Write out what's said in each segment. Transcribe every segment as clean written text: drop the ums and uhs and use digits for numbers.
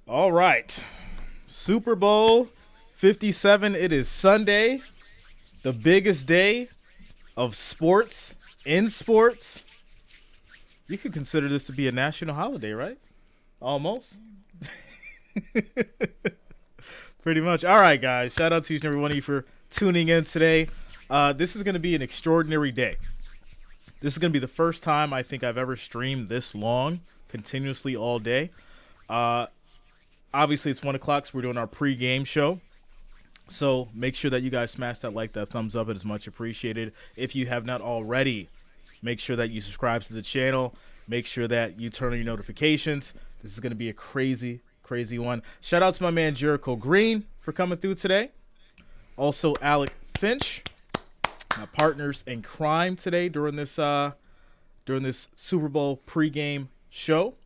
All right. Super Bowl 57. It is Sunday, the biggest day of sports in sports. You could consider this to be a national holiday, right? Almost. Pretty much. All right, guys. Shout out to each and every one of you for tuning in today. This is going to be an extraordinary day. This is going to be the first time I think I've ever streamed this long, continuously all day. Obviously, it's 1 o'clock, so we're doing our pre-game show. So make sure that you guys smash that like, that thumbs up. It is much appreciated. If you have not already, make sure that you subscribe to the channel. Make sure that you turn on your notifications. This is going to be a crazy, crazy one. Shout out to my man Jericho Green for coming through today. Also, Alec Finch, my partners in crime today during this Super Bowl pregame show.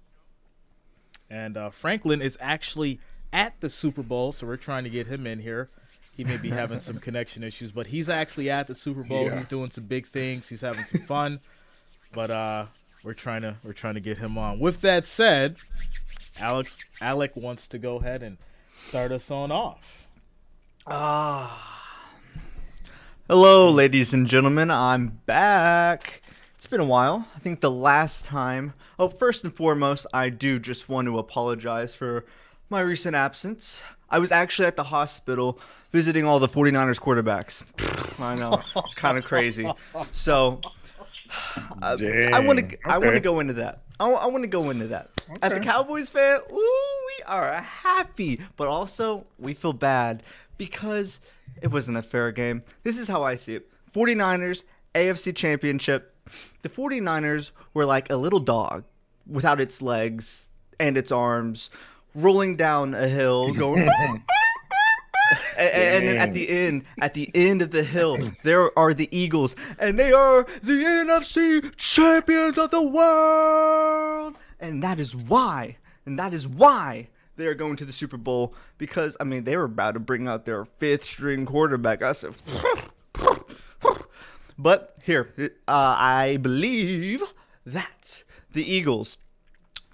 And Franklin is actually at the Super Bowl, so we're trying to get him in here. He may be having some connection issues, but he's actually at the Super Bowl. Yeah. He's doing some big things. He's having some fun, but we're trying to get him on. With that said, Alec wants to go ahead and start us on off. Hello, ladies and gentlemen. I'm back. It's been a while. I think the last time. Oh, first and foremost, I do just want to apologize for my recent absence. I was actually at the hospital visiting all the 49ers quarterbacks. I know, it's kind of crazy. So I want to go into that. I want to go into that. Okay. As a Cowboys fan, we are happy, but also we feel bad because it wasn't a fair game. This is how I see it. 49ers, AFC Championship. The 49ers were like a little dog without its legs and its arms, rolling down a hill, going... and then at the end of the hill, there are the Eagles, and they are the NFC champions of the world. And that is why they are going to the Super Bowl, because, I mean, they were about to bring out their fifth-string quarterback. I said... But here, I believe that the Eagles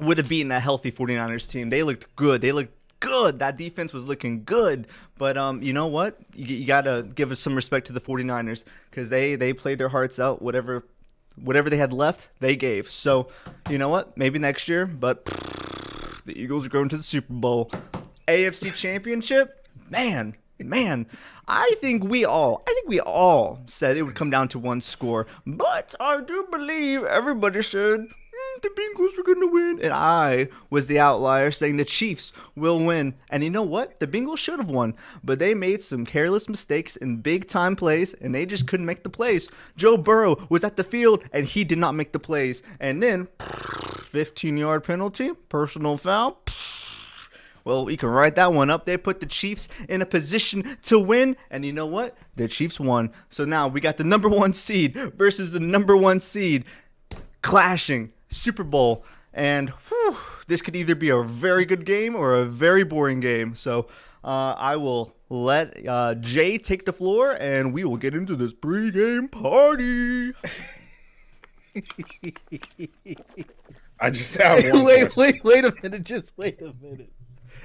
would have beaten a healthy 49ers team. They looked good. That defense was looking good. But you know what? You got to give us some respect to the 49ers, because they played their hearts out. Whatever they had left, they gave. So, you know what? Maybe next year. But the Eagles are going to the Super Bowl. AFC Championship? Man, I think we all said it would come down to one score, but I do believe everybody said the Bengals were going to win, and I was the outlier saying the Chiefs will win. And you know what? The Bengals should have won, but they made some careless mistakes in big-time plays, and they just couldn't make the plays. Joe Burrow was at the field, and he did not make the plays. And then, 15-yard penalty, personal foul. Well, we can write that one up. They put the Chiefs in a position to win, and you know what? The Chiefs won. So now we got the number 1 seed versus the number 1 seed clashing. Super Bowl. And this could either be a very good game or a very boring game. So I will let Jay take the floor, and we will get into this pregame party. I just have one. Wait a minute. Just wait a minute.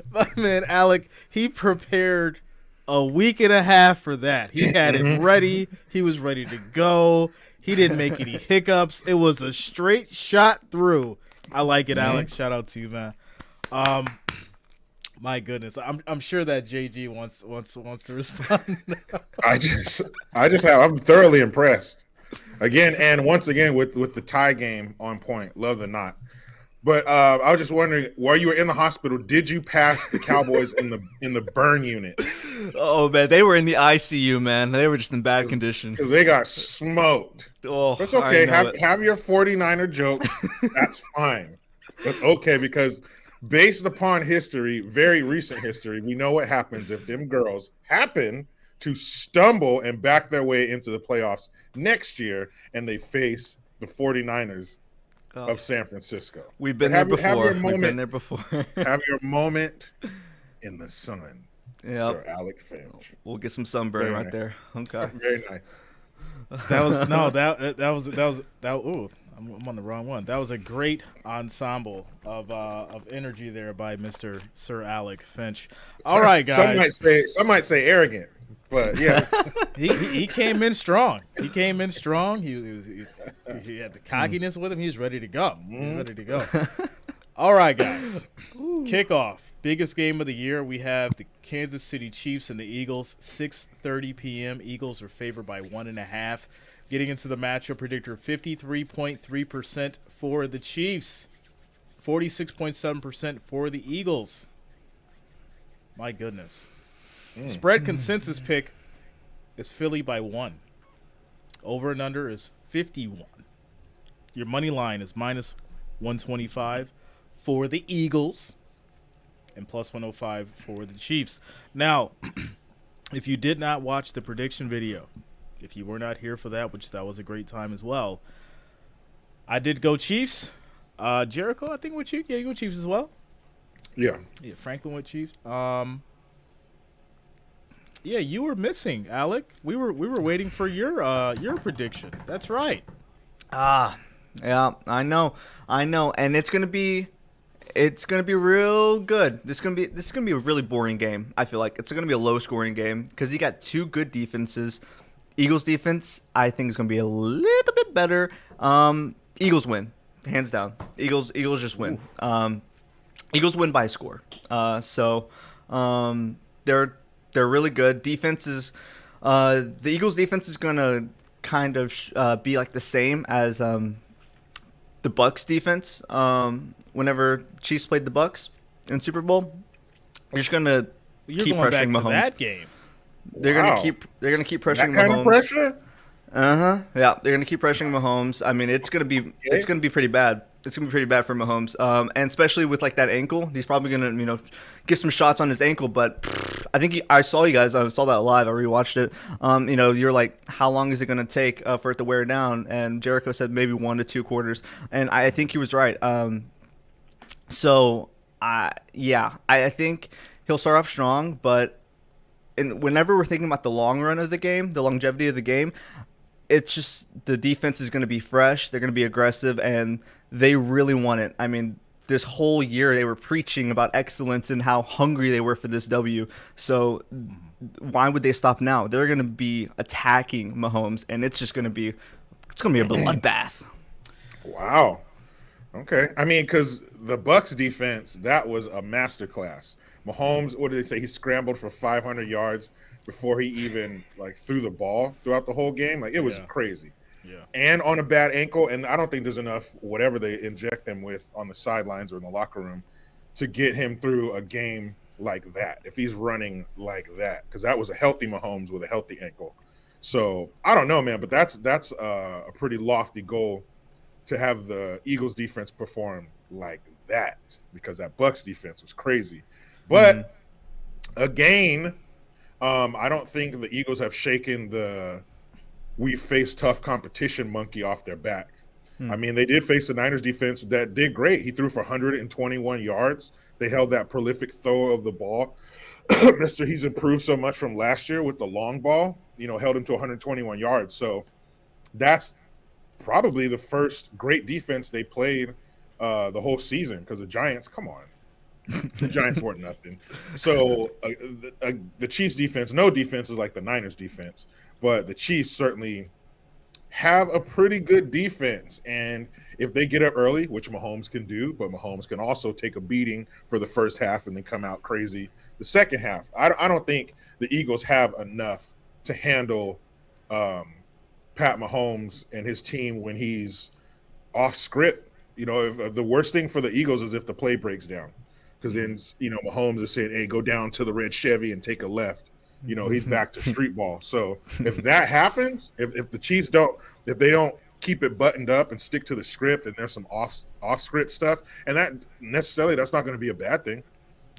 My man Alec, he prepared a week and a half for that. He had it ready. He was ready to go. He didn't make any hiccups. It was a straight shot through. I like it, Alec. Shout out to you, man. My goodness, I'm sure that JG wants to respond. I'm thoroughly impressed. Again, and once again with the tie game on point. Love or not. But I was just wondering, while you were in the hospital, did you pass the Cowboys in the burn unit? Oh man, they were in the ICU, man. They were just in bad condition because they got smoked. Oh, that's okay. Have your 49er jokes. That's fine. That's okay, because based upon history, very recent history, we know what happens if them girls happen to stumble and back their way into the playoffs next year, and they face the 49ers. Of San Francisco. We've been there before. Have your moment in the sun. Yeah. Sir Alec Finch. We'll get some sunburn Very right nice. there. Okay. Very nice. That was I'm on the wrong one. That was a great ensemble of energy there by Mr. Sir Alec Finch. All right, guys. Some might say arrogant, but yeah. He came in strong. He came in strong. He had the cockiness with him. He's ready to go. He's ready to go. All right, guys. Kickoff. Biggest game of the year. We have the Kansas City Chiefs and the Eagles. 6:30 p.m. Eagles are favored by 1.5. Getting into the matchup predictor, 53.3% for the Chiefs, 46.7% for the Eagles. My goodness. Spread consensus pick is Philly by 1. Over and under is 51. Your money line is minus 125 for the Eagles and plus 105 for the Chiefs. Now, if you did not watch the prediction video, if you were not here for that, which that was a great time as well, I did go Chiefs. Jericho, I think with Chiefs. Yeah, you go Chiefs as well. Yeah. Yeah, Franklin with Chiefs. Yeah, you were missing, Alec. We were waiting for your prediction. That's right. Yeah, I know, and it's gonna be real good. This is gonna be a really boring game. I feel like it's gonna be a low scoring game because you got two good defenses. Eagles defense, I think, is gonna be a little bit better. Eagles win, hands down. Eagles just win. Eagles win by a score. They're really good. Defenses, the Eagles defense is gonna kind of be like the same as the Bucks defense. Whenever Chiefs played the Bucks in Super Bowl, they're just gonna keep going back pressuring to Mahomes. that game. They're gonna keep pressuring That kind Mahomes. of pressure? Yeah, they're gonna keep pressuring Mahomes. I mean, it's gonna be pretty bad. It's gonna be pretty bad for Mahomes, and especially with like that ankle. He's probably gonna get some shots on his ankle. But I think I saw you guys. I saw that live. I rewatched it. You're like, how long is it gonna take for it to wear down? And Jericho said maybe 1 to 2 quarters, and I think he was right. I think he'll start off strong, but whenever we're thinking about the long run of the game, the longevity of the game, it's just the defense is going to be fresh. They're going to be aggressive, and they really want it. I mean, this whole year they were preaching about excellence and how hungry they were for this W. So why would they stop now? They're going to be attacking Mahomes, and it's going to be a bloodbath. Wow. Okay. I mean, because the Bucks defense, that was a masterclass. Mahomes, what did they say? He scrambled for 500 yards before he even threw the ball throughout the whole game. It was crazy. Yeah. And on a bad ankle, and I don't think there's enough whatever they inject him with on the sidelines or in the locker room to get him through a game like that. If he's running like that, because that was a healthy Mahomes with a healthy ankle. So I don't know, man, but that's a pretty lofty goal to have the Eagles defense perform like that, because that Bucks defense was crazy. But again, I don't think the Eagles have shaken the we face tough competition monkey off their back. I mean, they did face the Niners defense that did great. He threw for 121 yards. They held that prolific throw of the ball. He's improved so much from last year with the long ball, held him to 121 yards. So that's probably the first great defense they played the whole season, because the Giants, come on. The Giants weren't nothing. So the Chiefs defense, no defense is like the Niners defense, but the Chiefs certainly have a pretty good defense. And if they get up early, which Mahomes can do, but Mahomes can also take a beating for the first half and then come out crazy the second half. I don't think the Eagles have enough to handle Pat Mahomes and his team when he's off script. If the worst thing for the Eagles is if the play breaks down. Because then, Mahomes is saying, hey, go down to the red Chevy and take a left. He's back to street ball. So if that happens, if the Chiefs if they don't keep it buttoned up and stick to the script, and there's some off script stuff, and that's not going to be a bad thing.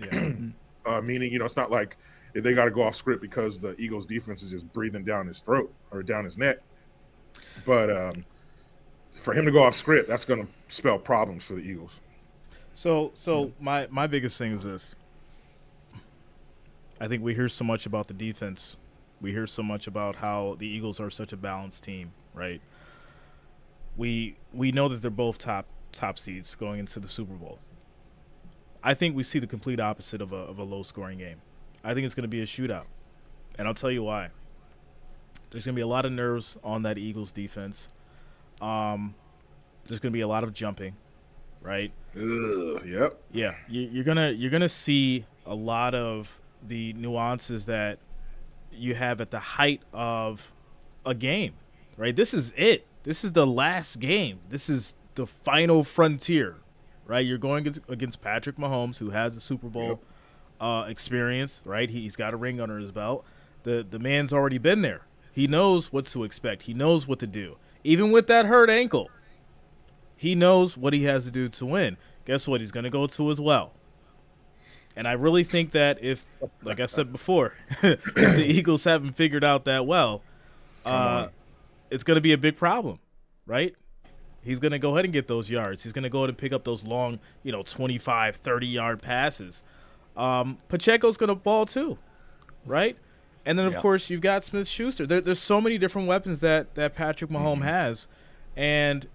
Yeah. Meaning, it's not like they got to go off script because the Eagles defense is just breathing down his throat or down his neck. But for him to go off script, that's going to spell problems for the Eagles. So my biggest thing is this. I think we hear so much about the defense. We hear so much about how the Eagles are such a balanced team, right? we know that they're both top seeds going into the Super Bowl. I think we see the complete opposite of a low scoring game. I think it's going to be a shootout, and I'll tell you why. There's going to be a lot of nerves on that Eagles defense. There's going to be a lot of jumping, right? Yep. Yeah, you're gonna see a lot of the nuances that you have at the height of a game, right? This is it. This is the last game. This is the final frontier, right? You're going against Patrick Mahomes, who has a Super Bowl experience, right? He's got a ring under his belt. The man's already been there. He knows what to expect. He knows what to do. Even with that hurt ankle, he knows what he has to do to win. Guess what? He's going to go to his well. And I really think that if, like I said before, if the Eagles haven't figured out that well, it's going to be a big problem, right? He's going to go ahead and get those yards. He's going to go ahead and pick up those long, 25, 30-yard passes. Pacheco's going to ball too, right? And then, of course, you've got Smith-Schuster. There's so many different weapons that Patrick Mahomes has. And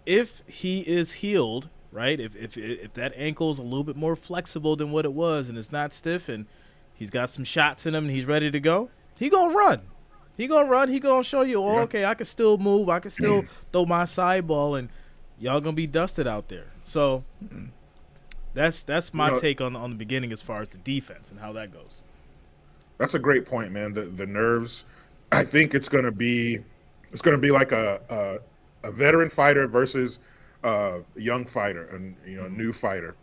if he is healed, right, if that ankle is a little bit more flexible than what it was and it's not stiff and he's got some shots in him and he's ready to go, he going to run. He going to run. He going to show you, okay, I can still move. I can still throw my side ball, and y'all going to be dusted out there. So that's my take on the beginning as far as the defense and how that goes. That's a great point, man. The nerves. I think it's going to be like a veteran fighter versus a young fighter, and a new fighter.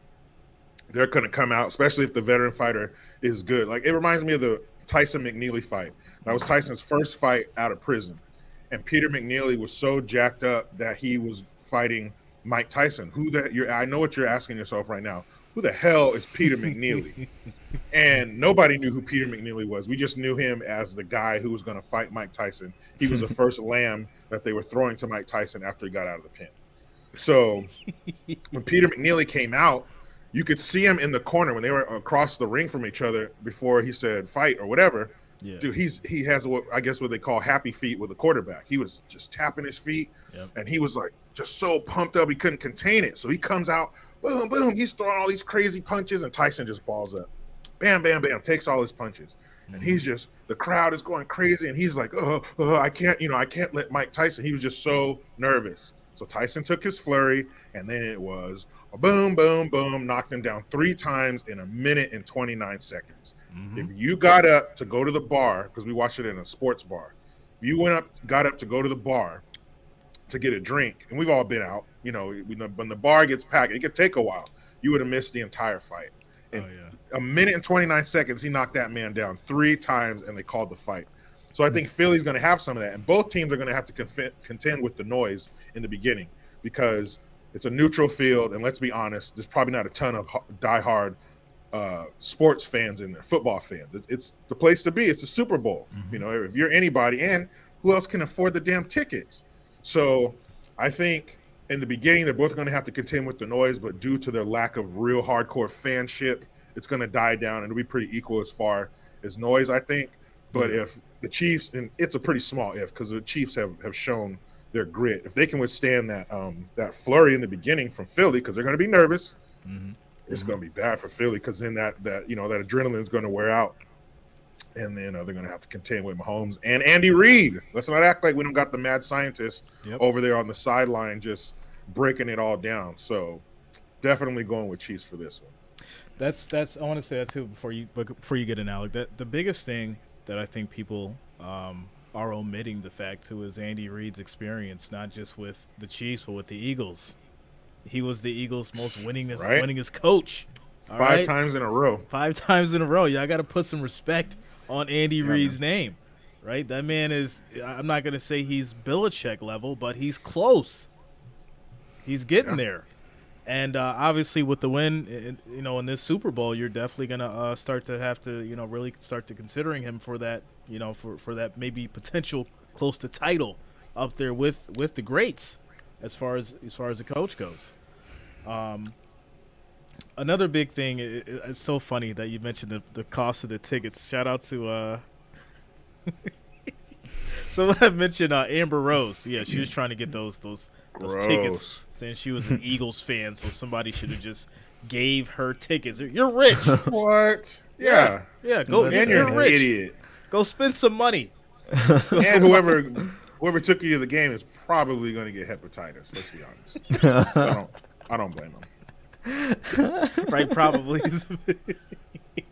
They're going to come out, especially if the veteran fighter is good. Like, it reminds me of the Tyson McNeely fight. That was Tyson's first fight out of prison, and Peter McNeely was so jacked up that he was fighting Mike Tyson. I know what you're asking yourself right now. Who the hell is Peter McNeely? And nobody knew who Peter McNeely was. We just knew him as the guy who was going to fight Mike Tyson. He was the first lamb that they were throwing to Mike Tyson after he got out of the pen. So when Peter McNeely came out, you could see him in the corner when they were across the ring from each other before he said fight or whatever. Yeah. Dude, he has what they call happy feet with a quarterback. He was just tapping his feet, and he was like just so pumped up he couldn't contain it. So he comes out, boom, boom. He's throwing all these crazy punches, and Tyson just balls up. Bam, bam, bam, takes all his punches. And he's just, the crowd is going crazy, and he's like, I can't let Mike Tyson. He was just so nervous. So Tyson took his flurry, and then it was a boom, boom, boom, knocked him down 3 times in a minute and 29 seconds. If you got up to go to the bar, because we watched it in a sports bar, if you got up to go to the bar to get a drink, and we've all been out, when the bar gets packed, it could take a while. You would have missed the entire fight. In a minute and 29 seconds, he knocked that man down 3 times, and they called the fight. So I think Philly's going to have some of that, and both teams are going to have to contend with the noise in the beginning because it's a neutral field, and let's be honest, there's probably not a ton of diehard sports fans in there, football fans. It's the place to be. It's a Super Bowl. If you're anybody, and who else can afford the damn tickets? So I think in the beginning, they're both going to have to contend with the noise, but due to their lack of real hardcore fanship, it's going to die down, and it'll be pretty equal as far as noise, I think. But if the Chiefs, and it's a pretty small if, because the Chiefs have shown their grit. If they can withstand that flurry in the beginning from Philly, because they're going to be nervous, it's going to be bad for Philly, because then that adrenaline is going to wear out, and then they're going to have to contend with Mahomes and Andy Reid. Let's not act like we don't got the mad scientist over there on the sideline just breaking it all down. So definitely going with Chiefs for this one. That's I want to say that too before you get in, Alec. That the biggest thing that I think people are omitting the fact too is Andy Reid's experience, not just with the Chiefs but with the Eagles. He was the Eagles' most winningest coach. 5 times in a row. 5 times in a row. Y'all got to put some respect on Andy Reid's name, right? That man is, I'm not going to say he's Belichick level, but he's close. He's getting there. And obviously with the win, in this Super Bowl, you're definitely going to start to have to, really start to considering him for that, for that maybe potential close to title up there with the greats as far as the coach goes. Another big thing, it's so funny that you mentioned the cost of the tickets. Shout out to I mentioned Amber Rose. Yeah, she was trying to get those tickets, Gross. saying she was an Eagles fan, so somebody should have just gave her tickets. You're rich. What? Yeah. Yeah, go. And You're you're an rich. idiot. Go spend some money. And whoever took you to the game is probably going to get hepatitis. Let's be honest. I don't blame them. Right, probably.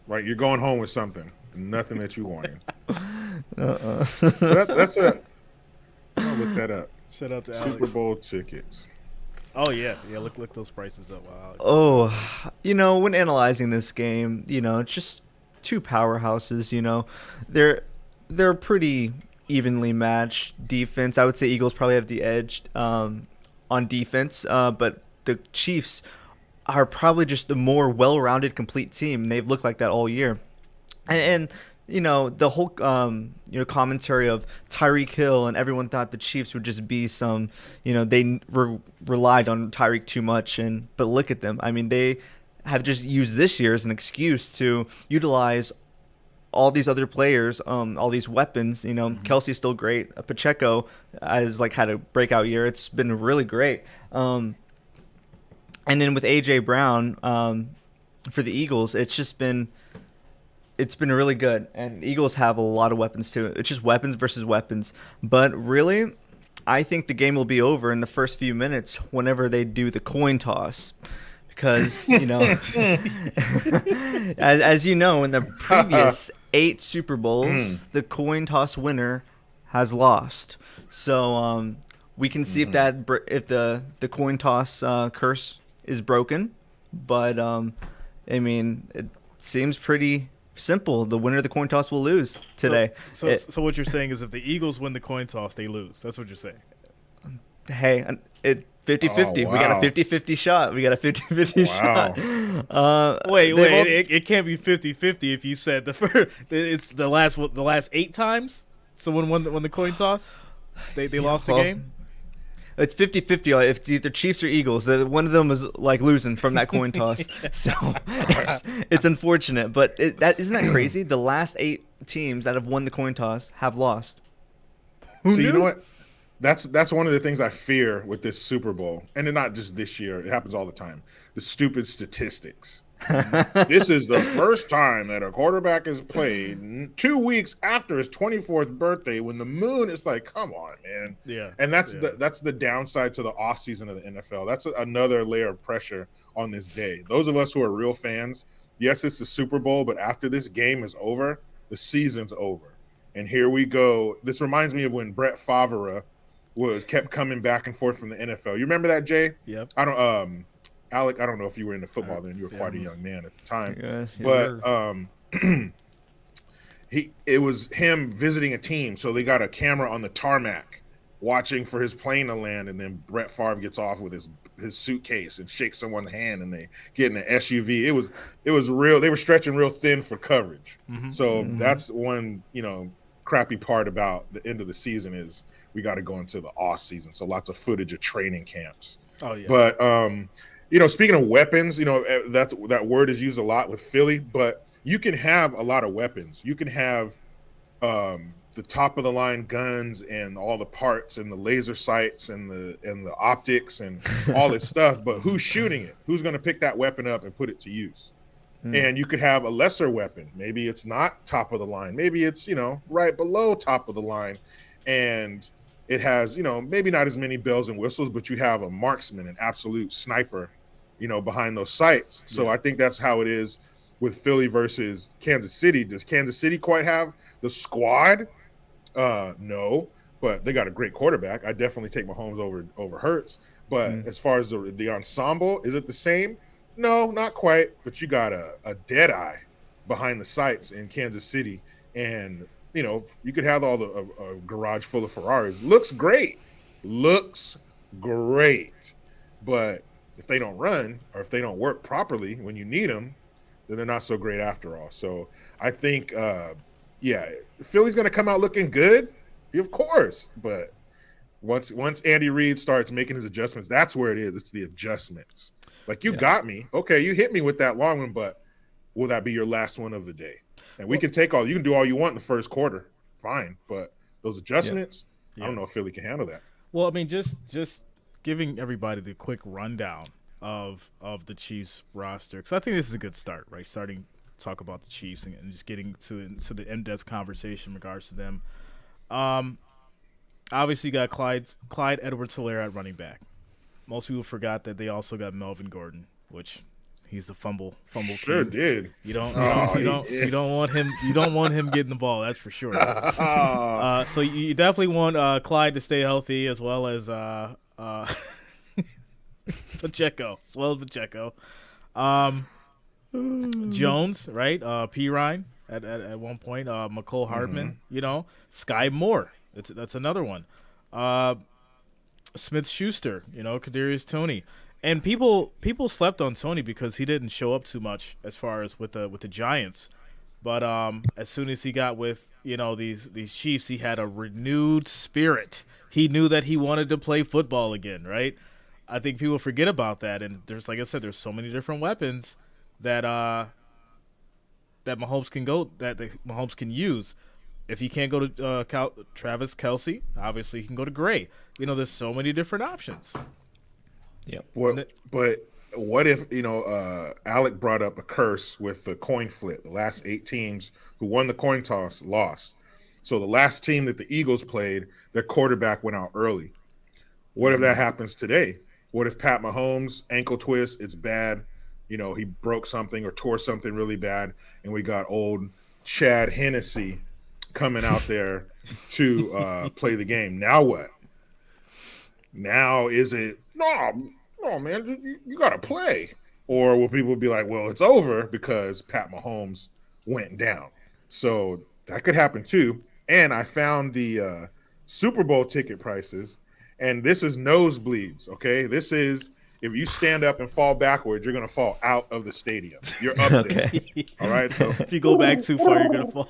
Right, you're going home with something, nothing that you wanted. That's a. I'll look that up. Shout out to Super Alex. Bowl tickets. Oh yeah. Look those prices up. Wow. Oh, when analyzing this game, it's just two powerhouses. They're pretty evenly matched defense. I would say Eagles probably have the edge on defense, but the Chiefs are probably just a more well-rounded, complete team. They've looked like that all year, and the whole commentary of Tyreek Hill, and everyone thought the Chiefs would just be some, they relied on Tyreek too much, but look at them. I mean, they have just used this year as an excuse to utilize all these other players, all these weapons. Kelsey's still great. Pacheco has had a breakout year. It's been really great. And then with AJ Brown for the Eagles, it's been really good. And Eagles have a lot of weapons too. It's just weapons versus weapons. But really, I think the game will be over in the first few minutes whenever they do the coin toss. Because, as you know, in the previous 8 Super Bowls, the coin toss winner has lost. So we can see if the coin toss curse is broken. But, it seems pretty simple. The winner of the coin toss will lose today. So what you're saying is if the Eagles win the coin toss, they lose. That's what you're saying. Hey, 50-50. Oh, We got a wow. 50-50 shot. Shot. Wait. It can't be 50-50 if you said it's the last 8 times someone won the coin toss. They lost the game. It's 50-50 if it's either Chiefs or Eagles. One of them is losing from that coin toss. So it's unfortunate, but isn't that crazy? The last 8 teams that have won the coin toss have lost. So you know what? That's one of the things I fear with this Super Bowl, and then not just this year. It happens all the time. The stupid statistics. This is the first time that a quarterback has played 2 weeks after his 24th birthday when the moon is come on, man. Yeah. And that's the downside to the offseason of the NFL. That's another layer of pressure on this day. Those of us who are real fans, yes, it's the Super Bowl, but after this game is over, the season's over. And here we go. This reminds me of when Brett Favre kept coming back and forth from the NFL. You remember that, Jay? Yep. Alec, I don't know if you were into football then. You were quite a young man at the time. Yeah, But it was him visiting a team, so they got a camera on the tarmac watching for his plane to land, and then Brett Favre gets off with his suitcase and shakes someone's hand, and they get in an SUV. It was real. They were stretching real thin for coverage. Mm-hmm. So that's one crappy part about the end of the season is we got to go into the off season. So lots of footage of training camps. Oh yeah. But speaking of weapons, that word is used a lot with Philly, but you can have a lot of weapons. You can have the top of the line guns and all the parts and the laser sights and the optics and all this stuff, but who's shooting it? Who's going to pick that weapon up and put it to use? And you could have a lesser weapon. Maybe it's not top of the line. Maybe it's, right below top of the line. And it has, maybe not as many bells and whistles, but you have a marksman, an absolute sniper, behind those sights. So I think that's how it is with Philly versus Kansas City. Does Kansas City quite have the squad? No, but they got a great quarterback. I definitely take Mahomes over Hurts. But as far as the ensemble, is it the same? No, not quite. But you got a dead eye behind the sights in Kansas City, and you could have all a garage full of Ferraris. Looks great, but if they don't run or if they don't work properly when you need them, then they're not so great after all. So I think, Philly's going to come out looking good, of course. But once Andy Reid starts making his adjustments, that's where it is. It's the adjustments. You got me. Okay, you hit me with that long one, but will that be your last one of the day? And we can you can do all you want in the first quarter. Fine. But those adjustments. Yeah. I don't know if Philly can handle that. Well, I mean, just giving everybody the quick rundown of the Chiefs roster, because I think this is a good start, right? Starting to talk about the Chiefs and just getting to the in-depth conversation in regards to them. Obviously, you got Clyde Edwards-Helaire at running back. Most people forgot that they also got Melvin Gordon, which he's the fumble Sure king. did. You don't want him getting the ball. That's for sure. So you definitely want Clyde to stay healthy, as well as Pacheco, Jones, right? P. Ryan at one point. McCole Hardman. Sky Moore. That's another one. Smith Schuster. Kadarius Toney. And people slept on Toney because he didn't show up too much as far as with the Giants. But as soon as he got with these Chiefs, he had a renewed spirit. He knew that he wanted to play football again, right? I think people forget about that. And there's, like I said, there's so many different weapons that Mahomes can use. If he can't go to Travis Kelce, obviously he can go to Gray. There's so many different options. Yeah. But what if Alec brought up a curse with the coin flip? The last 8 teams who won the coin toss lost. So the last team that the Eagles played, their quarterback went out early. What if that happens today? What if Pat Mahomes ankle twist? It's bad. He broke something or tore something really bad, and we got old Chad Hennessy coming out there to play the game. Now what? Now is it no man, you gotta play, or will people be like, well, it's over because Pat Mahomes went down? So that could happen too. And I found the Super Bowl ticket prices, and this is nosebleeds. Okay, this is if you stand up and fall backwards, you're gonna fall out of the stadium. You're up there. All right. So, if you go back too far, you're gonna fall.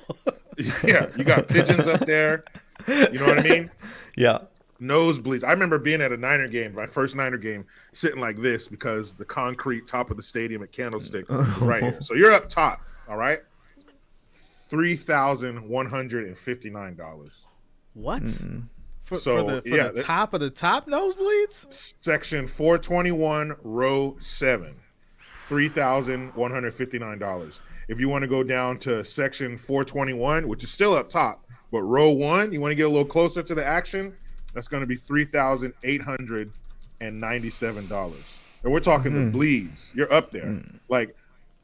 Yeah, you got pigeons up there. You know what I mean? Yeah. Nosebleeds. I remember being at a Niner game, my first Niner game, sitting like this because the concrete top of the stadium at Candlestick was right here. So you're up top, all right? $3,159. What? Mm-hmm. For the top of the top nosebleeds? Section 421, row 7. $3,159. If you want to go down to section 421, which is still up top, but row 1, you want to get a little closer to the action, that's going to be $3,897. And we're talking the bleeds. You're up there. Like,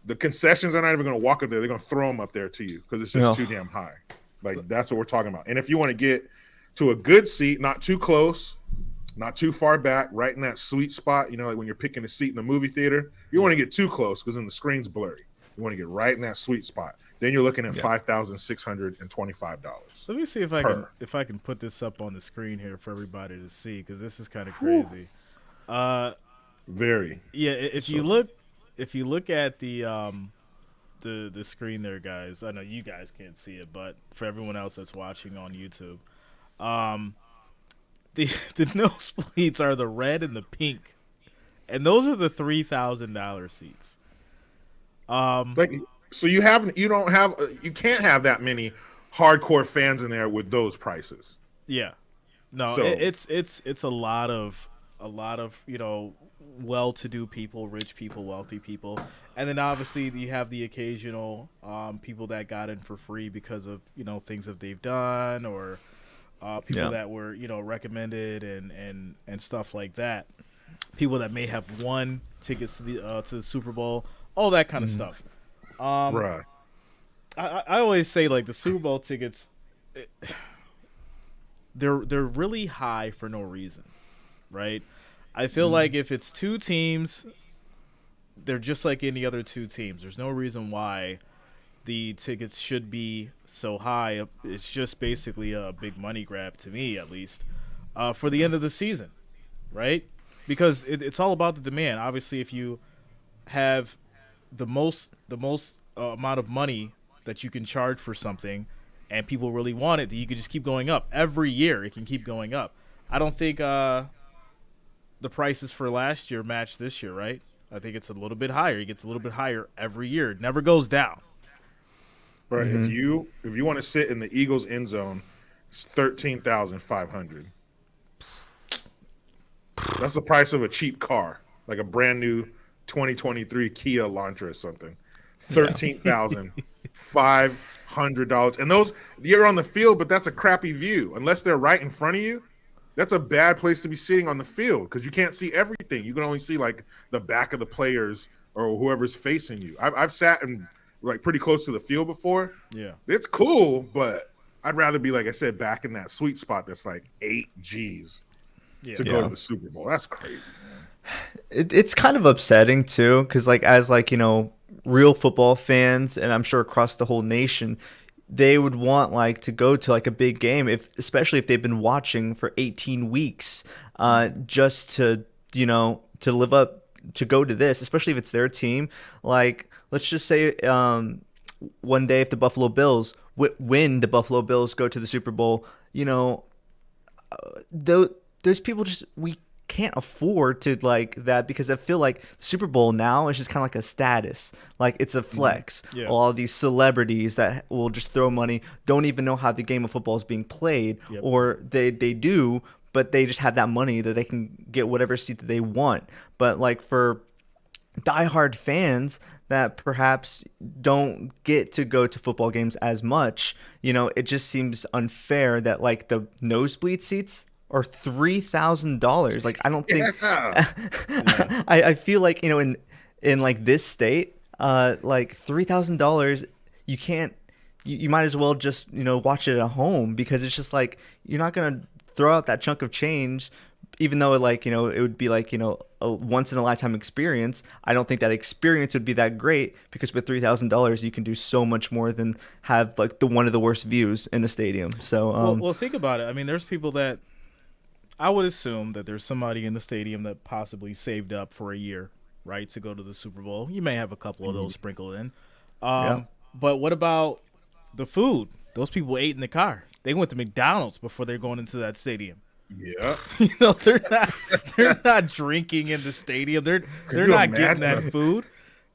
the concessions are not even going to walk up there. They're going to throw them up there to you because it's just too damn high. Like, that's what we're talking about. And if you want to get to a good seat, not too close, not too far back, right in that sweet spot, like when you're picking a seat in the movie theater, you want to get too close because then the screen's blurry. You want to get right in that sweet spot. Then you're looking at $5,625. Let me see if I can put this up on the screen here for everybody to see, because this is kind of crazy. Very. Yeah, if you look at the screen there, guys. I know you guys can't see it, but for everyone else that's watching on YouTube, the nosebleeds are the red and the pink, and those are the $3,000 seats. So you can't have that many hardcore fans in there with those prices. Yeah, no, so, it's a lot of well-to-do people, rich people, wealthy people, and then obviously you have the occasional people that got in for free because of things that they've done, or people that were recommended and stuff like that. People that may have won tickets to the Super Bowl, all that kind of stuff. Right. I always say, like, the Super Bowl tickets, they're really high for no reason, right? I feel like if it's 2 teams, they're just like any other 2 teams. There's no reason why the tickets should be so high. It's just basically a big money grab, to me at least, for the end of the season, right? Because it's all about the demand. Obviously, if you have the most amount of money that you can charge for something, and people really want it, that you can just keep going up every year. It can keep going up. I don't think the prices for last year match this year, right? I think it's a little bit higher. It gets a little bit higher every year. It never goes down. Right. If you want to sit in the Eagles end zone, It's 13,500. That's the price of a cheap car, like a brand new 2023 Kia Elantra or something. $13,500. And those, you're on the field, but that's a crappy view. Unless they're right in front of you, that's a bad place to be sitting on the field because you can't see everything. You can only see like the back of the players or whoever's facing you. I've sat in like pretty close to the field before. Yeah, it's cool, but I'd rather be, like I said, back in that sweet spot that's like 8 G's to go to the Super Bowl. That's crazy, man. It's kind of upsetting too, because like as like, you know, real football fans, and I'm sure across the whole nation, they would want like to go to like a big game, if especially if they've been watching for 18 weeks, just to, you know, to live up to go to this, especially if it's their team. Like, let's just say one day if the Buffalo Bills when the Buffalo Bills go to the Super Bowl, you know, those people just, we can't afford to like that, because I feel like the Super Bowl now is just kind of like a status, like it's a flex. Yeah. All these celebrities that will just throw money don't even know how the game of football is being played. Yep. Or they do, but they just have that money that they can get whatever seat that they want. But like for diehard fans that perhaps don't get to go to football games as much, you know, it just seems unfair that like the nosebleed seats are $3,000. Like, I don't think I feel like, you know, in like this state, like $3,000, you can't, you might as well just, you know, watch it at home, because it's just like, you're not gonna throw out that chunk of change, even though like, you know, it would be like, you know, a once in a lifetime experience. I don't think that experience would be that great, because with $3,000 you can do so much more than have like one of the worst views in the stadium. So well, think about it. I mean, there's people that, I would assume that there's somebody in the stadium that possibly saved up for a year, right, to go to the Super Bowl. You may have a couple of those sprinkled in. But what about the food? Those people ate in the car. They went to McDonald's before they're going into that stadium. Yeah. You know, they're not drinking in the stadium. They're not getting that food.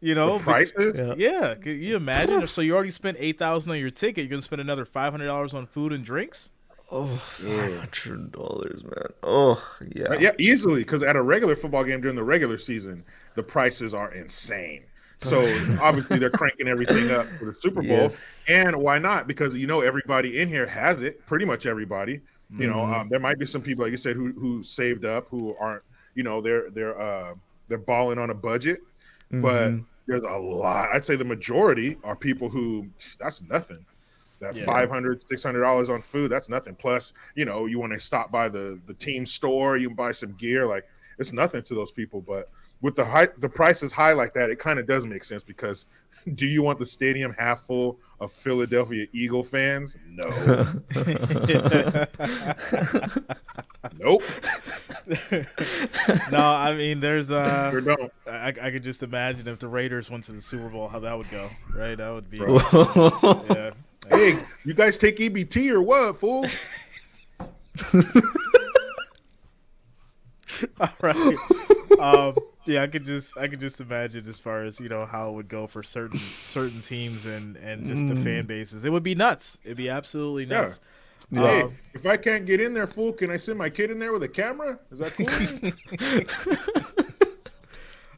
You know, the prices. Yeah. Can you imagine? So you already spent $8,000 on your ticket. You're gonna spend another $500 on food and drinks. Oh, $500, man. Oh, yeah. Yeah, easily, because at a regular football game during the regular season, the prices are insane. So obviously they're cranking everything up for the Super Bowl. Yes. And why not? Because, you know, everybody in here has it, pretty much everybody. You know, there might be some people, like you said, who saved up, who aren't, you know, they're balling on a budget. But there's a lot. I'd say the majority are people who, that's nothing. That $500, $600 on food, that's nothing. Plus, you know, you want to stop by the team store, you can buy some gear. Like, it's nothing to those people. But with the prices high like that, it kind of does make sense, because do you want the stadium half full of Philadelphia Eagle fans? No. Nope. No, I mean, there's Sure don't. I could just imagine if the Raiders went to the Super Bowl, how that would go, right? That would be yeah. Hey, you guys take EBT or what, fool? All right. Yeah, I could just imagine, as far as, you know, how it would go for certain teams and just the fan bases. It would be nuts. It'd be absolutely nuts. Hey, if I can't get in there, fool, can I send my kid in there with a camera? Is that cool?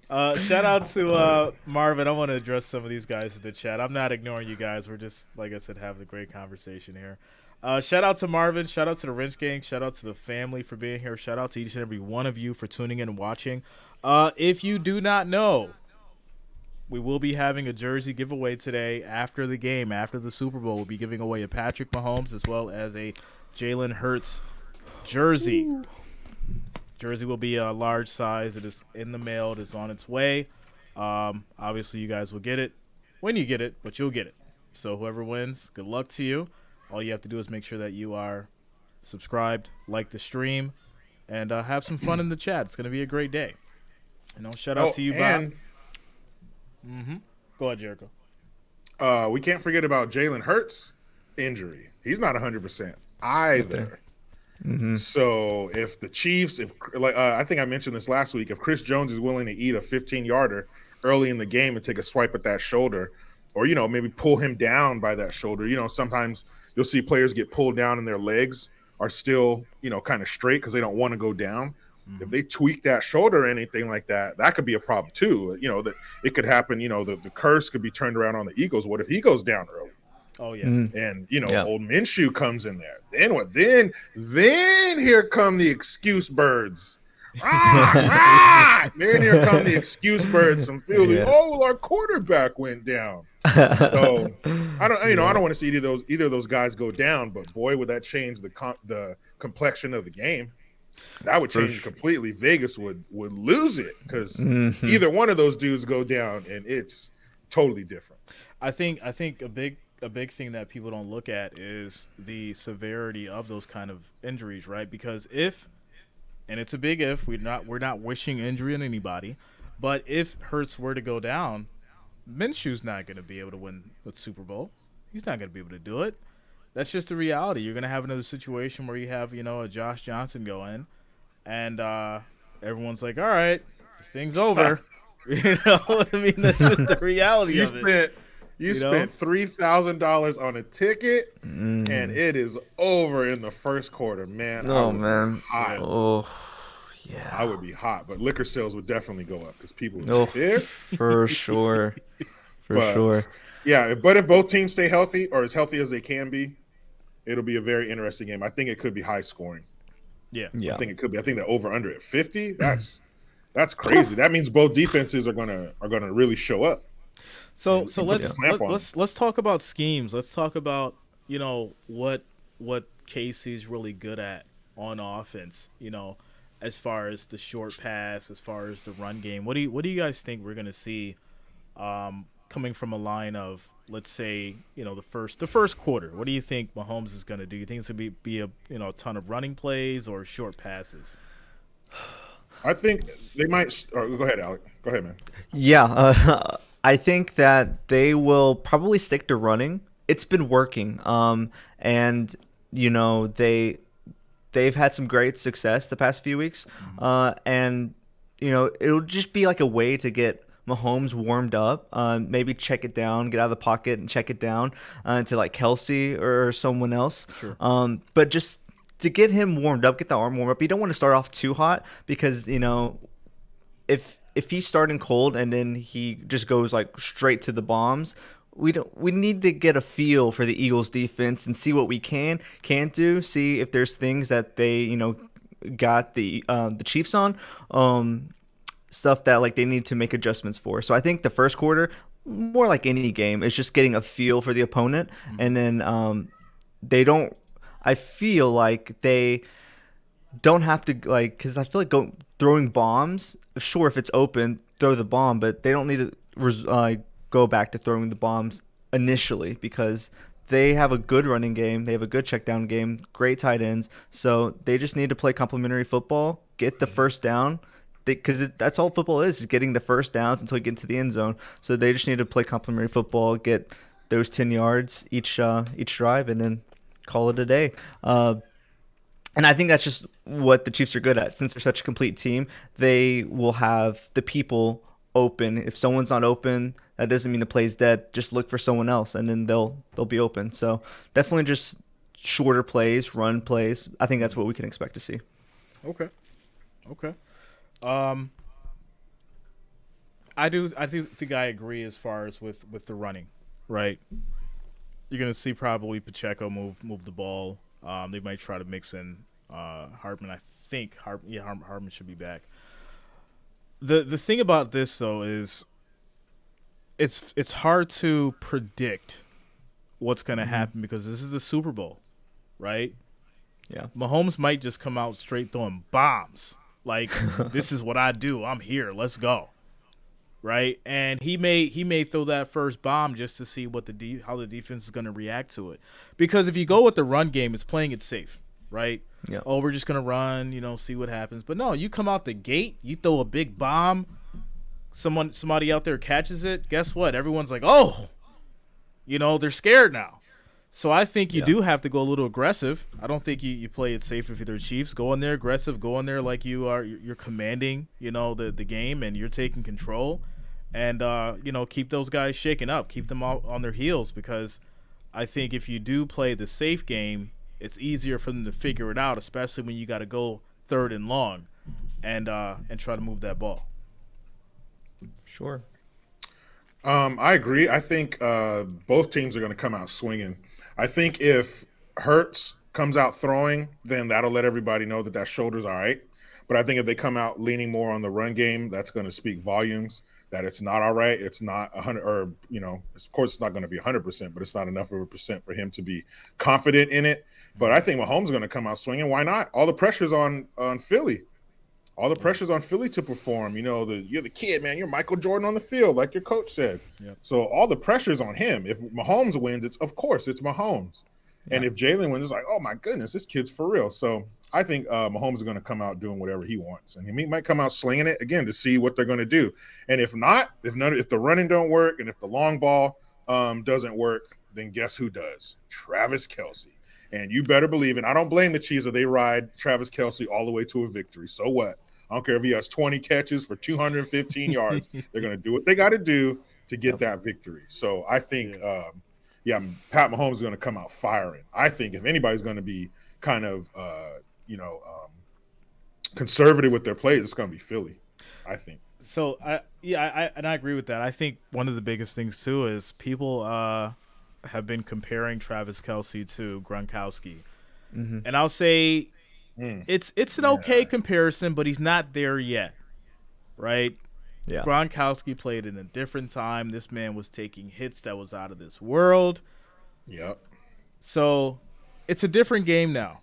Shout out to Marvin. I want to address some of these guys in the chat. I'm not ignoring you guys. We're just, like I said, having a great conversation here. Shout out to Marvin. Shout out to the Wrench Gang. Shout out to the family for being here. Shout out to each and every one of you for tuning in and watching. If you do not know, we will be having a jersey giveaway today after the game, after the Super Bowl. We'll be giving away a Patrick Mahomes as well as a Jalen Hurts jersey. Ooh. Jersey will be a large size. It is in the mail. It is on its way. Obviously, you guys will get it when you get it, but you'll get it. So whoever wins, good luck to you. All you have to do is make sure that you are subscribed, like the stream, and have some fun in the chat. It's going to be a great day. You know, shout out to you, Bob. Go ahead, Jericho. We can't forget about Jalen Hurts' injury. He's not 100% either. So if the Chiefs, I think I mentioned this last week, if Chris Jones is willing to eat a 15-yarder early in the game and take a swipe at that shoulder, or, you know, maybe pull him down by that shoulder, you know, sometimes you'll see players get pulled down and their legs are still, kind of straight because they don't want to go down. If they tweak that shoulder or anything like that, that could be a problem too. That it could happen. The curse could be turned around on the Eagles. What if he goes down early? Oh yeah. And old Minshew comes in there. Then what? Then here come the excuse birds. Then here come the excuse birds and fielding. Oh, well, our quarterback went down. So I don't want to see either of those guys go down. But boy, would that change the complexion of the game. That would change completely. Vegas would lose it because either one of those dudes go down and it's totally different. I think a big thing that people don't look at is the severity of those kind of injuries, right? Because and it's a big if, we're not wishing injury on anybody, but if Hurts were to go down, Minshew's not going to be able to win the Super Bowl. He's not going to be able to do it. That's just the reality. You're going to have another situation where you have, a Josh Johnson go in, and everyone's like, all right, this thing's over. I mean, that's just the reality of it. You spent $3,000 on a ticket, and it is over in the first quarter, man. Oh, man. Hot. Yeah. I would be hot, but liquor sales would definitely go up because people would be pissed. For sure. Sure. Yeah, but if both teams stay healthy or as healthy as they can be, it'll be a very interesting game. I think it could be high scoring. Yeah. I think it could be. I think the over under at 50, that's crazy. That means both defenses are gonna really show up. So let's talk about schemes. Let's talk about what KC's really good at on offense. As far as the short pass, as far as the run game. What do you guys think we're gonna see coming from a line of, let's say, the first quarter? What do you think Mahomes is gonna do? You think it's gonna be a ton of running plays or short passes? I think they might. Go ahead, Alec. Go ahead, man. Yeah. I think that they will probably stick to running. It's been working. And they've had some great success the past few weeks. And it'll just be like a way to get Mahomes warmed up, maybe check it down, get out of the pocket and check it down to like Kelsey or someone else. Sure. But just to get him warmed up, get the arm warmed up. You don't want to start off too hot because, if he's starting cold and then he just goes like straight to the bombs, we need to get a feel for the Eagles defense and see what we can do, see if there's things that they, got the Chiefs on, stuff that like they need to make adjustments for. So I think the first quarter, more like any game, is just getting a feel for the opponent. And then I feel like they don't have to, like, because I feel like throwing bombs, sure, if it's open, throw the bomb, but they don't need to go back to throwing the bombs initially because they have a good running game, they have a good check down game, great tight ends, so they just need to play complementary football, get the first down, because that's all football is getting the first downs until you get into the end zone. So they just need to play complementary football, get those 10 yards each drive, and then call it a day. And I think that's just what the Chiefs are good at. Since they're such a complete team, they will have the people open. If someone's not open, that doesn't mean the play's dead. Just look for someone else, and then they'll be open. So definitely just shorter plays, run plays. I think that's what we can expect to see. Okay. I think I agree as far as with the running, right? You're gonna see probably Pacheco move the ball. They might try to mix in Hartman. I think Hartman should be back. The thing about this though is it's hard to predict what's gonna happen because this is the Super Bowl, right? Yeah. Mahomes might just come out straight throwing bombs. Like, this is what I do. I'm here. Let's go. Right? And he may throw that first bomb just to see what how the defense is going to react to it. Because if you go with the run game, it's playing it safe, right? Yeah. Oh, we're just going to run, see what happens. But no, you come out the gate, you throw a big bomb, somebody out there catches it, guess what? Everyone's like, "Oh." They're scared now. So I think you do have to go a little aggressive. I don't think you play it safe if you're the Chiefs. Go in there aggressive. Go in there like you're commanding, the game, and you're taking control. And keep those guys shaken up. Keep them all on their heels because I think if you do play the safe game, it's easier for them to figure it out, especially when you got to go third and long and try to move that ball. Sure. I agree. I think both teams are going to come out swinging. I think if Hurts comes out throwing, then that'll let everybody know that shoulder's all right. But I think if they come out leaning more on the run game, that's going to speak volumes that it's not all right. It's not 100, or of course it's not going to be 100%, but it's not enough of a percent for him to be confident in it. But I think Mahomes is going to come out swinging. Why not? All the pressure's on Philly. All the pressure's on Philly to perform. You're the kid, man. You're Michael Jordan on the field, like your coach said. Yep. So all the pressure's on him. If Mahomes wins, it's Mahomes. Yeah. And if Jalen wins, it's like, oh my goodness, this kid's for real. So I think Mahomes is going to come out doing whatever he wants, and he might come out slinging it again to see what they're going to do. And if not, if the running don't work, and if the long ball doesn't work, then guess who does? Travis Kelce. And you better believe it. I don't blame the Chiefs if they ride Travis Kelce all the way to a victory. So what? I don't care if he has 20 catches for 215 yards. They're going to do what they got to do to get that victory. So I think, Pat Mahomes is going to come out firing. I think if anybody's going to be kind of, conservative with their plays, it's going to be Philly, I think. So, I agree with that. I think one of the biggest things, too, is people have been comparing Travis Kelce to Gronkowski. Mm-hmm. And I'll say it's an okay comparison, but he's not there yet, right? Yeah. Gronkowski played in a different time. This man was taking hits that was out of this world. Yep. So it's a different game now.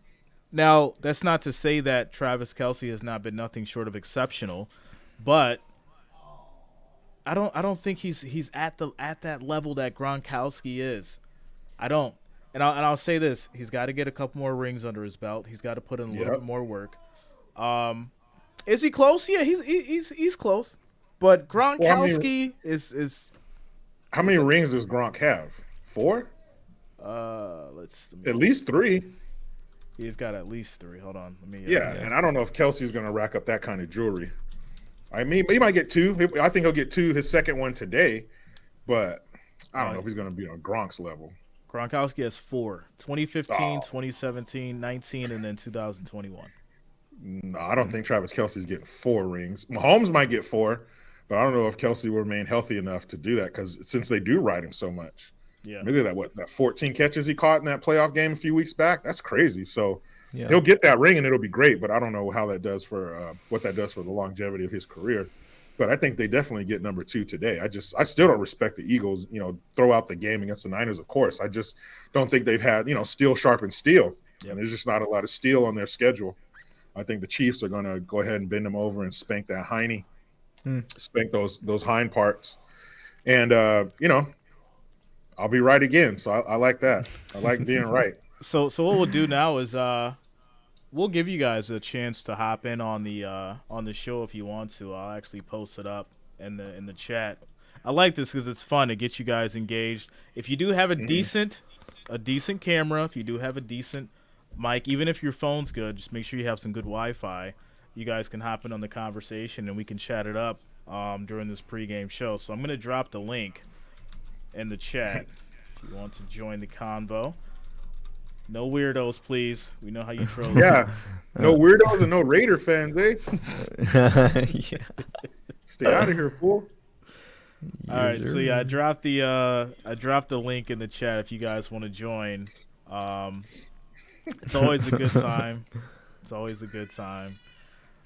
Now, that's not to say that Travis Kelce has not been nothing short of exceptional, but I don't think he's at that level that Gronkowski is. I don't. And I'll say this: he's got to get a couple more rings under his belt. He's got to put in a little bit more work. Is he close? Yeah, he's close. But Gronkowski is. How many rings does Gronk have? 4? Let's at least 3. He's got at least 3. Hold on. Let me. And I don't know if Kelsey's going to rack up that kind of jewelry. I mean, he might get 2. I think he'll get 2. His second one today, but I don't know if he's going to be on Gronk's level. Gronkowski has 4: 2015, 2017, 19, and then 2021. No, I don't think Travis Kelce's getting 4 rings. Mahomes might get 4, but I don't know if Kelce will remain healthy enough to do that because since they do ride him so much. Yeah. Maybe that 14 catches he caught in that playoff game a few weeks back, that's crazy. So he'll get that ring and it'll be great, but I don't know how that does for what that does for the longevity of his career. But I think they definitely get number 2 today. I still don't respect the Eagles, throw out the game against the Niners, of course. I just don't think they've had, steel sharpened steel. Yep. And there's just not a lot of steel on their schedule. I think the Chiefs are going to go ahead and bend them over and spank that hiney, spank those hind parts. And, I'll be right again. So I like that. I like being right. So what we'll do now is we'll give you guys a chance to hop in on the show if you want to. I'll actually post it up in the chat. I like this because it's fun. It gets you guys engaged. If you do have a decent camera, if you do have a decent mic, even if your phone's good, just make sure you have some good Wi-Fi. You guys can hop in on the conversation and we can chat it up during this pregame show. So I'm going to drop the link in the chat if you want to join the convo. No weirdos, please. We know how you troll. Yeah. No weirdos and no Raider fans, eh? Stay out of here, fool. All right, so yeah, I dropped the link in the chat if you guys want to join. It's always a good time. It's always a good time.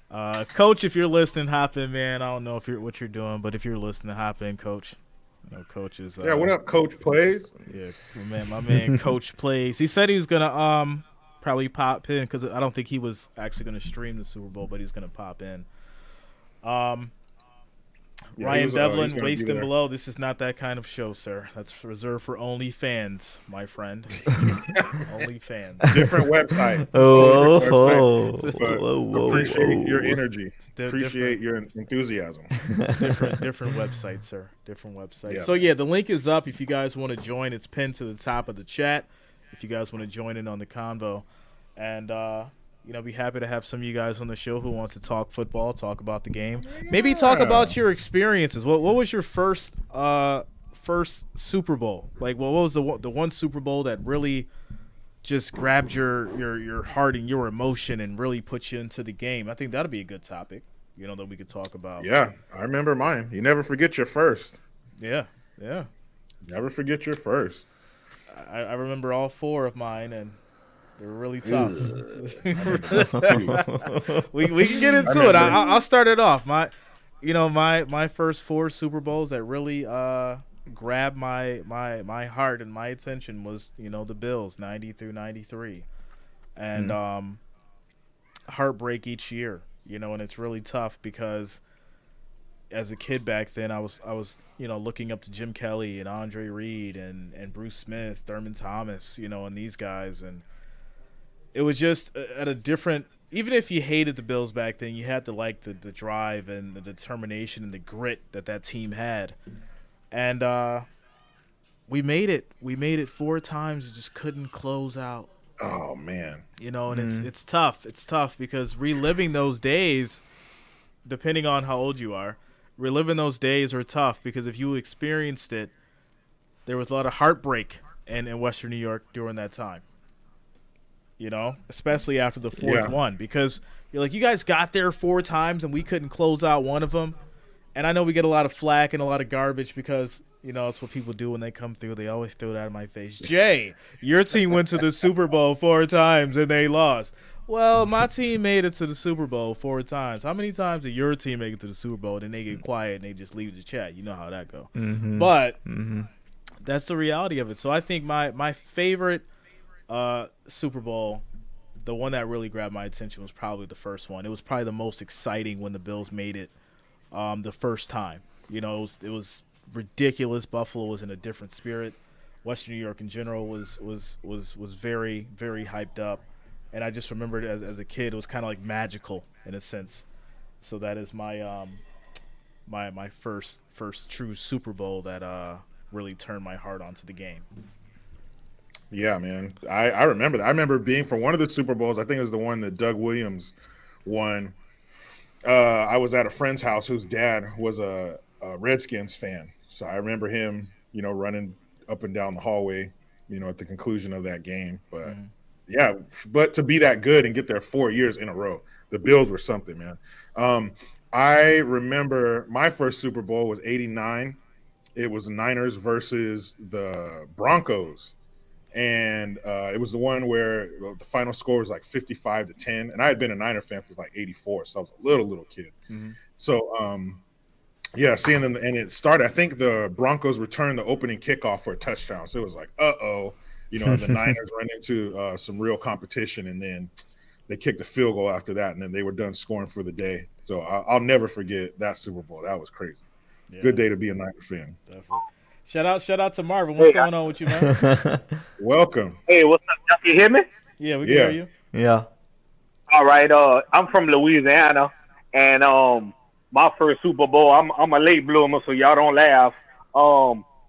Coach, if you're listening, hop in, man. I don't know what you're doing, but if you're listening, hop in, Coach. Coach is. Yeah, what up, Coach Plays? Yeah, my man, Coach Plays. He said he was gonna probably pop in because I don't think he was actually gonna stream the Super Bowl, but he's gonna pop in. Ryan Devlin, waist and below. This is not that kind of show, sir. That's reserved for only fans, my friend. Only fans. Different website. Appreciate your energy. Appreciate your enthusiasm. Different website, sir. Different website. Yeah. So yeah, the link is up if you guys want to join. It's pinned to the top of the chat. If you guys want to join in on the convo, and be happy to have some of you guys on the show who wants to talk football, talk about the game, maybe talk about your experiences. What was your first first Super Bowl? Like, what was the one Super Bowl that really just grabbed your heart and your emotion and really put you into the game? I think that'd be a good topic, that we could talk about. Yeah, I remember mine. You never forget your first. Yeah. Never forget your first. I remember all 4 of mine, and they were really tough. we can get into it. I'll start it off. My first 4 Super Bowls that really grabbed my heart and my attention was the Bills 90 through 93, and heartbreak each year. And it's really tough because as a kid back then, I was looking up to Jim Kelly and Andre Reed and Bruce Smith, Thurman Thomas, and these guys, and it was just at a different. Even if you hated the Bills back then, you had to like the drive and the determination and the grit that team had, and we made it. We made it 4 times and just couldn't close out. Oh man, and it's tough. It's tough because reliving those days, depending on how old you are. Reliving those days are tough because if you experienced it, there was a lot of heartbreak in Western New York during that time. Especially after the 4th one, because you're like, you guys got there 4 times and we couldn't close out one of them. And I know we get a lot of flack and a lot of garbage because, it's what people do when they come through. They always throw it out of my face. Jay, your team went to the Super Bowl 4 times and they lost. Well, my team made it to the Super Bowl 4 times. How many times did your team make it to the Super Bowl? Then they get quiet and they just leave the chat. You know how that go. But that's the reality of it. So I think my favorite Super Bowl, the one that really grabbed my attention, was probably the first one. It was probably the most exciting when the Bills made it the first time. It was ridiculous. Buffalo was in a different spirit. Western New York in general was very, very hyped up. And I just remembered as a kid, it was kind of like magical in a sense. So that is my my first true Super Bowl that really turned my heart onto the game. Yeah, man. I remember that. I remember being for one of the Super Bowls. I think it was the one that Doug Williams won. I was at a friend's house whose dad was a Redskins fan. So I remember him, running up and down the hallway, at the conclusion of that game. But yeah, but to be that good and get there 4 years in a row, the Bills were something, man. I remember my first Super Bowl was '89. It was the Niners versus the Broncos. And it was the one where the final score was like 55-10. And I had been a Niner fan since like '84, so I was a little kid. So, yeah, seeing them, and it started, I think the Broncos returned the opening kickoff for a touchdown. So it was like, and the Niners ran into some real competition, and then they kicked a field goal after that, and then they were done scoring for the day. So I'll never forget that Super Bowl. That was crazy. Yeah. Good day to be a Niner fan. Definitely. Shout out to Marvin. What's going on with you, man? Welcome. Hey, what's up? You hear me? Yeah, we can hear you. Yeah. All right. I'm from Louisiana, and my first Super Bowl. I'm a late bloomer, so y'all don't laugh.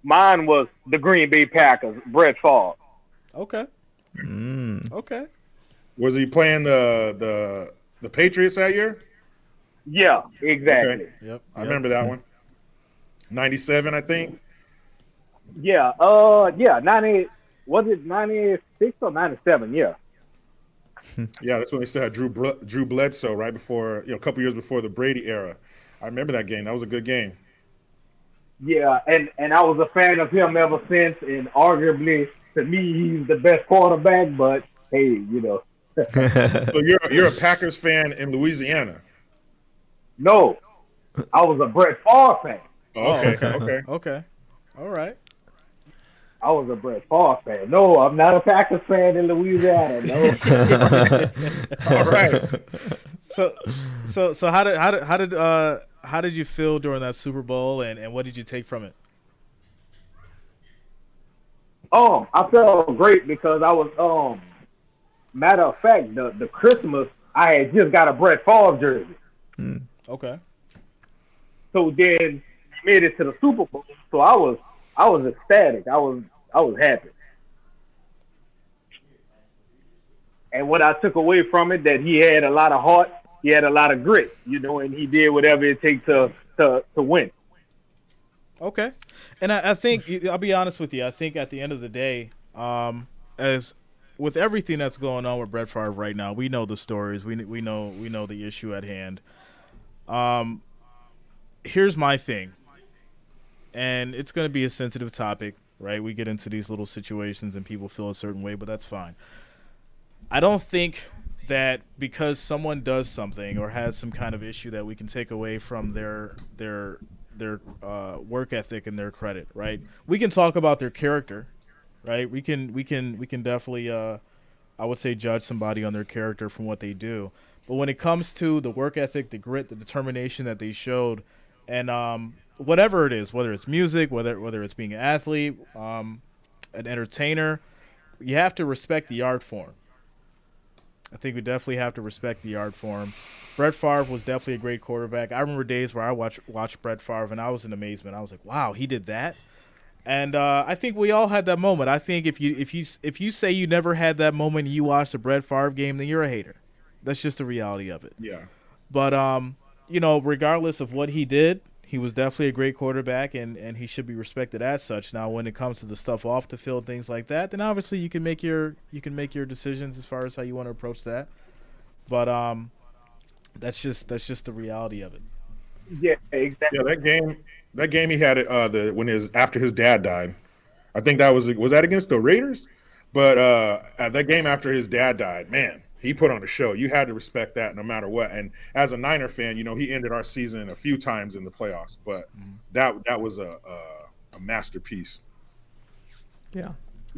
Mine was the Green Bay Packers. Brett Favre. Okay. Okay. Was he playing the Patriots that year? Yeah, exactly. Okay. Yep. I remember that one. 97, I think. Yeah. 90. Was it 96 or 97? Yeah. Yeah, that's when they still had Drew Bledsoe right before, a couple years before the Brady era. I remember that game. That was a good game. Yeah, and I was a fan of him ever since, and arguably to me he's the best quarterback. But hey, So you're a Packers fan in Louisiana? No, I was a Brett Favre fan. Oh, okay. All right. I was a Brett Favre fan. No, I'm not a Packers fan in Louisiana. No. All right. So how did you feel during that Super Bowl, and what did you take from it? I felt great because I was matter of fact, the Christmas I had just got a Brett Favre jersey. Okay. So then we made it to the Super Bowl. So I was ecstatic. I was happy. And what I took away from it, that he had a lot of heart, he had a lot of grit, and he did whatever it takes to win. Okay, and I think I'll be honest with you. I think at the end of the day, as with everything that's going on with Brett Favre right now, we know the stories. We know the issue at hand. Um, Here's my thing, and it's going to be a sensitive topic, right? We get into these little situations and people feel a certain way, but that's fine. I don't think that because someone does something or has some kind of issue that we can take away from their work ethic and their credit, right? We can talk about their character, right? We can definitely I would say judge somebody on their character from what they do. But when it comes to the work ethic, the grit, the determination that they showed, and whatever it is, whether it's music, whether it's being an athlete, an entertainer, you have to respect the art form. I think we definitely have to respect the art form. Brett Favre was definitely a great quarterback. I remember days where I watched Brett Favre and I was in amazement. I was like, "Wow, he did that." And I think we all had that moment. I think if you say you never had that moment and you watched a Brett Favre game, then you're a hater. That's just the reality of it. Yeah. But regardless of what he did, he was definitely a great quarterback, and he should be respected as such. Now, when it comes to the stuff off the field, things like that, then obviously you can make your decisions as far as how you want to approach that. But that's just the reality of it. Yeah, exactly. Yeah, that game he had after his dad died. I think that was that against the Raiders? But at that game after his dad died, man, he put on a show. You had to respect that no matter what. And as a Niner fan, he ended our season a few times in the playoffs, but that was a masterpiece. Yeah.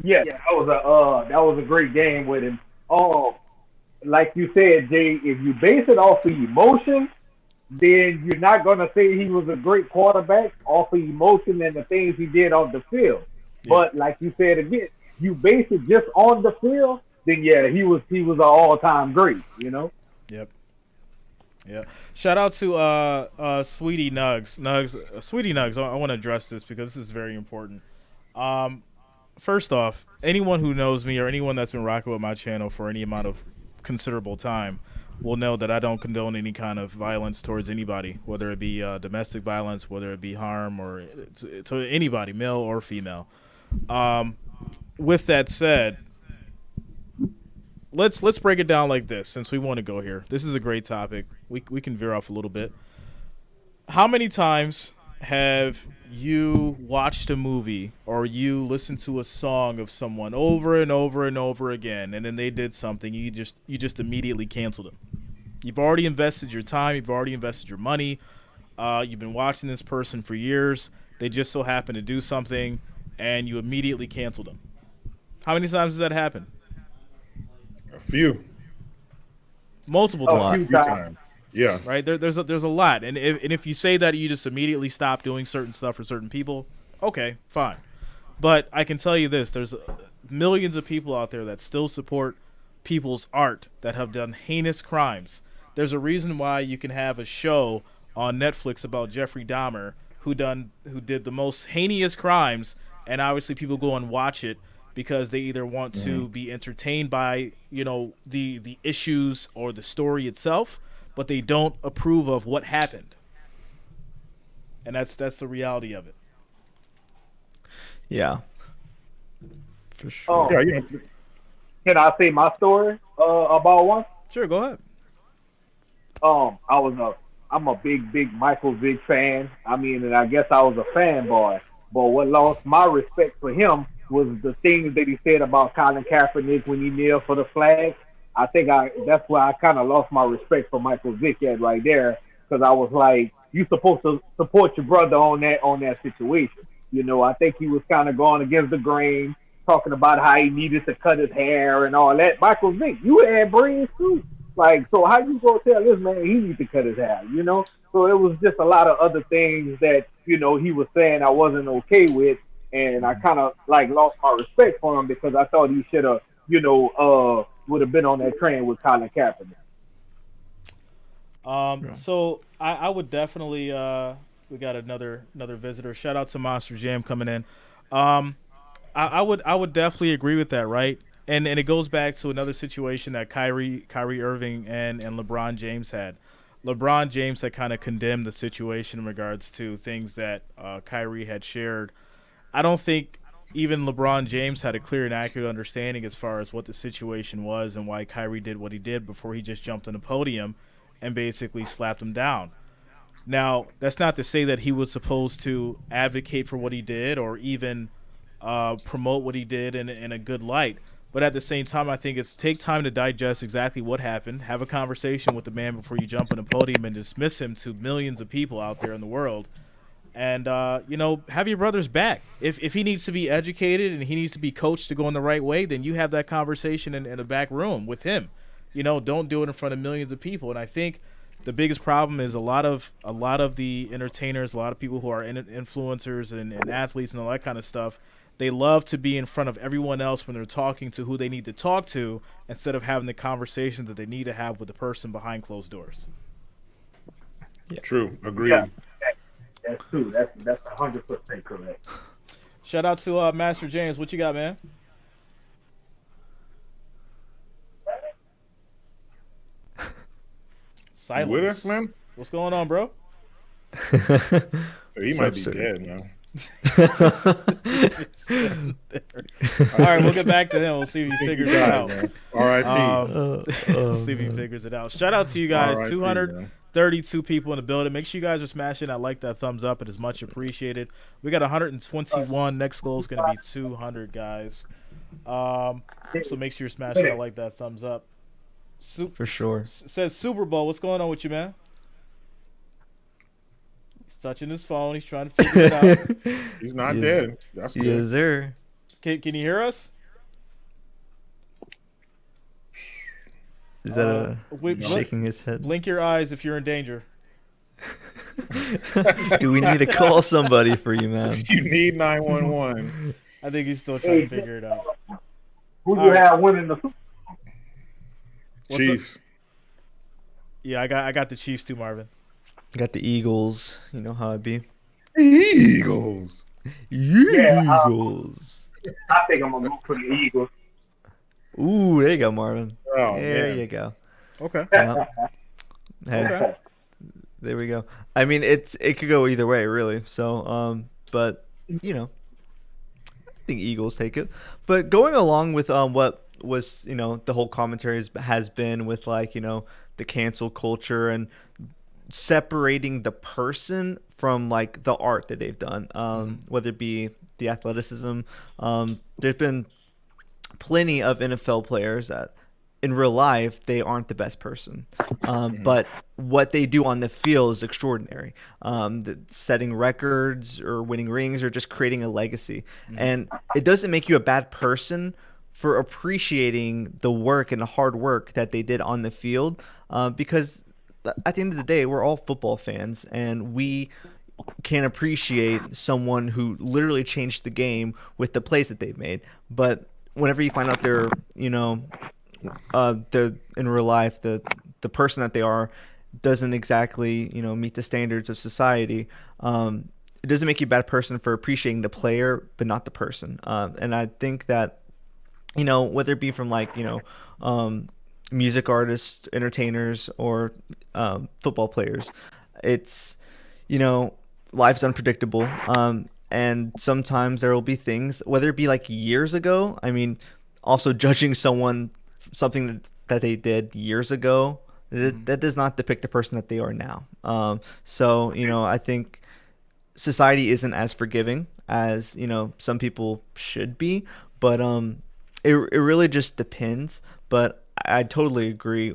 Yeah, that was a great game with him. Like you said, Jay, if you base it off of emotion, then you're not gonna say he was a great quarterback off of emotion and the things he did on the field. Yeah. But like you said again, you base it just on the field, then yeah, he was an all-time great. Yep. Yeah. Shout out to Sweetie Nugs. Sweetie Nugs, I want to address this because this is very important. First off, anyone who knows me or anyone that's been rocking with my channel for any amount of considerable time will know that I don't condone any kind of violence towards anybody, whether it be domestic violence, whether it be harm or to anybody, male or female. With that said, let's break it down like this, since we want to go here. This is a great topic. We can veer off a little bit. How many times have you watched a movie or you listened to a song of someone over and over and over again, and then they did something, you just immediately canceled them? You've already invested your time, you've already invested your money, you've been watching this person for years, they just so happen to do something, and you immediately canceled them. How many times has that happened? A few. Multiple A times. few times. Yeah. Right? There's a lot. And if you say that you just immediately stop doing certain stuff for certain people, okay, fine. But I can tell you this, there's millions of people out there that still support people's art that have done heinous crimes. There's a reason why you can have a show on Netflix about Jeffrey Dahmer who did the most heinous crimes, and obviously people go and watch it because they either want to be entertained by, the issues or the story itself, but they don't approve of what happened. And that's the reality of it. Yeah. For sure. Yeah, Can I say my story about one? Sure, go ahead. I'm a big Michael Vick fan. I mean, and I guess I was a fanboy. But what lost my respect for him was the things that he said about Colin Kaepernick when he kneeled for the flag. I think that's where I kind of lost my respect for Michael Vick at right there, because I was like, you supposed to support your brother on that situation. I think he was kind of going against the grain, talking about how he needed to cut his hair and all that. Michael Vick, you had braids too. Like, so how you gonna tell this man he needs to cut his hair? So it was just a lot of other things that he was saying I wasn't okay with, and I kind of lost my respect for him because I thought he should have, would have been on that train with Colin Kaepernick. So I would definitely we got another visitor. Shout out to Monster Jam coming in. I would definitely agree with that, right? And it goes back to another situation that Kyrie Irving and LeBron James had. LeBron James had kind of condemned the situation in regards to things that Kyrie had shared. I don't think even LeBron James had a clear and accurate understanding as far as what the situation was and why Kyrie did what he did before he just jumped on the podium and basically slapped him down. Now, that's not to say that he was supposed to advocate for what he did or even promote what he did in a good light. But at the same time, I think it's take time to digest exactly what happened, have a conversation with the man before you jump on the podium and dismiss him to millions of people out there in the world. And, have your brother's back. If he needs to be educated and he needs to be coached to go in the right way, then you have that conversation in the back room with him. Don't do it in front of millions of people. And I think the biggest problem is a lot of the entertainers, a lot of people who are influencers and athletes and all that kind of stuff, they love to be in front of everyone else when they're talking to who they need to talk to instead of having the conversations that they need to have with the person behind closed doors. Yeah. True. Agreed. Yeah, that's true. That's 100% correct. Shout out to Master James. What you got, man? Silence. You with us, man? What's going on, bro? He might be dead now. All right, we'll get back to him. We'll see if he figures it out. R.I.P. We'll see if he figures it out. Shout out to you guys. 232 people in the building. Make sure you guys are smashing that thumbs up. It is much appreciated. We got 121. Next goal is going to be 200, guys. So make sure you're smashing that thumbs up. For sure. Says Super Bowl. What's going on with you, man? Touching his phone. He's trying to figure it out. He's not dead. That's good. Yes, sir. Can you hear us? Is that shaking his head? Blink your eyes if you're in danger. Do we need to call somebody for you, man? You need 911. I think he's still trying to figure it out. Who do you have winning the Super Bowl? Chiefs. Yeah, I got the Chiefs too, Marvin. Got the Eagles. You know how it be. Eagles. Eagles. I think I'm going to go for the Eagles. Ooh, there you go, Marvin. Oh, there you go. Okay. Hey, Okay. there we go. I mean, it could go either way, really. So, but I think Eagles take it. But going along with what was the whole commentary has been with the cancel culture and separating the person from the art that they've done, whether it be the athleticism. There's been plenty of NFL players that in real life they aren't the best person, but what they do on the field is extraordinary. Setting records or winning rings or just creating a legacy. And it doesn't make you a bad person for appreciating the work and the hard work that they did on the field, because at the end of the day, we're all football fans, and we can appreciate someone who literally changed the game with the plays that they've made. But whenever you find out they're in real life, the person that they are doesn't exactly meet the standards of society, it doesn't make you a bad person for appreciating the player but not the person. And I think that whether it be from music artists, entertainers, or football players, it's life's unpredictable, and sometimes there will be things, whether it be years ago. I mean, also judging something that they did years ago, that does not depict the person that they are now. So I think society isn't as forgiving as some people should be, but it really just depends. But I totally agree,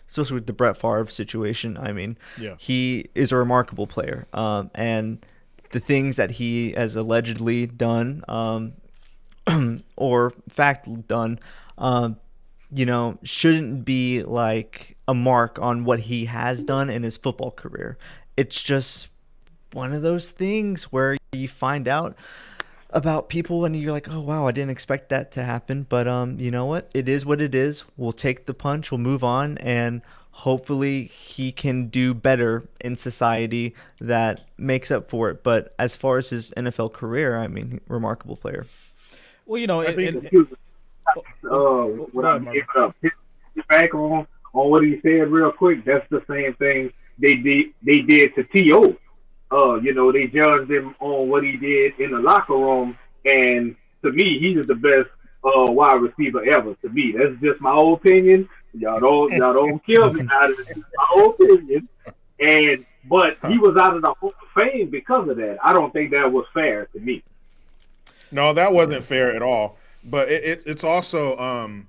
especially with the Brett Favre situation. I mean, he is a remarkable player, and the things that he has allegedly done, or fact done, shouldn't be a mark on what he has done in his football career. It's just one of those things where you find out about people and you're like, oh wow, I didn't expect that to happen. But you know what? It is what it is. We'll take the punch, we'll move on, and hopefully he can do better in society that makes up for it. But as far as his NFL career, I mean, remarkable player. Well, I think what I'm giving up, his back on what he said real quick, that's the same thing they did to T.O. They judged him on what he did in the locker room, and to me, he's the best wide receiver ever. To me, that's just my own opinion. Y'all don't kill me out of it. It's my own opinion. But he was out of the Hall of Fame because of that. I don't think that was fair to me. No, that wasn't fair at all. But it's also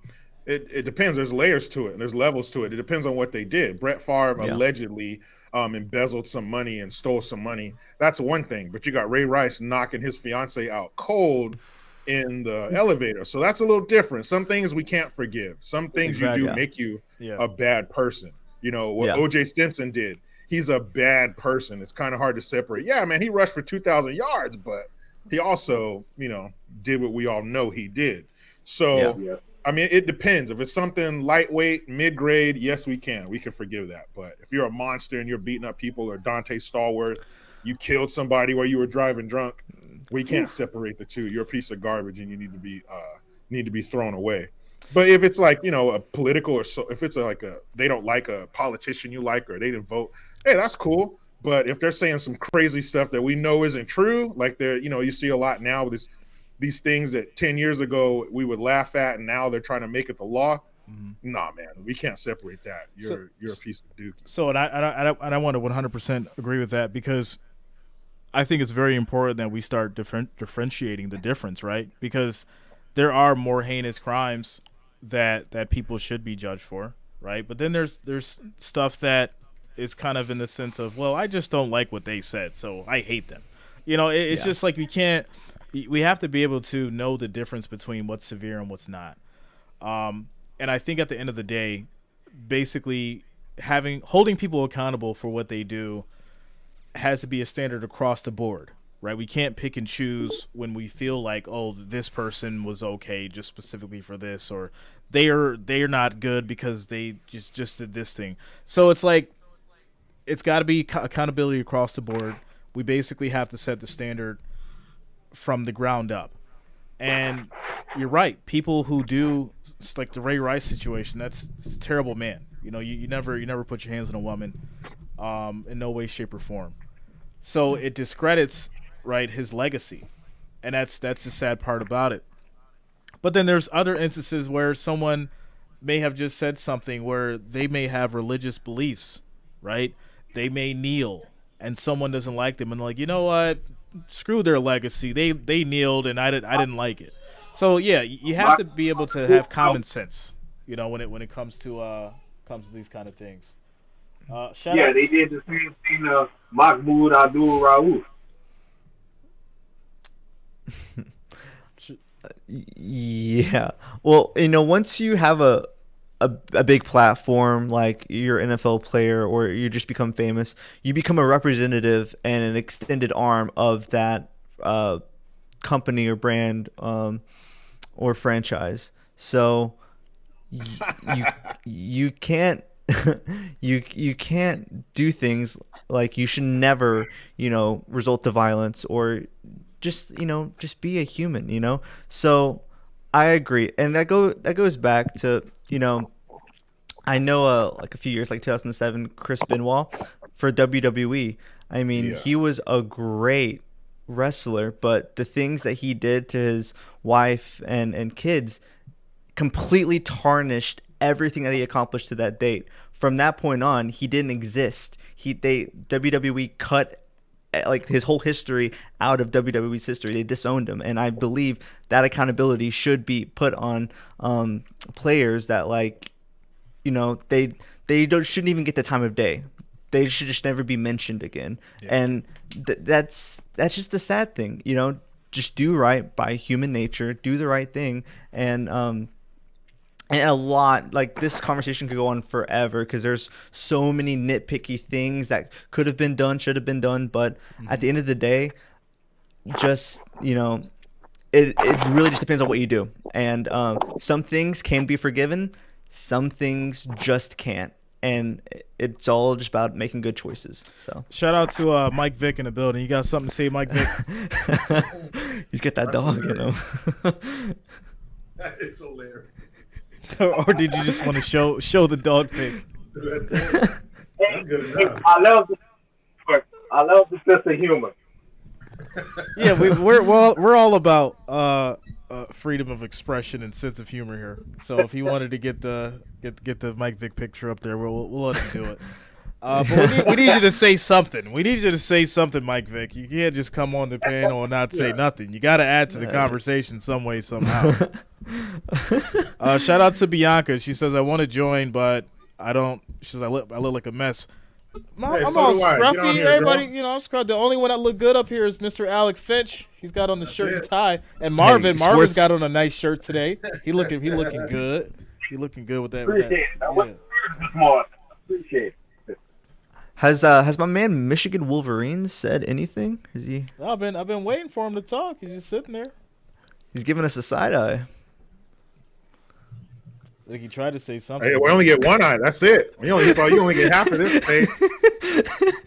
it depends. There's layers to it and there's levels to it. It depends on what they did. Brett Favre allegedly embezzled some money and stole some money. That's one thing. But you got Ray Rice knocking his fiance out cold in the elevator. So that's a little different. Some things we can't forgive. Some things you do make you a bad person. What O.J. Simpson did. He's a bad person. It's kind of hard to separate. Yeah, man, he rushed for 2,000 yards, but he also, did what we all know he did. So, I mean, it depends. If it's something lightweight, mid-grade, yes, we can. We can forgive that. But if you're a monster and you're beating up people, or Dante Stallworth, you killed somebody while you were driving drunk, we can't separate the two. You're a piece of garbage and you need to be thrown away. But if it's like, a political if it's they don't like a politician you like or they didn't vote, hey, that's cool. But if they're saying some crazy stuff that we know isn't true, like you see a lot now with these things that 10 years ago we would laugh at and now they're trying to make it the law. Nah, man, we can't separate that. You're a piece of dookie. So, and I want to 100% agree with that, because I think it's very important that we start differentiating the difference, right? Because there are more heinous crimes that people should be judged for, right? But then there's stuff that is kind of in the sense of, well, I just don't like what they said, so I hate them. It's just like we have to be able to know the difference between what's severe and what's not. And I think at the end of the day, basically holding people accountable for what they do has to be a standard across the board, right? We can't pick and choose when we feel like, oh, this person was okay just specifically for this, or they're not good because they just did this thing. So it's like, it's got to be accountability across the board. We basically have to set the standard from the ground up. And you're right. People who do, like the Ray Rice situation, it's a terrible man. You never put your hands on a woman, in no way, shape, or form. So it discredits, right, his legacy, and that's the sad part about it. But then there's other instances where someone may have just said something where they may have religious beliefs, right? They may kneel, and someone doesn't like them, and like, you know what? Screw their legacy. They kneeled, and I didn't like it. So yeah, you have to be able to have common sense, when it comes to these kind of things. They did the same thing to Mahmoud Abdul Rauf. Yeah. Well, once you have a big platform, like you're an NFL player or you just become famous, you become a representative and an extended arm of that company or brand or franchise. So you can't you can't do things like, you should never resort to violence, or just be a human. So I agree, and that goes back to I know like a few years, like 2007, Chris Benoit for WWE. I mean, he was a great wrestler, but the things that he did to his wife and kids completely tarnished everything that he accomplished to that date. From that point on, he didn't exist. WWE cut like his whole history out of WWE's history. They disowned him, and I believe that accountability should be put on players that, like, they shouldn't even get the time of day. They should just never be mentioned again. And that's just the sad thing. Just do right by human nature, do the right thing, and a lot, like, this conversation could go on forever because there's so many nitpicky things that could have been done, should have been done, but at the end of the day, just it really just depends on what you do. And some things can be forgiven, some things just can't, and it's all just about making good choices. So shout out to Mike Vick in the building. You got something to say, Mike Vick? He's got that dog in him. That is hilarious. Or did you just want to show the dog pic? Hey, That's good enough. I love the sense of humor. Yeah, we're all about freedom of expression and sense of humor here. So if he wanted to get the Mike Vick picture up there, we'll let him do it. But we need you to say something. We need you to say something, Mike Vick. You can't just come on the panel and not say nothing. You got to add to the conversation some way, somehow. Shout out to Bianca. She says, I want to join, but I don't. She says, I look like a mess. I'm so all do I. Get on scruffy. here, Everybody, girl. you know, I'm scruffy. The only one that look good up here is Mr. Alec Finch. He's got on the shirt and it. tie. And Marvin's sports- got on a nice shirt today. He looking good. He looking good with that. Appreciate it. I went this morning. Appreciate it. Has my man Michigan Wolverines said anything? Is he? I've been waiting for him to talk. He's just sitting there. He's giving us a side eye. Like he tried to say something. Hey, we only get one eye. That's it. You only get half of this. Hey,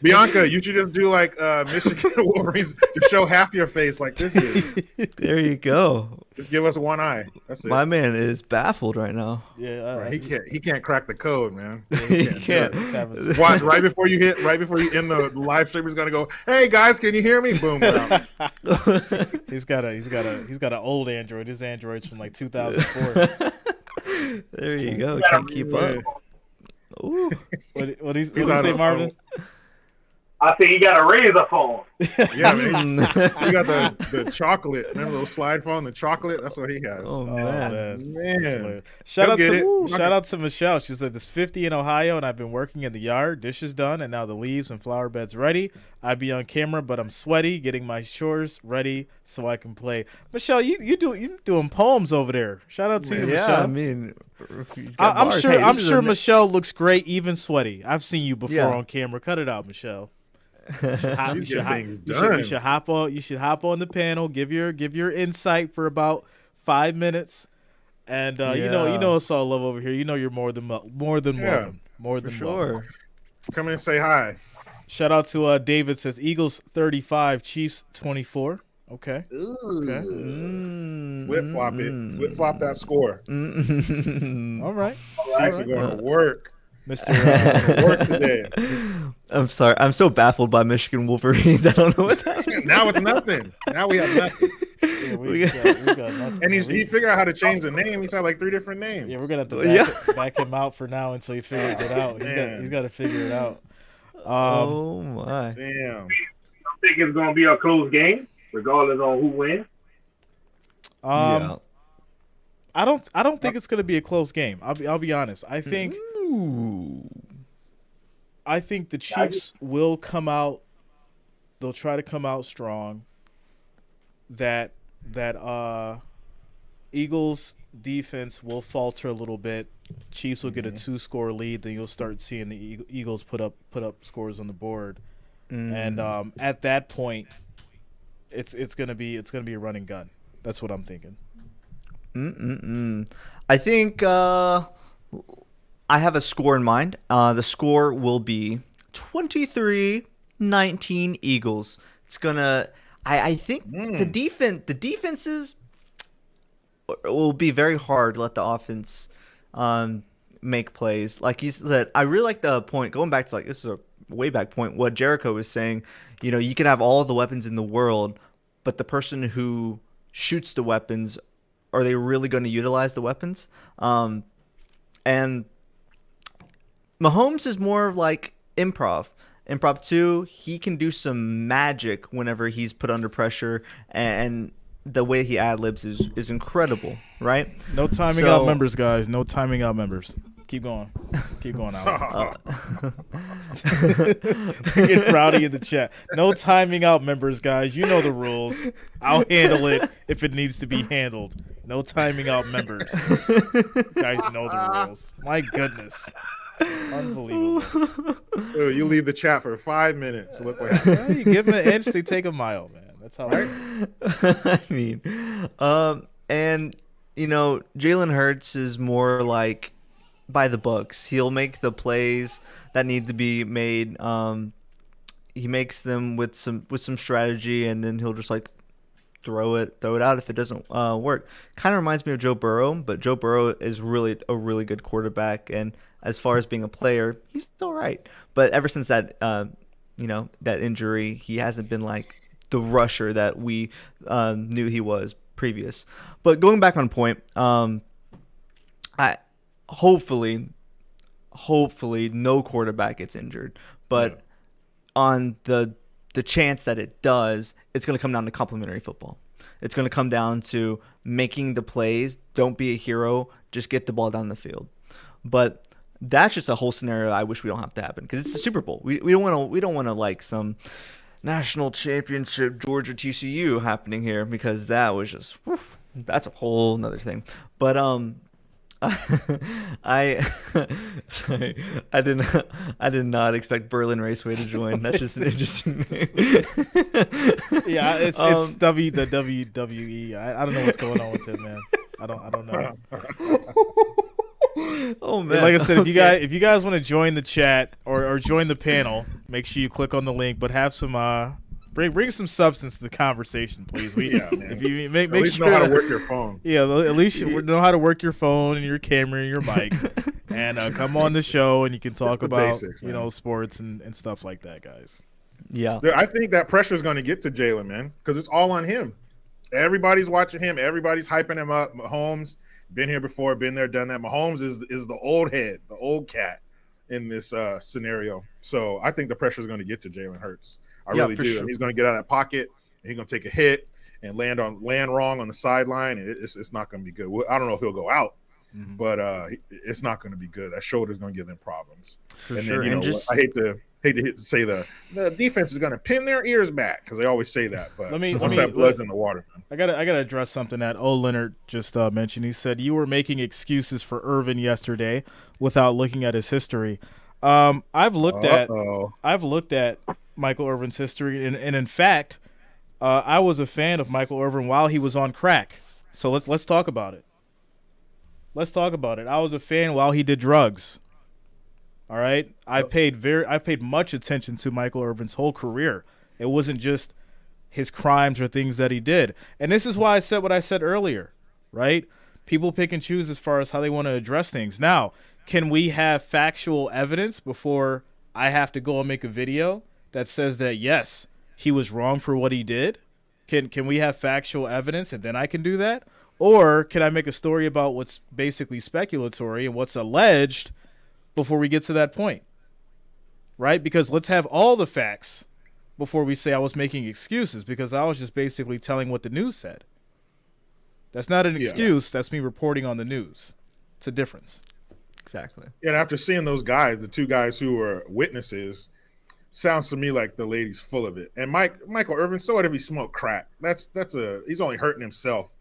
Bianca, you should just do like Michigan Wolverines to show half your face like this dude. There you go. Just give us one eye. That's it. My man is baffled right now. Yeah, Right, he can't crack the code, man. He can't. He's having some- Watch right before you end the live stream. He's gonna go, "Hey guys, can you hear me?" Boom. Wow. he's got an old Android. His Android's from like 2004. There you go. Can't keep up. Ooh. What do you on say, a Marvin? I think you got a razor phone. Yeah, man. He got the chocolate. Remember those slide phone, the chocolate? That's what he has. Oh Oh, man. That's Man. hilarious. Shout He'll get it. out to Michelle. She said it's 50 in Ohio and I've been working in the yard. Dishes done and now the leaves and flower beds ready. I'd be on camera, but I'm sweaty, getting my chores ready so I can play. Michelle, you doing poems over there. Shout out to you, Yeah, Michelle. I mean, he's got I'm bars. sure Hey, I'm this is sure a- Michelle looks great, even sweaty. I've seen you before Yeah. on camera. Cut it out, Michelle. You She's should getting things you done. should hop on. You should hop on the panel. Give your insight for about 5 minutes, and you know it's all love over here. You know you're more than welcome. More than welcome. Sure. Come in and say hi. Shout out to David says Eagles 35, Chiefs 24. Okay. Okay. Flip flop it. Flip flop that score. All right. Chiefs are going to work. Mr. Work today. I'm sorry. I'm so baffled by Michigan Wolverines. I don't know what's happening. Now it's nothing. Now we have nothing. we got nothing. And he figured out how to change the name. He's had like 3 different names. Yeah, we're gonna have to back him out for now until he figures it out. Man. He's got to figure it out. Oh my. Damn. I think it's going to be a close game, regardless on who wins. Yeah. I don't think it's gonna be a close game. I'll be honest. I think the Chiefs will come out. They'll try to come out strong. That Eagles defense will falter a little bit. Chiefs will get a 2-score lead. Then you'll start seeing the Eagles put up scores on the board. And at that point, it's gonna be a running gun. That's what I'm thinking. I think I have a score in mind. The score will be 23-19 Eagles. It's gonna. I think the defenses will be very hard to let the offense make plays. Like he said, I really like the point going back to like this is a way back point. What Jericho was saying, you know, you can have all the weapons in the world, but the person who shoots the weapons, are they really going to utilize the weapons? And Mahomes is more like improv. Improv 2, he can do some magic whenever he's put under pressure, and the way he ad-libs is incredible, right? No timing out members, guys. No timing out members. Keep going. Keep going out. Get rowdy in the chat. No timing out members, guys. You know the rules. I'll handle it if it needs to be handled. No timing out members. You guys know the rules. My goodness. Unbelievable. Dude, you leave the chat for 5 minutes. Look what happens. Well, you give them an inch, they take a mile, man. That's how it works. I mean, and you know, Jalen Hurts is more like by the books. He'll make the plays that need to be made. He makes them with some strategy, and then he'll just like throw it out if it doesn't work. Kind of reminds me of Joe Burrow, but Joe Burrow is really a really good quarterback, and As far as being a player, he's all right. But ever since that, that injury, he hasn't been like the rusher that we knew he was previous. But going back on point, I hopefully no quarterback gets injured. But on the chance that it does, it's going to come down to complementary football. It's going to come down to making the plays. Don't be a hero. Just get the ball down the field. But that's just a whole scenario I wish we don't have to happen, because it's the Super Bowl. We don't want to like some national championship Georgia TCU happening here, because that was just that's a whole nother thing. But I sorry, I did not expect Berlin Raceway to join. That's just an interesting name. Yeah, it's the WWE. I don't know what's going on with it, man. I don't know. Oh man! Like I said, if you guys want to join the chat or join the panel, make sure you click on the link. But have some bring some substance to the conversation, please. Man. If you make at least sure know how to work your phone. Yeah, at least you know how to work your phone and your camera and your mic, and come on the show and you can talk about basics, sports and stuff like that, guys. Yeah, I think that pressure is going to get to Jalen, man, because it's all on him. Everybody's watching him. Everybody's hyping him up. Mahomes been here before, been there, done that. Mahomes is the old head, the old cat in this scenario. So I think the pressure is going to get to Jalen Hurts. I really do. Sure. And he's going to get out of that pocket, and he's going to take a hit and land wrong on the sideline, and it's not going to be good. I don't know if he'll go out, but it's not going to be good. That shoulder's going to give them problems. For and sure. then, I hate to say the defense is going to pin their ears back, because they always say that. But once that blood's in the water, man. I gotta address something that Leonard just mentioned. He said you were making excuses for Irvin yesterday without looking at his history. I've looked at Michael Irvin's history, and in fact, I was a fan of Michael Irvin while he was on crack. So let's talk about it. I was a fan while he did drugs. All right, I paid much attention to Michael Irvin's whole career. It wasn't just his crimes or things that he did. And this is why I said what I said earlier, right? People pick and choose as far as how they want to address things. Now, can we have factual evidence before I have to go and make a video that says that, yes, he was wrong for what he did? Can we have factual evidence and then I can do that? Or can I make a story about what's basically speculatory and what's alleged before we get to that point? Right? Because let's have all the facts before we say I was making excuses, because I was just basically telling what the news said. That's not an excuse. That's me reporting on the news. It's a difference. Exactly. And after seeing those guys, the two guys who were witnesses, sounds to me like the lady's full of it. And Michael Irvin, so what if he smoked crack? He's only hurting himself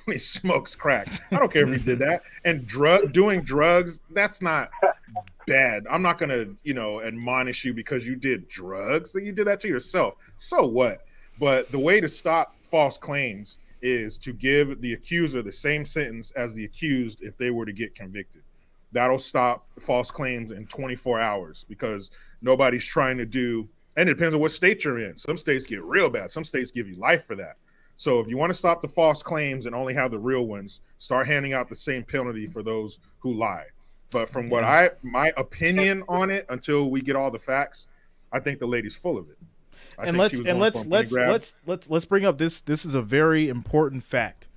when he smokes crack. I don't care if he did that. And doing drugs, that's not bad. I'm not gonna, admonish you because you did drugs. You did that to yourself. So what? But the way to stop false claims is to give the accuser the same sentence as the accused if they were to get convicted. That'll stop false claims in 24 hours, because nobody's trying to do, and it depends on what state you're in. Some states get real bad. Some states give you life for that. So if you want to stop the false claims and only have the real ones, start handing out the same penalty for those who lie. But from my opinion on it, until we get all the facts, I think the lady's full of it. Let's bring up this. This is a very important fact,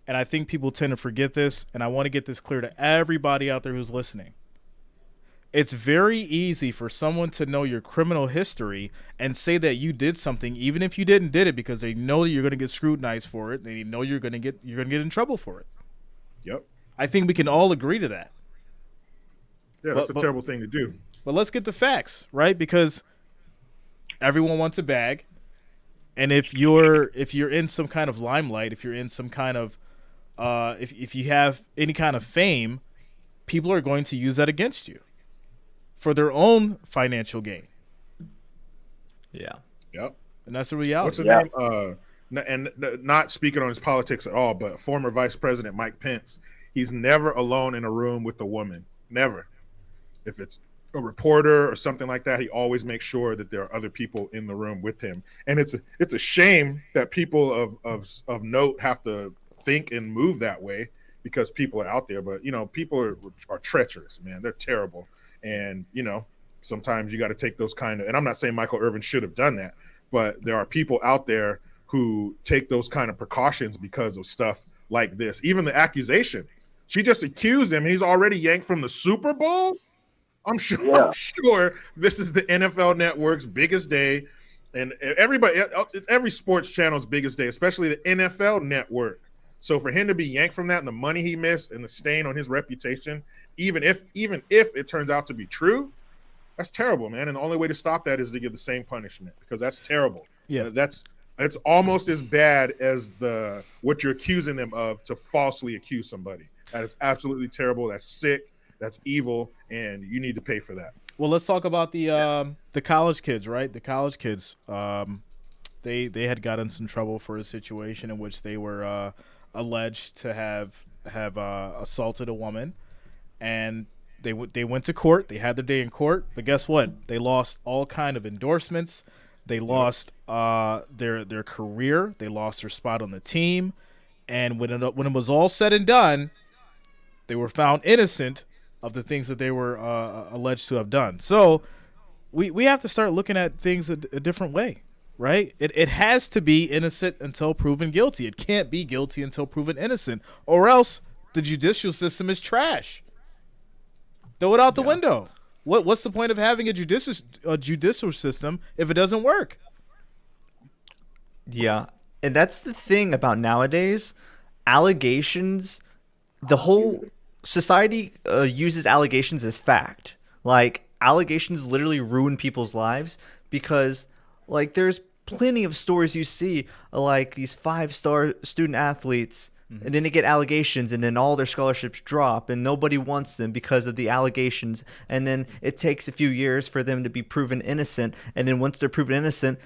and I think people tend to forget this. And I want to get this clear to everybody out there who's listening. It's very easy for someone to know your criminal history and say that you did something, even if you did it, because they know that you're going to get scrutinized for it. They know you're going to get in trouble for it. Yep. I think we can all agree to that. Yeah, that's a terrible thing to do. But let's get the facts, right? Because everyone wants a bag, and if you're in some kind of limelight, if you're in some kind of if you have any kind of fame, people are going to use that against you for their own financial gain. Yeah. Yep. And that's the reality. What's his name? And not speaking on his politics at all, but former Vice President Mike Pence, he's never alone in a room with a woman. Never. If it's a reporter or something like that, he always makes sure that there are other people in the room with him. And it's a shame that people of note have to think and move that way, because people are out there. But people are treacherous, man. They're terrible. And, sometimes you got to take those kind of, and I'm not saying Michael Irvin should have done that, but there are people out there who take those kind of precautions because of stuff like this. Even the accusation, she just accused him and he's already yanked from the Super Bowl. I'm sure this is the NFL Network's biggest day, and it's every sports channel's biggest day, especially the NFL Network. So for him to be yanked from that and the money he missed and the stain on his reputation, even if it turns out to be true, that's terrible, man. And the only way to stop that is to give the same punishment, because that's terrible. Yeah, it's almost as bad as what you're accusing them of, to falsely accuse somebody. That is absolutely terrible. That's sick. That's evil, and you need to pay for that. Well, let's talk about the college kids, right? The college kids, they had gotten some trouble for a situation in which they were alleged to have assaulted a woman, and they went to court. They had their day in court, but guess what? They lost all kind of endorsements. They lost their career. They lost their spot on the team, and when it was all said and done, they were found innocent of the things that they were alleged to have done. So we have to start looking at things a different way, right? It has to be innocent until proven guilty. It can't be guilty until proven innocent, or else the judicial system is trash. Throw it out the window. What's the point of having a judicial system if it doesn't work? Yeah, and that's the thing about nowadays. Allegations, the whole society uses allegations as fact. Like, allegations literally ruin people's lives, because like there's plenty of stories you see like these 5-star student athletes, and then they get allegations, and then all their scholarships drop, and nobody wants them because of the allegations. And then it takes a few years for them to be proven innocent, and then once they're proven innocent,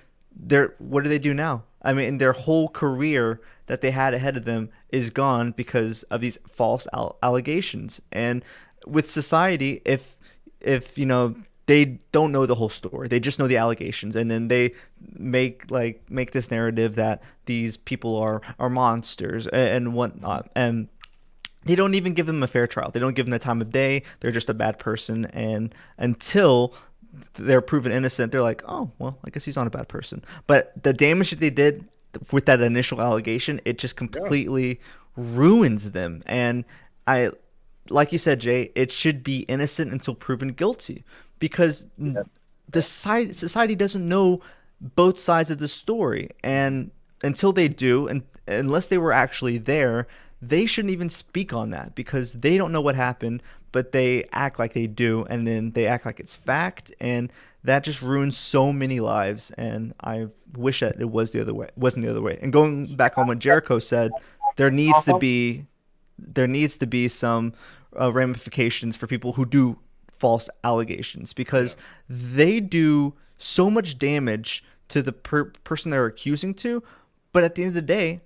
what do they do now? I mean, their whole career that they had ahead of them is gone because of these false allegations. And with society, if they don't know the whole story, they just know the allegations, and then they make this narrative that these people are monsters and whatnot, and they don't even give them a fair trial. They don't give them the time of day. They're just a bad person, and until they're proven innocent, they're like, oh well, I guess he's not a bad person. But the damage that they did with that initial allegation, it just completely ruins them. And like you said, Jay, it should be innocent until proven guilty, because the society doesn't know both sides of the story, and until they do, and unless they were actually there, they shouldn't even speak on that, because they don't know what happened, but they act like they do, and then they act like it's fact, and that just ruins so many lives. And I wish that it wasn't the other way. And going back on what Jericho said, there needs to be some ramifications for people who do false allegations, because they do so much damage to the person they're accusing to. But at the end of the day,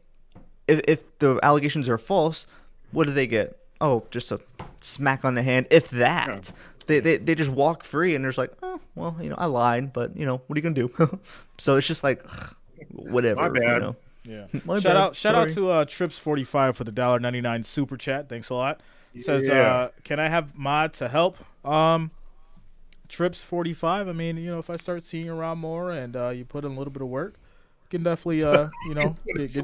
if the allegations are false, what do they get? Oh, just a smack on the hand, if that. They just walk free, and they're just like, oh well, I lied, but what are you gonna do? So it's just like, whatever. My bad. Yeah. Shout out to Trips45 for the $1.99 super chat. Thanks a lot. Says, can I have mod to help? Trips45. I mean, if I start seeing you around more and you put in a little bit of work, you can definitely get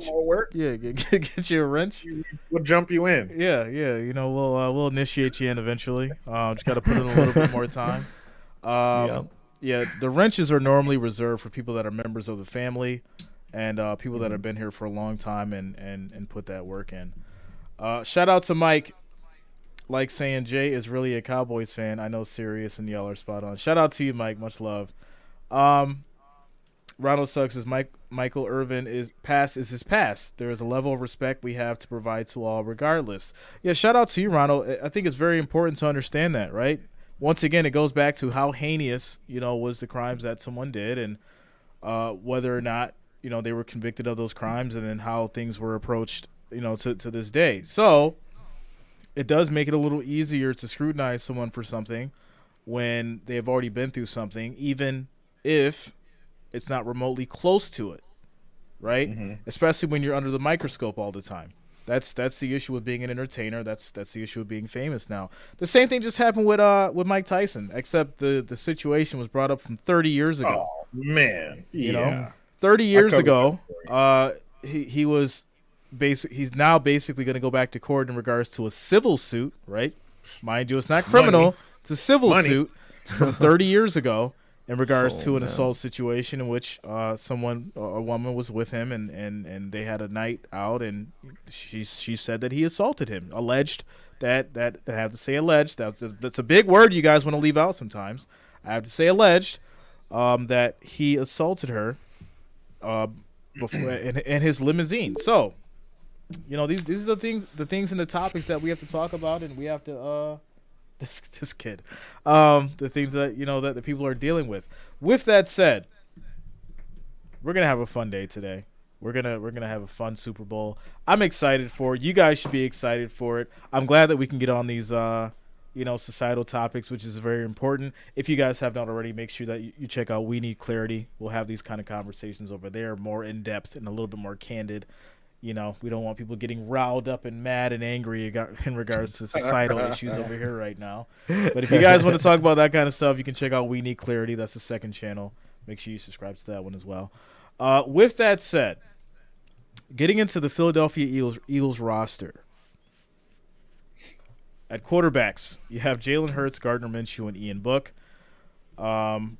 more work. Yeah, get you a wrench. We'll jump you in. Yeah. We'll initiate you in eventually. Just got to put in a little bit more time. Yeah, the wrenches are normally reserved for people that are members of the family, and people that have been here for a long time and put that work in. Shout out to Mike. Like saying Jay is really a Cowboys fan. I know Sirius and y'all are spot on. Shout out to you, Mike. Much love. Ronald Suggs says Michael Irvin is his past. There is a level of respect we have to provide to all regardless. Yeah, shout out to you, Ronald. I think it's very important to understand that, right? Once again, it goes back to how heinous, was the crimes that someone did, and whether or not, they were convicted of those crimes, and then how things were approached, to this day. So it does make it a little easier to scrutinize someone for something when they have already been through something, even if it's not remotely close to it, right? Mm-hmm. Especially when you're under the microscope all the time. That's the issue with being an entertainer. That's the issue with being famous now. The same thing just happened with Mike Tyson, except the situation was brought up from 30 years ago. Oh man, You know, yeah. 30 years covered ago, that he's now basically going to go back to court in regards to a civil suit, right? Mind you, it's not criminal. Money. It's a civil Money. suit from 30 years ago in regards to an man. assault situation in which a woman was with him and they had a night out, and she said that he assaulted him. Alleged that I have to say alleged. That's a big word you guys want to leave out sometimes. I have to say alleged that he assaulted her before in his limousine. So, you know, these are the things and the topics that we have to talk about, and we have to this kid, the things that, you know, that the people are dealing with. With that said, we're gonna have a fun day today. We're gonna have a fun Super Bowl. I'm excited for it. You guys should be excited for it. I'm glad that we can get on these societal topics, which is very important. If you guys have not already, make sure that you check out We Need Clarity. We'll have these kind of conversations over there, more in depth and a little bit more candid. You know, we don't want people getting riled up and mad and angry in regards to societal issues over here right now. But if you guys want to talk about that kind of stuff, you can check out We Need Clarity. That's the second channel. Make sure you subscribe to that one as well. With that said, getting into the Philadelphia Eagles roster. At quarterbacks, you have Jalen Hurts, Gardner Minshew, and Ian Book. Kenneth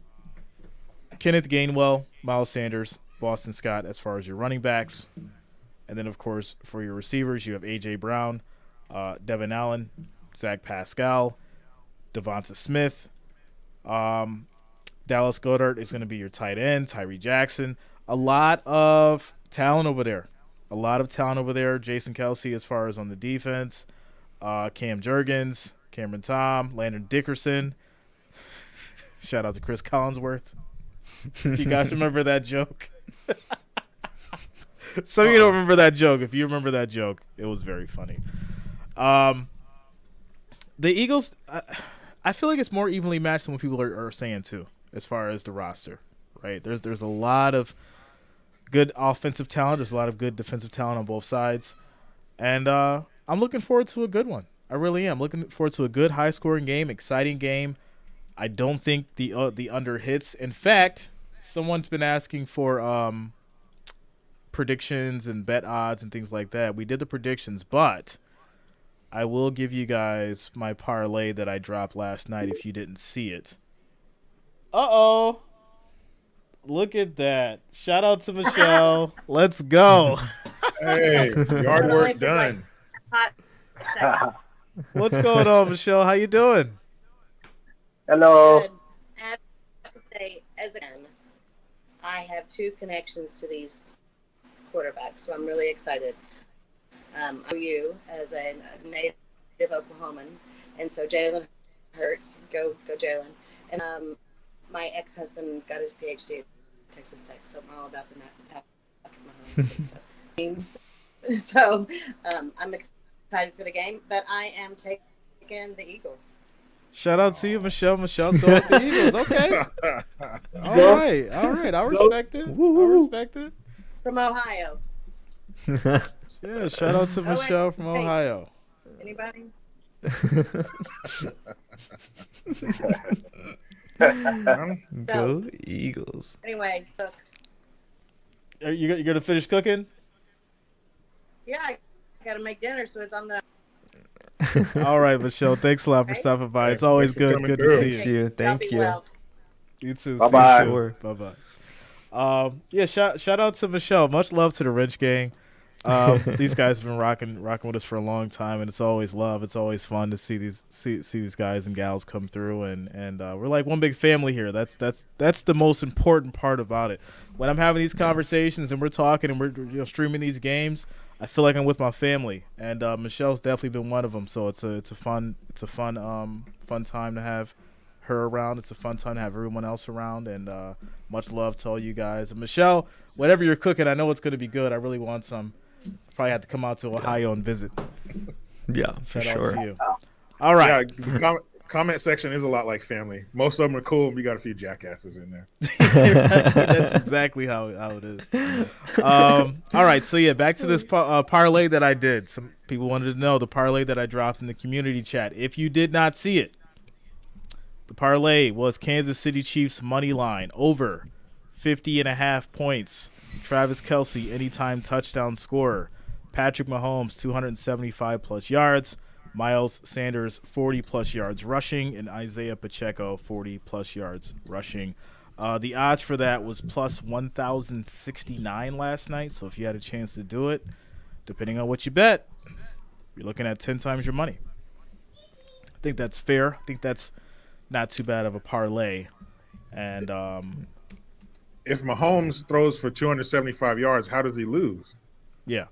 Gainwell, Miles Sanders, Boston Scott as far as your running backs. And then, of course, for your receivers, you have A.J. Brown, Devin Allen, Zach Pascal, Devonta Smith. Dallas Goedert is going to be your tight end, Tyree Jackson. A lot of talent over there. Jason Kelsey as far as on the defense. Cam Jurgens, Cameron Tom, Landon Dickerson. Shout out to Chris Collinsworth. You guys remember that joke? Some of you don't remember that joke. If you remember that joke, it was very funny. The Eagles, I feel like it's more evenly matched than what people are saying too, as far as the roster. Right? There's a lot of good offensive talent. There's a lot of good defensive talent on both sides, and I'm looking forward to a good one. I really am looking forward to a good, high-scoring game, exciting game. I don't think the under hits. In fact, someone's been asking for predictions and bet odds and things like that. We did the predictions, but I will give you guys my parlay that I dropped last night if you didn't see it. Uh-oh. Look at that. Shout out to Michelle. Let's go. Hey, yard work done. What's going on, Michelle? How you doing? Hello. Good. I have to say, I have two connections to these quarterbacks, so I'm really excited. I know you as a native Oklahoman, and so Jalen Hurts, go Jalen. And my ex-husband got his PhD at Texas Tech, so I'm all about the Mahomes. So I'm excited for the game, but I am taking the Eagles. Shout out to you, Michelle. Michelle's going with the Eagles. Okay. All right. I respect it. From Ohio. Yeah, shout out to Michelle from Ohio. Anybody? Go Eagles. Anyway, look. Are you gonna finish cooking? Yeah, I gotta make dinner, so it's on the. All right, Michelle. Thanks a lot for stopping by. It's always Thanks for good coming to through. see you. Thank you. Well. You too. Bye-bye. See you soon. Bye-bye. Yeah, shout out to Michelle. Much love to the Wrench Gang. These guys have been rocking with us for a long time, and it's always love. It's always fun to see these guys and gals come through, and we're like one big family here. That's the most important part about it. When I'm having these conversations and we're talking and we're streaming these games, I feel like I'm with my family, and Michelle's definitely been one of them. So it's a fun time to have her around. It's a fun time to have everyone else around, and much love to all you guys. And Michelle, whatever you're cooking, I know it's going to be good. I really want some. Probably have to come out to Ohio and visit. Yeah, for Shout out sure. to you. All right. Yeah, comment section is a lot like family. Most of them are cool. We got a few jackasses in there. That's exactly how it is. All right, so yeah, back to this parlay that I did. Some people wanted to know the parlay that I dropped in the community chat. If you did not see it, the parlay was Kansas City Chiefs money line over 50.5 points. Travis Kelce anytime touchdown scorer. Patrick Mahomes 275 plus yards. Miles Sanders 40 plus yards rushing, and Isaiah Pacheco 40 plus yards rushing. The odds for that was plus 1,069 last night. So if you had a chance to do it, depending on what you bet, you're looking at 10 times your money. I think that's fair. I think that's not too bad of a parlay. And if Mahomes throws for 275 yards, how does he lose? Yeah.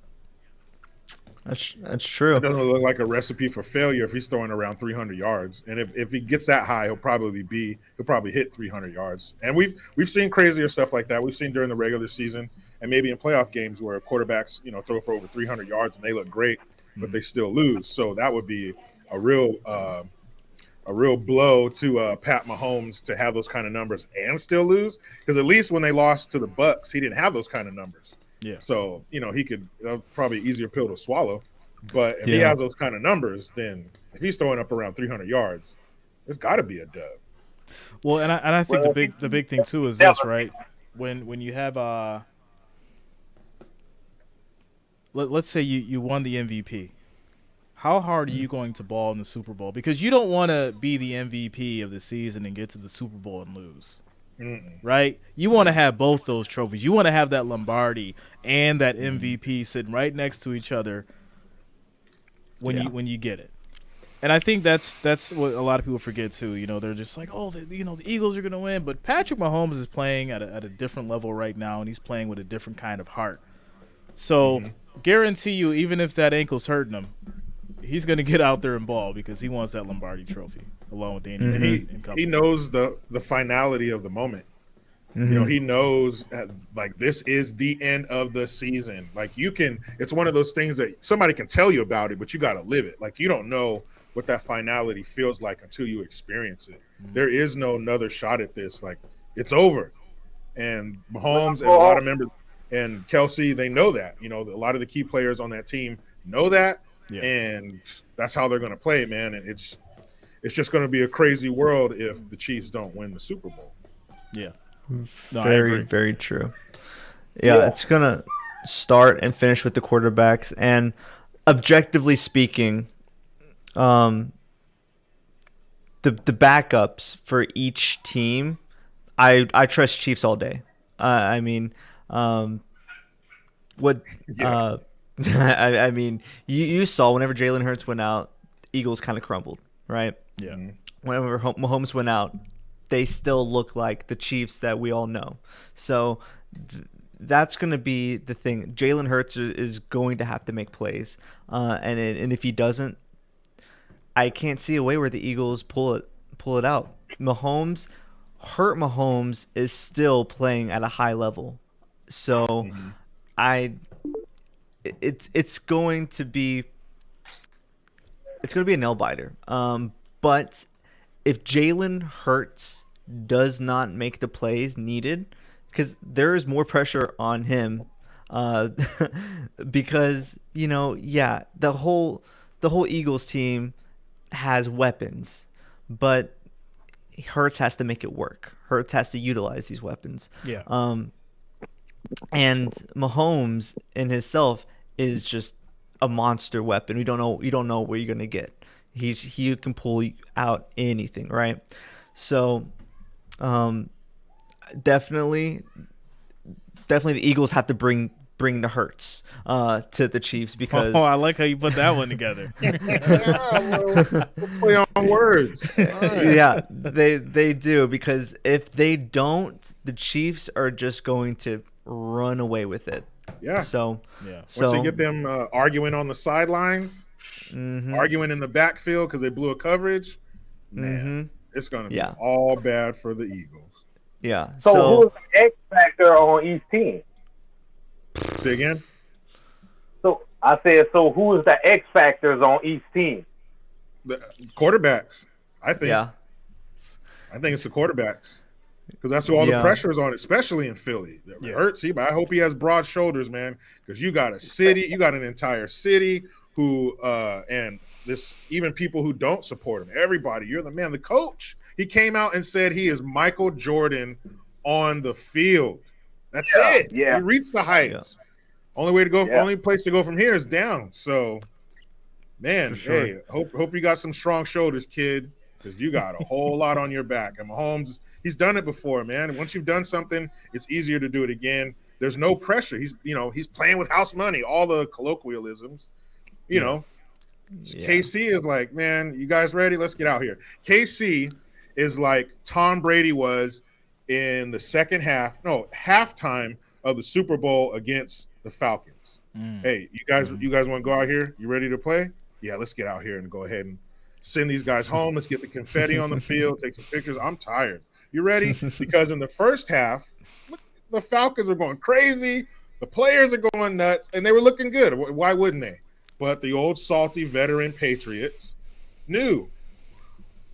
That's true. It doesn't look like a recipe for failure if he's throwing around 300 yards. And if he gets that high, he'll probably hit 300 yards. And we've seen crazier stuff like that. We've seen during the regular season and maybe in playoff games where quarterbacks, throw for over 300 yards and they look great, but they still lose. So that would be a real blow to Pat Mahomes to have those kind of numbers and still lose. Because at least when they lost to the Bucs, he didn't have those kind of numbers. Yeah. So, he could probably easier pill to swallow. But if he has those kind of numbers, then if he's throwing up around 300 yards, there's got to be a dub. Well, and I think the big thing too is this, right? When you have let's say you won the MVP. How hard are you going to ball in the Super Bowl? Because you don't want to be the MVP of the season and get to the Super Bowl and lose. Right? You want to have both those trophies. You want to have that Lombardi and that MVP sitting right next to each other when you get it. And I think that's what a lot of people forget too. They're just like, the Eagles are going to win, but Patrick Mahomes is playing at a different level right now, and he's playing with a different kind of heart. So guarantee you, even if that ankle's hurting him, he's going to get out there and ball because he wants that Lombardi Trophy along with Andy. He knows the finality of the moment. He knows this is the end of the season. It's one of those things that somebody can tell you about it, but you got to live it. You don't know what that finality feels like until you experience it. There is no another shot at this. It's over. And Mahomes and a lot of members and Kelce, they know that. A lot of the key players on that team know that. Yeah. And that's how they're going to play, man. And it's just going to be a crazy world if the Chiefs don't win the Super Bowl. Yeah. No, very, very true. Yeah, it's going to start and finish with the quarterbacks. And objectively speaking, the backups for each team, I trust Chiefs all day. I mean, you saw whenever Jalen Hurts went out, Eagles kind of crumbled, right? Yeah. Whenever Mahomes went out, they still look like the Chiefs that we all know. So that's going to be the thing. Jalen Hurts is going to have to make plays, and if he doesn't, I can't see a way where the Eagles pull it out. Mahomes is still playing at a high level, so it's going to be a nail biter. But if Jalen Hurts does not make the plays needed, because there is more pressure on him, because the whole Eagles team has weapons, but Hurts has to make it work. Hurts has to utilize these weapons. Yeah. And Mahomes in himself is just a monster weapon. You don't know where you're gonna get. He can pull out anything, right? So, definitely the Eagles have to bring the Hurts to the Chiefs because. Oh, I like how you put that one together. We'll play on words. Right. Yeah, they do, because if they don't, the Chiefs are just going to run away with it. Yeah. So once you get them arguing on the sidelines, arguing in the backfield because they blew a coverage, man, it's going to be all bad for the Eagles. Yeah. So who's the X factor on each team? Say again? So I said, who is the X factors on each team? The quarterbacks. I think. Yeah. I think it's the quarterbacks because that's who all the pressure is on, especially in Philly. It hurts, but I hope he has broad shoulders, man, because you got an entire city who, and this even people who don't support him. Everybody, you're the man. The coach, he came out and said he is Michael Jordan on the field. That's it. Yeah. He reached the heights. Only way to go, only place to go from here is down. So, man, hey, hope you got some strong shoulders, kid, because you got a whole lot on your back. And Mahomes, he's done it before, man. And once you've done something, it's easier to do it again. There's no pressure. He's playing with house money, all the colloquialisms, you know. KC is like, man, you guys ready? Let's get out here. KC is like Tom Brady was in the halftime of the Super Bowl against the Falcons. Hey, you guys want to go out here? You ready to play? Yeah, let's get out here and go ahead and send these guys home. Let's get the confetti on the field, take some pictures. I'm tired. You ready? Because in the first half, the Falcons are going crazy. The players are going nuts, and they were looking good. Why wouldn't they? But the old salty veteran Patriots knew.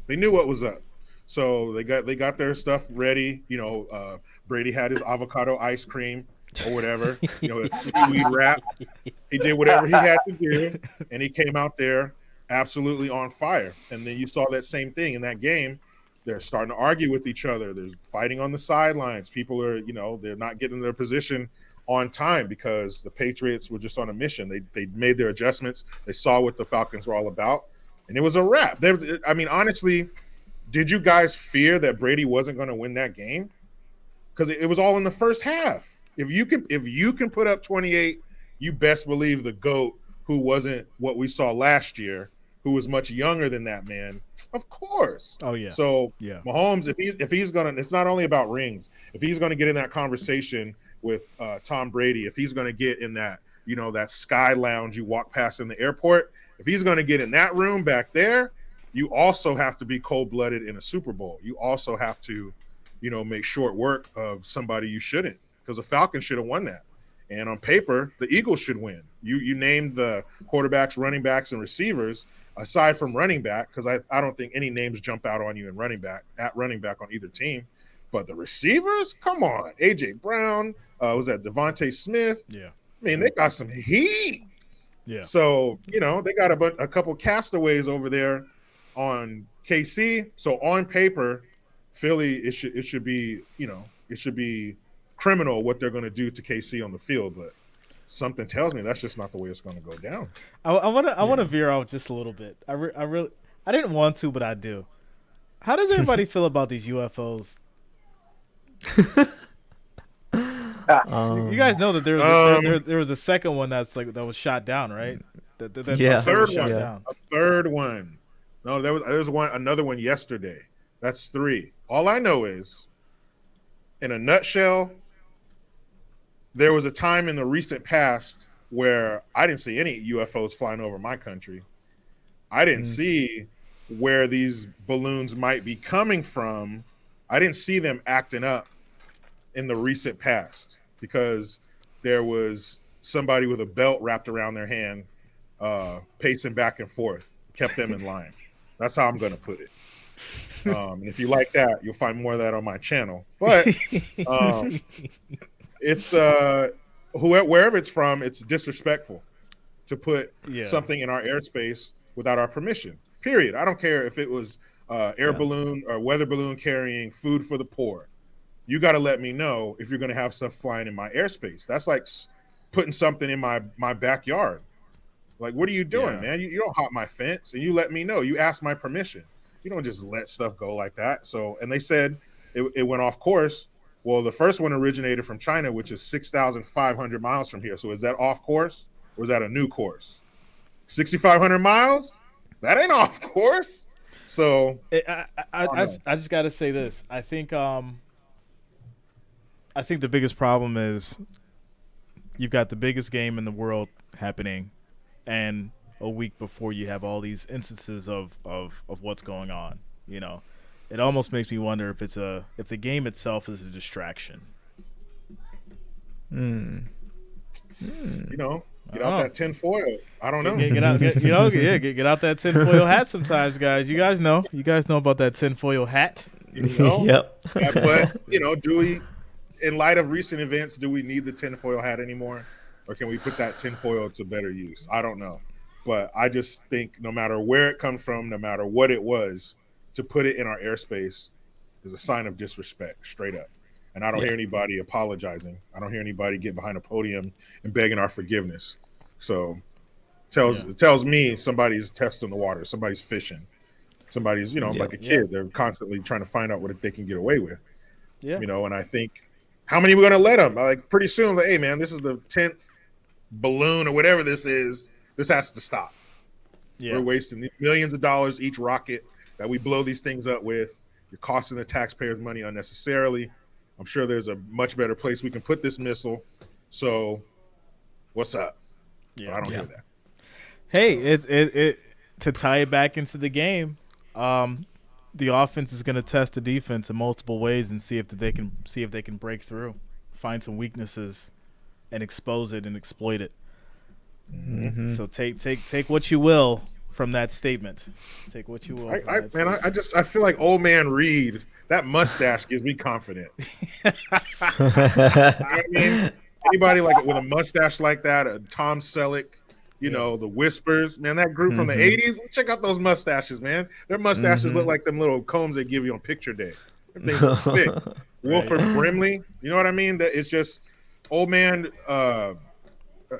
They knew what was up. So they got their stuff ready. Brady had his avocado ice cream or whatever, his seaweed wrap. He did whatever he had to do, and he came out there absolutely on fire. And then you saw that same thing in that game. They're starting to argue with each other. There's fighting on the sidelines. People are, they're not getting their position on time because the Patriots were just on a mission. They made their adjustments. They saw what the Falcons were all about, and it was a wrap. Honestly, did you guys fear that Brady wasn't going to win that game? Because it was all in the first half. If you can put up 28, you best believe the GOAT, who wasn't what we saw last year, who was much younger than that man, of course. Oh yeah. So Mahomes, if he's gonna, it's not only about rings. If he's gonna get in that conversation with Tom Brady, if he's gonna get in that, that sky lounge you walk past in the airport, if he's gonna get in that room back there, you also have to be cold-blooded in a Super Bowl. You also have to, make short work of somebody you shouldn't, because the Falcons should have won that. And on paper, the Eagles should win. You named the quarterbacks, running backs, and receivers, aside from running back, because I don't think any names jump out on you in running back on either team. But the receivers, come on. A.J. Brown, was that Devontae Smith? Yeah. I mean, they got some heat. Yeah. So, they got a couple castaways over there on KC. So on paper, Philly, it should be, it should be criminal what they're going to do to KC on the field, but something tells me that's just not the way it's going to go down. I want to veer out just a little bit. I didn't want to, but I do. How does everybody feel about these UFOs? You guys know that there was a second one that was shot down, right? Yeah. A third one. No, there was another one yesterday. That's 3. All I know is, in a nutshell, there was a time in the recent past where I didn't see any UFOs flying over my country. I didn't see where these balloons might be coming from. I didn't see them acting up in the recent past because there was somebody with a belt wrapped around their hand, pacing back and forth, kept them in line. That's how I'm going to put it. If you like that, you'll find more of that on my channel. But it's wherever it's from, it's disrespectful to put something in our airspace without our permission. Period. I don't care if it was air balloon or weather balloon carrying food for the poor. You got to let me know if you're going to have stuff flying in my airspace. That's like putting something in my backyard. Like, what are you doing, man? You don't hop my fence, and you let me know. You ask my permission. You don't just let stuff go like that. So, and they said it went off course. Well, the first one originated from China, which is 6,500 miles from here. So is that off course or is that a new course? 6,500 miles? That ain't off course. So I just got to say this. I think the biggest problem is you've got the biggest game in the world happening, and a week before you have all these instances of what's going on. It almost makes me wonder if the game itself is a distraction. I Get out that tin foil. I don't know. Get out, get out that tinfoil hat sometimes, guys. You guys know about that tinfoil hat. You know? Yep. Yeah, but do we, in light of recent events, do we need the tinfoil hat anymore, or can we put that tinfoil to better use? I don't know, but I just think no matter where it comes from, no matter what it was, to put it in our airspace is a sign of disrespect, straight up. And I don't hear anybody apologizing. I don't hear anybody get behind a podium and begging our forgiveness. So it tells me somebody's testing the water, somebody's fishing, somebody's, like a kid. They're constantly trying to find out what they can get away with. Yeah. And I think, how many are we going to let them? Like, pretty soon, hey, man, this is the 10th balloon or whatever this is. This has to stop. Yeah. We're wasting millions of dollars each rocket that we blow these things up with. You're costing the taxpayers money unnecessarily. I'm sure there's a much better place we can put this missile. So, what's up? Yeah, but I don't hear that. Hey, it to tie it back into the game. The offense is going to test the defense in multiple ways and see if they can break through, find some weaknesses, and expose it and exploit it. Mm-hmm. So take what you will from that statement. Take what you will. I feel like old man Reed. That mustache gives me confidence. I mean, anybody like with a mustache like that, a Tom Selleck, the Whispers, man, that group from the 80s, check out those mustaches, man. Their mustaches look like them little combs they give you on picture day. Things are thick. Wilford Brimley, you know what I mean? That it's just old man.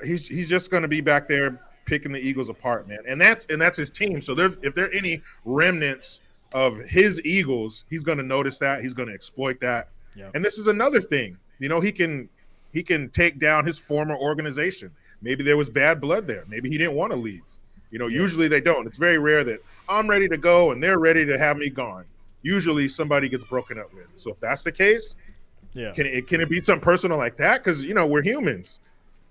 He's just going to be back there picking the Eagles apart, man, and that's his team. So if there are any remnants of his Eagles, he's going to notice that. He's going to exploit that. Yep. And this is another thing. He can take down his former organization. Maybe there was bad blood there. Maybe he didn't want to leave. Usually they don't. It's very rare that I'm ready to go and they're ready to have me gone. Usually somebody gets broken up with. So if that's the case, can it be something personal like that? Because, we're humans.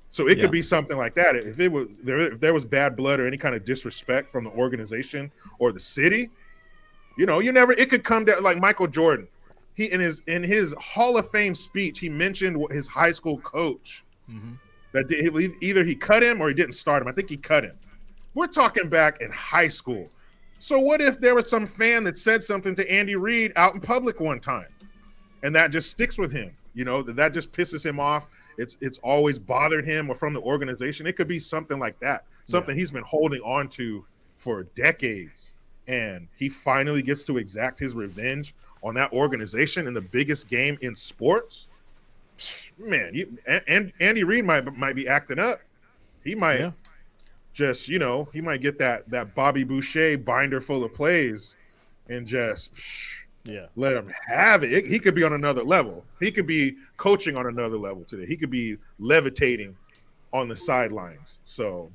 So it could be something like that. If there was bad blood or any kind of disrespect from the organization or the city, it could come down like Michael Jordan. He in his Hall of Fame speech, he mentioned his high school coach that either he cut him or he didn't start him. I think he cut him. We're talking back in high school. So what if there was some fan that said something to Andy Reid out in public one time, and that just sticks with him? That just pisses him off. It's always bothered him or from the organization. It could be something like that. Something he's been holding on to for decades. And he finally gets to exact his revenge on that organization in the biggest game in sports. Man, Andy Reid might be acting up. He might just, he might get that Bobby Boucher binder full of plays and just let him have it. He could be on another level. He could be coaching on another level today. He could be levitating on the sidelines. So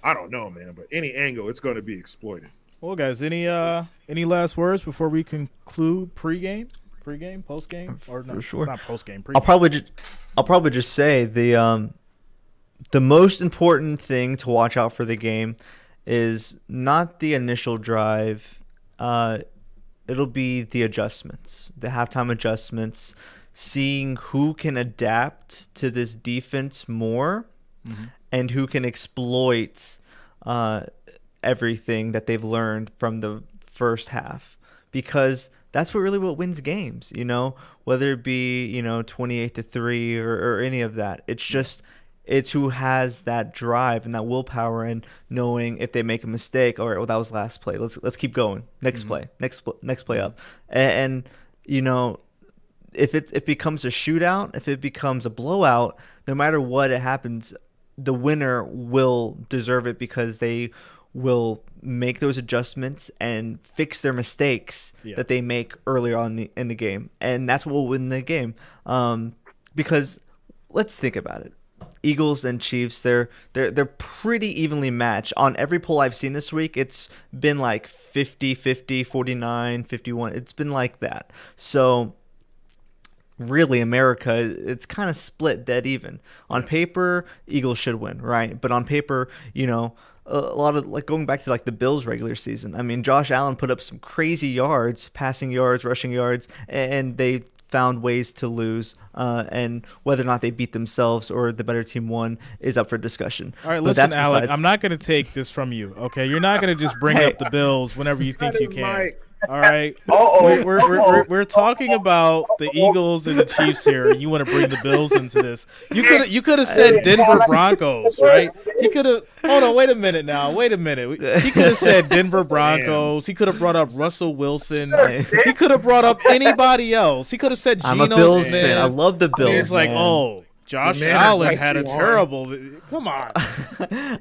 I don't know, man, but any angle, it's going to be exploited. Well, guys, any last words before we conclude pregame, postgame, or no, for sure. Not postgame, pregame. I'll probably just say the most important thing to watch out for the game is not the initial drive. It'll be the adjustments, the halftime adjustments, seeing who can adapt to this defense more and who can exploit everything that they've learned from the first half, because that's what wins games, whether it be 28-3 or any of that. It's who has that drive and that willpower and knowing if they make a mistake, all right, well, that was last play, let's keep going, next play, next play up. And if it becomes a shootout, if it becomes a blowout, no matter what it happens, the winner will deserve it because they will make those adjustments and fix their mistakes that they make earlier on in the game, and that's what will win the game. Because let's think about it. Eagles and Chiefs, they're pretty evenly matched. On every poll I've seen this week, it's been like 50-50, 49-51. It's been like that. So really America, it's kind of split dead even. On paper, Eagles should win, right? But on paper, a lot of like going back to like the Bills regular season. I mean, Josh Allen put up some crazy yards, passing yards, rushing yards, and they found ways to lose. And whether or not they beat themselves or the better team won is up for discussion. All right, But listen, that's Alec, besides- I'm not going to take this from you, okay? You're not going to just bring up the Bills whenever you think That you is can. my- All right, Uh-oh. we're talking about the Eagles and the Chiefs here. You want to bring the Bills into this? You could have said Denver Broncos, right? He could have. Hold on, wait a minute now. Wait a minute. He could have said Denver Broncos. He could have brought up Russell Wilson. He could have brought up anybody else. He could have said Geno I'm a Bills Smith. fan. I love the Bills. It's like, man. oh, Josh The man Allen invites had a you on. terrible. Come on.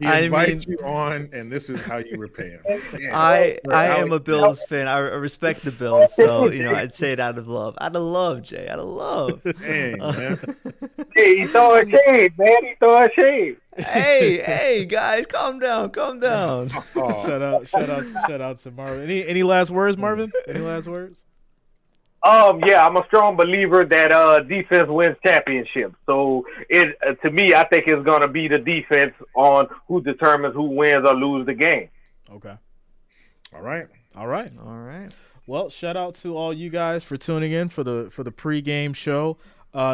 He I invites mean, you on, and this is how you repay him. Damn. I am Alec- a Bills fan. I respect the Bills, so I'd say it out of love. Out of love, Jay. Out of love. Dang, man. Hey, he throwing shade, man. He throwing shade. Hey, guys, calm down. Oh, Shout out to Marvin. Any last words, Marvin? Any last words? Yeah, I'm a strong believer that defense wins championships. So to me, I think it's gonna be the defense on who determines who wins or loses the game. Okay. all right. All right. All right. Well, shout out to all you guys for tuning in for the pregame show.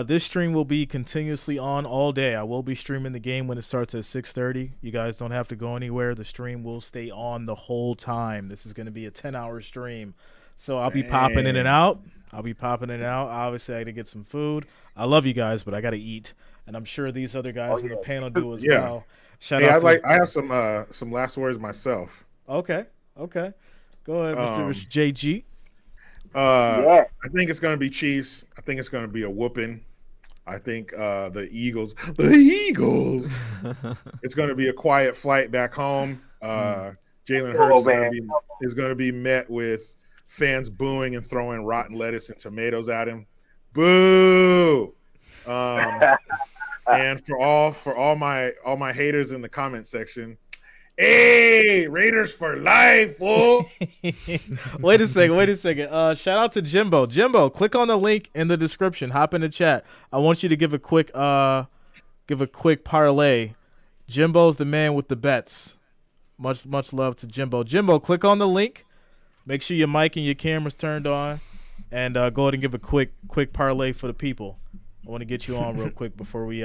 This stream will be continuously on all day. I will be streaming the game when it starts at 6:30. You guys don't have to go anywhere. The stream will stay on the whole time. This is going to be a 10-hour stream. So I'll be popping in and out. Obviously, I got to get some food. I love you guys, but I got to eat. And I'm sure these other guys in the panel do as Yeah. well. Shout Hey, out to I have some last words myself. Okay. Go ahead, Mr. JG. I think it's going to be Chiefs. I think it's going to be a whooping. I think the Eagles, it's going to be a quiet flight back home. Jalen Hurts is going to be met with fans booing and throwing rotten lettuce and tomatoes at him. Boo! And for all my haters in the comment section, hey, Raiders for life, fool! Wait a second. Shout out to Jimbo. Jimbo, click on the link in the description. Hop in the chat. I want you to give a quick parlay. Jimbo's the man with the bets. Much love to Jimbo. Jimbo, click on the link. Make sure your mic and your camera's turned on, and go ahead and give a quick parlay for the people. I want to get you on real quick before we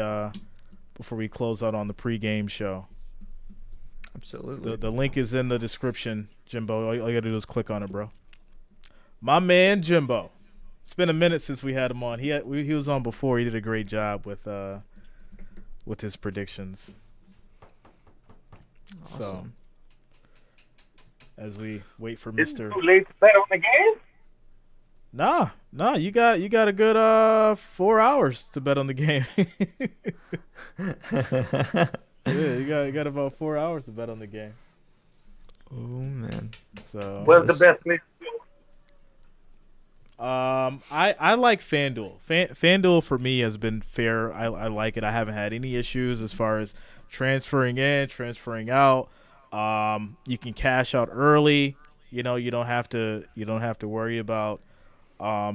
close out on the pregame show. Absolutely. The link is in the description, Jimbo. All you got to do is click on it, bro. My man, Jimbo. It's been a minute since we had him on. He was on before. He did a great job with his predictions. Awesome. So, as we wait for It's Mr. too late to bet on the game. Nah, you got a good 4 hours to bet on the game. Yeah, you got about 4 hours to bet on the game. Oh man. So What's the best place? I like FanDuel. FanDuel for me has been fair. I like it. I haven't had any issues as far as transferring in, transferring out. You can cash out early. You don't have to worry about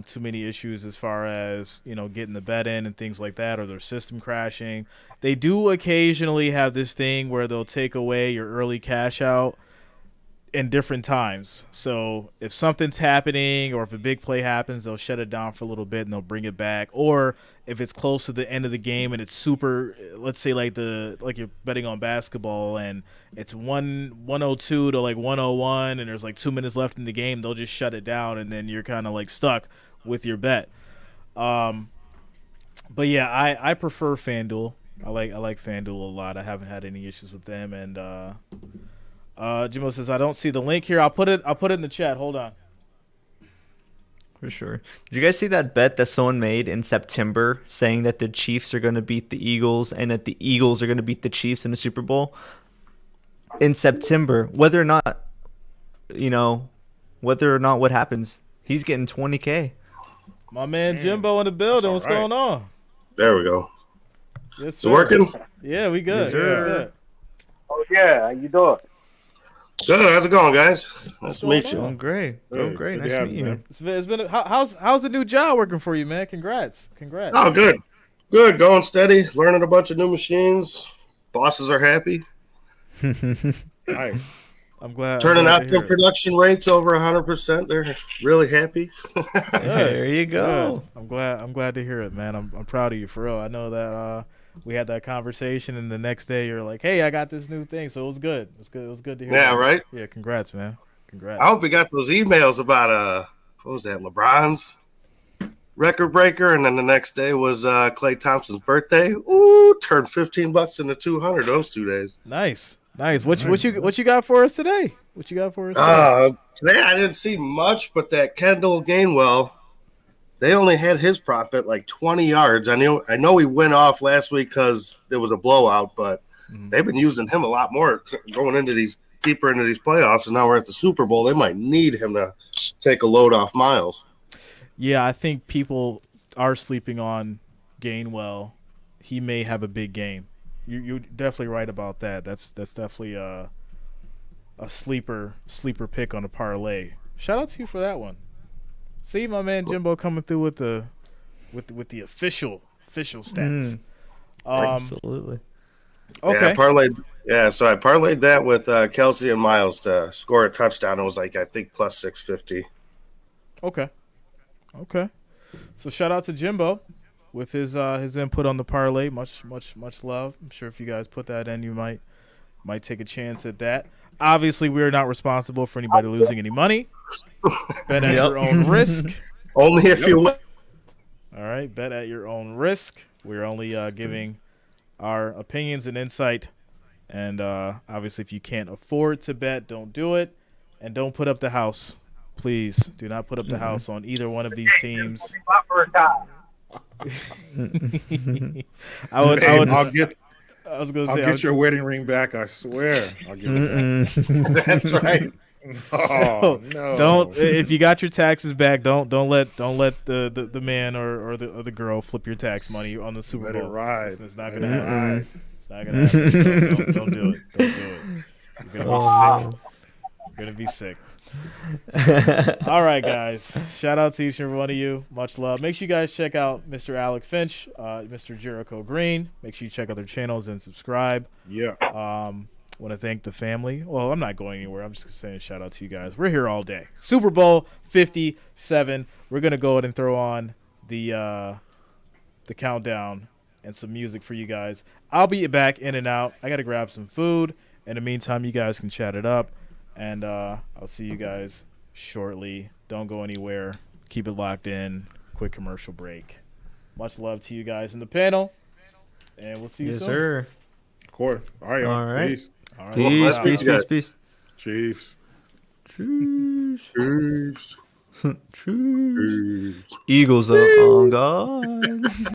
too many issues as far as getting the bet in and things like that, or their system crashing. They do occasionally have this thing where they'll take away your early cash out in different times. So if something's happening or if a big play happens, they'll shut it down for a little bit and they'll bring it back. Or if it's close to the end of the game and it's super, let's say like you're betting on basketball and it's 102 to like 101 and there's like 2 minutes left in the game, they'll just shut it down and then you're kind of like stuck with your bet. But yeah, I prefer FanDuel. I like FanDuel a lot. I haven't had any issues with them. And Jimbo says I don't see the link here. I'll put it in the chat. Hold on. For sure. Did you guys see that bet that someone made in September saying that the Chiefs are going to beat the Eagles and that the Eagles are going to beat the Chiefs in the Super Bowl? In September, whether or not what happens, he's getting $20K. My man Jimbo in the building. What's going on? There we go. Yes, Is it working? Yeah, we good. Yes, sir. Yeah. Oh yeah, how you doing? Good. How's it going, guys? Nice to meet you. Doing great. Doing Good. great. Good Nice to to have meet you, you. man. It's been how's the new job working for you, man? Congrats. Oh, good. Good. Going steady. Learning a bunch of new machines. Bosses are happy. Nice. I'm glad. Turning I'm glad out to their hear it. production rates over 100%. They're really happy. There you go. Good. I'm glad to hear it, man. I'm proud of you for real. I know that we had that conversation, and the next day you're like, "Hey, I got this new thing," so it was good. It was good to hear. Yeah, that. right? Yeah, congrats, man. Congrats. I hope you got those emails about, what was that, LeBron's record breaker, and then the next day was Klay Thompson's birthday. Ooh, turned $15 into 200 those 2 days. Nice. What you got for us today? What you got for us today? Today I didn't see much, but that Kendall Gainwell, they only had his prop at like 20 yards. I know he went off last week because there was a blowout, but they've been using him a lot more going into these deeper into these playoffs, and now we're at the Super Bowl. They might need him to take a load off Miles. Yeah, I think people are sleeping on Gainwell. He may have a big game. You're definitely right about that. That's definitely a sleeper pick on a parlay. Shout out to you for that one. See, my man Jimbo coming through with the official stats. Absolutely. Okay. So I parlayed that with Kelsey and Miles to score a touchdown. It was like, I think, plus 650. Okay. So shout out to Jimbo with his input on the parlay. Much love. I'm sure if you guys put that in, you might take a chance at that. Obviously, we are not responsible for anybody losing any money. Bet at your own risk. Only if you win. All right, bet at your own risk. We're only giving our opinions and insight. And obviously, if you can't afford to bet, don't do it. And don't put up the house. Please do not put up the house on either one of these teams. I'll get your wedding ring back. I swear. I'll give it back. That's right. Oh no! Don't. If you got your taxes back, don't let the man or the girl flip your tax money on the Super Bowl. Let it ride. It's not gonna happen. It's not gonna happen. Don't do it. Don't do it. You're gonna be sick. You're gonna be sick. All right, guys. Shout out to each and every one of you. Much love. Make sure you guys check out Mr. Alec Finch, Mr. Jericho Green. Make sure you check out their channels and subscribe. Yeah. Want to thank the family. Well, I'm not going anywhere. I'm just saying shout out to you guys. We're here all day. Super Bowl 57. We're gonna go ahead and throw on the countdown and some music for you guys. I'll be back in and out. I gotta grab some food. In the meantime, you guys can chat it up. And I'll see you guys shortly. Don't go anywhere. Keep it locked in. Quick commercial break. Much love to you guys in the panel. And we'll see you soon. Yes, sir. Of course. All right, y'all. All right. Peace. All right. Peace, Well, peace, guys. peace, Chiefs. peace. Cheers. Cheers. Eagles up on God.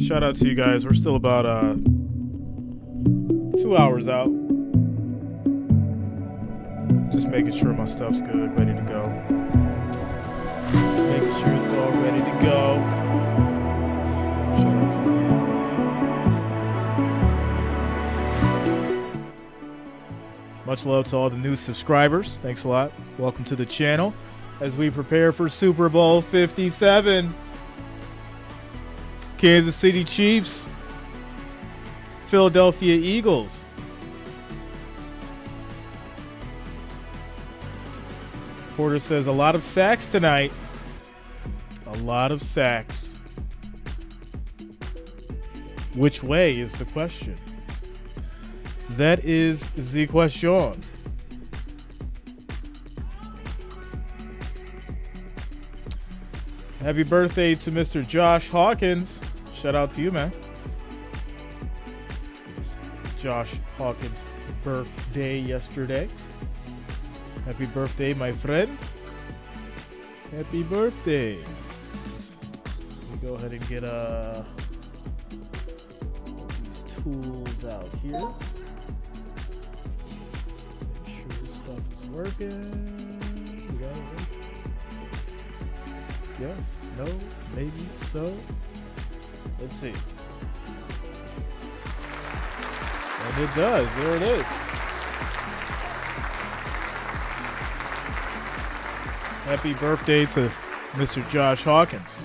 Shout out to you guys. We're still about 2 hours out. Just making sure my stuff's good, ready to go. Making sure it's all ready to go. Shout out to you. Much love to all the new subscribers. Thanks a lot. Welcome to the channel as we prepare for Super Bowl 57. Kansas City Chiefs, Philadelphia Eagles. Porter says a lot of sacks tonight. A lot of sacks. Which way is the question? That is the question. Happy birthday to Mr. Josh Hawkins. Shout out to you, man. Josh Hawkins' birthday yesterday. Happy birthday, my friend. Happy birthday. Let me go ahead and get these tools out here. Make sure this stuff is working. We got it right. Yes, no, maybe, so. Let's see. And it does. There it is. Happy birthday to Mr. Josh Hawkins.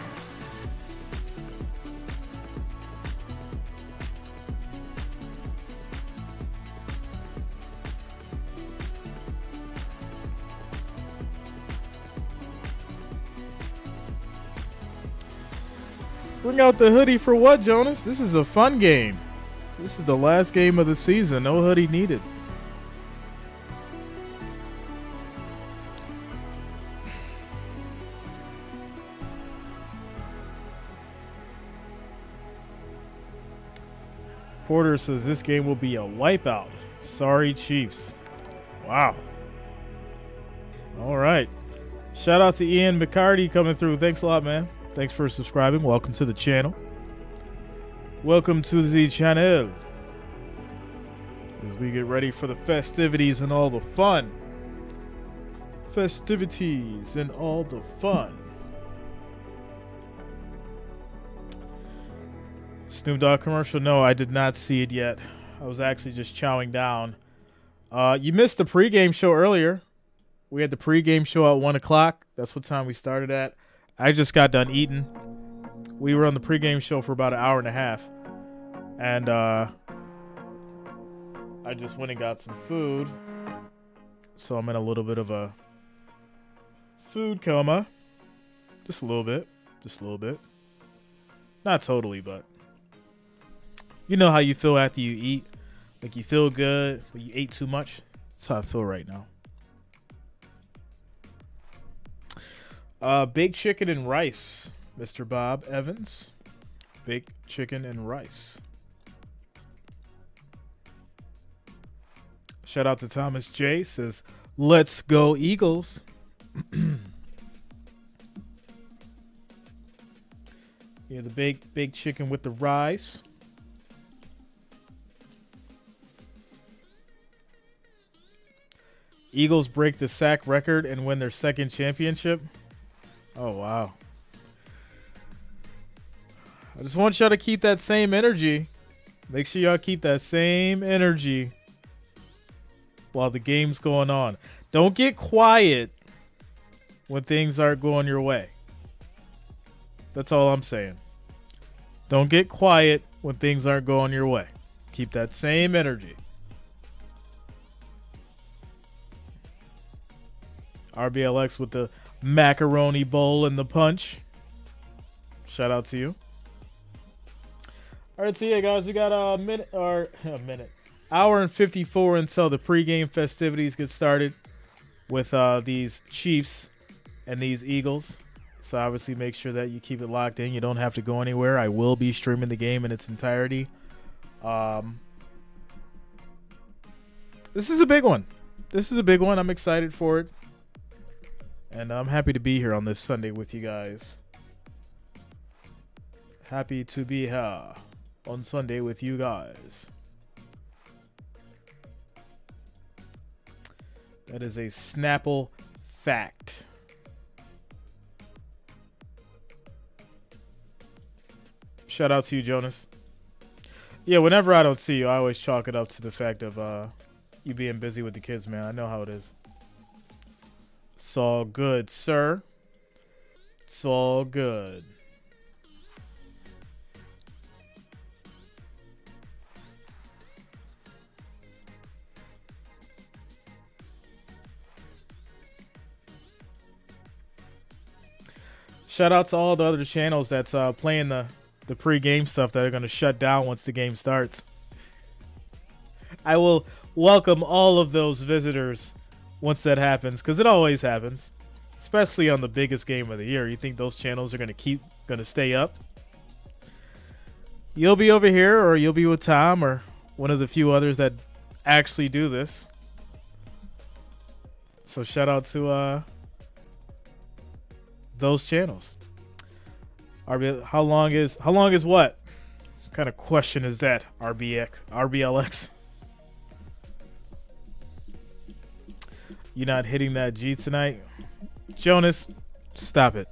Bring out the hoodie for what, Jonas? This is a fun game. This is the last game of the season. No hoodie needed. Porter says this game will be a wipeout. Sorry, Chiefs. Wow. All right. Shout out to Ian McCarty coming through. Thanks a lot, man. Thanks for subscribing. Welcome to the channel. Welcome to the channel. As we get ready for the festivities and all the fun. Festivities and all the fun. Snoop Dogg commercial? No, I did not see it yet. I was actually just chowing down. You missed the pregame show earlier. We had the pregame show at 1 o'clock. That's what time we started at. I just got done eating. We were on the pregame show for about an hour and a half. And I just went and got some food. So I'm in a little bit of a food coma. Just a little bit. Just a little bit. Not totally, but you know how you feel after you eat. Like you feel good, but you ate too much. That's how I feel right now. Baked chicken and rice, Mr. Bob Evans. Baked chicken and rice. Shout out to Thomas J. Says, let's go Eagles. Yeah, the baked chicken with the rice. Eagles break the sack record and win their second championship. Oh, wow. I just want y'all to keep that same energy. Make sure y'all keep that same energy while the game's going on. Don't get quiet when things aren't going your way. That's all I'm saying. Don't get quiet when things aren't going your way. Keep that same energy. RBLX with the macaroni bowl and the punch. Shout out to you. All right, so yeah, guys, we got a minute, hour and 54 until the pregame festivities get started with these Chiefs and these Eagles. So obviously make sure that you keep it locked in. You don't have to go anywhere. I will be streaming the game in its entirety. This is a big one. This is a big one. I'm excited for it. And I'm happy to be here on this Sunday with you guys. Happy to be here on Sunday with you guys. That is a Snapple fact. Shout out to you, Jonas. Yeah, whenever I don't see you, I always chalk it up to the fact of you being busy with the kids, man. I know how it is. It's all good, sir. It's all good. Shout out to all the other channels that's playing the pre-game stuff that are going to shut down once the game starts. I will welcome all of those visitors once that happens, because it always happens, especially on the biggest game of the year. You think those channels are going to stay up? You'll be over here, or you'll be with Tom, or one of the few others that actually do this. So shout out to those channels. How long is what? What kind of question is that? RBLX. You not hitting that G tonight? Jonas, stop it.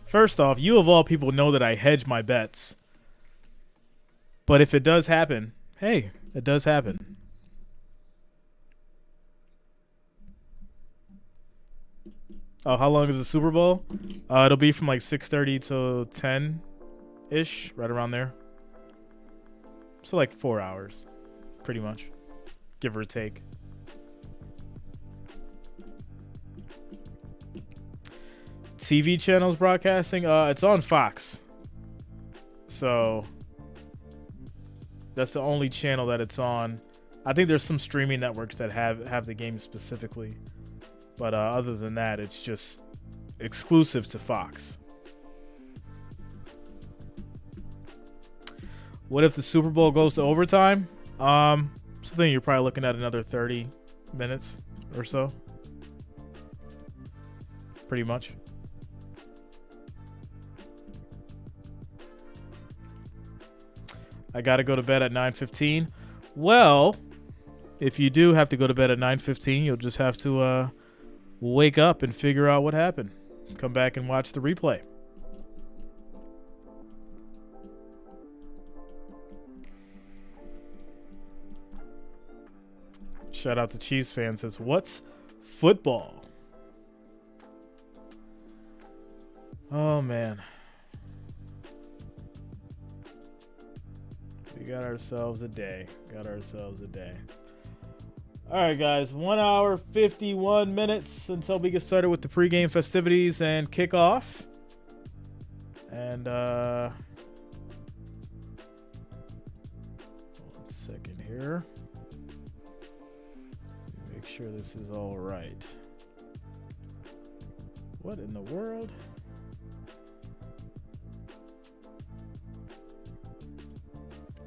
First off, you of all people know that I hedge my bets. But if it does happen, hey, it does happen. Oh, how long is the Super Bowl? It'll be from like 6:30 to 10-ish, right around there. So like 4 hours, pretty much, give or take. TV channels broadcasting, it's on Fox. So that's the only channel that it's on. I think there's some streaming networks that have the game specifically. But other than that, it's just exclusive to Fox. What if the Super Bowl goes to overtime? Something you're probably looking at another 30 minutes or so. Pretty much. I got to go to bed at 9:15. Well, if you do have to go to bed at 9:15, you'll just have to wake up and figure out what happened. Come back and watch the replay. Shout out to Chiefs fans. Says, what's football? Oh, man. We got ourselves a day. All right, guys. 1 hour, 51 minutes until we get started with the pregame festivities and kickoff. And, 1 second here. Make sure this is all right. What in the world?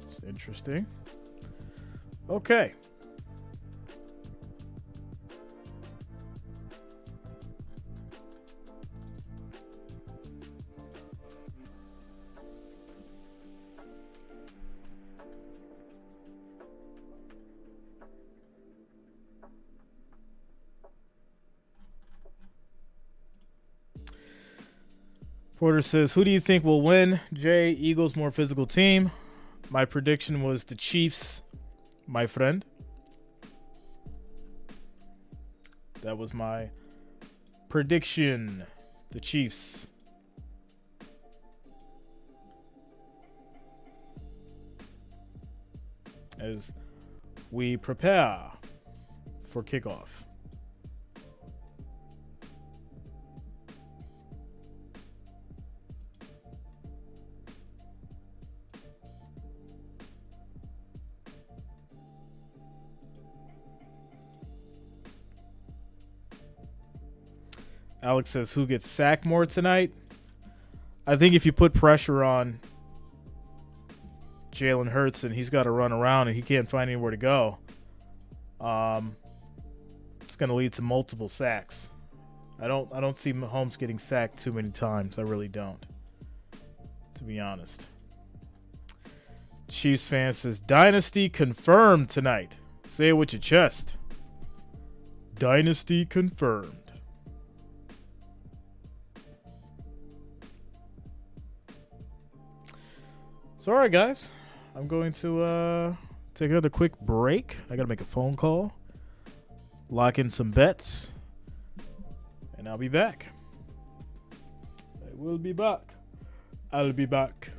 It's interesting. Okay. Porter says, who do you think will win? Jay, Eagles, more physical team. My prediction was the Chiefs, my friend. That was my prediction. The Chiefs. As we prepare for kickoff. Alex says, who gets sacked more tonight? I think if you put pressure on Jalen Hurts and he's got to run around and he can't find anywhere to go, it's going to lead to multiple sacks. I don't see Mahomes getting sacked too many times. I really don't. to be honest. Chiefs fan says, Dynasty confirmed tonight. Say it with your chest. Dynasty confirmed. So, all right, guys. I'm going to take another quick break. I got to make a phone call. Lock in some bets. And I'll be back. I will be back. I'll be back.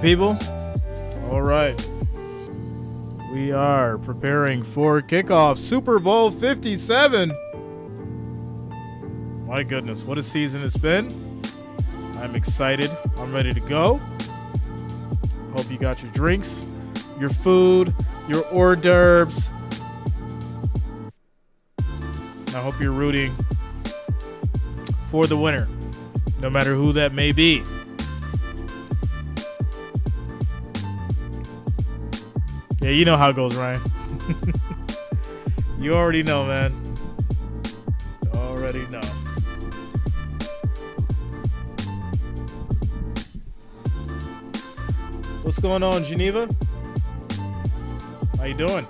people? All right. We are preparing for kickoff Super Bowl 57. My goodness, what a season it's been. I'm excited. I'm ready to go. Hope you got your drinks, your food, your hors d'oeuvres. I hope you're rooting for the winner, no matter who that may be. Yeah, you know how it goes, Ryan. You already know, man. You already know. What's going on, Geneva? How you doing?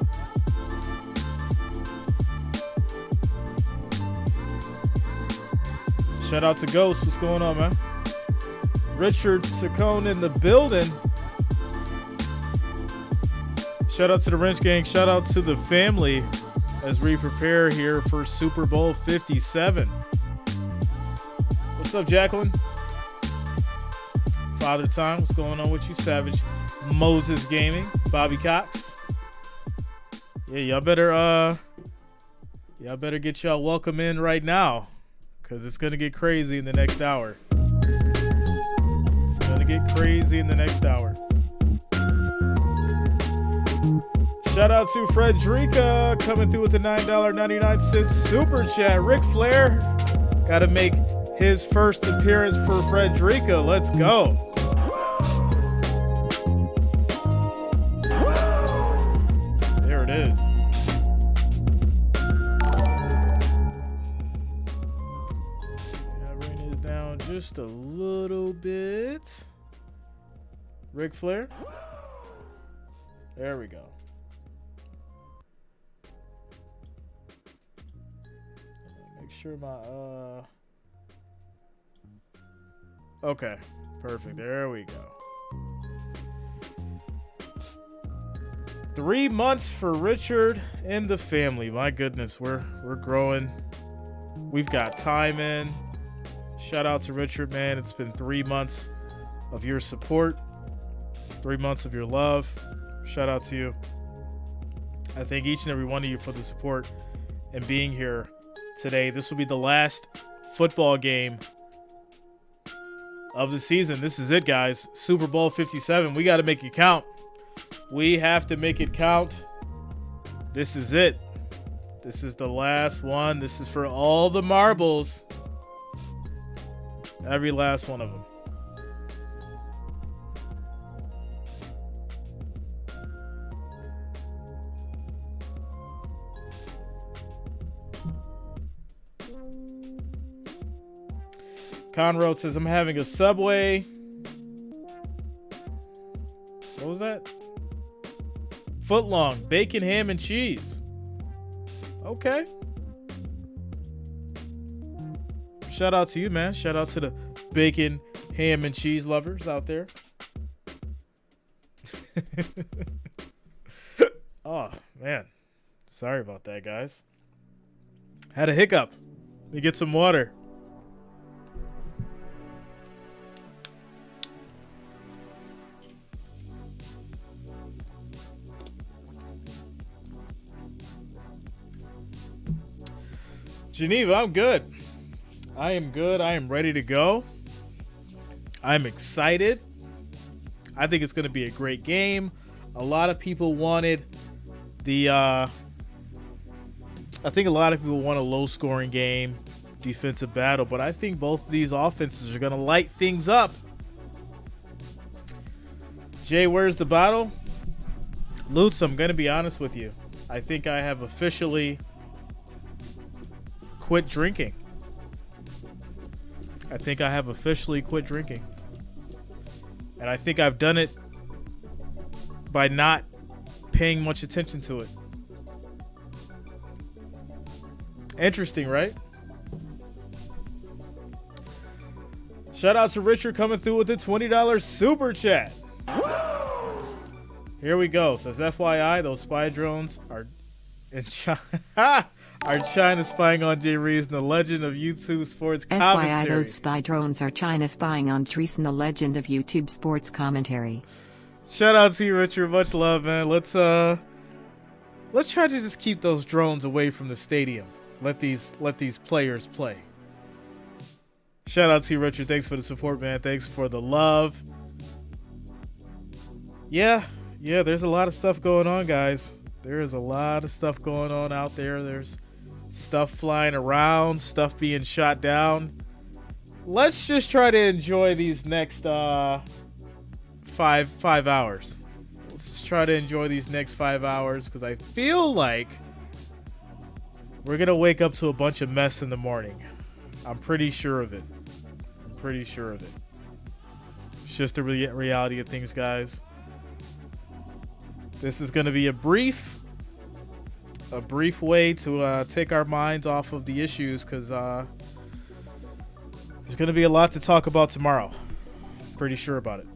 Shout out to Ghost. What's going on, man? Richard Saccone in the building. Shout out to the Wrench Gang. Shout out to the family as we prepare here for Super Bowl 57. What's up, Jacqueline? Father Time. What's going on with you, Savage? Moses Gaming. Bobby Cox. Yeah, y'all better get y'all welcome in right now, because it's gonna get crazy in the next hour. It's gonna get crazy in the next hour. Shout out to Frederica coming through with the $9.99 super chat. Ric Flair got to make his first appearance for Frederica. Let's go. There it is. Bring this down just a little bit. Ric Flair. There we go. Make sure my okay, perfect. There we go. 3 months for Richard and the family. My goodness, we're growing. We've got time in. Shout out to Richard, man. It's been 3 months of your support, 3 months of your love. Shout out to you. I thank each and every one of you for the support and being here today. This will be the last football game of the season. This is it, guys. Super Bowl 57. We got to make it count. We have to make it count. This is it. This is the last one. This is for all the marbles. Every last one of them. Conroe says, I'm having a Subway. What was that? Footlong, bacon, ham, and cheese. Okay. Shout out to you, man. Shout out to the bacon, ham, and cheese lovers out there. Oh, man. Sorry about that, guys. Had a hiccup. Let me get some water. Geneva, I'm good. I am good. I am ready to go. I'm excited. I think it's going to be a great game. A lot of people wanted the I think a lot of people want a low-scoring game, defensive battle, but I think both of these offenses are going to light things up. Jay, where's the bottle? Lutz, I'm going to be honest with you. I think I have officially quit drinking. I think I have officially quit drinking. And I think I've done it by not paying much attention to it. Interesting, right? Shout out to Richard coming through with the $20 super chat. Here we go. Says FYI, those spy drones are in China. Are China spying on Jay Reeves and the legend of YouTube sports commentary? FYI, those spy drones are China spying on Treese and the legend of YouTube sports commentary. Shout out to you, Richard. Much love, man. Let's try to just keep those drones away from the stadium. Let these players play. Shout out to you, Richard. Thanks for the support, man. Thanks for the love. Yeah, there's a lot of stuff going on, guys. There is a lot of stuff going on out there. There's stuff flying around, stuff being shot down. Let's just try to enjoy these next 5 hours. Let's just try to enjoy these next 5 hours, because I feel like we're gonna wake up to a bunch of mess in the morning. I'm pretty sure of it. It's just the reality of things, guys. This is gonna be a brief way to take our minds off of the issues, because there's gonna be a lot to talk about tomorrow. Pretty sure about it.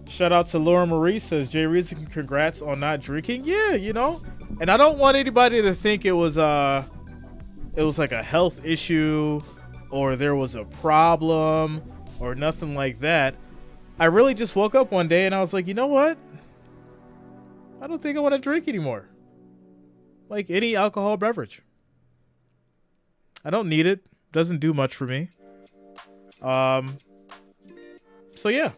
Shout out to Laura Marie, says Jay Reason, congrats on not drinking. Yeah, and I don't want anybody to think it was like a health issue or there was a problem or nothing like that. I really just woke up one day and I was like, you know what? I don't think I want to drink anymore. Like any alcohol beverage. I don't need it. Doesn't do much for me. So yeah.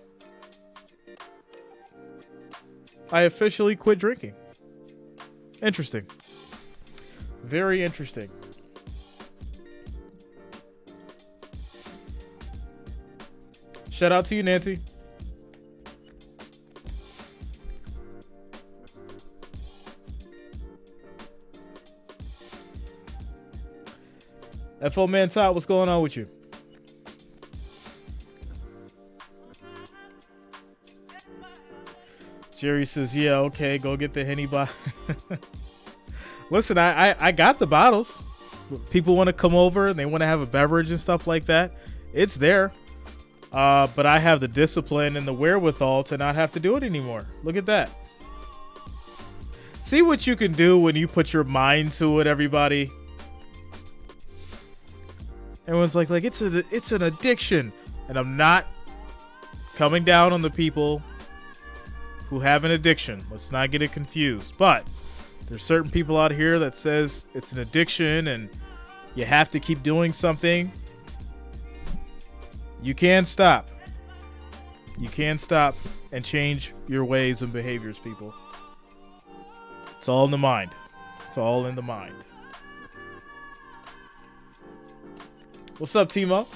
I officially quit drinking. Interesting. Very interesting. Shout out to you, Nancy. FO Man Todd, what's going on with you? Jerry says, yeah, okay, go get the Henny bottle. Listen, I got the bottles. People want to come over and they want to have a beverage and stuff like that. It's there. But I have the discipline and the wherewithal to not have to do it anymore. Look at that. See what you can do when you put your mind to it, everybody. Everyone's like it's an addiction. And I'm not coming down on the people who have an addiction. Let's not get it confused. But there's certain people out here that says it's an addiction and you have to keep doing something. You can stop. You can stop and change your ways and behaviors, people. It's all in the mind. It's all in the mind. What's up, Timo?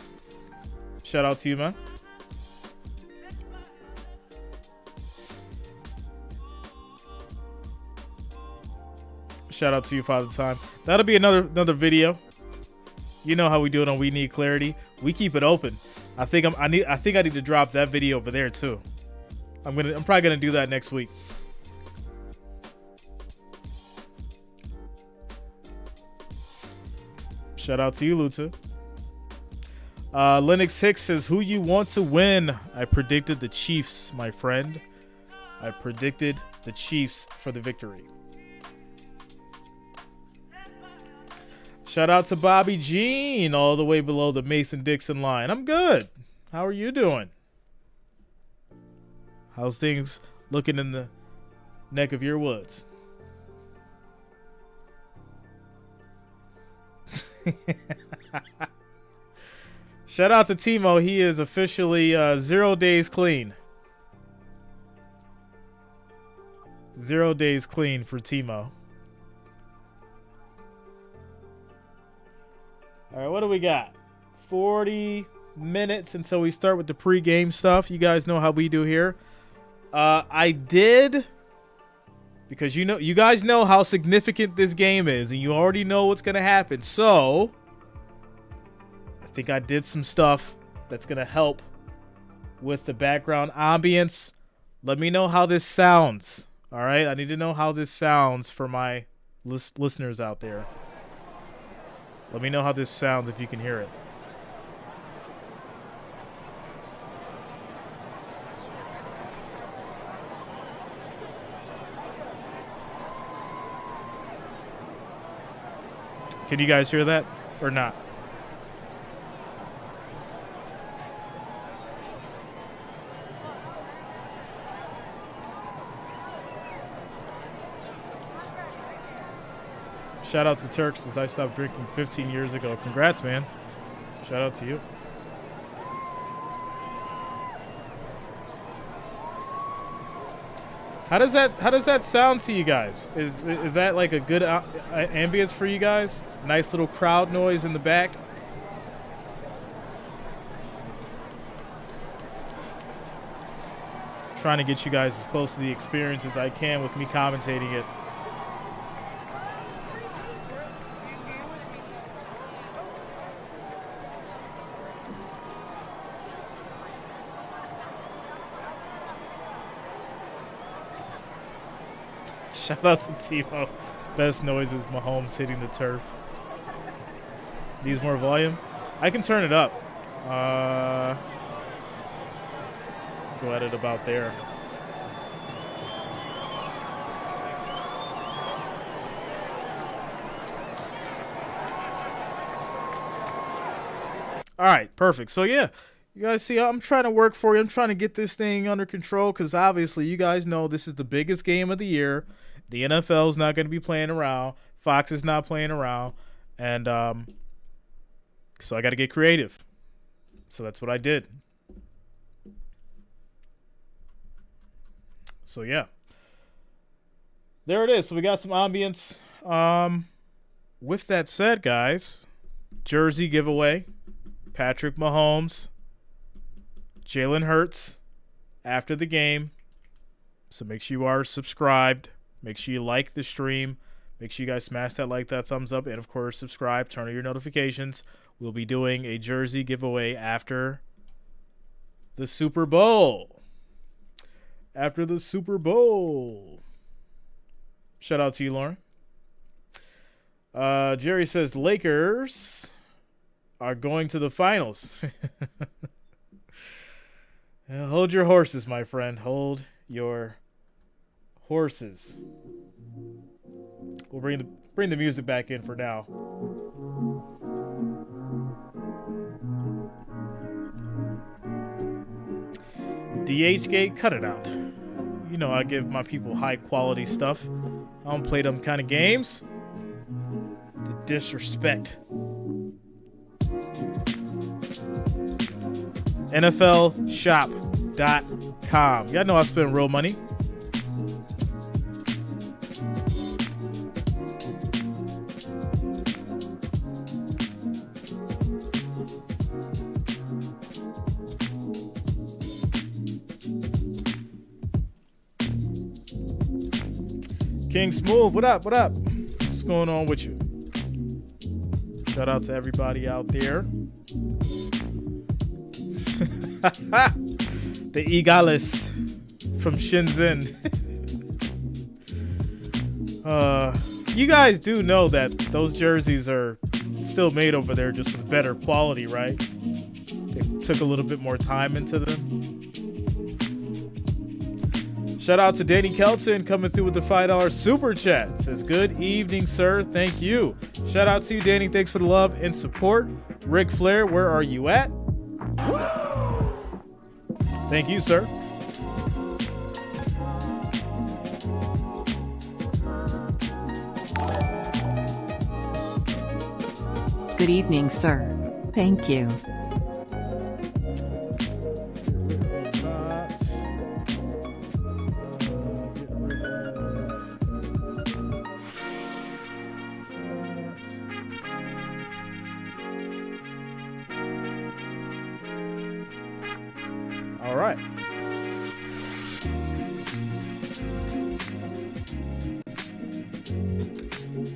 Shout out to you, man. Shout out to you, Father Time. That'll be another video. You know how we do it on We Need Clarity. We keep it open. I think I need to drop that video over there too. I'm probably gonna do that next week. Shout out to you, Luta. Linux Hicks says, who you want to win? I predicted the Chiefs, my friend. I predicted the Chiefs for the victory. Shout out to Bobby Jean, all the way below the Mason-Dixon line. I'm good. How are you doing? How's things looking in the neck of your woods? Shout out to Timo. He is officially 0 days clean. 0 days clean for Timo. All right, what do we got? 40 minutes until we start with the pre-game stuff. You guys know how we do here. I did, because you guys know how significant this game is, and you already know what's going to happen. So I think I did some stuff that's going to help with the background ambience. Let me know how this sounds. All right, I need to know how this sounds for my listeners out there. Let me know how this sounds if you can hear it. Can you guys hear that or not? Shout out to Turk since I stopped drinking 15 years ago. Congrats, man. Shout out to you. How does that sound to you guys? Is that like a good ambience for you guys? Nice little crowd noise in the back. Trying to get you guys as close to the experience as I can with me commentating it. Shout out to Timo. Best noise is Mahomes hitting the turf. Needs more volume? I can turn it up. Go at it about there. All right, perfect. So yeah, you guys see, I'm trying to work for you. I'm trying to get this thing under control because obviously you guys know this is the biggest game of the year. The NFL is not going to be playing around. Fox is not playing around. And so I got to get creative. So that's what I did. So, yeah. There it is. So we got some ambience. With that said, guys, jersey giveaway. Patrick Mahomes. Jalen Hurts after the game. So make sure you are subscribed. Make sure you like the stream. Make sure you guys smash that like, that thumbs up, and of course subscribe. Turn on your notifications. We'll be doing a jersey giveaway after the Super Bowl. After the Super Bowl. Shout out to you, Lauren. Jerry says Lakers are going to the finals. Hold your horses, my friend. Hold your horses. We'll bring the music back in for now. DH Gate, cut it out. You know I give my people high quality stuff. I don't play them kind of games. The disrespect. NFLshop.com. Y'all know I spend real money. King Smooth, what up? What up? What's going on with you? Shout out to everybody out there. The Egales from Shenzhen. You guys do know that those jerseys are still made over there, just with better quality, right? They took a little bit more time into them. Shout out to Danny Kelton coming through with the $5 super chat. Says, good evening, sir. Thank you. Shout out to you, Danny. Thanks for the love and support. Ric Flair, where are you at? Thank you, sir. Good evening, sir. Thank you. All right.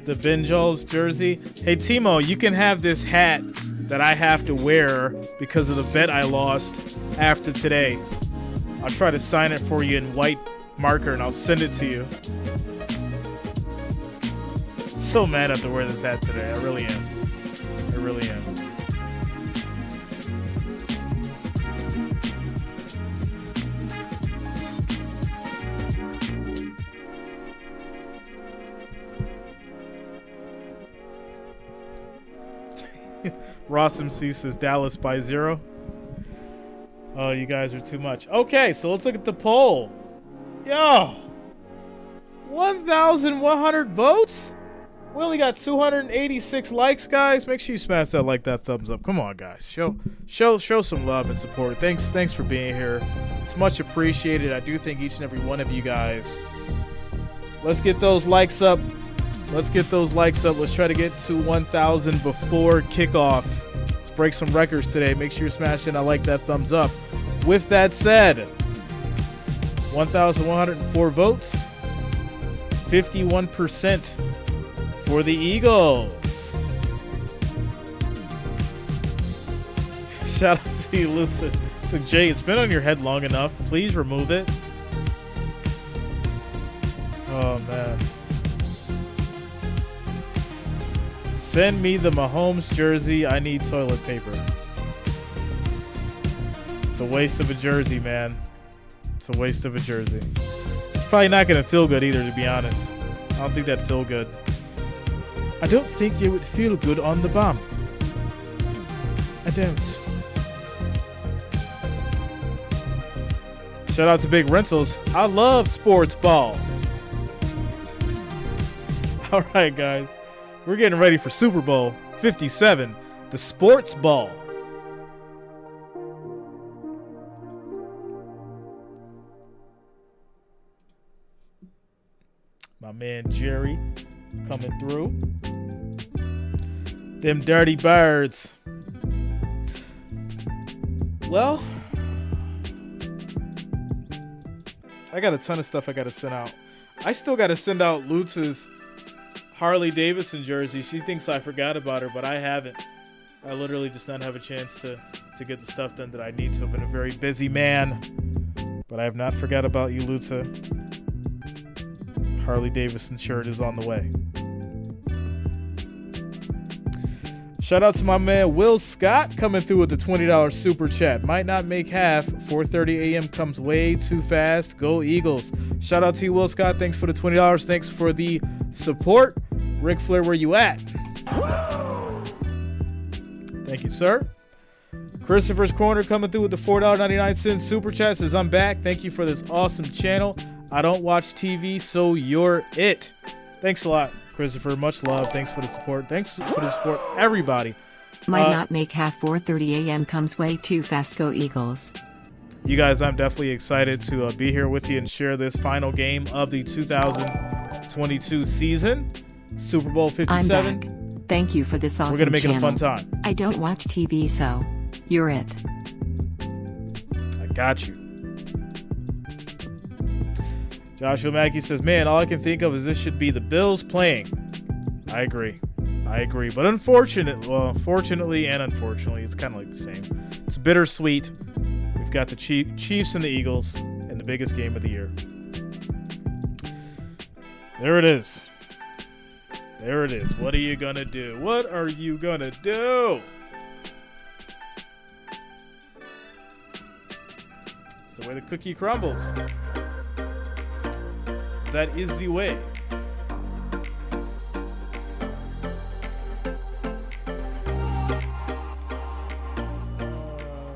The Ben Jones jersey. Hey, Timo, you can have this hat that I have to wear because of the bet I lost after today. I'll try to sign it for you in white marker and I'll send it to you. So mad I have to wear this hat today. I really am. I really am. Ross MC says Dallas by 0. Oh, you guys are too much. Okay, so let's look at the poll. Yo, 1,100 votes? We only got 286 likes, guys. Make sure you smash that thumbs up. Come on, guys. Show some love and support. Thanks for being here. It's much appreciated. I do thank each and every one of you guys. Let's get those likes up. Let's try to get to 1,000 before kickoff. Let's break some records today. Make sure you're smashing that thumbs up. With that said, 1,104 votes, 51% for the Eagles. Shout out to you, Lutz. So Jay, it's been on your head long enough. Please remove it. Oh man. Send me the Mahomes jersey. I need toilet paper. It's a waste of a jersey, man. It's a waste of a jersey. It's probably not going to feel good either, to be honest. I don't think that'd feel good. I don't think it would feel good on the bum. I don't. Shout out to Big Rentals. I love sports ball. All right, guys. We're getting ready for Super Bowl 57, the sports ball. My man Jerry coming through. Them dirty birds. Well, I got a ton of stuff I got to send out. I still got to send out Lutz's Harley Davidson jersey. She thinks I forgot about her, but I haven't. I literally just not have a chance to get the stuff done that I need to. I've been a very busy man, but I have not forgot about you, Lutza. Harley Davidson shirt is on the way. Shout out to my man Will Scott coming through with the $20 super chat. Might not make half. 4:30 a.m. comes way too fast. Go Eagles. Shout out to you, Will Scott. Thanks for the $20. Thanks for the support. Ric Flair, where you at? Thank you, sir. Christopher's Corner coming through with the $4.99 super chat. Says, I'm back. Thank you for this awesome channel. I don't watch TV, so you're it. Thanks a lot, Christopher. Much love. Thanks for the support. Thanks for the support, everybody. Might not make half. 4:30 a.m. comes way too fast. Go Eagles. You guys, I'm definitely excited to be here with you and share this final game of the 2022 season. Super Bowl 57. I'm back. Thank you for this awesome We're going to make channel. it a fun time. I don't watch TV, so you're it. I got you. Joshua Mackey says, man, all I can think of is this should be the Bills playing. I agree. But fortunately and unfortunately, it's kind of like the same. It's bittersweet. We've got the Chiefs and the Eagles in the biggest game of the year. There it is. What are you going to do? It's the way the cookie crumbles. That is the way.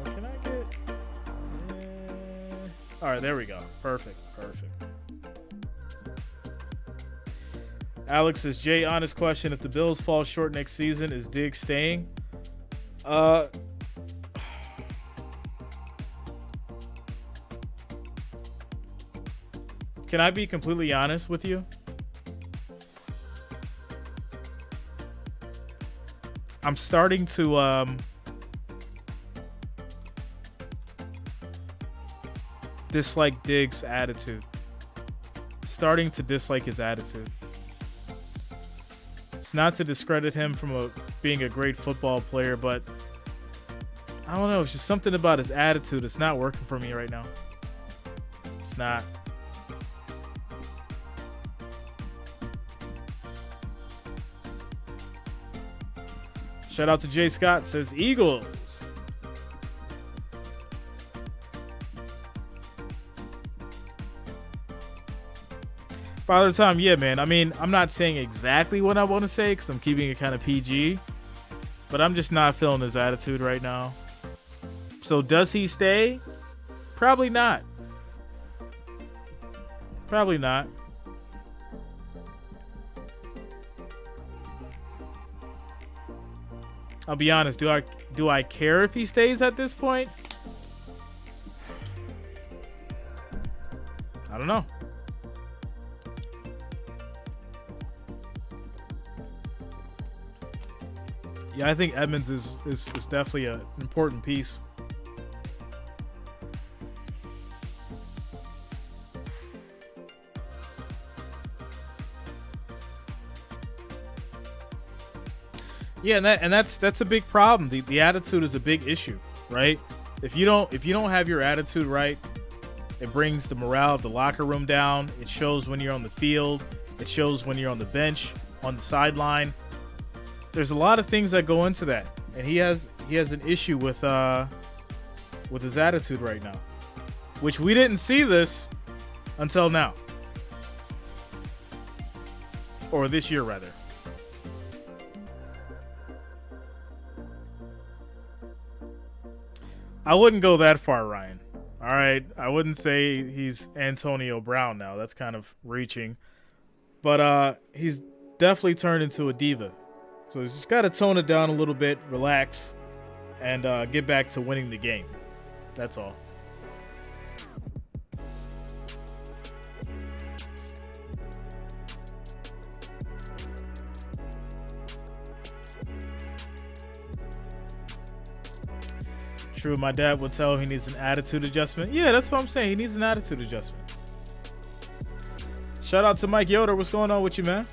Can I get... All right, there we go. Perfect. Alex says, Jay, honest question. If the Bills fall short next season, is Diggs staying? Can I be completely honest with you? I'm starting to dislike Diggs' attitude. Starting to dislike his attitude. It's not to discredit him from being a great football player, but I don't know. It's just something about his attitude. It's not working for me right now. It's not. Shout out to Jay Scott, says Eagles. Father Time, yeah, man. I mean, I'm not saying exactly what I want to say because I'm keeping it kind of PG, but I'm just not feeling his attitude right now. So does he stay? Probably not. I'll be honest. Do I care if he stays at this point? I don't know. Yeah, I think Edmonds is definitely an important piece. Yeah, and that's a big problem. The attitude is a big issue, right? If you don't have your attitude right, it brings the morale of the locker room down. It shows when you're on the field. It shows when you're on the bench, on the sideline. There's a lot of things that go into that, and he has an issue with his attitude right now, which we didn't see this until now, or this year rather. I wouldn't go that far, Ryan. All right, I wouldn't say he's Antonio Brown now. That's kind of reaching, but he's definitely turned into a diva. So he's just got to tone it down a little bit, relax, and get back to winning the game. That's all. True, my dad would tell him he needs an attitude adjustment. Yeah, that's what I'm saying. He needs an attitude adjustment. Shout out to Mike Yoder. What's going on with you, man?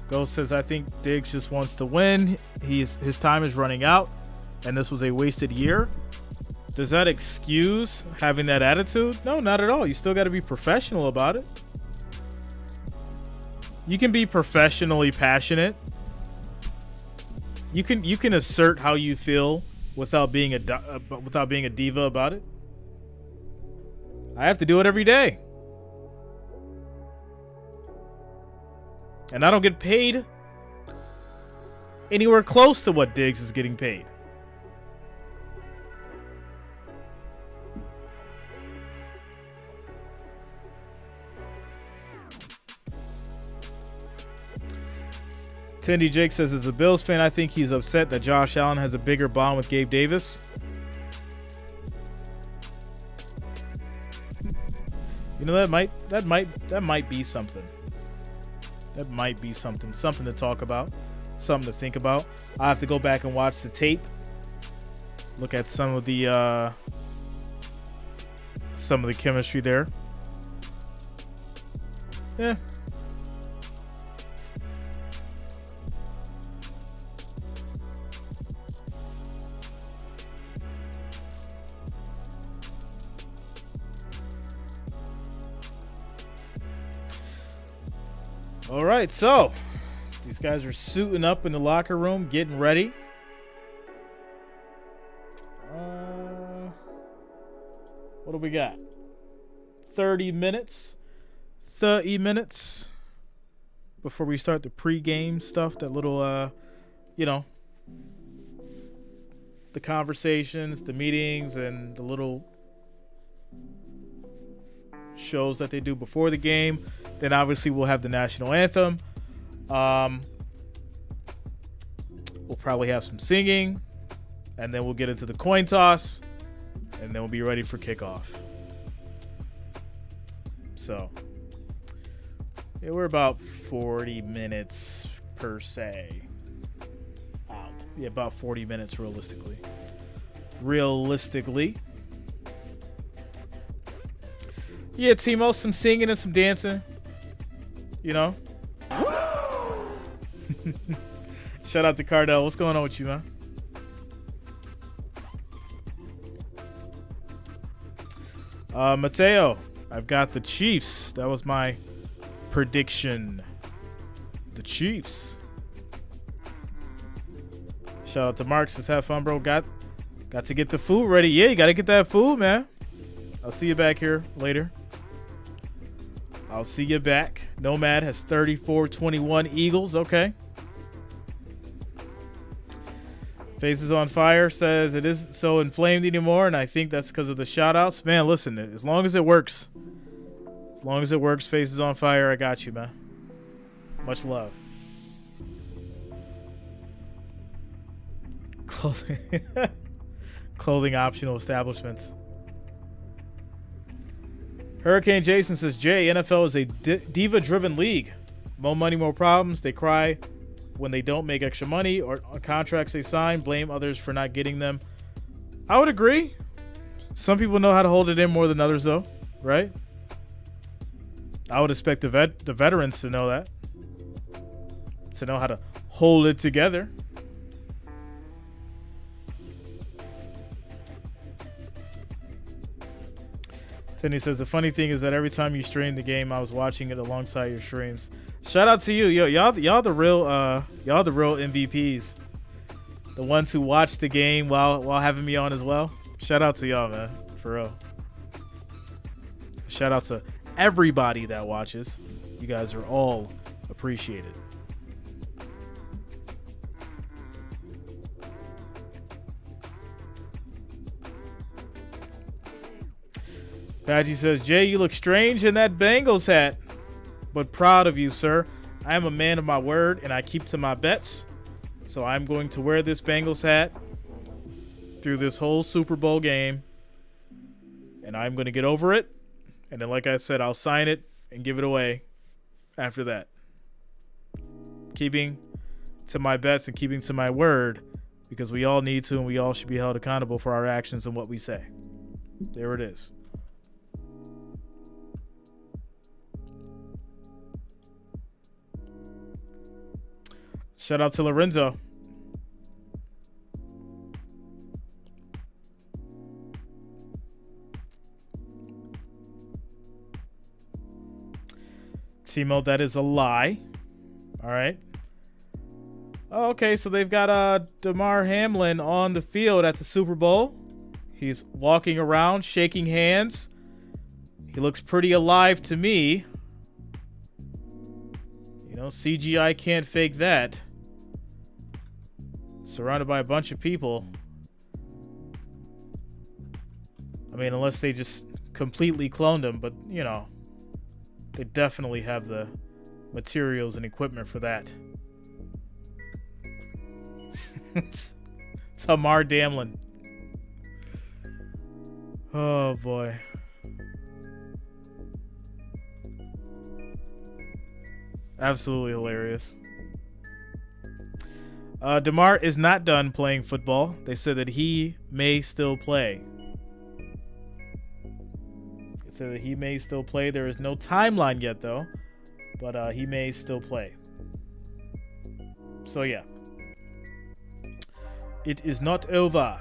Ghost says, I think Diggs just wants to win. His time is running out, and this was a wasted year. Does that excuse having that attitude? No, not at all. You still got to be professional about it. You can be professionally passionate. You can assert how you feel without being a diva about it. I have to do it every day. And I don't get paid anywhere close to what Diggs is getting paid. Tindy Jake says, as a Bills fan, I think he's upset that Josh Allen has a bigger bond with Gabe Davis. You know, that might be something. That might be something to talk about, something to think about. I have to go back and watch the tape, look at some of the chemistry there. Yeah. All right, so these guys are suiting up in the locker room, getting ready. What do we got? 30 minutes. 30 minutes before we start the pregame stuff, that little, the conversations, the meetings, and the little shows that they do before the game. Then obviously we'll have the national anthem. We'll probably have some singing, and then we'll get into the coin toss, and then we'll be ready for kickoff. So yeah, we're about 40 minutes per se out. Yeah, about 40 minutes realistically. Yeah, Timo, some singing and some dancing. You know? Shout out to Cardell. What's going on with you, man? Mateo, I've got the Chiefs. That was my prediction. The Chiefs. Shout out to Mark. Says, have fun, bro. Got to get the food ready. Yeah, you got to get that food, man. I'll see you back here later. I'll see you back. Nomad has 34-21 Eagles. Okay. Faces on Fire says it is so inflamed anymore, and I think that's because of the shout-outs. Man, listen, as long as it works. As long as it works, Faces on Fire, I got you, man. Much love. Clothing optional establishments. Hurricane Jason says, Jay, NFL is a diva-driven league. More money, more problems. They cry when they don't make extra money or contracts they sign, blame others for not getting them. I would agree. Some people know how to hold it in more than others, though, right? I would expect the veterans to know that, to know how to hold it together. Tenny says, the funny thing is that every time you stream the game, I was watching it alongside your streams. Shout out to you, yo, y'all the real MVPs, the ones who watch the game while having me on as well. Shout out to y'all, man, for real. Shout out to everybody that watches. You guys are all appreciated. Badgie says, Jay, you look strange in that Bengals hat, but proud of you, sir. I am a man of my word, and I keep to my bets. So I'm going to wear this Bengals hat through this whole Super Bowl game, and I'm going to get over it. And then, like I said, I'll sign it and give it away after that. Keeping to my bets and keeping to my word, because we all need to, and we all should be held accountable for our actions and what we say. There it is. Shout out to Lorenzo. Timo, that is a lie. All right. Oh, okay, so they've got Damar Hamlin on the field at the Super Bowl. He's walking around, shaking hands. He looks pretty alive to me. You know, CGI can't fake that. Surrounded by a bunch of people. I mean, unless they just completely cloned him, but, you know, they definitely have the materials and equipment for that. It's Tamar Damlin. Oh, boy. Absolutely hilarious. DeMar is not done playing football. They said that he may still play. They said that he may still play. There is no timeline yet, though. But he may still play. So, yeah. It is not over.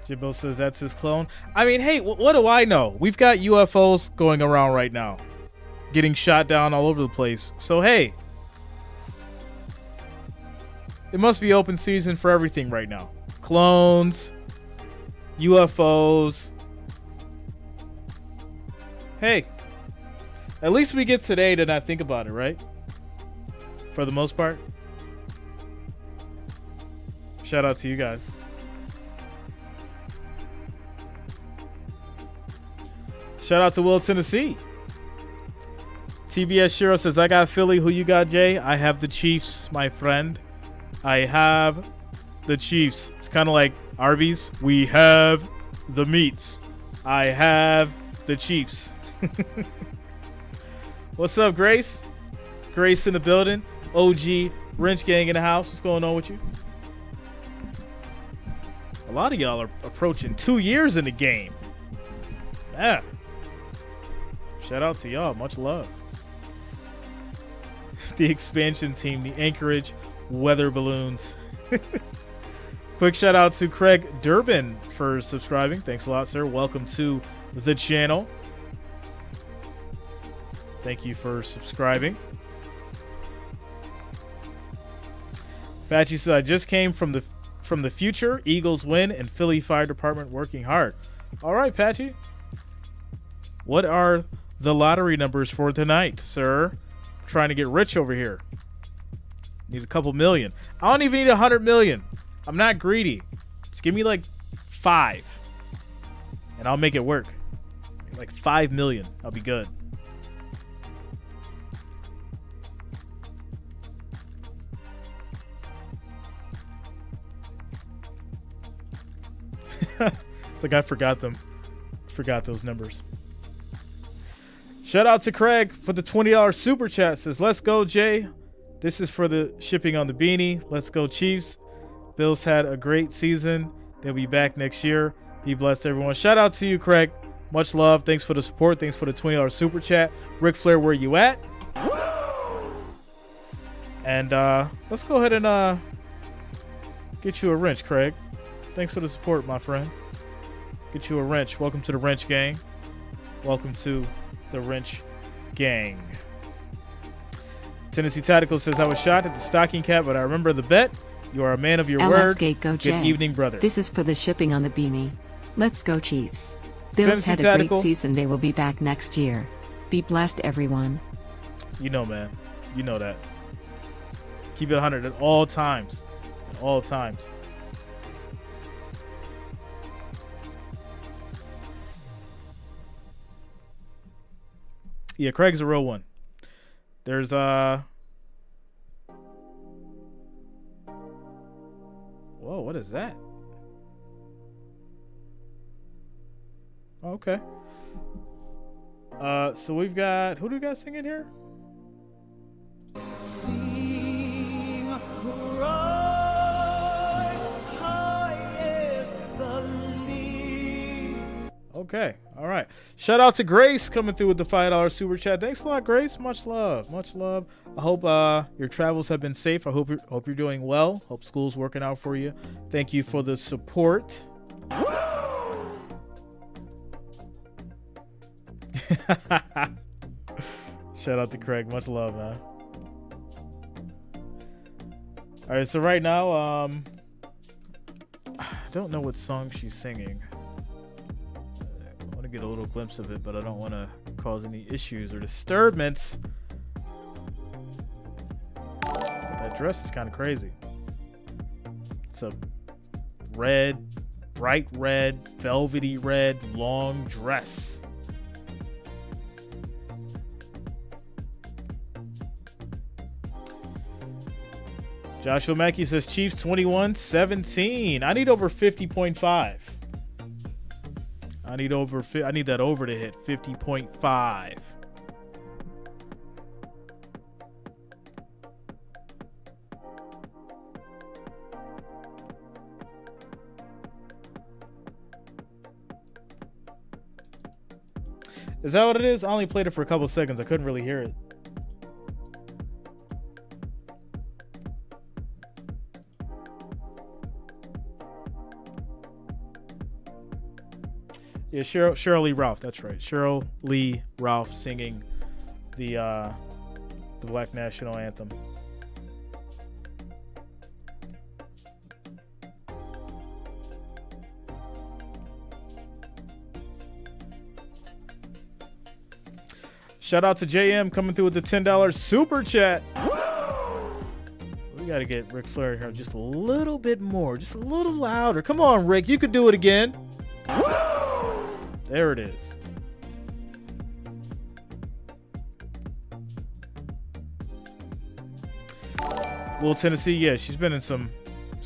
Jimbo says that's his clone. I mean, hey, what do I know? We've got UFOs going around right now, getting shot down all over the place. So, hey, it must be open season for everything right now. Clones, UFOs. Hey, at least we get today to not think about it, right? For the most part. Shout out to you guys. Shout out to Will, Tennessee. TBS Shiro says, I got Philly. Who you got, Jay? I have the Chiefs, my friend. I have the Chiefs. It's kind of like Arby's. We have the meats. I have the Chiefs. What's up, Grace? Grace in the building. OG Wrench Gang in the house. What's going on with you? A lot of y'all are approaching 2 years in the game. Yeah. Shout out to y'all. Much love. The expansion team, the Anchorage Weather Balloons. Quick shout out to Craig Durbin for subscribing. Thanks a lot, sir. Welcome to the channel. Thank you for subscribing. Patchy said, I just came from the future. Eagles win and Philly Fire Department working hard. All right, Patchy. What are the lottery numbers for tonight, sir. I'm trying to get rich over here. Need a couple million. I don't even need 100 million. I'm not greedy. Just give me like 5, and I'll make it work. Like 5 million. I'll be good. It's like I forgot them. Forgot those numbers. Shout out to Craig for the $20 super chat. Says, let's go, Jay. This is for the shipping on the beanie. Let's go, Chiefs. Bills had a great season. They'll be back next year. Be blessed, everyone. Shout out to you, Craig. Much love. Thanks for the support. Thanks for the $20 super chat. Ric Flair, where you at? And let's go ahead and get you a wrench, Craig. Thanks for the support, my friend. Get you a wrench. Welcome to the wrench gang. Welcome to the wrench gang. Tennessee Tactical says, I was shot at the stocking cap, but I remember the bet. You are a man of your word. Go Good evening, brother. This is for the shipping on the beanie. Let's go, Chiefs. Bills Tennessee had a Tactical. great season. They will be back next year. Be blessed, everyone. You know, man. You know that. Keep it 100 at all times. At all times. Yeah, Craig's a real one. There's whoa, what is that? Okay. So we've got, who do we got singing here? Okay, all right. Shout out to Grace coming through with the $5 super chat. Thanks a lot, Grace. Much love, much love. I hope your travels have been safe. I hope you're doing well. Hope school's working out for you. Thank you for the support. Shout out to Craig. Much love, man. All right, so right now, I don't know what song she's singing. I want to get a little glimpse of it, but I don't want to cause any issues or disturbance. That dress is kind of crazy. It's a red, bright red, velvety red, long dress. Joshua Mackey says Chiefs 21-17. I need over 50.5. I need that over to hit 50.5. Is that what it is? I only played it for a couple seconds. I couldn't really hear it. Yeah, Cheryl Lee Ralph. That's right. Cheryl Lee Ralph singing the Black National Anthem. Shout out to JM coming through with the $10 super chat. We got to get Ric Flair here just a little bit more, just a little louder. Come on, Rick. You could do it again. There it is. Little Tennessee, yeah, she's been in some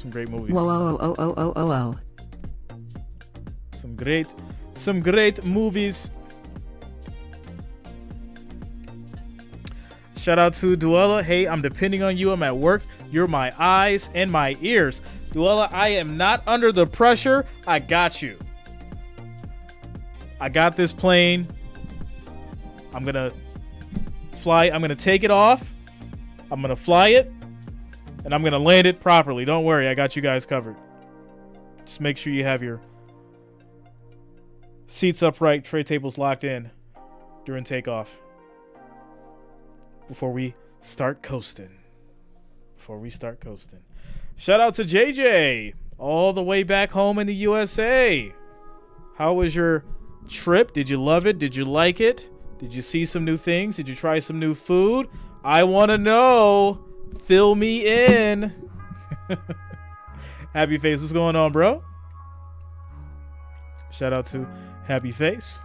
great movies. Whoa. Some great movies. Shout out to Duella. Hey, I'm depending on you. I'm at work. You're my eyes and my ears. Duella, I am not under the pressure. I got you. I got this plane. I'm going to fly. I'm going to take it off. I'm going to fly it. And I'm going to land it properly. Don't worry. I got you guys covered. Just make sure you have your seats upright, tray tables locked in during takeoff. Before we start coasting. Shout out to JJ. All the way back home in the USA. How was your trip? Did you love it? Did you like it? Did you see some new things? Did you try some new food? I want to know. Fill me in. Happy Face, what's going on, bro? Shout out to Happy Face.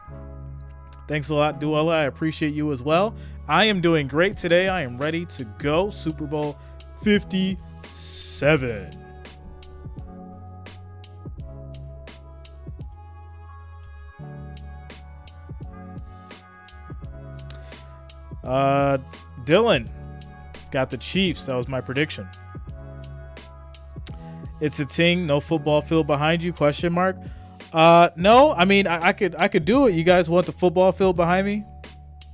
Thanks a lot, Duella. I appreciate you as well. I am doing great today. I am ready to go. Super Bowl 57. Dylan got the Chiefs. That was my prediction. It's a ting. No football field behind you? Question mark. No. I mean, I could do it. You guys want the football field behind me?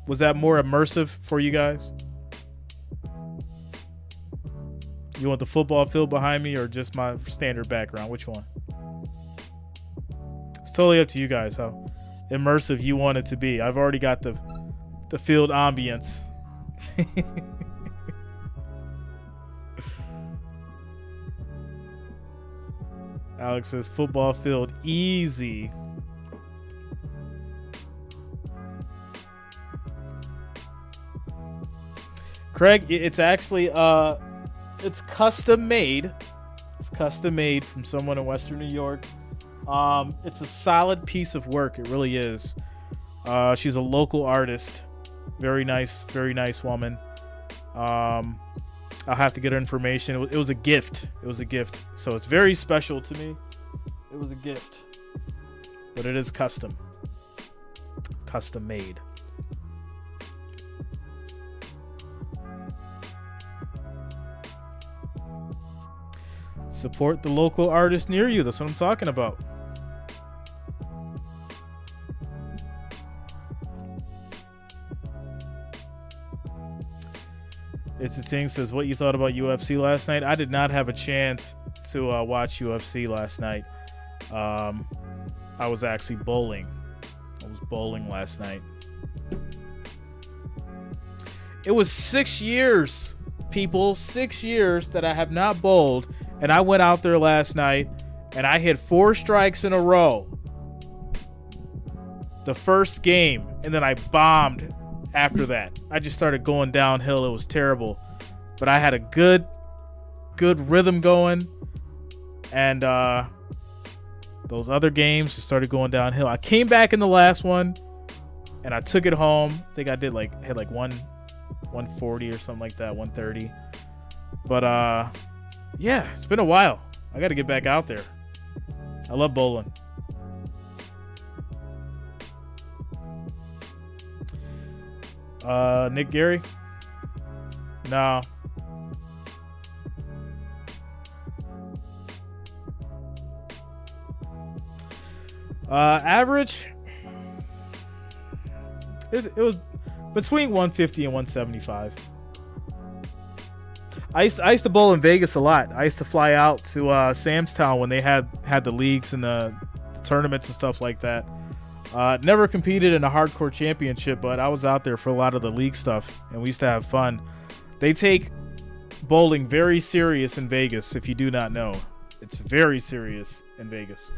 Was that more immersive for you guys? You want the football field behind me or just my standard background? Which one? It's totally up to you guys how immersive you want it to be. I've already got the field ambience. Alex says football field easy. Craig, it's actually it's custom made. It's custom made from someone in Western New York. It's a solid piece of work. It really is. She's a local artist. Very nice woman. I'll have to get her information. It was a gift. It was a gift. So it's very special to me. It was a gift. But it is custom. Custom made. Support the local artist near you. That's what I'm talking about. It's a thing says what you thought about UFC last night. I did not have a chance to watch UFC last night. I was actually bowling. I was bowling last night. It was 6 years, people, 6 years that I have not bowled. And I went out there last night and I hit 4 strikes in a row. The first game. And then I bombed after that. I just started going downhill. It was terrible. But I had a good rhythm going. And those other games just started going downhill. I came back in the last one and I took it home. I think I did had 140 or something like that, 130. But yeah, it's been a while. I got to get back out there. I love bowling. Nick Gary? No. Average? It was between 150 and 175. I used to bowl in Vegas a lot. I used to fly out to Sam's Town when they had the leagues and the tournaments and stuff like that. Never competed in a hardcore championship, but I was out there for a lot of the league stuff, and we used to have fun. They take bowling very serious in Vegas, if you do not know. It's very serious in Vegas.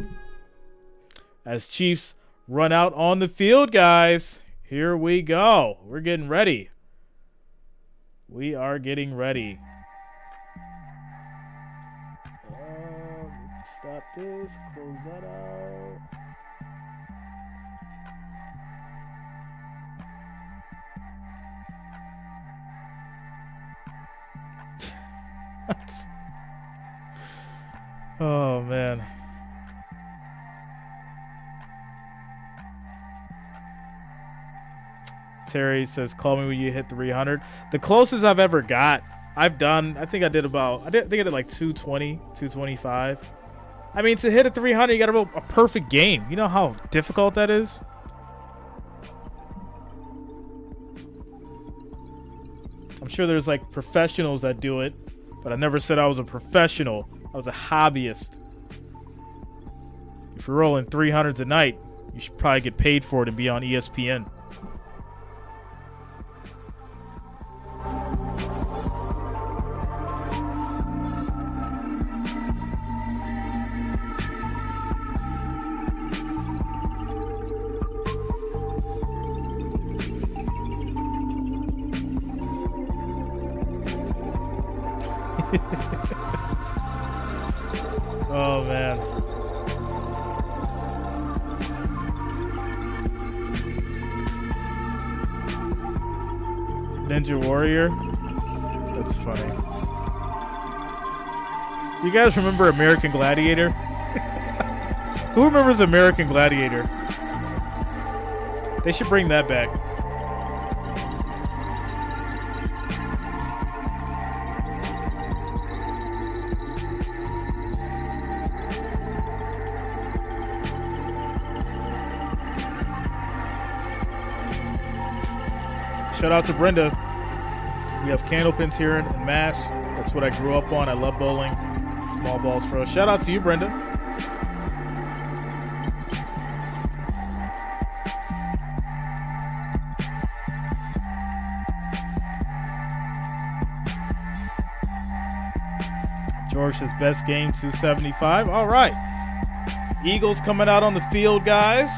As Chiefs run out on the field, guys, here we go. We're getting ready. We are getting ready. Stop this. Close that out. Oh, man. Terry says, call me when you hit 300. The closest I've ever got, I think I did like 220, 225. I mean, to hit a 300, you got to roll a perfect game. You know how difficult that is? I'm sure there's like professionals that do it, but I never said I was a professional. I was a hobbyist. If you're rolling 300s a night, you should probably get paid for it and be on ESPN. Oh, man. Ninja Warrior. That's funny. You guys remember American Gladiator? Who remembers American Gladiator? They should bring that back. Shout out to Brenda. We have candle pins here in Mass. That's what I grew up on. I love bowling. Small balls for us. Shout out to you, Brenda. George says best game 275. All right. Eagles coming out on the field, guys.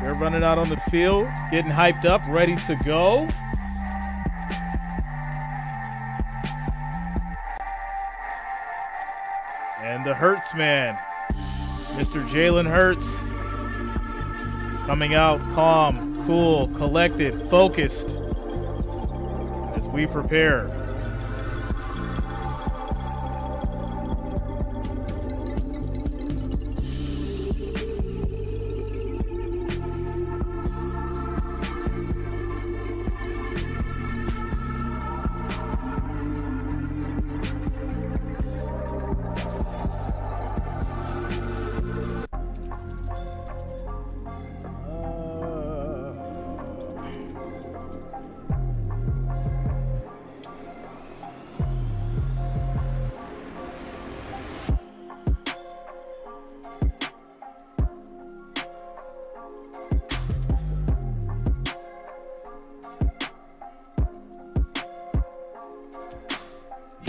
They're running out on the field, getting hyped up, ready to go. And the Hurts man, Mr. Jalen Hurts, coming out calm, cool, collected, focused as we prepare.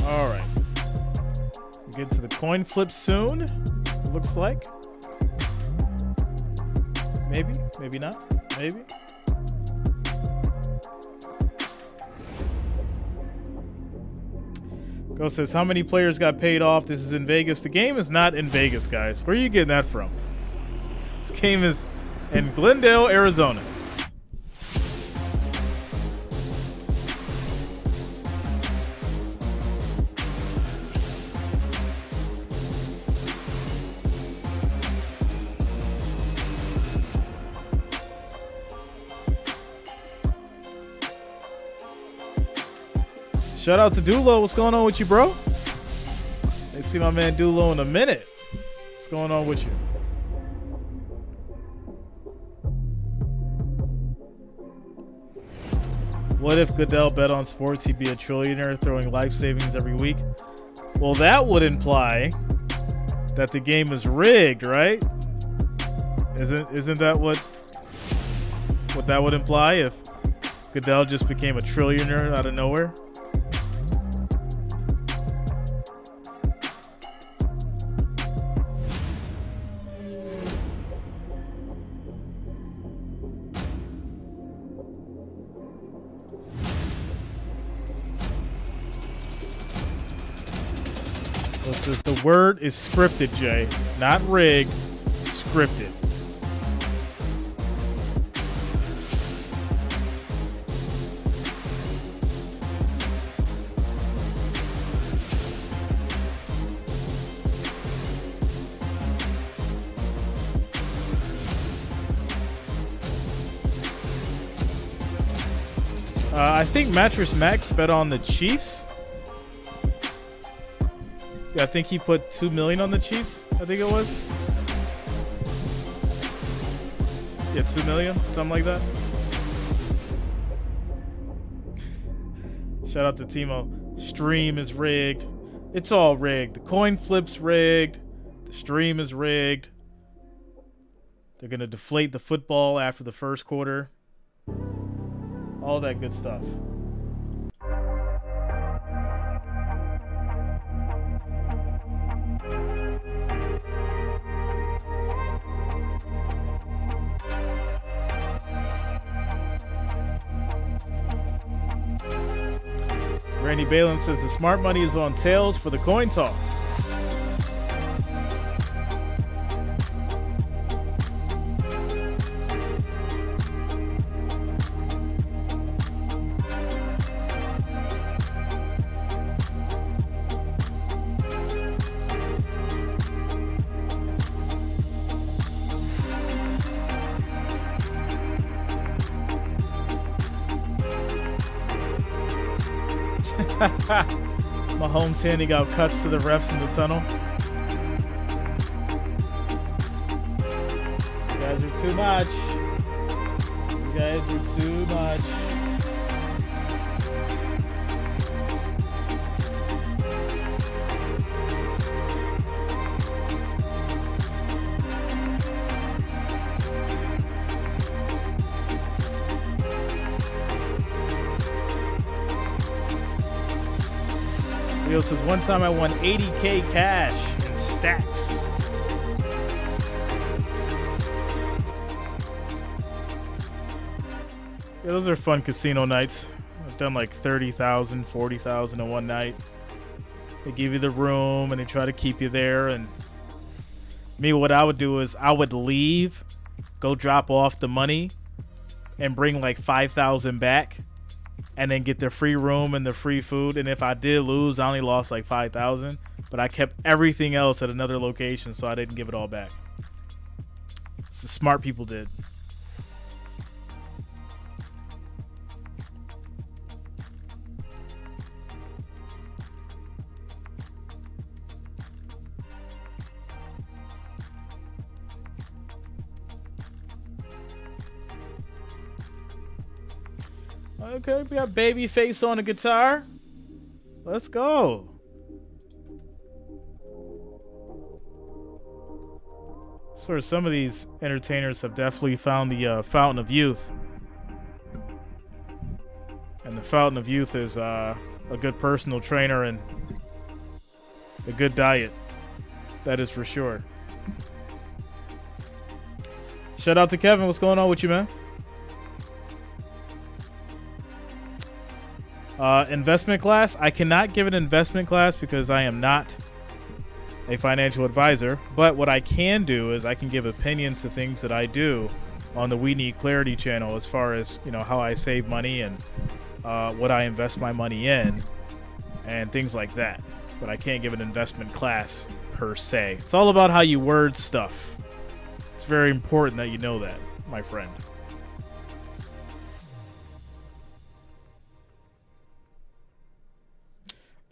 All right. We get to the coin flip soon, it looks like. Maybe, maybe not, maybe. Go says, how many players got paid off? This is in Vegas. The game is not in Vegas, guys. Where are you getting that from? This game is in Glendale, Arizona. Shout out to Dulo. What's going on with you, bro? They see my man Dulo in a minute. What's going on with you? What if Goodell bet on sports? He'd be a trillionaire throwing life savings every week. Well, that would imply that the game is rigged, right? Isn't that what that would imply if Goodell just became a trillionaire out of nowhere? The word is scripted, Jay. Not rigged, scripted. I think Mattress Mac bet on the Chiefs. Yeah, I think he put $2 million on the Chiefs. I think it was. Yeah, $2 million, something like that. Shout out to Timo. Stream is rigged. It's all rigged. The coin flip's rigged. The stream is rigged. They're gonna deflate the football after the first quarter. All that good stuff. Randy Balin says the smart money is on tails for the coin toss. Mahomes handing out cuts to the refs in the tunnel. You guys are too much. You guys are too much. Leo says, one time I won 80K cash in stacks. Yeah, those are fun casino nights. I've done like 30,000, 40,000 in one night. They give you the room and they try to keep you there. And me, what I would do is I would leave, go drop off the money, and bring like 5,000 back. And then get the free room and the free food. And if I did lose, I only lost like 5,000. But I kept everything else at another location, so I didn't give it all back. So smart people did. Okay, we got Babyface on the guitar. Let's go. So some of these entertainers have definitely found the fountain of youth. And the fountain of youth is a good personal trainer and a good diet. That is for sure. Shout out to Kevin. What's going on with you, man? Investment class. I cannot give an investment class because I am not a financial advisor. But what I can do is I can give opinions to things that I do on the We Need Clarity channel, as far as, you know, how I save money and what I invest my money in and things like that. But I can't give an investment class per se. It's all about how you word stuff. It's very important that you know that, my friend.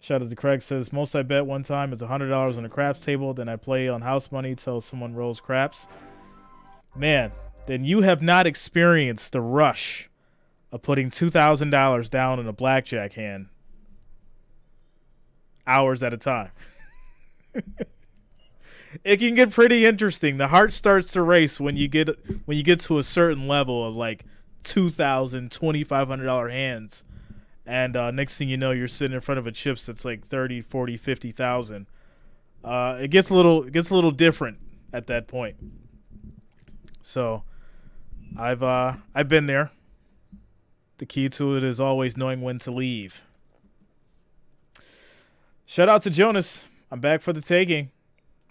Shout out to Craig, says, most I bet one time is $100 on a craps table. Then I play on house money till someone rolls craps. Man, then you have not experienced the rush of putting $2,000 down in a blackjack hand hours at a time. It can get pretty interesting. The heart starts to race when you get to a certain level of like $2,000, $2,500 hands. And next thing you know, you're sitting in front of a chips that's like 30, 40, 50,000. It gets a little different at that point. So I've been there. The key to it is always knowing when to leave. Shout out to Jonas. I'm back for the taking.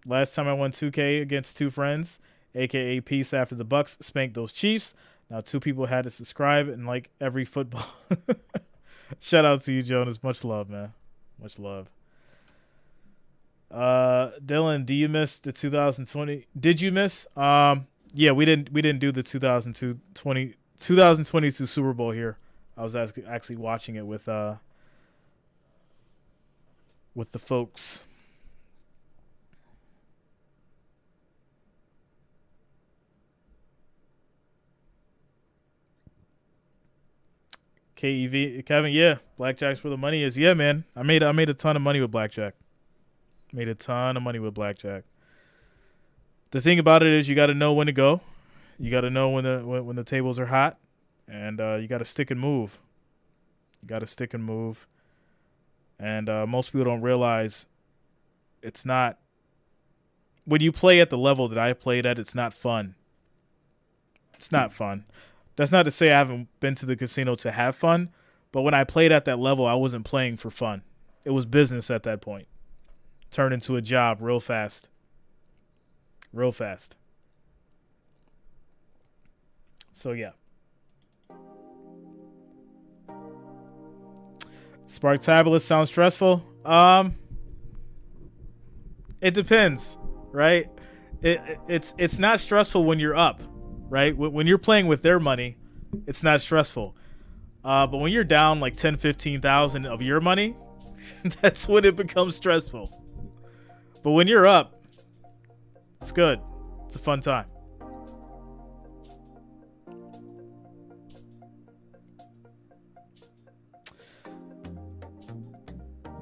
Last time I won 2K against two friends, aka peace after the Bucks spanked those Chiefs. Now 2 people had to subscribe and like every football. Shout out to you, Jonas. Much love, man. Much love. Dylan, do you miss the 2020? Did you miss? Yeah, we didn't do the 2022 Super Bowl here. I was actually watching it with the folks. KEV, Kevin, yeah, blackjack's where the money is. Yeah, man, I made a ton of money with blackjack. Made a ton of money with blackjack. The thing about it is you got to know when to go. You got to know when the tables are hot, and you got to stick and move. And most people don't realize it's not. When you play at the level that I played at, it's not fun. It's not fun. That's not to say I haven't been to the casino to have fun, but when I played at that level, I wasn't playing for fun. It was business at that point. Turned into a job real fast. Real fast. So, yeah. Sparktabulous sounds stressful. It depends, right? It's not stressful when you're up, right? When you're playing with their money, it's not stressful. But when you're down like 10, 15,000 of your money, that's when it becomes stressful. But when you're up, it's good. It's a fun time.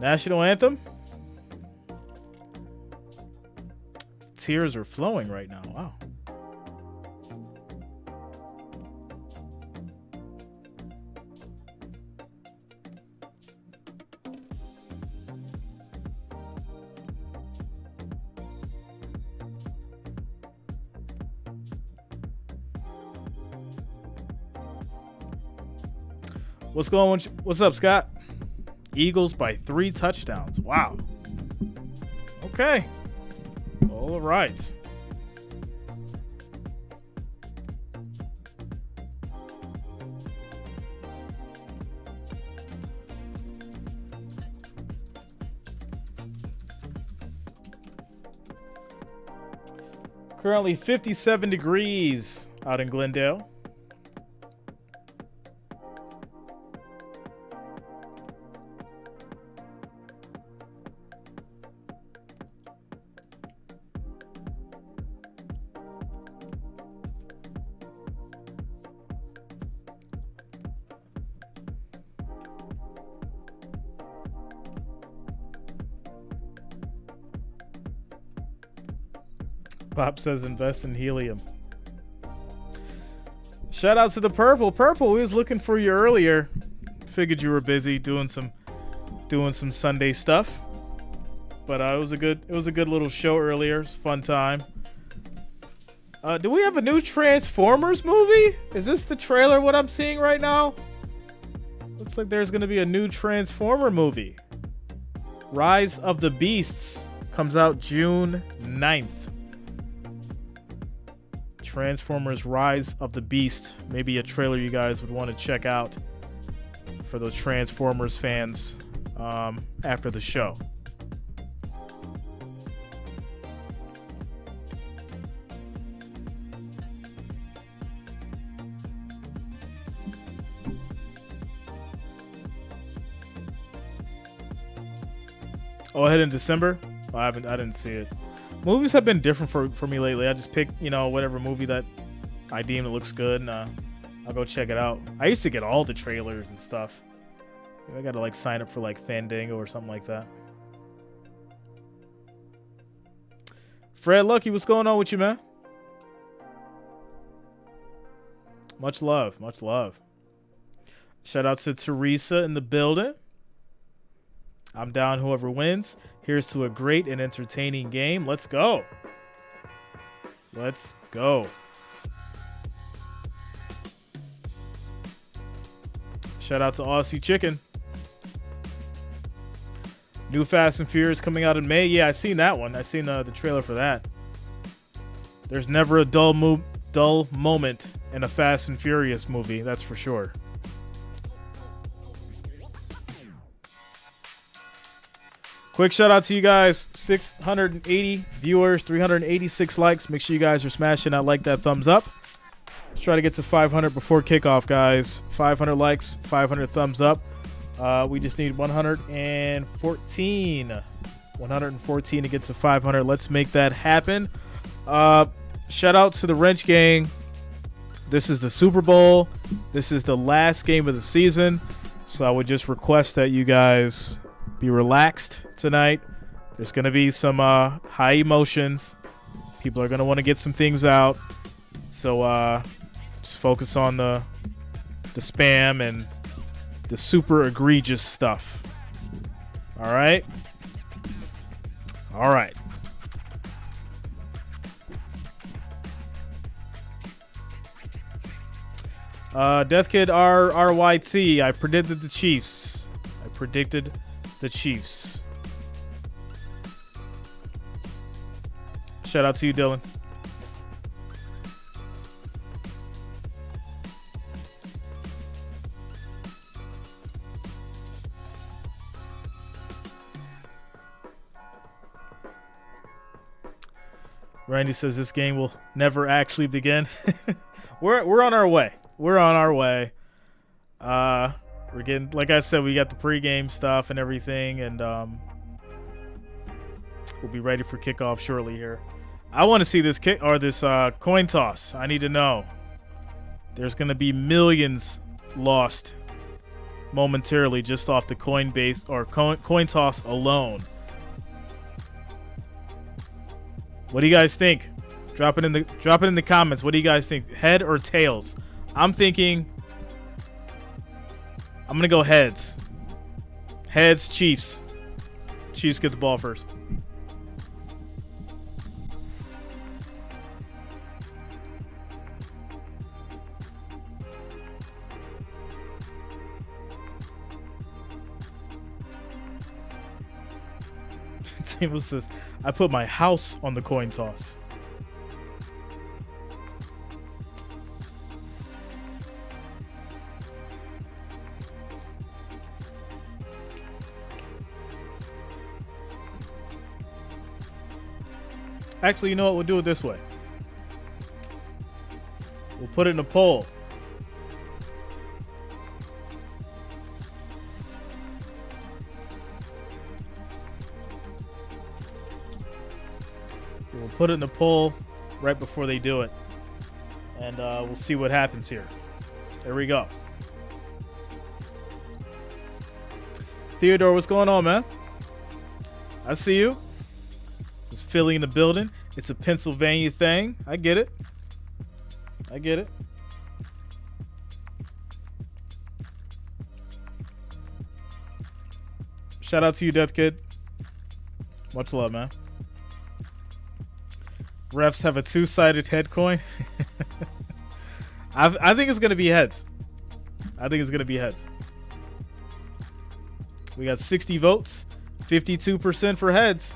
National anthem. Tears are flowing right now. Wow. What's going on? What's up, Scott? Eagles by 3 touchdowns. Wow. Okay. All right. Currently 57 degrees out in Glendale. Pop says invest in helium. Shout out to the Purple. Purple, we was looking for you earlier. Figured you were busy doing some Sunday stuff. But it was a good little show earlier. It's a fun time. Do we have a new Transformers movie? Is this the trailer what I'm seeing right now? Looks like there's gonna be a new Transformer movie. Rise of the Beasts comes out June 9th. Transformers Rise of the Beast. Maybe a trailer you guys would want to check out for those Transformers fans after the show. Oh, ahead in December? Oh, I didn't see it. Movies have been different for me lately. I just pick, whatever movie that I deem that looks good, and I'll go check it out. I used to get all the trailers and stuff. I got to sign up for Fandango or something like that. Fred Lucky, what's going on with you, man? Much love, much love. Shout out to Teresa in the building. I'm down whoever wins. Here's to a great and entertaining game. Let's go. Let's go. Shout out to Aussie Chicken. New Fast and Furious coming out in May. Yeah, I seen that one. I seen the trailer for that. There's never a dull moment in a Fast and Furious movie. That's for sure. Quick shout out to you guys. 680 viewers, 386 likes. Make sure you guys are smashing that thumbs up. Let's try to get to 500 before kickoff, guys. 500 likes, 500 thumbs up. We just need 114. 114 to get to 500. Let's make that happen. Shout out to the Wrench Gang. This is the Super Bowl. This is the last game of the season. So I would just request that you guys be relaxed tonight. There's going to be some high emotions. People are going to want to get some things out. So just focus on the spam and the super egregious stuff. All right? All right. Death Kid RYT. I predicted the Chiefs. The Chiefs. Shout out to you, Dylan. Randy says this game will never actually begin. We're on our way. We're on our way. We're getting, like I said, we got the pregame stuff and everything, and we'll be ready for kickoff shortly here. I want to see this coin toss. I need to know. There's going to be millions lost momentarily just off the coin toss alone. What do you guys think? Drop it in the comments. What do you guys think? Head or tails? I'm thinking I'm going to go heads. Heads, Chiefs. Chiefs get the ball first. Table says, I put my house on the coin toss. Actually, you know what? We'll do it this way. We'll put it in a poll. We'll put it in the poll right before they do it. And we'll see what happens here. There we go. Theodore, what's going on, man? I see you. This is Philly in the building. It's a Pennsylvania thing. I get it. I get it. Shout out to you, Death Kid. Much love, man. Refs have a two-sided head coin. I think it's going to be heads. I think it's going to be heads. We got 60 votes, 52% for heads.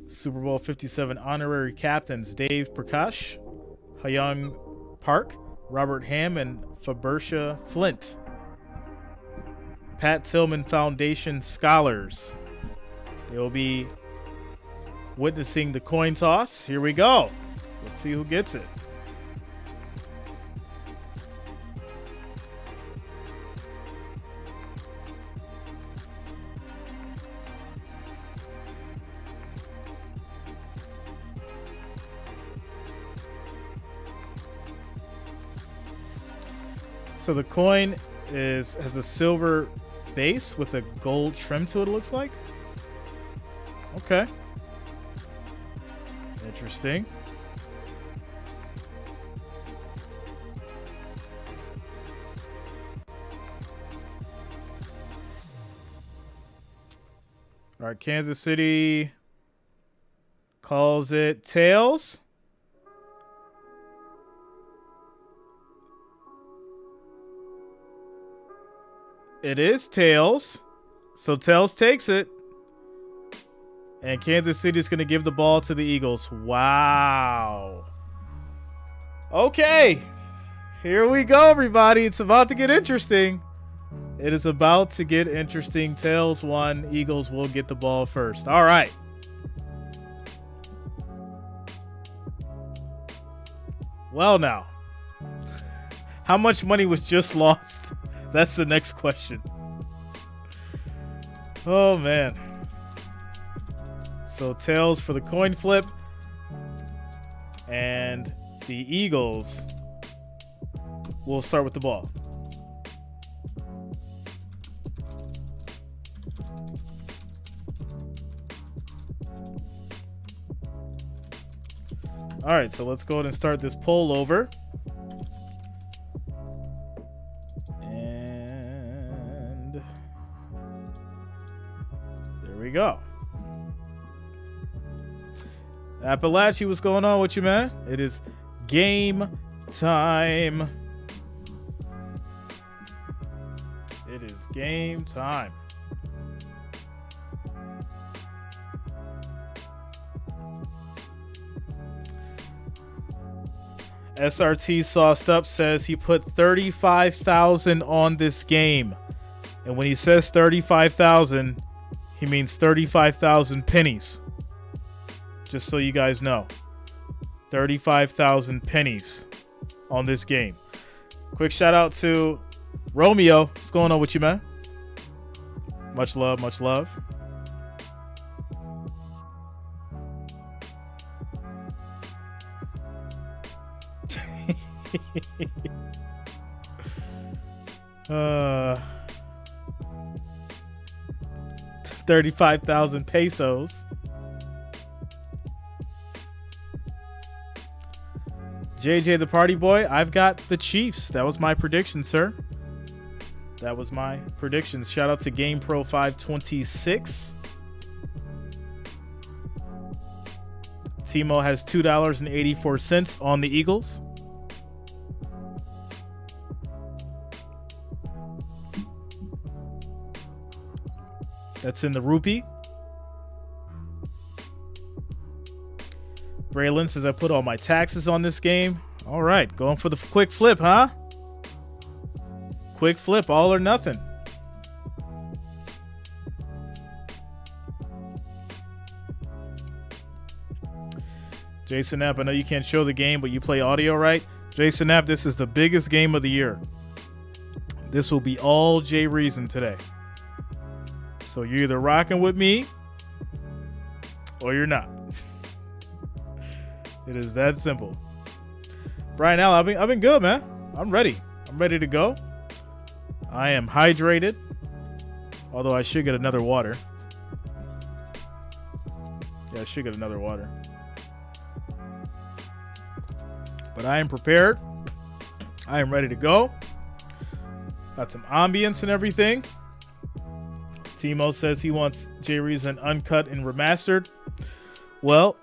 Super Bowl 57 honorary captains Dave Prakash, Hyung Park, Robert Ham, and Fabercia Flint. Pat Tillman Foundation scholars. They will be witnessing the coin toss. Here we go. Let's see who gets it. So the coin has a silver base with a gold trim to it, looks like. Okay. Interesting. All right, Kansas City calls it tails. It is tails. So tails takes it. And Kansas City is going to give the ball to the Eagles. Wow. Okay. Here we go, everybody. It's about to get interesting. It is about to get interesting. Tails won. Eagles will get the ball first. All right. Well, now. How much money was just lost? That's the next question. Oh, man. So, tails for the coin flip. And the Eagles will start with the ball. All right, so let's go ahead and start this poll over. And there we go. Appalachia, what's going on with you, man? It is game time. It is game time. SRT Sauced Up says he put 35,000 on this game. And when he says 35,000, He means 35,000 pennies. Just so you guys know. 35,000 pennies on this game. Quick shout out to Romeo. What's going on with you, man? Much love, much love. uh, 35,000 pesos. JJ the Party Boy, I've got the Chiefs. That was my prediction, sir. That was my prediction. Shout out to GamePro 526. Timo has $2.84 on the Eagles. That's in the rupee. Braylon says I put all my taxes on this game. All right, going for the quick flip, huh? Quick flip, all or nothing. Jason Knapp, I know you can't show the game, but you play audio, right? Jason Knapp, this is the biggest game of the year. This will be all Jay Reason today. So you're either rocking with me or you're not. It is that simple. Brian Allen, I've been good, man. I'm ready. I'm ready to go. I am hydrated. Although I should get another water. Yeah, I should get another water. But I am prepared. I am ready to go. Got some ambience and everything. Timo says he wants Jay Reason uncut and remastered. Well,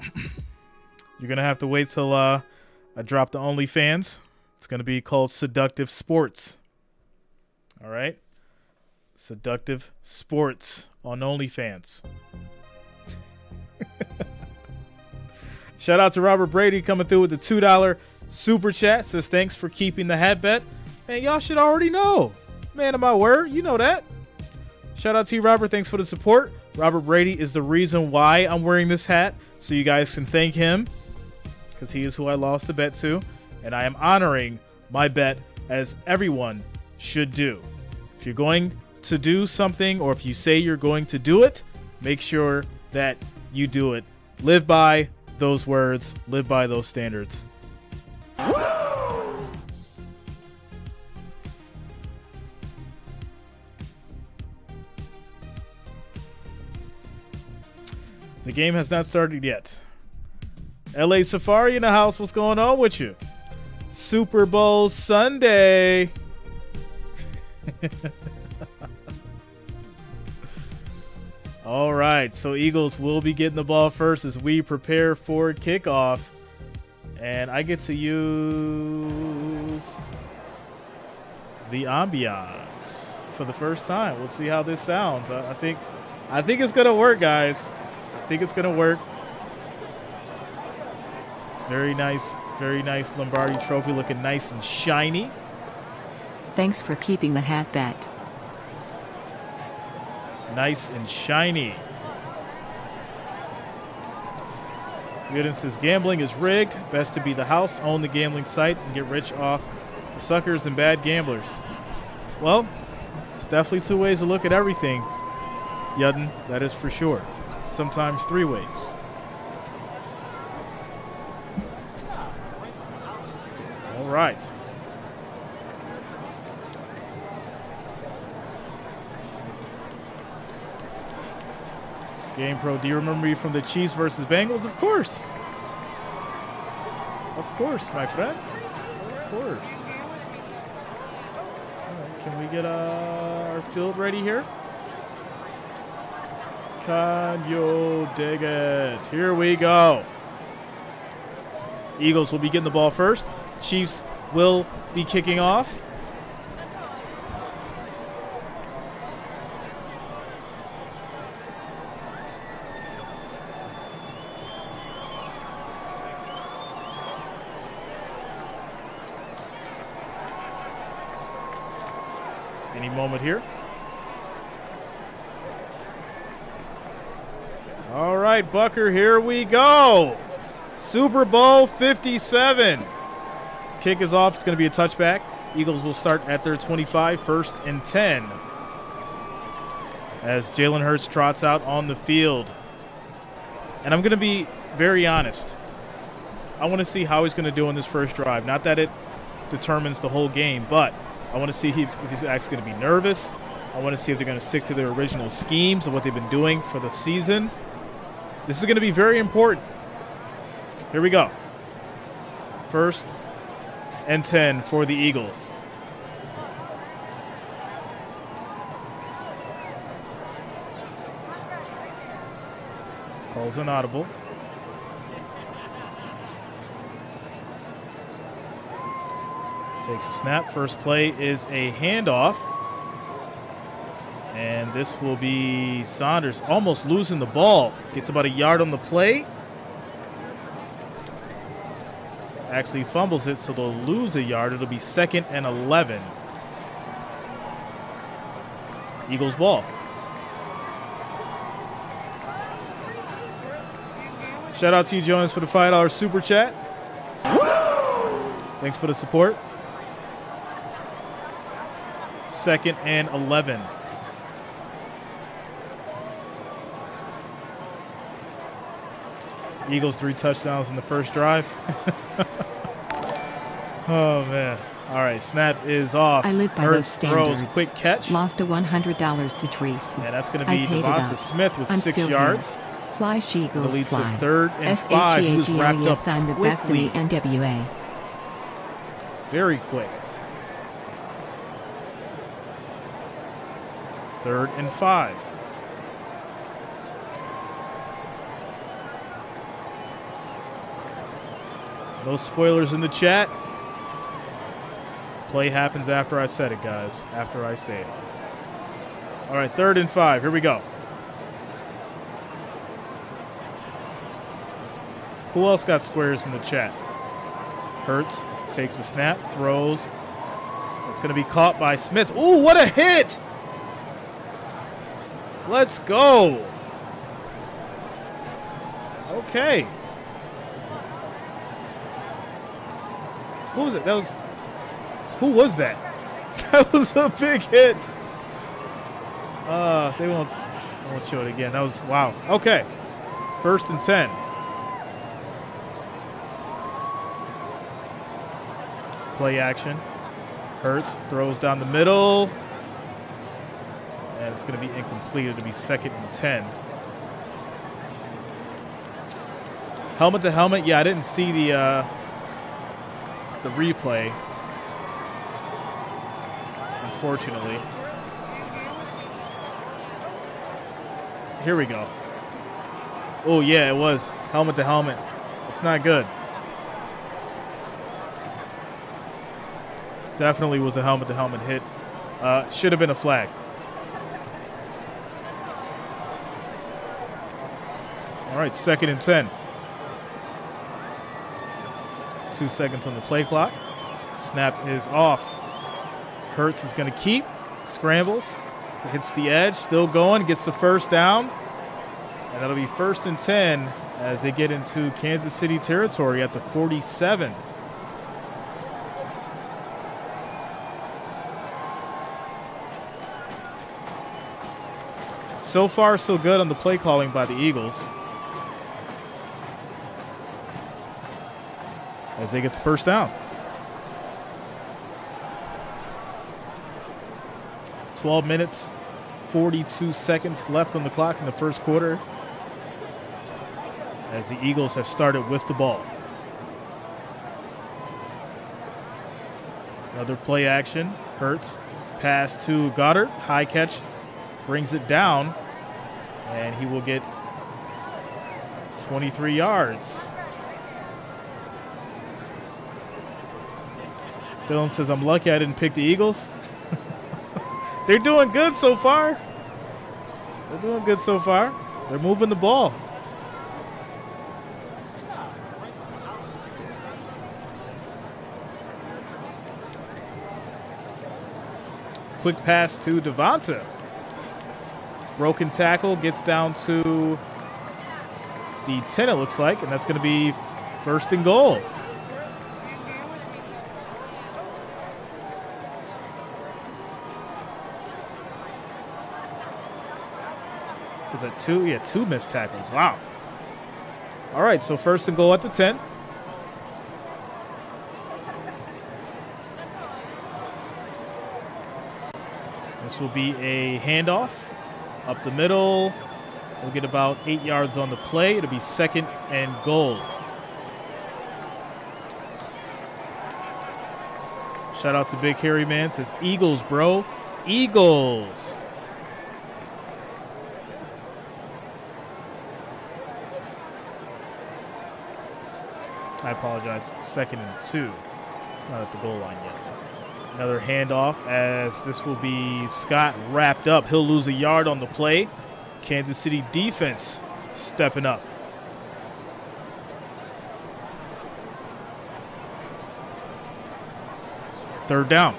you're going to have to wait till I drop the OnlyFans. It's going to be called Seductive Sports. All right? Seductive Sports on OnlyFans. Shout out to Robert Brady coming through with the $2 super chat. Says thanks for keeping the hat bet. Man, y'all should already know. Man of my word, you know that. Shout out to you, Robert. Thanks for the support. Robert Brady is the reason why I'm wearing this hat. So you guys can thank him. Because he is who I lost the bet to. And I am honoring my bet as everyone should do. If you're going to do something, or if you say you're going to do it, make sure that you do it. Live by those words. Live by those standards. The game has not started yet. LA Safari in the house. What's going on with you? Super Bowl Sunday. All right. So Eagles will be getting the ball first as we prepare for kickoff. And I get to use the ambiance for the first time. We'll see how this sounds. I think it's going to work, guys. I think it's going to work. Very nice Lombardi Trophy, looking nice and shiny. Thanks for keeping the hat bet. Nice and shiny. Gooden says gambling is rigged. Best to be the house, own the gambling site, and get rich off the suckers and bad gamblers. Well, there's definitely two ways to look at everything, Yudden. That is for sure. Sometimes three ways. All right. Game Pro, do you remember me from the Chiefs versus Bengals? Of course. Of course, my friend. Of course. All right, can we get our field ready here? Can you dig it? Here we go. Eagles will be getting the ball first. Chiefs will be kicking off. Any moment here. right, Bucker, here we go. Super Bowl 57. Kick is off. It's going to be a touchback. Eagles will start at their 25, 1st and 10. As Jalen Hurts trots out on the field. And I'm going to be very honest. I want to see how he's going to do in this first drive. Not that it determines the whole game, but I want to see if he's actually going to be nervous. I want to see if they're going to stick to their original schemes of what they've been doing for the season. This is going to be very important. Here we go. 1st and 10 for the Eagles. Calls an audible. Takes a snap. First play is a handoff. And this will be Saunders almost losing the ball. Gets about a yard on the play. Actually fumbles it, so they'll lose a yard. It'll be 2nd and 11. Eagles ball. Shout out to you, Jonas, for the $5 super chat. Thanks for the support. 2nd and 11. Eagles 3 touchdowns in the first drive. Oh, man. All right, snap is off. I live by Hurts those standards. throws, quick catch. Lost a $100 to Treese. And that's going to I be paid it Devonta up. Smith with I'm 6 still yards. Here. Fly, Sheagles, Leads to fly. 3rd and 5. He was wrapped up SHEAGLES, I'm the best in the quickly. NWA. Very quick. 3rd and 5. No spoilers in the chat. Play happens after I said it, guys. After I say it. All right, 3rd and 5. Here we go. Who else got squares in the chat? Hurts takes a snap, throws. It's going to be caught by Smith. Ooh, what a hit! Let's go. Okay. Who was it? Who was that? That was a big hit. They won't show it again. That was, wow. Okay. 1st and 10. Play action. Hurts throws down the middle. And it's going to be incomplete. It'll be 2nd and 10. Helmet to helmet. Yeah, I didn't see the replay, unfortunately. Here we go. Oh, yeah, it was helmet to helmet. It's not good. Definitely was a helmet to helmet hit. Should have been a flag. All right, 2nd and 10. 2 seconds on the play clock. Snap is off. Hurts is going to keep. Scrambles. Hits the edge. Still going. Gets the 1st down. And that'll be 1st and 10 as they get into Kansas City territory at the 47. So far, so good on the play calling by the Eagles. As they get the 1st down. 12 minutes, 42 seconds left on the clock in the first quarter. As the Eagles have started with the ball. Another play action. Hurts. Pass to Goddard. High catch. Brings it down. And he will get 23 yards. Dylan says, I'm lucky I didn't pick the Eagles. They're doing good so far. They're doing good so far. They're moving the ball. Quick pass to Devonta. Broken tackle, gets down to the 10, it looks like, and that's going to be first and goal. Is that 2? Yeah, 2 missed tackles. Wow. All right, so first and goal at the 10. This will be a handoff up the middle. We'll get about 8 yards on the play. It'll be second and goal. Shout out to Big Harry Man. Says Eagles, bro. Eagles. I apologize. Second and 2. It's not at the goal line yet. Another handoff as this will be Scott wrapped up. He'll lose a yard on the play. Kansas City defense stepping up. Third down.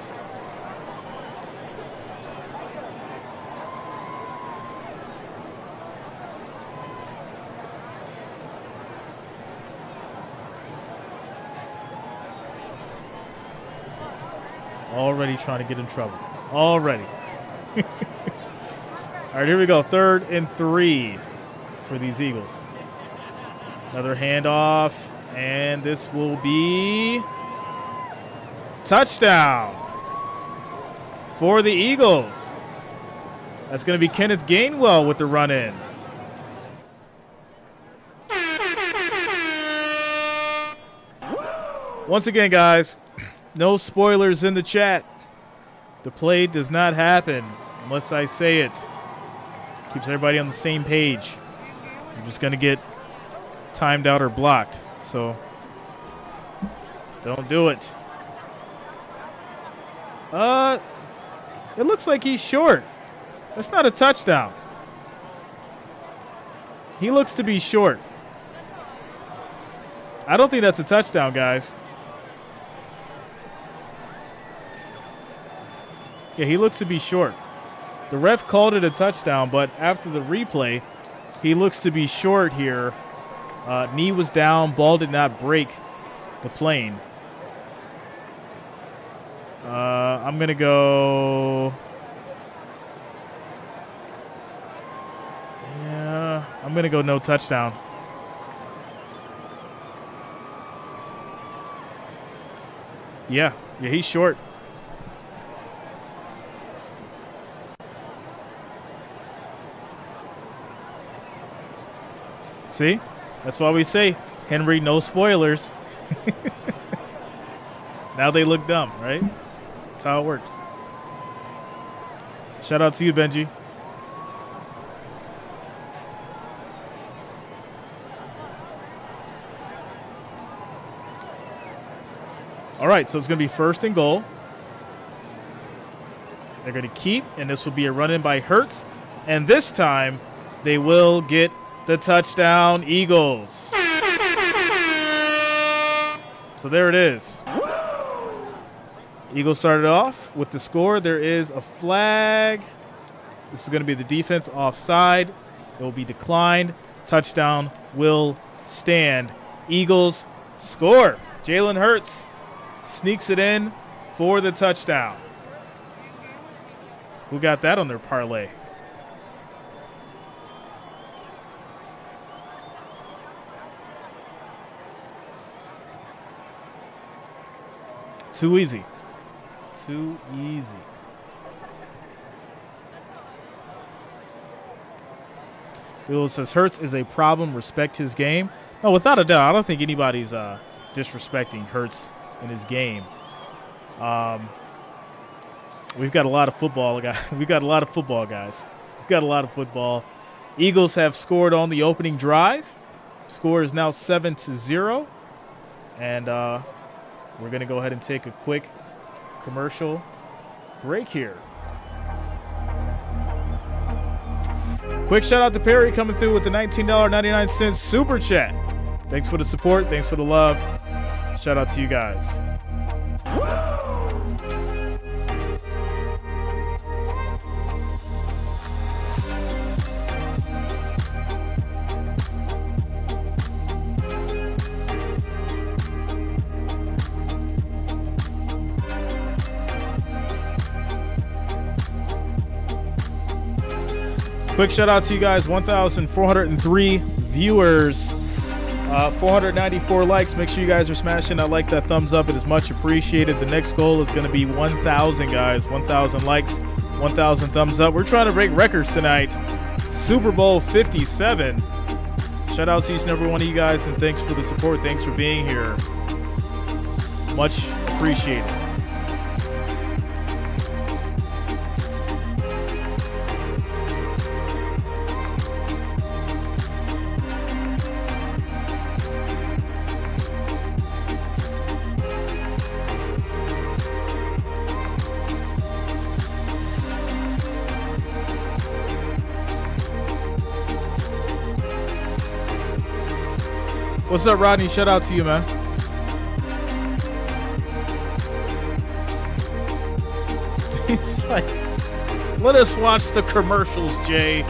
Already trying to get in trouble. Already. All right, here we go. 3rd and 3 for these Eagles. Another handoff, and this will be touchdown for the Eagles. That's going to be Kenneth Gainwell with the run in. Once again, guys, no spoilers in the chat. The play does not happen unless I say it. Keeps everybody on the same page. I'm just going to get timed out or blocked. So don't do it. It looks like he's short. That's not a touchdown. He looks to be short. I don't think that's a touchdown, guys. Yeah, he looks to be short. The ref called it a touchdown, but after the replay, he looks to be short here. Knee was down. Ball did not break the plane. I'm going to go... Yeah, I'm going to go no touchdown. Yeah, he's short. See? That's why we say, Henry, no spoilers. Now they look dumb, right? That's how it works. Shout out to you, Benji. All right, so it's going to be first and goal. They're going to keep, and this will be a run-in by Hurts. And this time, they will get the touchdown, Eagles. So there it is. Eagles started off with the score. There is a flag. This is going to be the defense offside. It will be declined. Touchdown will stand. Eagles score. Jalen Hurts sneaks it in for the touchdown. Who got that on their parlay? Too easy. Too easy. Bill says Hurts is a problem. Respect his game. No, without a doubt. I don't think anybody's disrespecting Hurts in his game. We've got a lot of football, guys. We've got a lot of football, guys. We've got a lot of football. Eagles have scored on the opening drive. Score is now 7-0, and we're going to go ahead and take a quick commercial break here. Quick shout out to Perry coming through with the $19.99 super chat. Thanks for the support. Thanks for the love. Shout out to you guys. Quick shout out to you guys. 1,403 viewers. 494 likes. Make sure you guys are smashing that like, that thumbs up. It is much appreciated. The next goal is going to be 1,000, guys. 1,000 likes, 1,000 thumbs up. We're trying to break records tonight. Super Bowl 57. Shout out to each and every one of you guys, and thanks for the support. Thanks for being here. Much appreciated. What's up, Rodney? Shout out to you, man. He's like, let us watch the commercials, Jay,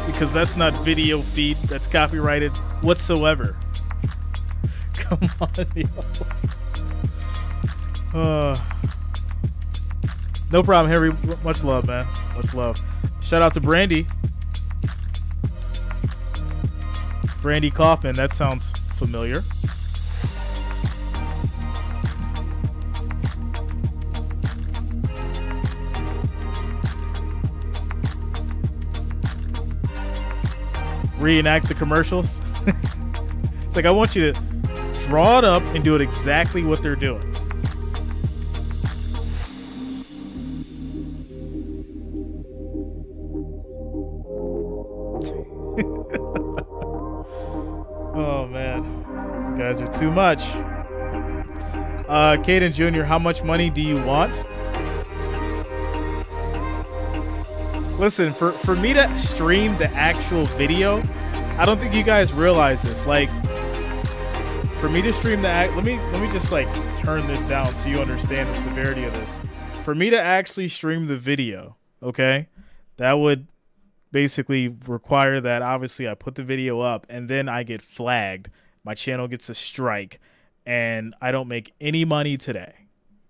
because that's not video feed. That's copyrighted whatsoever. Come on, yo. No problem, Henry. Much love, man. Much love. Shout out to Brandy. Brandy Kaufman. That sounds familiar. Reenact the commercials. It's like, I want you to draw it up and do it exactly what they're doing. Oh man, you guys are too much. Caden Jr., how much money do you want? Listen, for me to stream the actual video, I don't think you guys realize this. Like, for me to stream the let me just like turn this down so you understand the severity of this. For me to actually stream the video, okay, that would basically require that obviously I put the video up and then I get flagged. My channel gets a strike and I don't make any money today.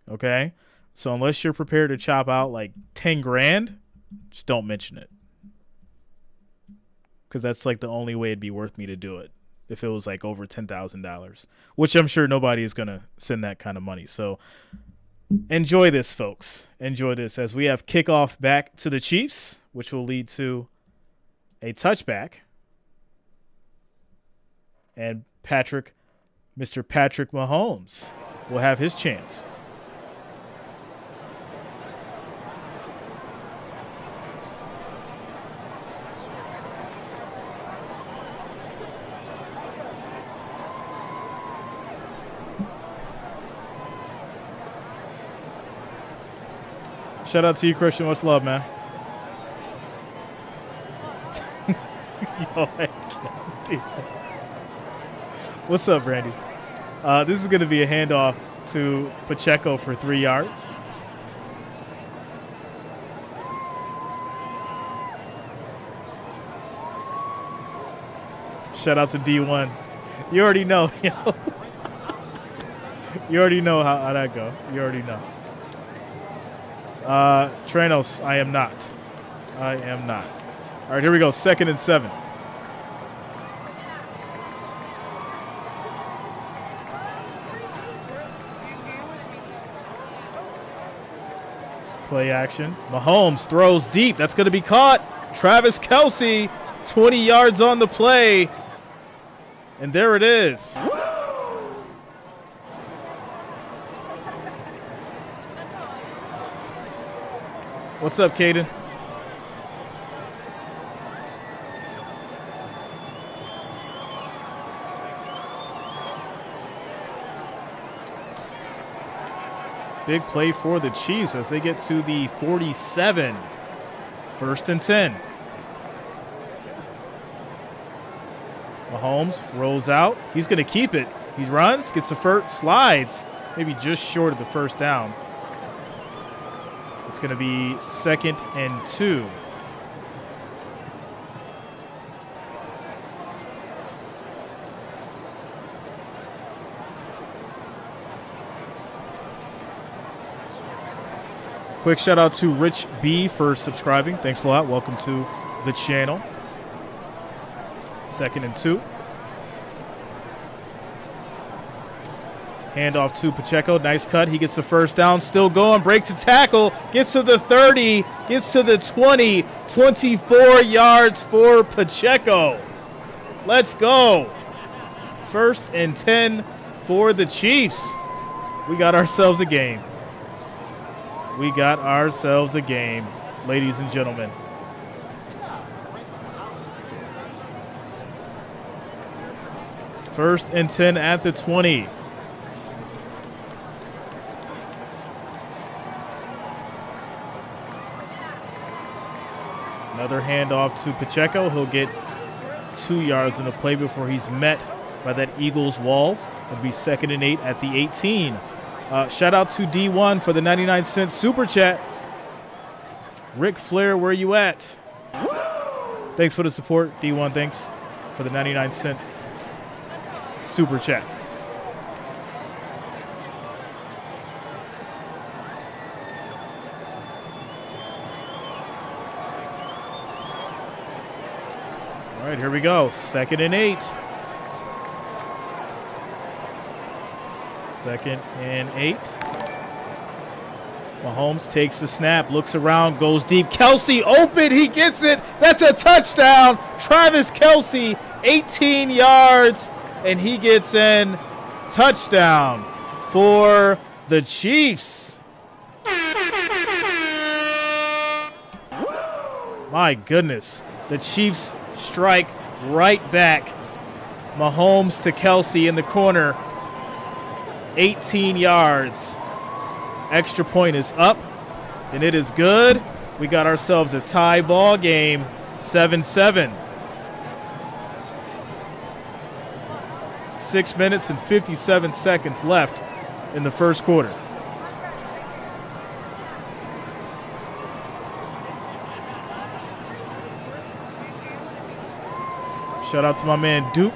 Okay? So unless you're prepared to chop out like 10 grand, just don't mention it. Because that's like the only way it'd be worth me to do it. If it was like over $10,000, which I'm sure nobody is going to send that kind of money. So enjoy this, folks. Enjoy this as we have kickoff back to the Chiefs, which will lead to a touchback. And Mr. Patrick Mahomes will have his chance. Shout out to you, Christian. Much love, man. Yo, I can't do that. What's up, Randy? This is going to be a handoff to Pacheco for 3 yards. Shout out to D1. You already know, yo. You already know how that go. You already know. Tranos, I am not. I am not. All right, here we go. 2nd and 7. Play action. Mahomes throws deep. That's going to be caught. Travis Kelce, 20 yards on the play. And there it is. What's up, Caden? Big play for the Chiefs as they get to the 47. 1st and 10. Mahomes rolls out. He's going to keep it. He runs, gets the first, slides, maybe just short of the first down. It's going to be 2nd and 2. Quick shout out to Rich B for subscribing. Thanks a lot. Welcome to the channel. 2nd and 2. Handoff to Pacheco. Nice cut. He gets the first down. Still going. Breaks a tackle. Gets to the 30. Gets to the 20. 24 yards for Pacheco. Let's go. 1st and 10 for the Chiefs. We got ourselves a game. We got ourselves a game, ladies and gentlemen. First and 10 at the 20. Another handoff to Pacheco. He'll get 2 yards in the play before he's met by that Eagles wall. It'll be 2nd and 8 at the 18. Shout out to D1 for the 99-cent super chat. Ric Flair, where you at? Thanks for the support, D1. Thanks for the 99-cent super chat. All right, here we go. 2nd and 8. 2nd and 8. Mahomes takes the snap, looks around, goes deep. Kelce open, he gets it. That's a touchdown. Travis Kelce, 18 yards, and he gets in. Touchdown for the Chiefs. My goodness. The Chiefs strike right back. Mahomes to Kelce in the corner. 18 yards. Extra point is up, and it is good. We got ourselves a tie ball game, 7-7. 6 minutes and 57 seconds left in the first quarter. Shout out to my man Duke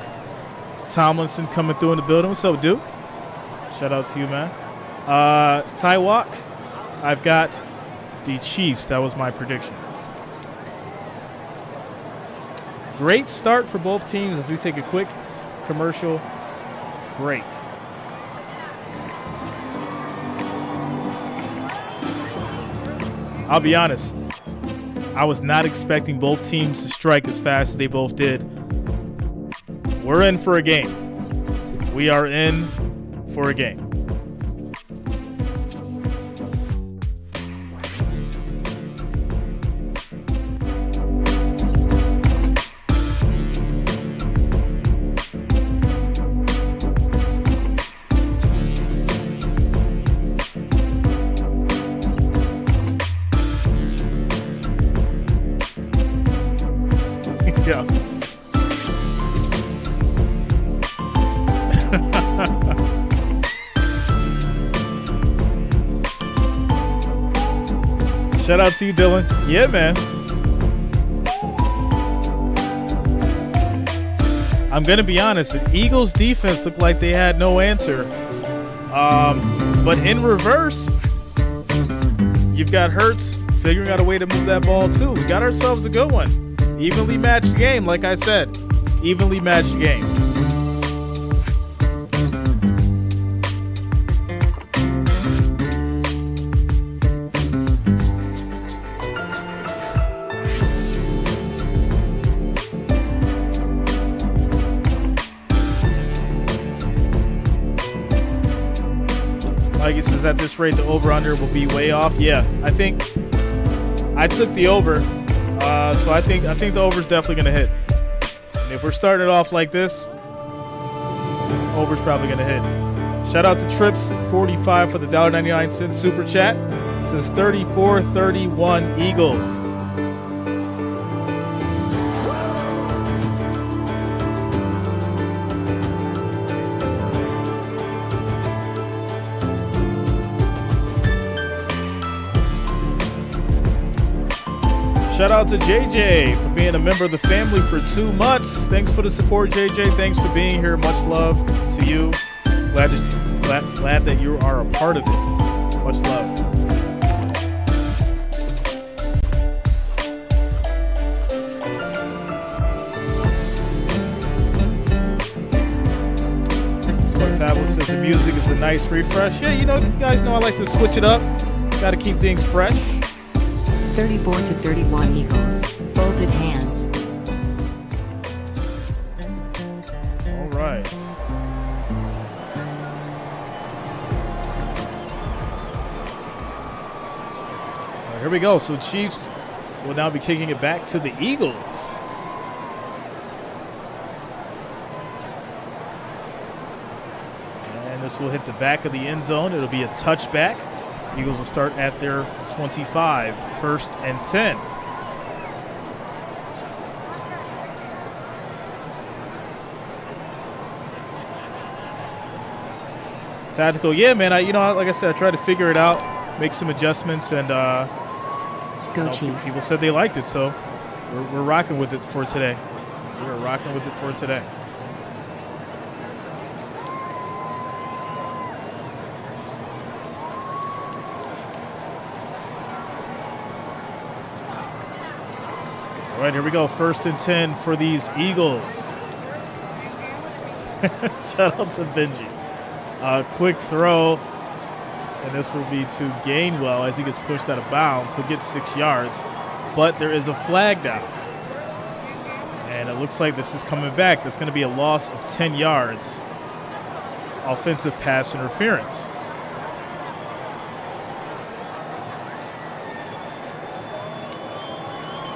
Tomlinson coming through in the building. What's up, Duke? Shout out to you, man. Tywalk, I've got the Chiefs. That was my prediction. Great start for both teams as we take a quick commercial break. I'll be honest, I was not expecting both teams to strike as fast as they both did. We're in for a game. We are in for a game. Yeah. Shout out to you, Dylan. Yeah, man. I'm going to be honest. The Eagles defense looked like they had no answer. But in reverse, you've got Hurts figuring out a way to move that ball, too. We got ourselves a good one. Evenly matched game, like I said. Evenly matched game. Like it says, at this rate, the over-under will be way off. Yeah, I think I took the over, so I think the over's definitely going to hit. And if we're starting it off like this, over's probably going to hit. Shout out to Trips45 for the $1.99 super chat. It says 34-31 Eagles. Shout out to JJ for being a member of the family for 2 months. Thanks for the support, JJ. Thanks for being here. Much love to you. Glad that you are a part of it. Much love. It says the music is a nice refresh. Yeah, you guys know I like to switch it up. Got to keep things fresh. 34 to 31 Eagles. Folded hands. All right. All right, here we go. So Chiefs will now be kicking it back to the Eagles. And this will hit the back of the end zone. It'll be a touchback. Eagles will start at their 25, 1st and 10. Tactical, yeah, man. Like I said, I tried to figure it out, make some adjustments, and Go Chiefs. people said they liked it, so we're rocking with it for today. We're rocking with it for today. All right, here we go. 1st and 10 for these Eagles. Shout out to Benji. Quick throw, and this will be to Gainwell as he gets pushed out of bounds. He'll get 6 yards, but there is a flag down. And it looks like this is coming back. There's going to be a loss of 10 yards. Offensive pass interference.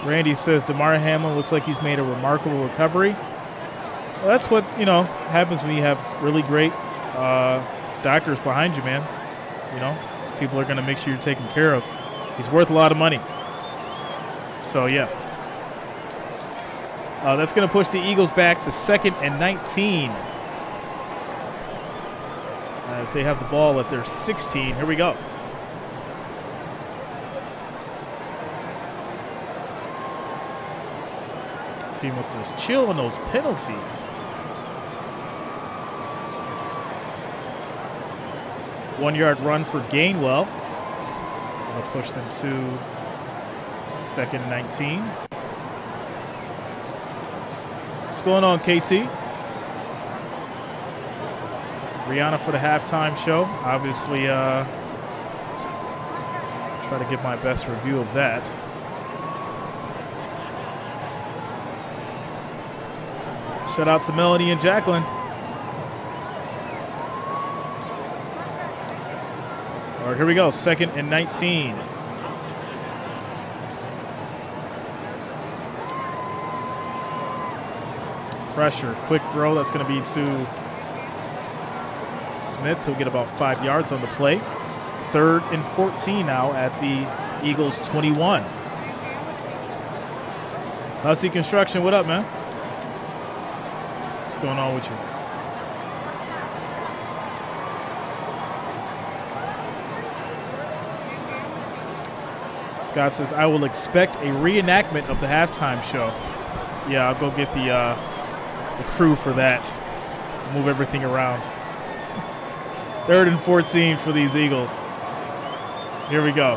Randy says DeMar Hamlin looks like he's made a remarkable recovery. Well, that's what, happens when you have really great doctors behind you, man. People are going to make sure you're taken care of. He's worth a lot of money. So, yeah. That's going to push the Eagles back to 2nd and 19. As they have the ball at their 16. Here we go. Team wants to chill on those penalties. 1-yard run for Gainwell. That'll push them to 2nd and 19. What's going on, KT? Rihanna for the halftime show. Obviously, try to get my best review of that. Shout out to Melanie and Jacqueline. All right, here we go. 2nd and 19. Pressure. Quick throw. That's going to be to Smith. He'll get about 5 yards on the play. 3rd and 14 now at the Eagles 21. Hussey Construction, what up, man? What's going on with you? Scott says, I will expect a reenactment of the halftime show. Yeah, I'll go get the crew for that. Move everything around. 3rd and 14 for these Eagles. Here we go.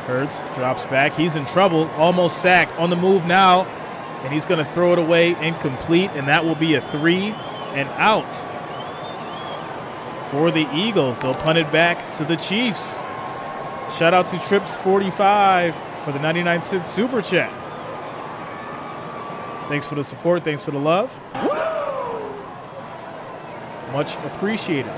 Hurts drops back. He's in trouble. Almost sacked. On the move now. And he's going to throw it away incomplete. And that will be a 3 and out for the Eagles. They'll punt it back to the Chiefs. Shout out to Trips45 for the 99-cent super chat. Thanks for the support. Thanks for the love. Much appreciated.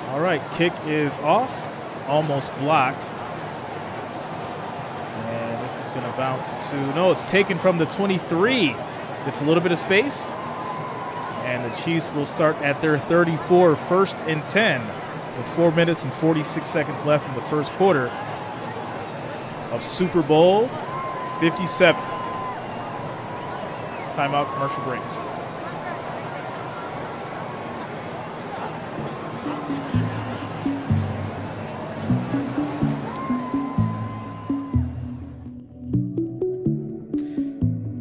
All right, kick is off. Almost blocked. And this is going to bounce to, no, it's taken from the 23. It's a little bit of space. And the Chiefs will start at their 34, 1st and 10, with 4 minutes and 46 seconds left in the first quarter of Super Bowl 57. Timeout, commercial break.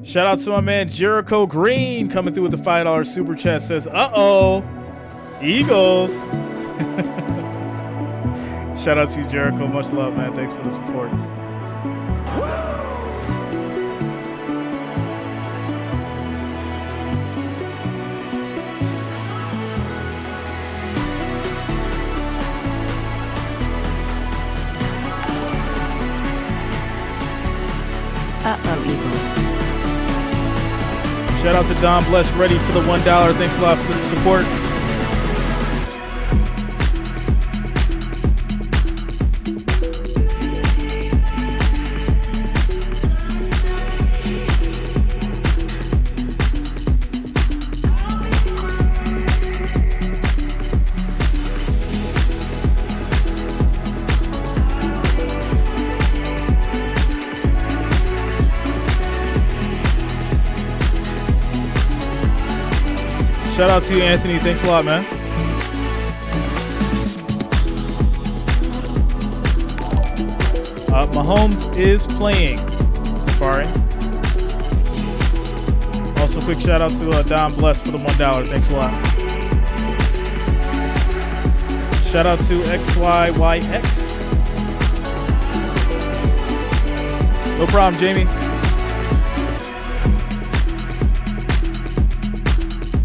Shout out to my man Jericho Green coming through with the $5 super chat. Says, uh-oh, Eagles. Shout out to you, Jericho. Much love, man. Thanks for the support. Eagles. Shout out to Don Bless, ready for the $1. Thanks a lot for the support. Shout out to you, Anthony. Thanks a lot, man. Mahomes is playing. Safari. Also, quick shout out to Don Bless for the $1. Thanks a lot. Shout out to XYYX. No problem, Jamie.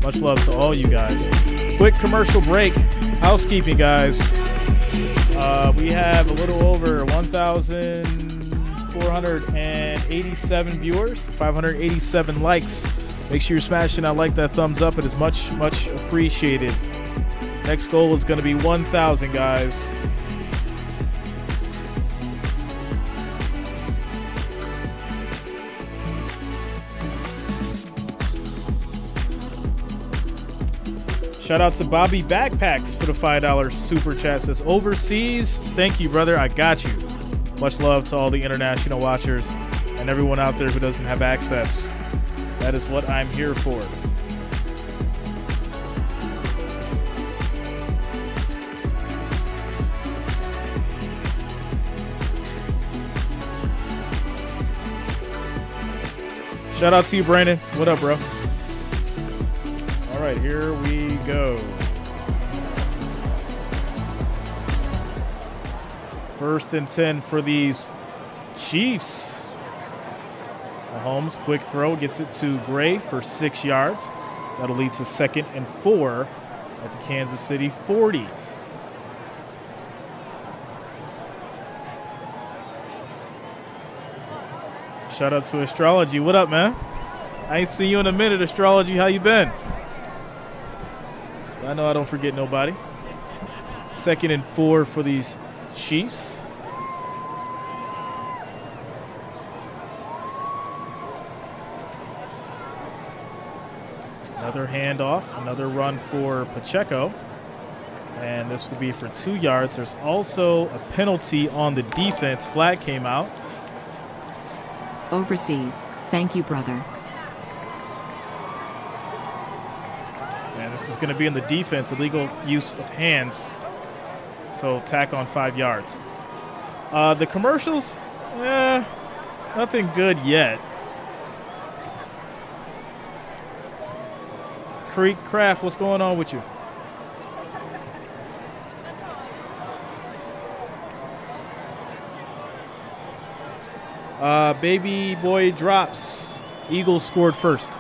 Much love to all you guys. Quick commercial break. Housekeeping, guys. We have a little over 1,487 viewers, 587 likes. Make sure you're smashing that like, that thumbs up. It is much, much appreciated. Next goal is going to be 1,000, guys. Shout out to Bobby Backpacks for the $5 super chat. Says overseas. Thank you, brother. I got you. Much love to all the international watchers and everyone out there who doesn't have access. That is what I'm here for. Shout out to you, Brandon. What up, bro? All right, here we go. First and 10 for these Chiefs. Mahomes, quick throw, gets it to Gray for 6 yards. That'll lead to 2nd and 4 at the Kansas City 40. Shout out to Astrology. What up, man? I ain't seen you in a minute, Astrology. How you been? I know I don't forget nobody. 2nd and 4 for these Chiefs. Another handoff, another run for Pacheco. And this will be for 2 yards. There's also a penalty on the defense. Flag came out. Overseas. Thank you, brother. And this is going to be in the defense, illegal use of hands. So tack on 5 yards. The commercials, nothing good yet. Creek Craft, what's going on with you? Baby boy drops. Eagles scored first.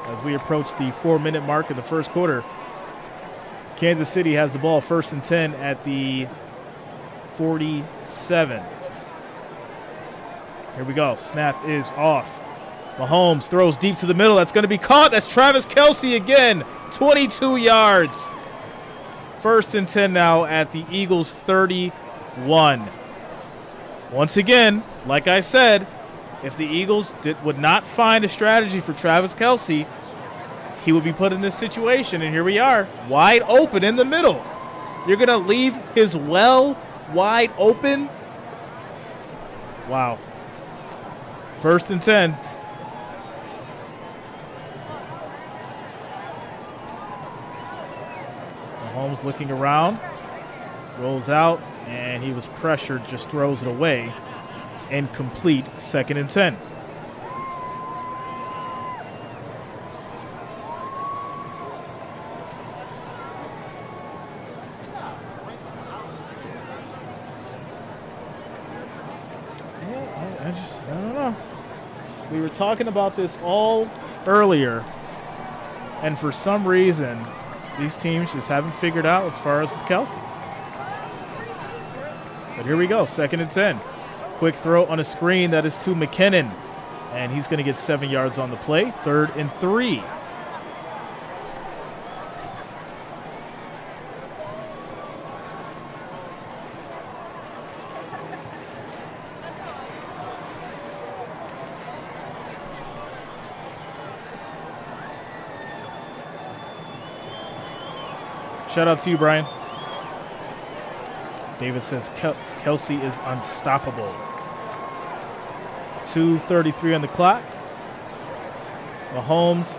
As we approach the 4-minute mark in the first quarter, Kansas City has the ball 1st and 10 at the 47. Here we go. Snap is off. Mahomes throws deep to the middle. That's going to be caught. That's Travis Kelce again. 22 yards. 1st and 10 now at the Eagles 31. Once again, like I said, if the Eagles would not find a strategy for Travis Kelce, he would be put in this situation. And here we are, wide open in the middle. You're going to leave his well wide open? Wow. 1st and 10. Mahomes looking around, rolls out, and he was pressured, just throws it away. Incomplete, 2nd and 10. We were talking about this all earlier, and for some reason, these teams just haven't figured out as far as with Kelsey. But here we go, 2nd and 10. Quick throw on a screen that is to McKinnon, and he's going to get 7 yards on the play. 3rd and 3. Shout out to you, Brian. David says Kelsey is unstoppable. 2:33 on the clock. Mahomes,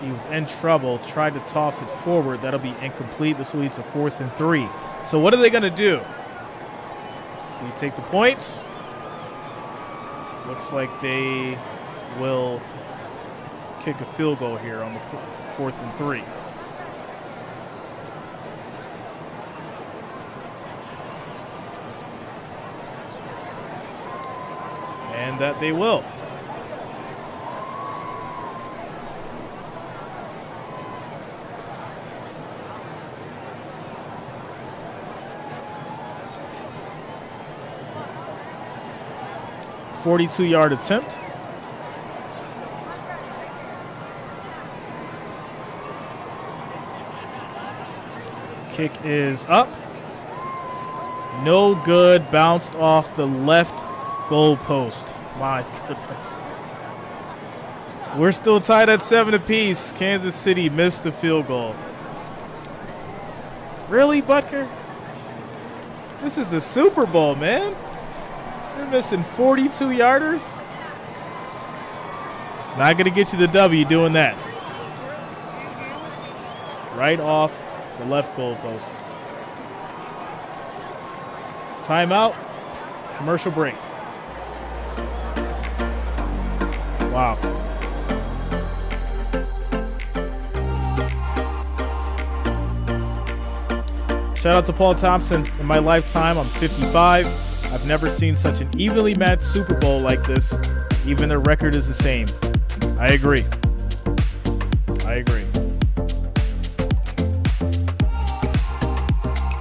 he was in trouble, tried to toss it forward. That'll be incomplete. This will lead to 4th and 3. So what are they going to do? Do you take the points? Looks like they will kick a field goal here on the 4th and 3. And that they will. "42-yard attempt. Kick is up. No good. Bounced off the left goal post. My goodness. We're still tied at 7 apiece. Kansas City missed the field goal. Really, Butker? This is the Super Bowl, man. They're missing 42-yarders. It's not going to get you the W doing that. Right off the left goal post. Timeout. Commercial break. Wow. Shout out to Paul Thompson. In my lifetime, I'm 55. I've never seen such an evenly matched Super Bowl like this. Even their record is the same. I agree.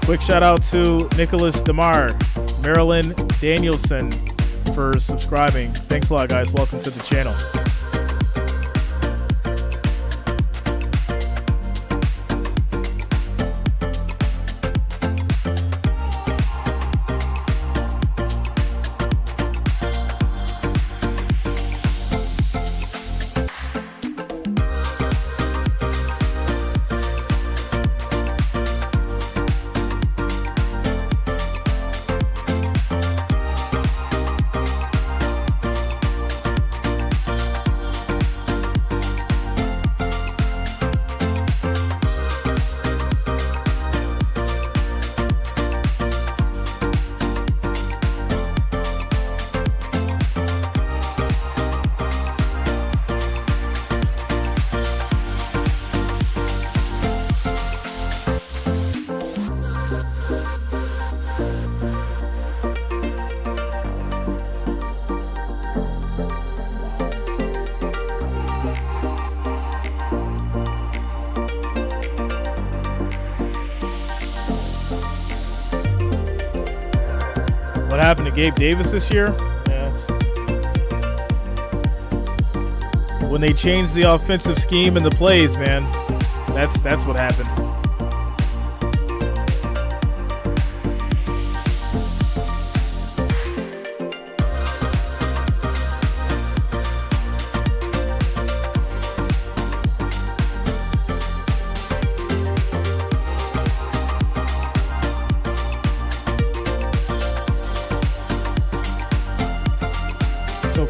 Quick shout out to Nicholas DeMar, Marilyn Danielson for subscribing. Thanks a lot, guys. Welcome to the channel. What happened to Gabe Davis this year? When they changed the offensive scheme and the plays, man, that's what happened.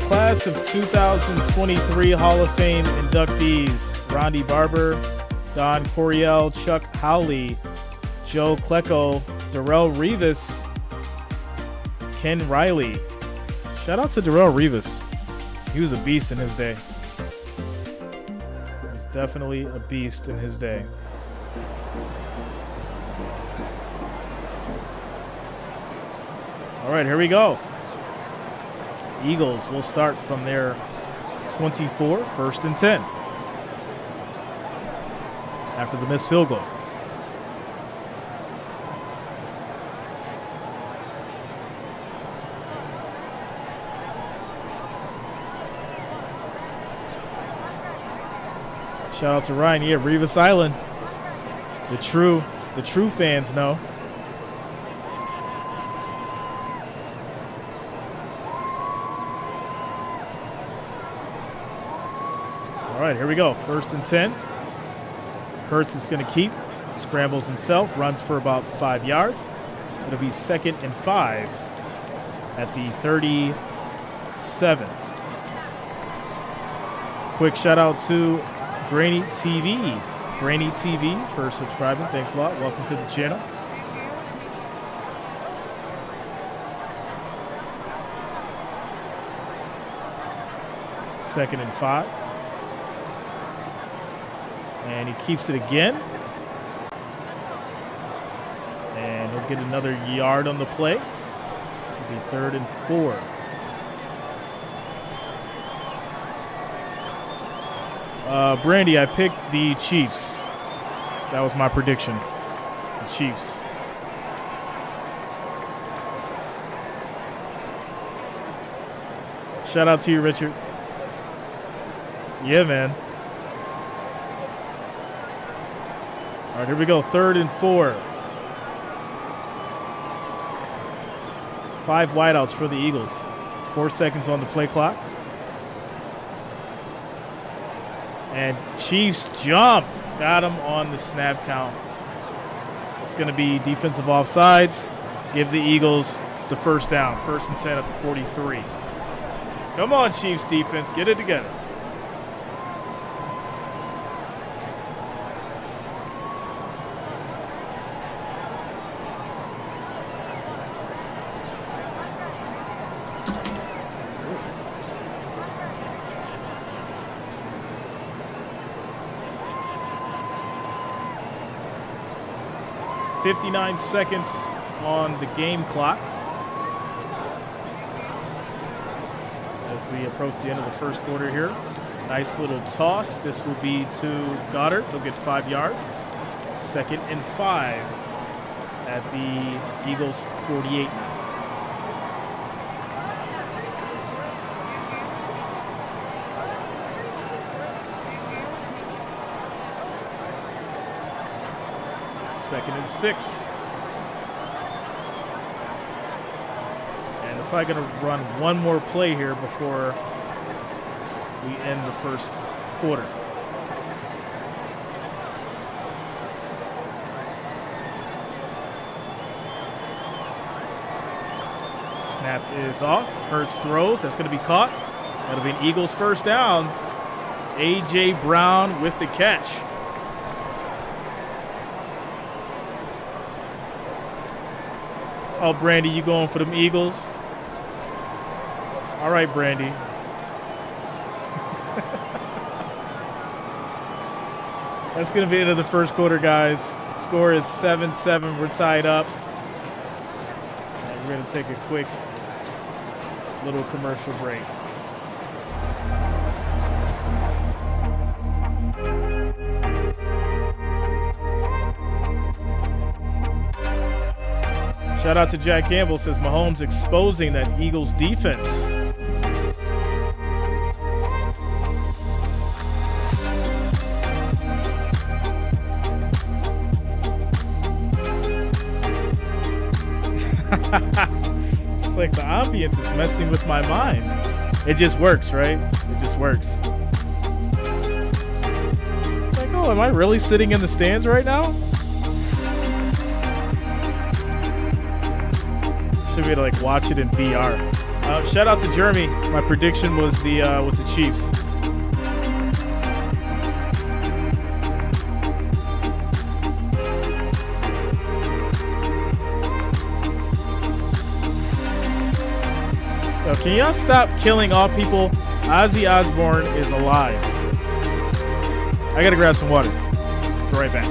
Class of 2023 Hall of Fame inductees: Rondy Barber, Don Coryell, Chuck Howley, Joe Klecko, Darrelle Revis, Ken Riley. Shout out to Darrelle Revis. He was a beast in his day. He was definitely a beast in his day. All right, here we go. Eagles will start from their 24, 1st and 10. After the missed field goal. Shout out to Ryan. Yeah, Revis Island. The true fans know. All right, here we go. 1st and 10. Hurts is going to keep. Scrambles himself. Runs for about 5 yards. It'll be 2nd and 5 at the 37. Quick shout out to Brainy TV. Brainy TV for subscribing. Thanks a lot. Welcome to the channel. Second and 5. And he keeps it again. And he'll get another yard on the play. This will be 3rd and 4. Brandy, I picked the Chiefs. That was my prediction. The Chiefs. Shout out to you, Richard. Yeah, man. All right, here we go. 3rd and 4. 5 wideouts for the Eagles. 4 seconds on the play clock. And Chiefs jump. Got him on the snap count. It's going to be defensive offsides. Give the Eagles the 1st down. 1st and 10 at the 43. Come on, Chiefs defense. Get it together. .59 seconds on the game clock as we approach the end of the 1st quarter here. Nice little toss. This will be to Goddard. He'll get 5 yards. 2nd and 5 at the Eagles 48. Second and 6. And they're probably going to run one more play here before we end the 1st quarter. Snap is off. Hurts throws. That's going to be caught. That'll be an Eagles 1st down. A.J. Brown with the catch. Oh, Brandy, you going for them Eagles? All right, Brandy. That's going to be the end of the 1st quarter, guys. Score is 7-7. We're tied up. And we're going to take a quick little commercial break. Shout out to Jack Campbell, says Mahomes exposing that Eagles defense. It's like the ambience is messing with my mind. It just works, right? It just works. It's like, oh, am I really sitting in the stands right now? Should be able to watch it in VR. Shout out to Jeremy. My prediction was the Chiefs. So can y'all stop killing off people? Ozzy Osbourne is alive. I gotta grab some water. Be right back.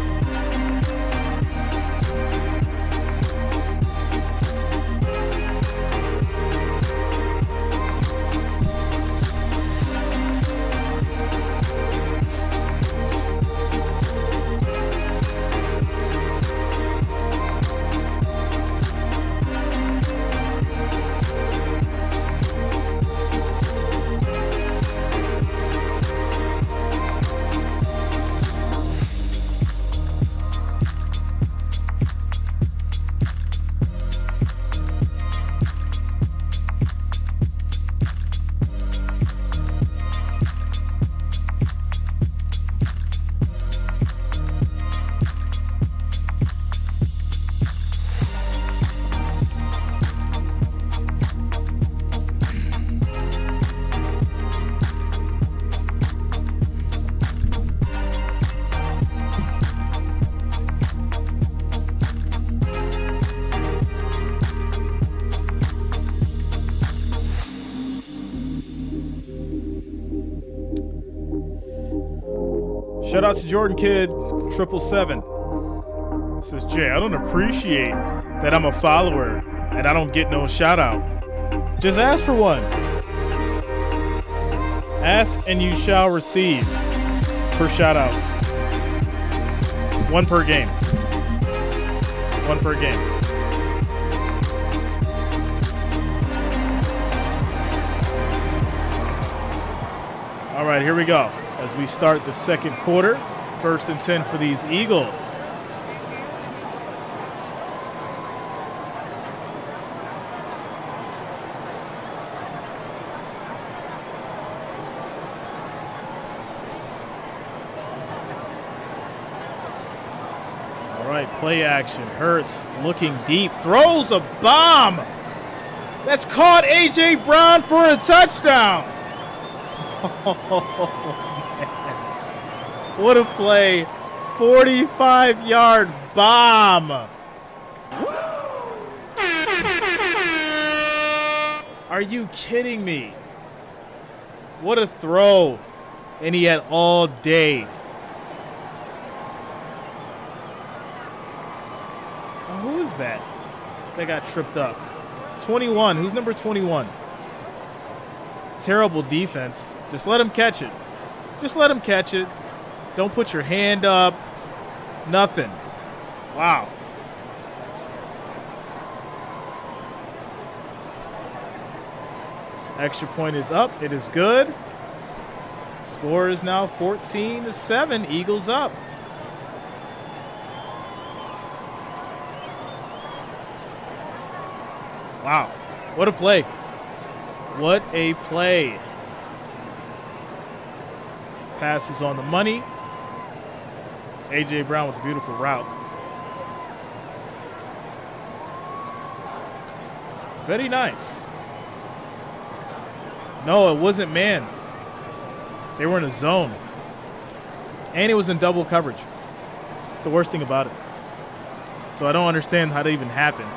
Shout out to Jordan Kid 777. Says Jay, I don't appreciate that I'm a follower and I don't get no shout out. Just ask for one. Ask and you shall receive for shout outs. One per game. One per game. All right, here we go. As we start the second quarter, 1st and 10 for these Eagles. All right, play action. Hurts looking deep, throws a bomb. That's caught A.J. Brown for a touchdown. Oh, man. What a play. 45-yard bomb. Are you kidding me? What a throw. And he had all day. Oh, who is that? That got tripped up. 21. Who's number 21? Terrible defense. Just let him catch it. Just let him catch it. Don't put your hand up. Nothing. Wow. Extra point is up. It is good. Score is now 14-7. Eagles up. Wow. What a play. What a play. Pass is on the money. A.J. Brown with a beautiful route. Very nice. No, it wasn't man. They were in a zone. And it was in double coverage. It's the worst thing about it. So I don't understand how that even happened.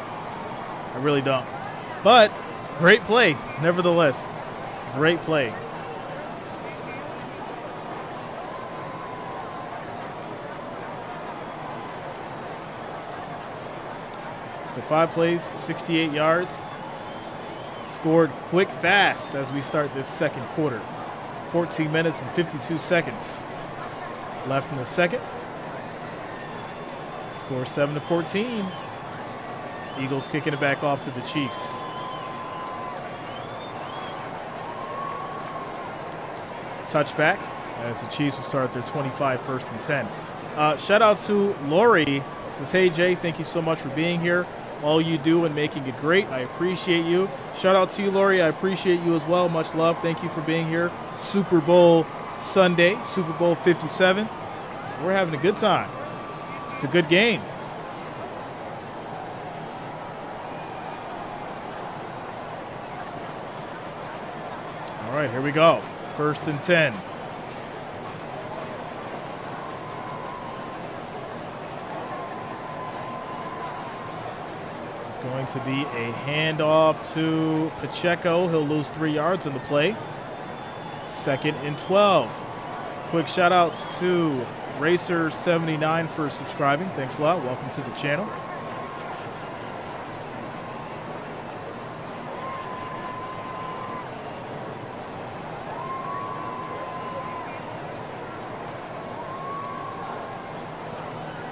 I really don't. But great play, nevertheless. Great play. So 5 plays, 68 yards. Scored quick, fast as we start this second quarter. 14 minutes and 52 seconds left in the second. Score 7-14. Eagles kicking it back off to the Chiefs. Touchback as the Chiefs will start their 25 1st and 10. Shout out to Lori. Says, hey Jay, thank you so much for being here. All you do and making it great. I appreciate you. Shout out to you, Lori. I appreciate you as well. Much love. Thank you for being here. Super Bowl Sunday, Super Bowl 57. We're having a good time. It's a good game. All right, here we go. 1st and 10. This is going to be a handoff to Pacheco. He'll lose 3 yards on the play. 2nd and 12. Quick shout outs to Racer79 for subscribing. Thanks a lot. Welcome to the channel.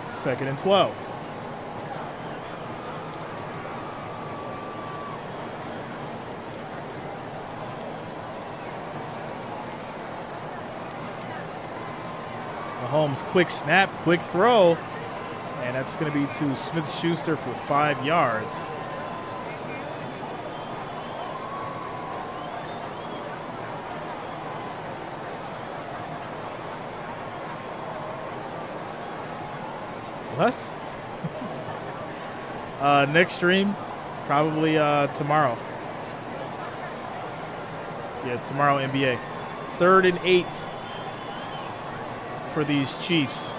Second and 12. Mahomes, quick snap, quick throw. And that's going to be to Smith-Schuster for 5 yards. What? Next stream, probably tomorrow. Yeah, tomorrow NBA. 3rd and 8 for these Chiefs.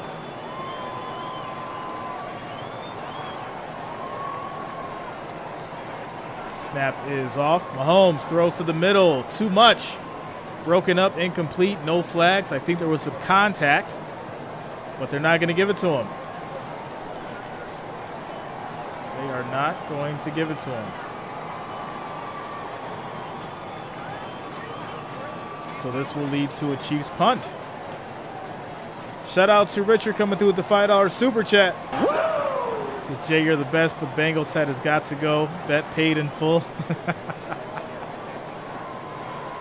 Snap is off. Mahomes throws to the middle. Too much. Broken up, incomplete, no flags. I think there was some contact. but they're not going to give it to him. They are not going to give it to him. So this will lead to a Chiefs punt. Shout out to Richard coming through with the $5 super chat. Says Jay, you're the best, but Bengals hat has got to go. Bet paid in full.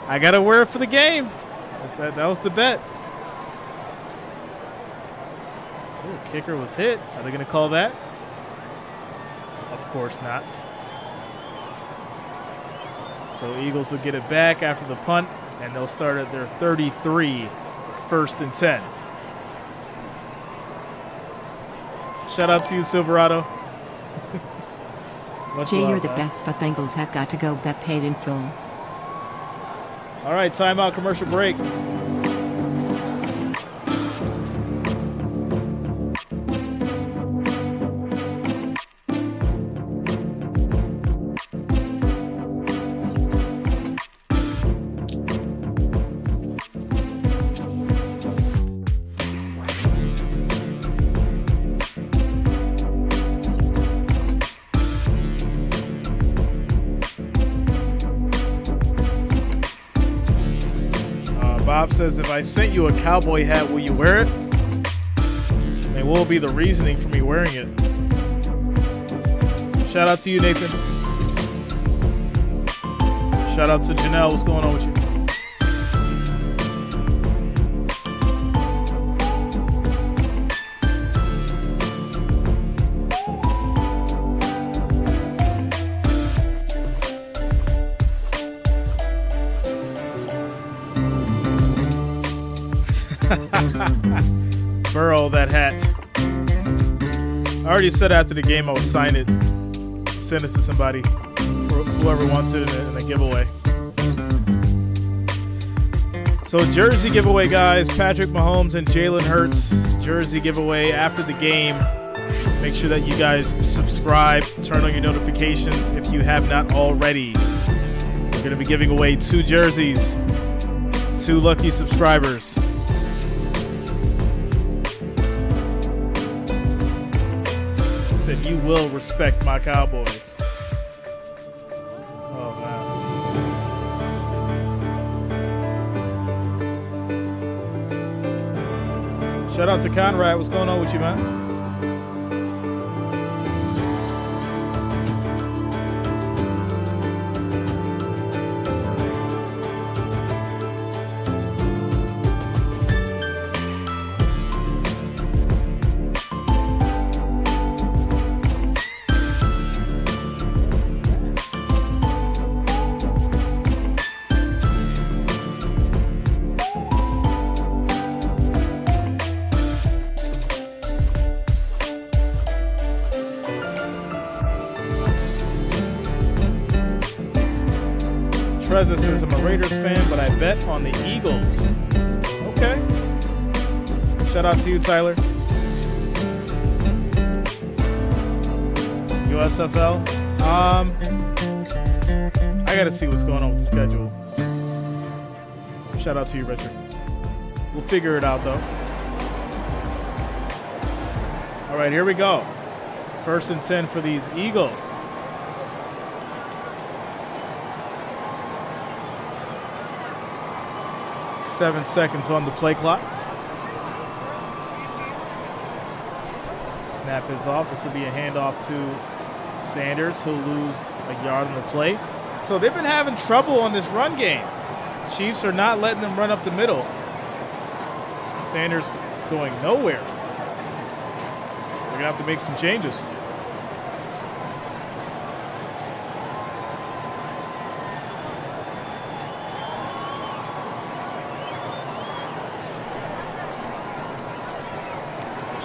I got to wear it for the game. That was the bet. Ooh, kicker was hit. Are they going to call that? Of course not. So Eagles will get it back after the punt, and they'll start at their 33, 1st and 10. Shout out to you, Silverado. Jay, you're the best, but Bengals have got to go. Bet paid in full. All right, timeout, commercial break. Bob says, if I sent you a cowboy hat, will you wear it? And what will be the reasoning for me wearing it? Shout out to you, Nathan. Shout out to Janelle. What's going on with you? Burrow that hat. I already said after the game I would sign it, send it to somebody, for whoever wants it in a giveaway. So jersey giveaway, guys. Patrick Mahomes and Jalen Hurts jersey giveaway after the game. Make sure that you guys subscribe, turn on your notifications if you have not already. We're going to be giving away 2 jerseys, 2 lucky subscribers. Said you will respect my Cowboys. Oh man. Shout out to Conrad. What's going on with you, man? Trezor says, I'm a Raiders fan, but I bet on the Eagles. Okay. Shout out to you, Tyler. USFL. I got to see what's going on with the schedule. Shout out to you, Richard. We'll figure it out, though. All right, here we go. 1st and 10 for these Eagles. Seven seconds on the play clock. Snap is off. This will be a handoff to Sanders. He'll lose a yard on the play. So they've been having trouble on this run game. Chiefs are not letting them run up the middle. Sanders is going nowhere. They're going to have to make some changes.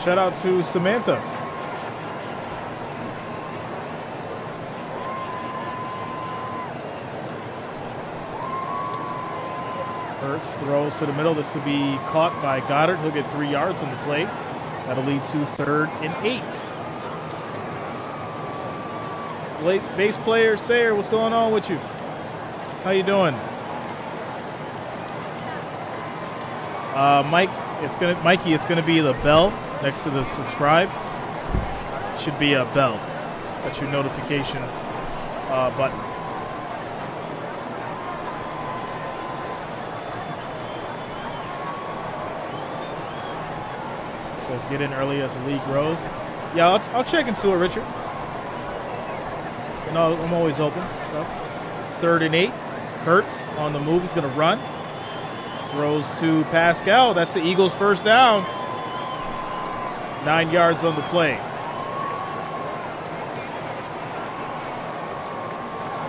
Shout out to Samantha. Hurts throws to the middle. This will be caught by Goddard. He'll get 3 yards on the play. That'll lead to 3rd and 8. Late base player Sayer, what's going on with you? How you doing? Mikey, it's gonna be the bell. Next to the subscribe should be a bell. That's your notification button. Says get in early as the league grows. Yeah, I'll check into it, Richard. You know, I'm always open. So 3rd and 8. Hurts on the move. He's going to run. Throws to Pascal. That's the Eagles' first down. 9 yards on the play.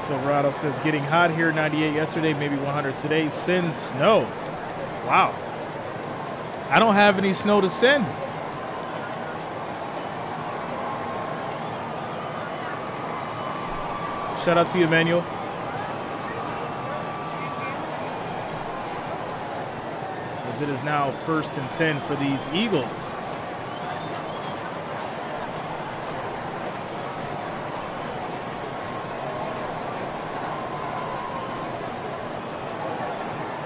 Silverado says getting hot here. 98 yesterday, maybe 100 today. Send snow. Wow. I don't have any snow to send. Shout out to you, Emmanuel. As it is now 1st and 10 for these Eagles.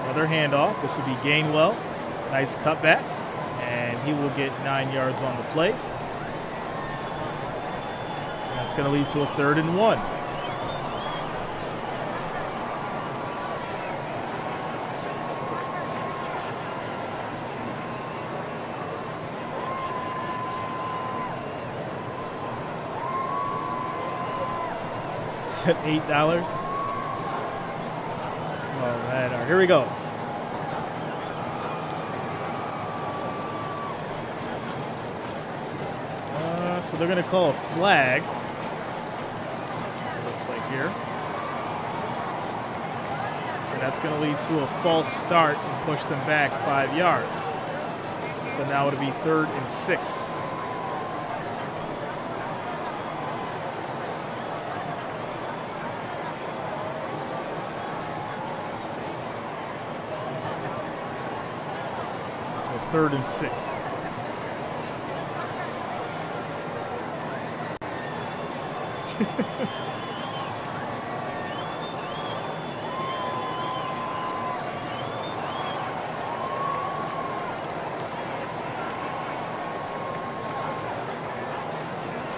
Another handoff. This will be Gainwell. Nice cutback. And he will get 9 yards on the play. And that's going to lead to a 3rd and 1. At $8. Oh man, all right, here we go. So they're going to call a flag. It looks like here. And that's going to lead to a false start and push them back 5 yards. So now it'll be 3rd and 6. So 3rd and 6.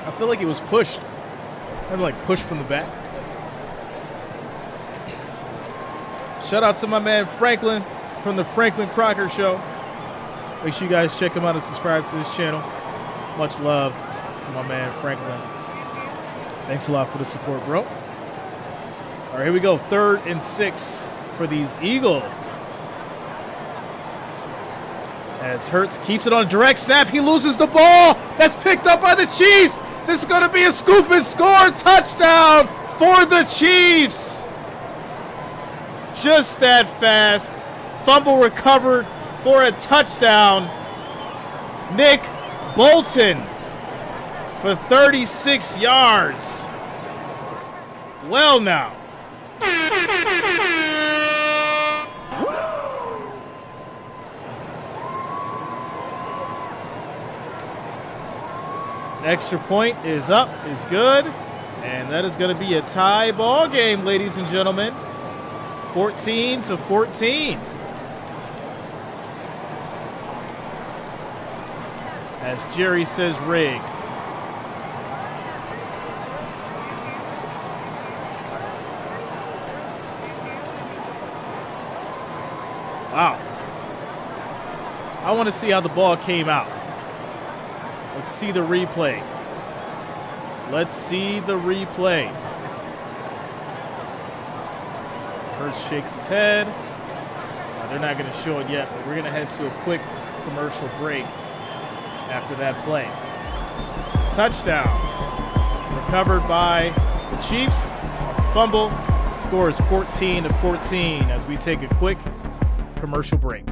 I feel like it was pushed. Kind of like pushed from the back. Shout out to my man Franklin from the Franklin Crocker Show. Make sure you guys check him out and subscribe to his channel. Much love to my man Franklin. Thanks a lot for the support, bro. All right, here we go. 3rd and 6 for these Eagles. As Hurts keeps it on a direct snap, he loses the ball. That's picked up by the Chiefs. This is going to be a scoop and score touchdown for the Chiefs. Just that fast. Fumble recovered for a touchdown. Nick Bolton for 36 yards. Well now. Extra point is up, is good. And that is going to be a tie ball game, ladies and gentlemen. 14-14. As Jerry says, rigged. Wow. I want to see how the ball came out. Let's see the replay. Let's see the replay. Hurts shakes his head. They're not going to show it yet, but we're going to head to a quick commercial break after that play. Touchdown. Recovered by the Chiefs. Fumble. Score is 14-14 as we take a quick commercial break.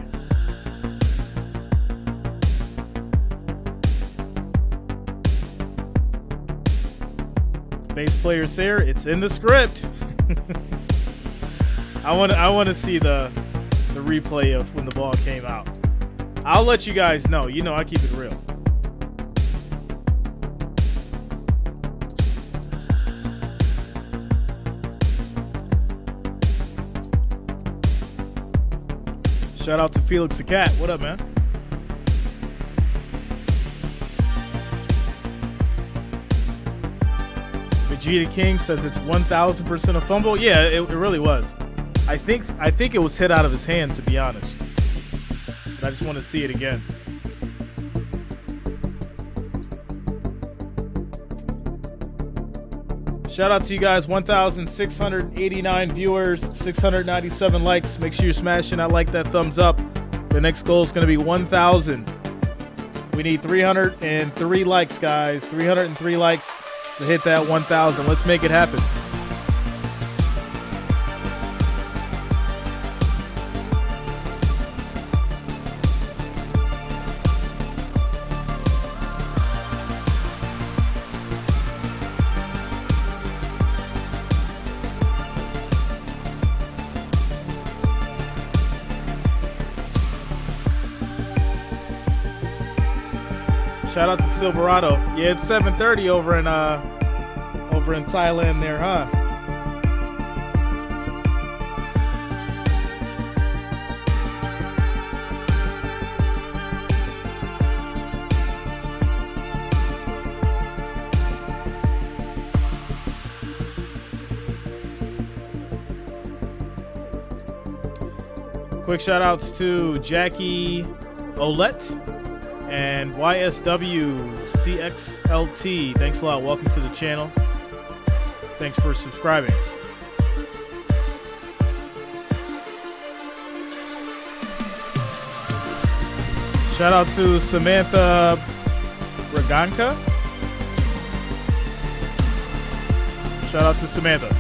Base player Sayre, it's in the script. I want to see the replay of when the ball came out. I'll let you guys know. You know I keep it real. Shout out to Felix the Cat. What up, man? Vegeta King says it's 1,000% a fumble. Yeah, it really was. I think it was hit out of his hand, to be honest. But I just want to see it again. Shout out to you guys, 1,689 viewers, 697 likes. Make sure you're smashing that like, that thumbs up. The next goal is going to be 1,000. We need 303 likes, guys. 303 likes to hit that 1,000. Let's make it happen. Shout out to Silverado. Yeah, it's 7:30 over in Thailand there, huh? Quick shout outs to Jackie Olette and YSWCXLT. Thanks a lot. Welcome to the channel. Thanks for subscribing. Shout out to Samantha Raganka. Shout out to Samantha.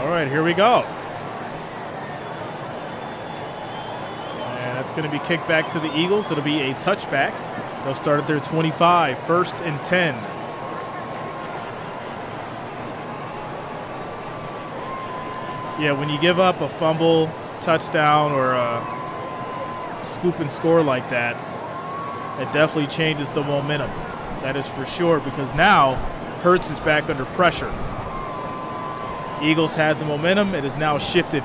All right, here we go. And that's going to be kicked back to the Eagles. It'll be a touchback. They'll start at their 25, 1st and 10. Yeah, when you give up a fumble, touchdown, or a scoop and score like that, it definitely changes the momentum. That is for sure, because now Hurts is back under pressure. Eagles had the momentum. It is now shifted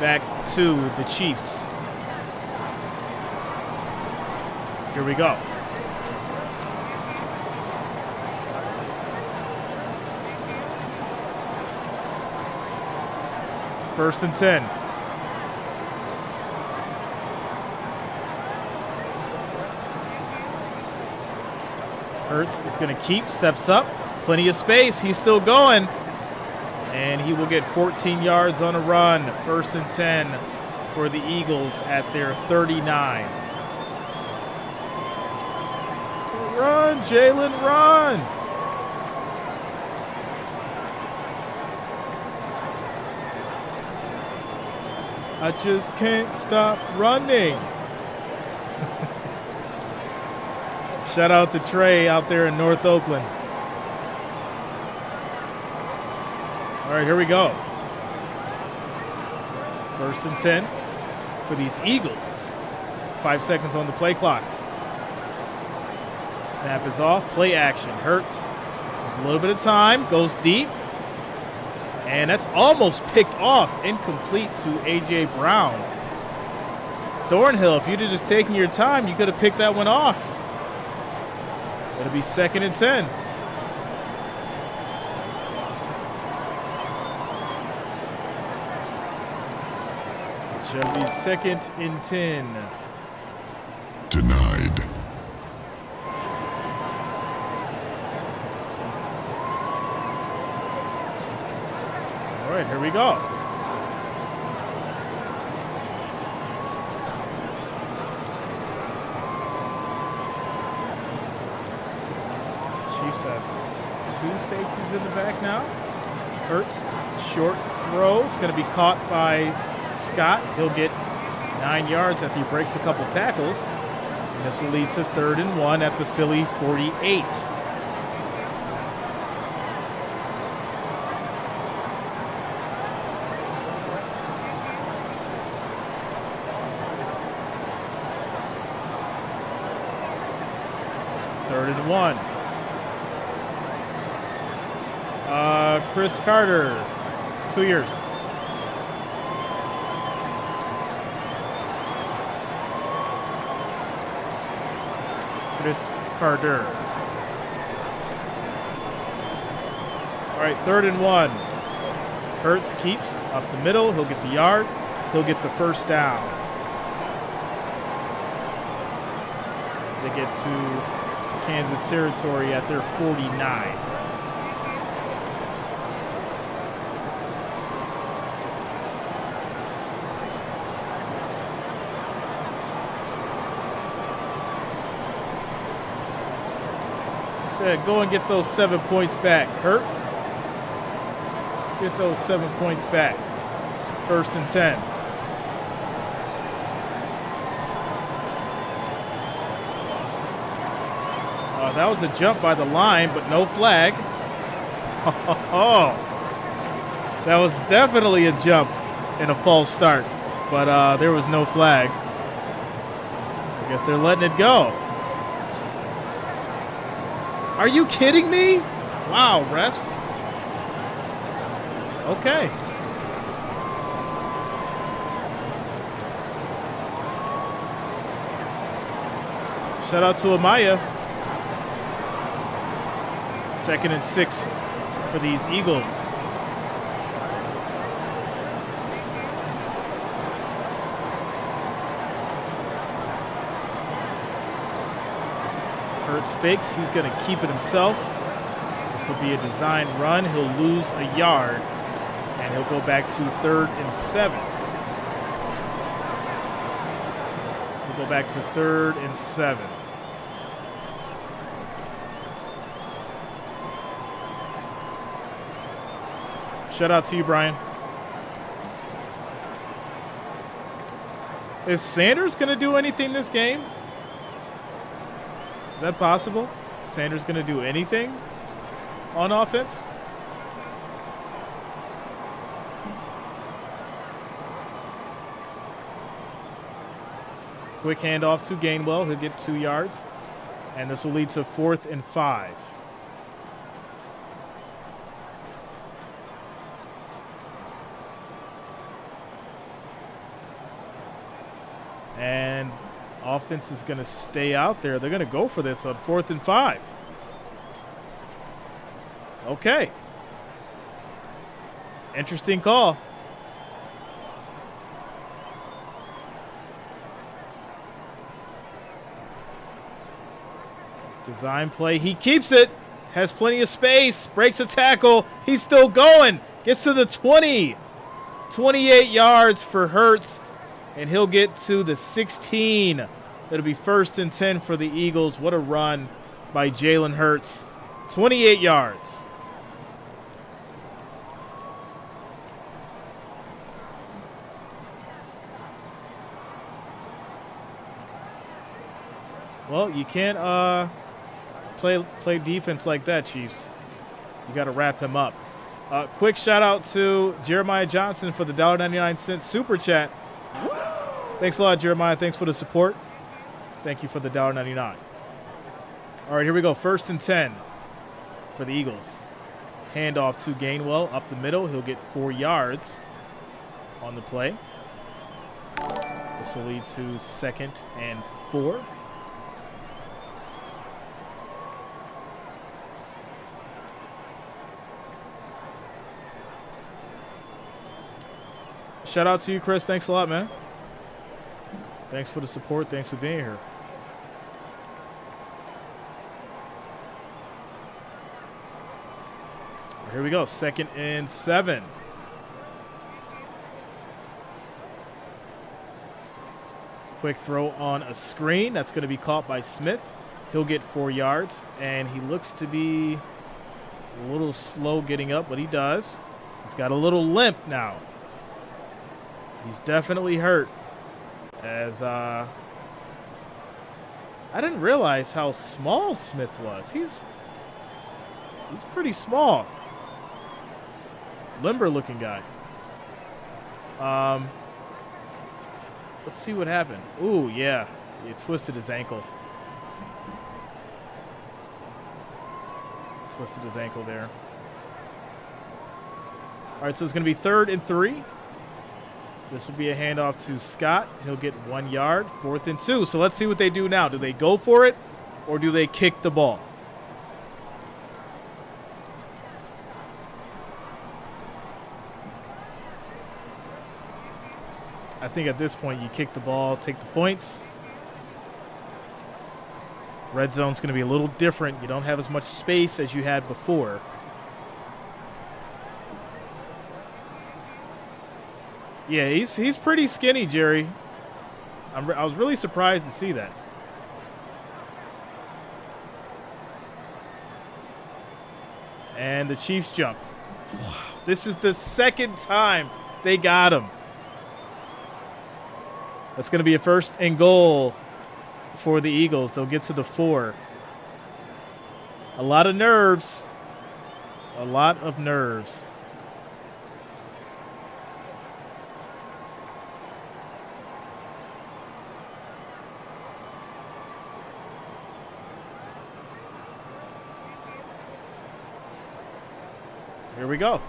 back to the Chiefs. Here we go. First and 10. Hurts is going to keep, steps up, plenty of space. He's still going. And he will get 14 yards on a run. 1st and 10 for the Eagles at their 39. Run, Jalen, run! I just can't stop running. Shout out to Trey out there in North Oakland. All right, here we go. 1st and 10 for these Eagles. 5 seconds on the play clock. Snap is off. Play action. Hurts with a little bit of time. Goes deep. And that's almost picked off. Incomplete to A.J. Brown. Thornhill, if you'd have just taken your time, you could have picked that one off. It'll be 2nd and 10. Shall be 2nd and 10. Denied. All right, here we go. Chiefs have 2 safeties in the back now. Hurts, short throw. It's going to be caught by Scott. He'll get 9 yards after he breaks a couple tackles. And this will lead to 3rd and 1 at the Philly 48. Third and 1. Chris Carter, 2 years. Chris Carter. All right, 3rd and 1. Hurts keeps up the middle. He'll get the yard. He'll get the first down. As they get to Kansas territory at their 49. Said, go and get those 7 points back. Hurt. Get those 7 points back. 1st and 10. That was a jump by the line, but no flag. Oh, that was definitely a jump and a false start, but there was no flag. I guess they're letting it go. Are you kidding me? Wow, refs. Okay. Shout out to Amaya. 2nd and 6 for these Eagles. Hurts fakes. He's going to keep it himself. This will be a design run. He'll lose a yard, and he'll go back to 3rd and 7. He'll go back to 3rd and 7. Shout out to you, Brian. Is Sanders going to do anything this game? Is that possible? Sanders going to do anything on offense? Quick handoff to Gainwell. He'll get 2 yards. And this will lead to 4th and 5. And offense is going to stay out there. They're going to go for this on 4th and 5. Okay. Interesting call. Design play. He keeps it. Has plenty of space. Breaks a tackle. He's still going. Gets to the 20. 28 yards for Hurts. And he'll get to the 16. It'll be 1st and 10 for the Eagles. What a run by Jalen Hurts. 28 yards. Well, you can't play defense like that, Chiefs. You got to wrap him up. Quick shout out to Jeremiah Johnson for the $1.99 super chat. Thanks a lot, Jeremiah. Thanks for the support. Thank you for the $1.99. All right, here we go. 1st and 10 for the Eagles. Handoff to Gainwell up the middle. He'll get 4 yards on the play. This will lead to 2nd and 4. Shout out to you, Chris. Thanks a lot, man. Thanks for the support. Thanks for being here. Here we go. 2nd and 7. Quick throw on a screen. That's going to be caught by Smith. He'll get 4 yards, and he looks to be a little slow getting up, but he does. He's got a little limp now. He's definitely hurt. As I didn't realize how small Smith was. He's pretty small. Limber looking guy. Let's see what happened. Ooh, yeah. He twisted his ankle. Twisted his ankle there. All right, so it's going to be 3rd and 3. This will be a handoff to Scott. He'll get 1 yard, 4th and 2. So let's see what they do now. Do they go for it, or do they kick the ball? I think at this point you kick the ball, take the points. Red zone's going to be a little different. You don't have as much space as you had before. Yeah, he's pretty skinny, Jerry. I was really surprised to see that. And the Chiefs jump. Wow, this is the second time they got him. That's going to be a 1st and goal for the Eagles. They'll get to the 4. A lot of nerves. A lot of nerves. Here we go.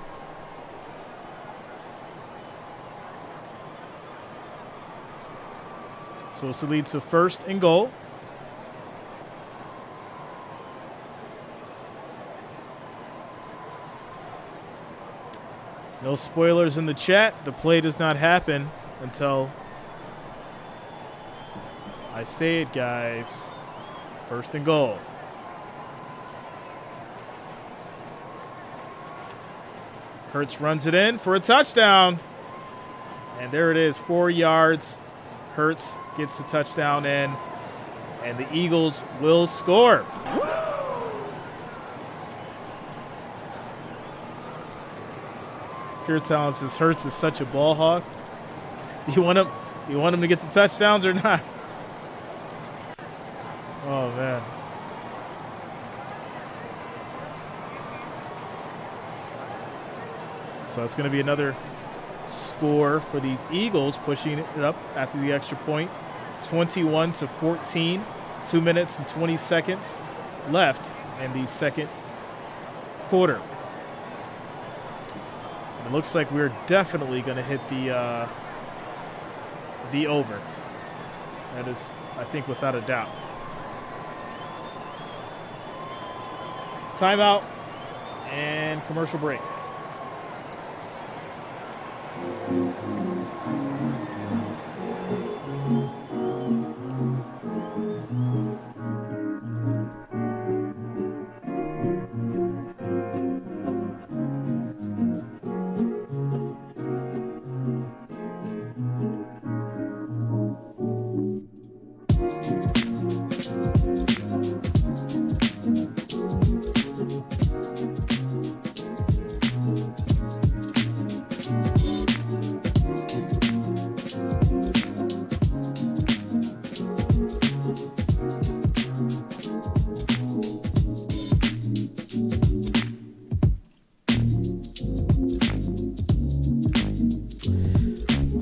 So this leads to 1st and goal. No spoilers in the chat. The play does not happen until I say it, guys. 1st and goal. Hurts runs it in for a touchdown. And there it is, 4 yards. Hurts gets the touchdown in, and the Eagles will score. Pure Talent says Hurts is such a ball hawk. Do you want him to get the touchdowns or not? Oh man. So it's going to be another score for these Eagles, pushing it up after the extra point. 21-14. 2 minutes and 20 seconds left in the second quarter. And it looks like we're definitely going to hit the over. That is, I think, without a doubt. Timeout and commercial break.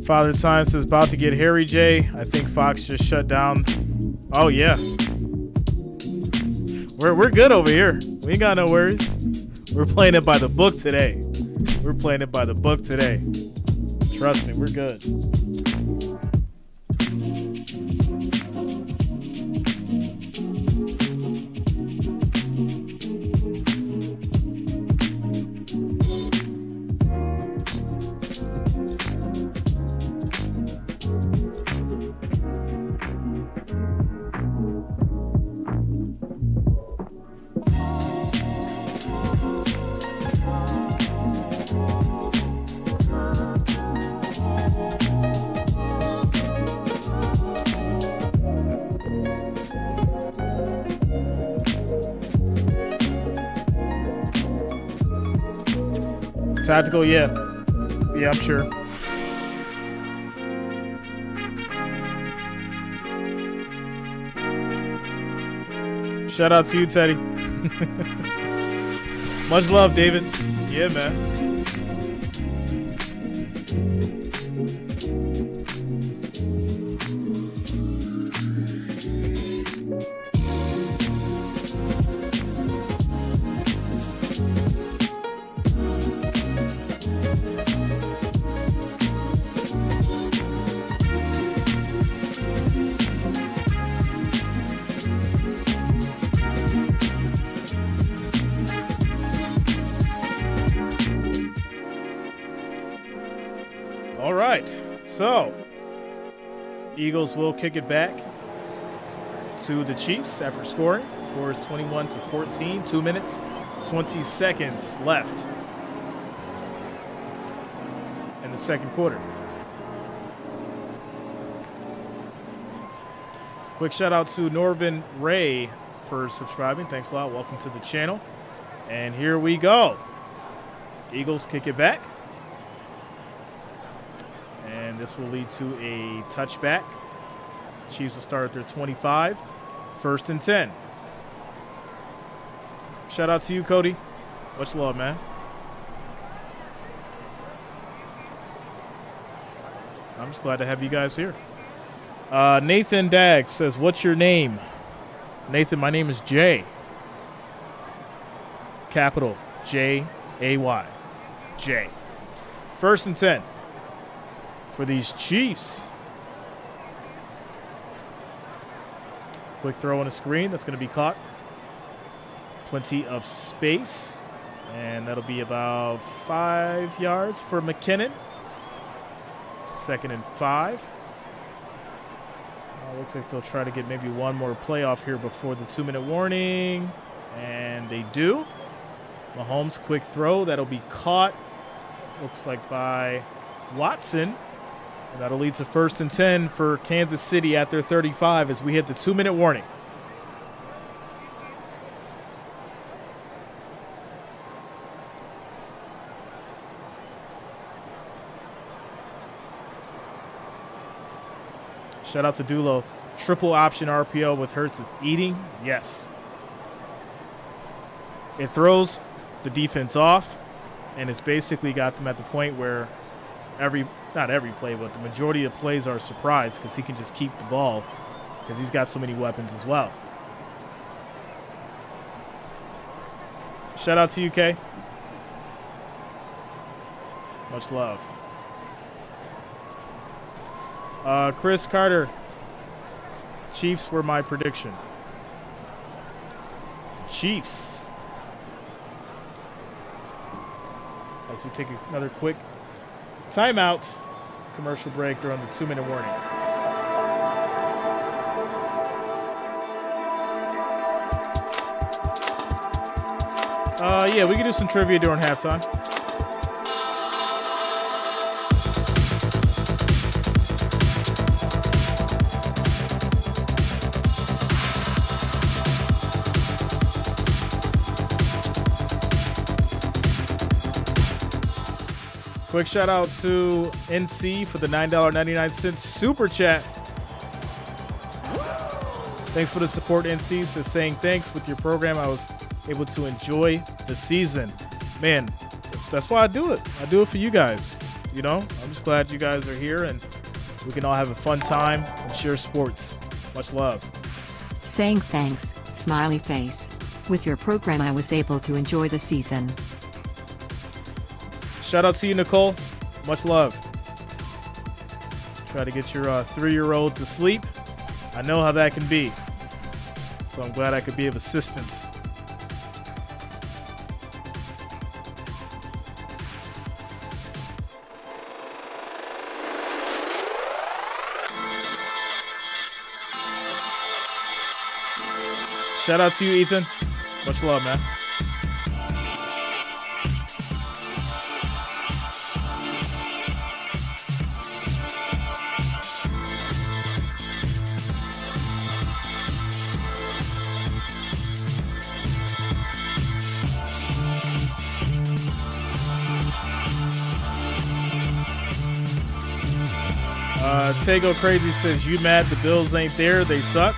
Father Science is about to get Harry J. I think Fox just shut down. Oh yeah, we're good over here. We ain't got no worries. We're playing it by the book today. We're playing it by the book today. Trust me, we're good. Tactical, yeah. Yeah, I'm sure. Shout out to you, Teddy. Much love, David. Yeah, man. All right. So, Eagles will kick it back to the Chiefs after scoring. Score is 21-14. 2 minutes, 20 seconds left in the second quarter. Quick shout out to Norvin Ray for subscribing. Thanks a lot. Welcome to the channel. And here we go. Eagles kick it back. And this will lead to a touchback. Chiefs will start at their 25. 1st and 10. Shout out to you, Cody. Much love, man. I'm just glad to have you guys here. Nathan Dagg says, what's your name? Nathan, my name is Jay. Capital J-A-Y. Jay. 1st and 10 for these Chiefs. Quick throw on a screen. That's going to be caught. Plenty of space. And that'll be about 5 yards for McKinnon. 2nd and 5. Looks like they'll try to get maybe one more play off here before the 2-minute warning. And they do. Mahomes, quick throw. That'll be caught. Looks like by Watson. And that'll lead to 1st and 10 for Kansas City at their 35 as we hit the 2-minute warning. Shout out to Dulo. Triple option RPO with Hurts is eating. Yes. It throws the defense off, and it's basically got them at the point where not every play, but the majority of plays are a surprise because he can just keep the ball because he's got so many weapons as well. Shout out to UK. Much love. Chris Carter. Chiefs were my prediction. Chiefs. As we take another quick timeout, commercial break during the 2-minute warning. Yeah, we can do some trivia during halftime. Quick shout out to NC for the $9.99 super chat. Thanks for the support, NC. So saying thanks with your program, I was able to enjoy the season. Man, that's why I do it. I do it for you guys. You know, I'm just glad you guys are here and we can all have a fun time and share sports. Much love. Saying thanks, smiley face. With your program, I was able to enjoy the season. Shout out to you, Nicole. Much love. Try to get your 3-year-old to sleep. I know how that can be. So I'm glad I could be of assistance. Shout out to you, Ethan. Much love, man. Tego Crazy says, you mad the Bills ain't there? They suck.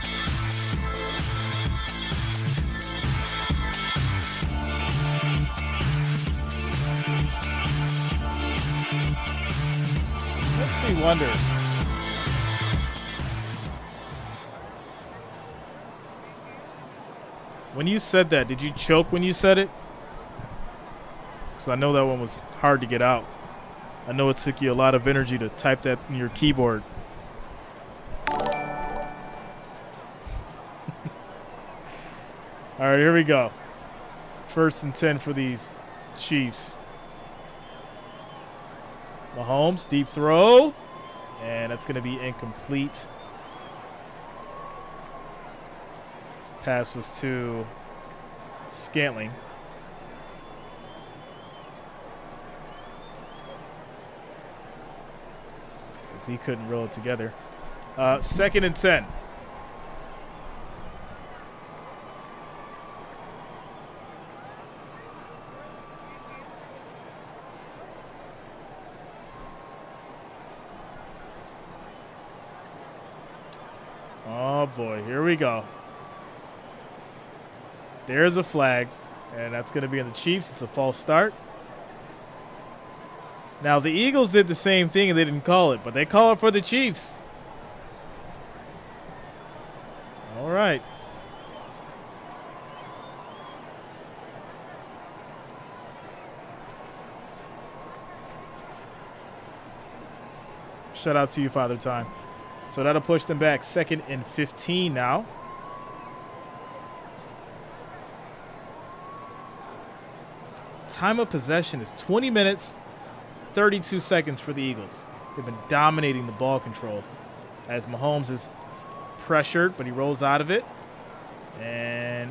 Makes me wonder. When you said that, did you choke when you said it? Because I know that one was hard to get out. I know it took you a lot of energy to type that in your keyboard. All right, here we go. 1st and 10 for these Chiefs. Mahomes, deep throw. And that's going to be incomplete. Pass was to Scantling. As he couldn't roll it together. 2nd and 10. Oh boy, here we go. There's a flag, and that's going to be on the Chiefs. It's a false start. Now, the Eagles did the same thing, and they didn't call it, but they call it for the Chiefs. All right. Shout out to you, Father Time. So that'll push them back 2nd and 15 now. Time of possession is 20 minutes, 32 seconds for the Eagles. They've been dominating the ball control as Mahomes is pressured, but he rolls out of it and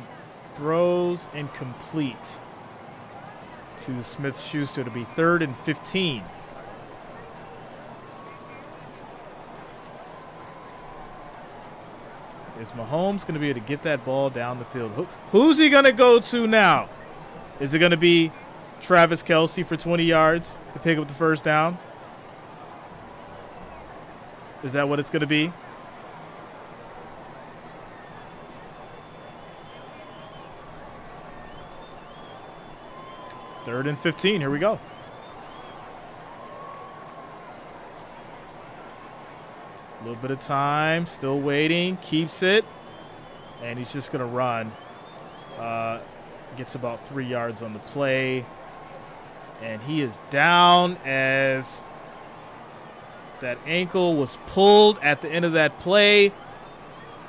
throws incomplete to Smith-Schuster to be 3rd and 15. Is Mahomes going to be able to get that ball down the field? Who's he going to go to now? Is it going to be Travis Kelce for 20 yards to pick up the first down? Is that what it's going to be? Third and 15. Here we go. A little bit of time. Still waiting. Keeps it. And he's just going to run. Gets about 3 yards on the play. And he is down as that ankle was pulled at the end of that play.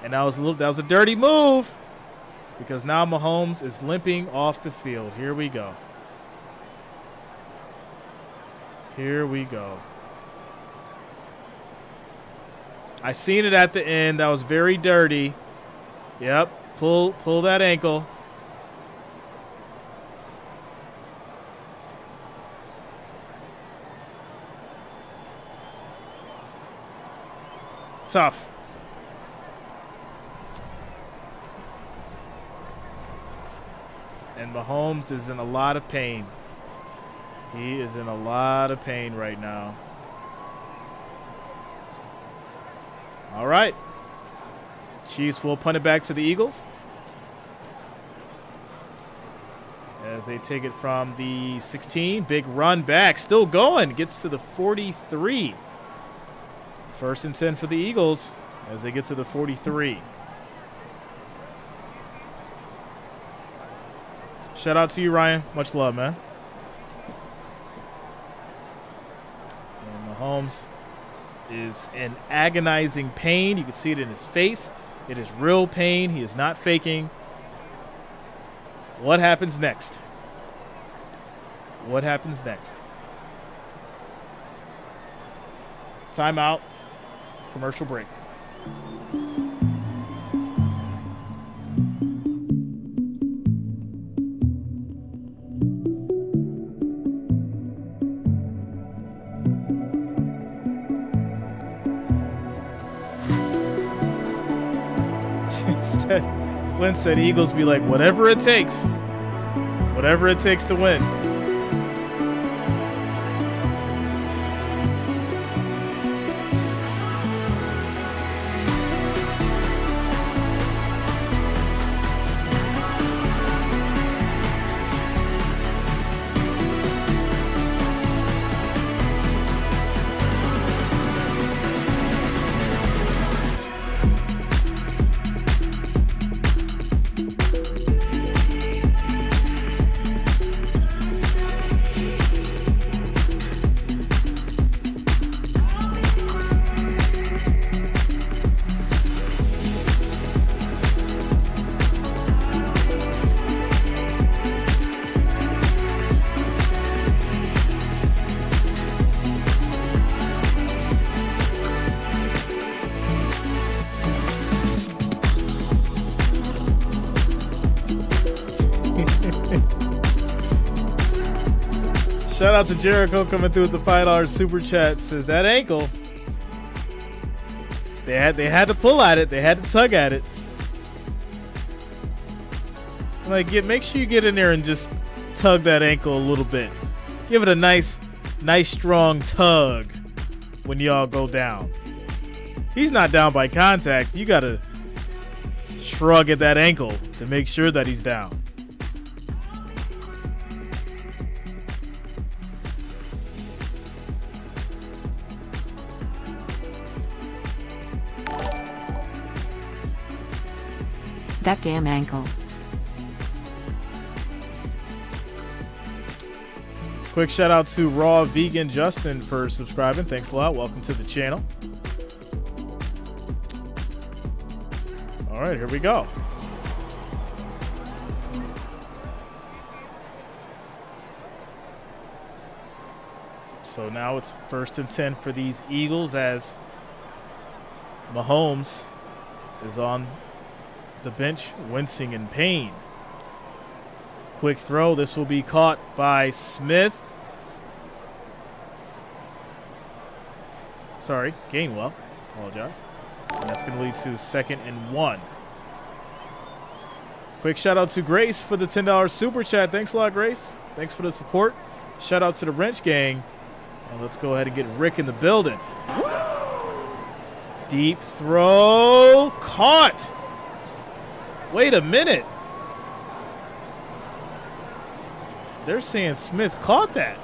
And that was a dirty move because now Mahomes is limping off the field. Here we go. Here we go. I seen it at the end. That was very dirty. Yep. Pull that ankle. Tough. And Mahomes is in a lot of pain. He is in a lot of pain right now. All right. Chiefs will punt it back to the Eagles as they take it from the 16. Big run back. Still going. Gets to the 43. 1st and 10 for the Eagles as they get to the 43. Shout out to you, Ryan. Much love, man. And Mahomes is in agonizing pain. You can see it in his face. It is real pain. He is not faking. What happens next? What happens next? Timeout. Commercial break. Lynn said Eagles be like, whatever it takes. Whatever it takes to win. out to Jericho coming through with the $5 super chat. Says that ankle. They had to pull at it. They had to tug at it. Like, make sure you get in there and just tug that ankle a little bit. Give it a nice strong tug when y'all go down. He's not down by contact. You gotta shrug at that ankle to make sure that he's down. That damn ankle. Quick shout out to Raw Vegan Justin for subscribing. Thanks a lot. Welcome to the channel. All right, here we go. So now it's 1st and 10 for these Eagles as Mahomes is on the bench, wincing in pain. Quick throw. This will be caught by Smith. Sorry, Gainwell. Apologize. And that's going to lead to 2nd and 1. Quick shout out to Grace for the $10 super chat. Thanks a lot, Grace. Thanks for the support. Shout out to the Wrench Gang. And let's go ahead and get Rick in the building. Deep throw. Caught. Wait a minute. They're saying Smith caught that.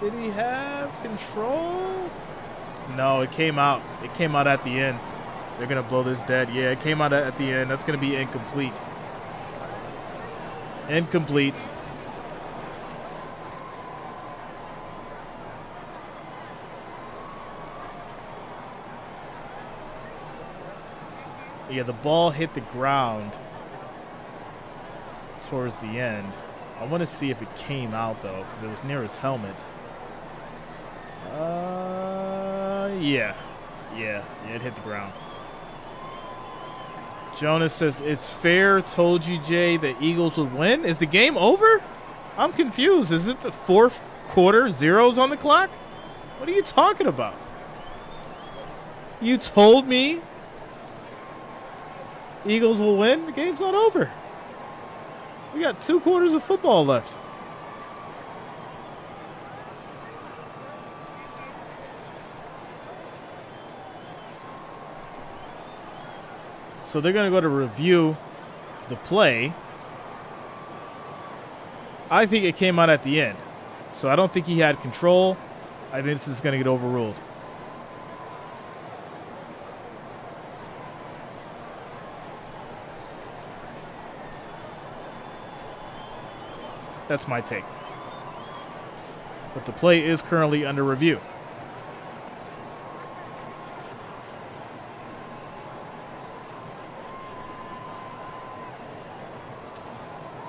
Did he have control? No, it came out. It came out at the end. They're going to blow this dead. Yeah, it came out at the end. That's going to be incomplete. Incomplete. Yeah, the ball hit the ground towards the end. I want to see if it came out, though, because it was near his helmet. Yeah, it hit the ground. Jonas says, it's fair. Told you, Jay, the Eagles would win. Is the game over? I'm confused. Is it the 4th quarter, zeros on the clock? What are you talking about? You told me Eagles will win. The game's not over. We got 2 quarters of football left. So they're going to go to review the play. I think it came out at the end. So I don't think he had control. I think this is going to get overruled. That's my take. But the play is currently under review.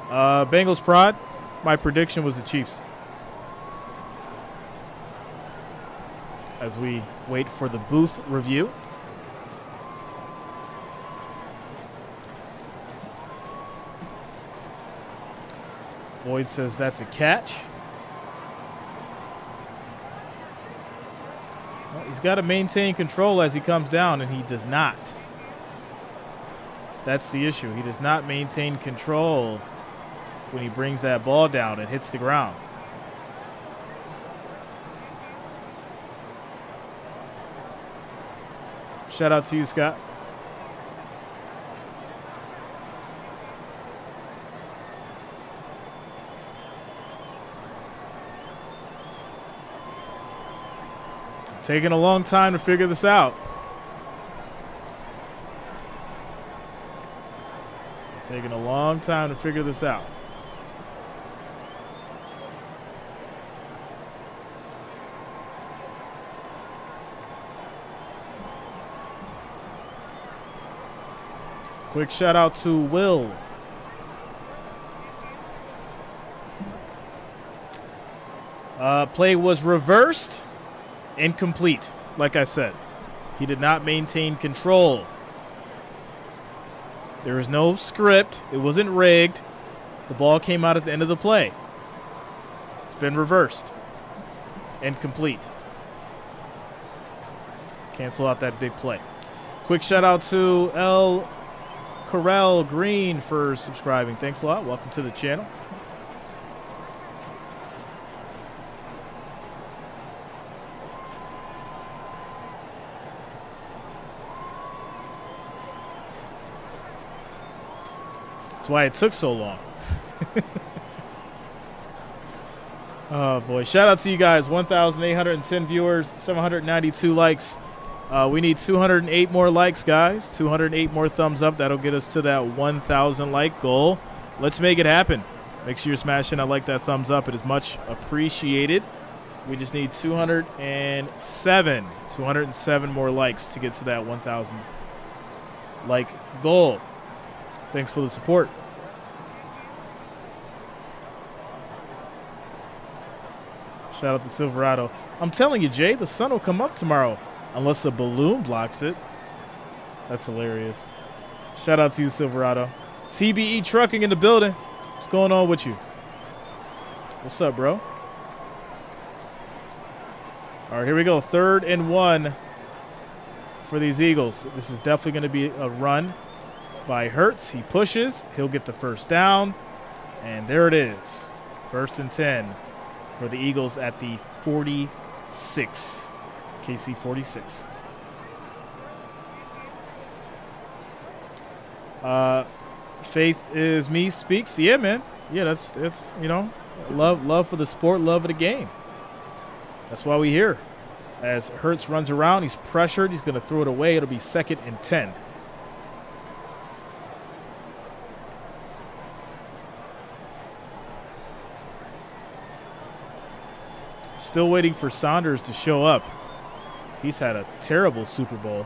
Bengals prod. My prediction was the Chiefs. As we wait for the booth review. Boyd says that's a catch. Well, he's got to maintain control as he comes down, and he does not. That's the issue. He does not maintain control when he brings that ball down and hits the ground. Shout out to you, Scott. Taking a long time to figure this out. Taking a long time to figure this out. Quick shout out to Will. Play was reversed. Incomplete, like I said. He did not maintain control. There was no script. It wasn't rigged. The ball came out at the end of the play. It's been reversed and complete. Cancel out that big play. Quick shout out to L. Corral Green for subscribing. Thanks a lot. Welcome to the channel. That's why it took so long. Oh boy. Shout out to you guys. 1,810 viewers, 792 likes. We need 208 more likes, guys. 208 more thumbs up. That'll get us to that 1,000 like goal. Let's make it happen. Make sure you're smashing that thumbs up. It is much appreciated. We just need 207 more likes to get to that 1,000 like goal. Thanks for the support. Shout out to Silverado. I'm telling you, Jay, the sun will come up tomorrow. Unless a balloon blocks it. That's hilarious. Shout out to you, Silverado. CBE Trucking in the building. What's going on with you? What's up, bro? All right, here we go. 3rd and 1 for these Eagles. This is definitely going to be a run by Hurts. He pushes. He'll get the first down. And there it is. 1st and 10 for the Eagles at the 46. KC 46. Faith is me speaks. Yeah, man. Yeah, that's love for the sport, love of the game. That's why we here. As Hurts runs around, he's pressured. He's going to throw it away. It'll be 2nd and 10. Still waiting for Saunders to show up. He's had a terrible Super Bowl.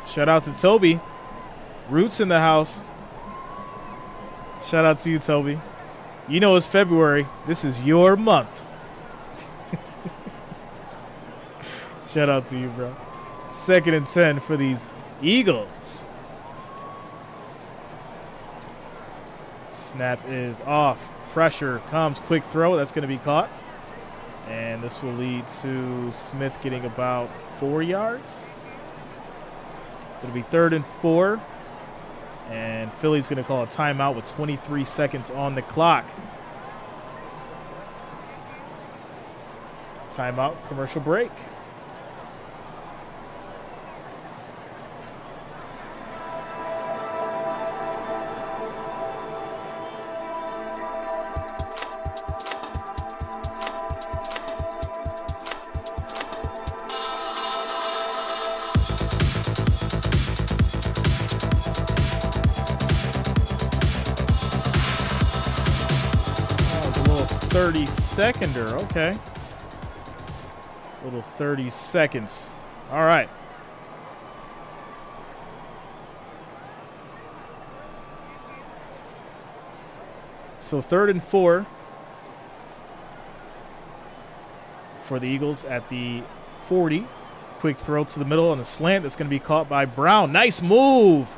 Shout out to Toby. Roots in the house. Shout out to you, Toby. You know it's February. This is your month. Shout out to you, bro. 2nd and 10 for these Eagles. Snap is off. Pressure comes. Quick throw. That's going to be caught. And this will lead to Smith getting about 4 yards. It'll be 3rd and 4. And Philly's going to call a timeout with 23 seconds on the clock. Timeout, commercial break. A little 30-seconder, okay. Little 30 seconds. All right. So 3rd and 4 for the Eagles at the 40. Quick throw to the middle on a slant that's going to be caught by Brown. Nice move.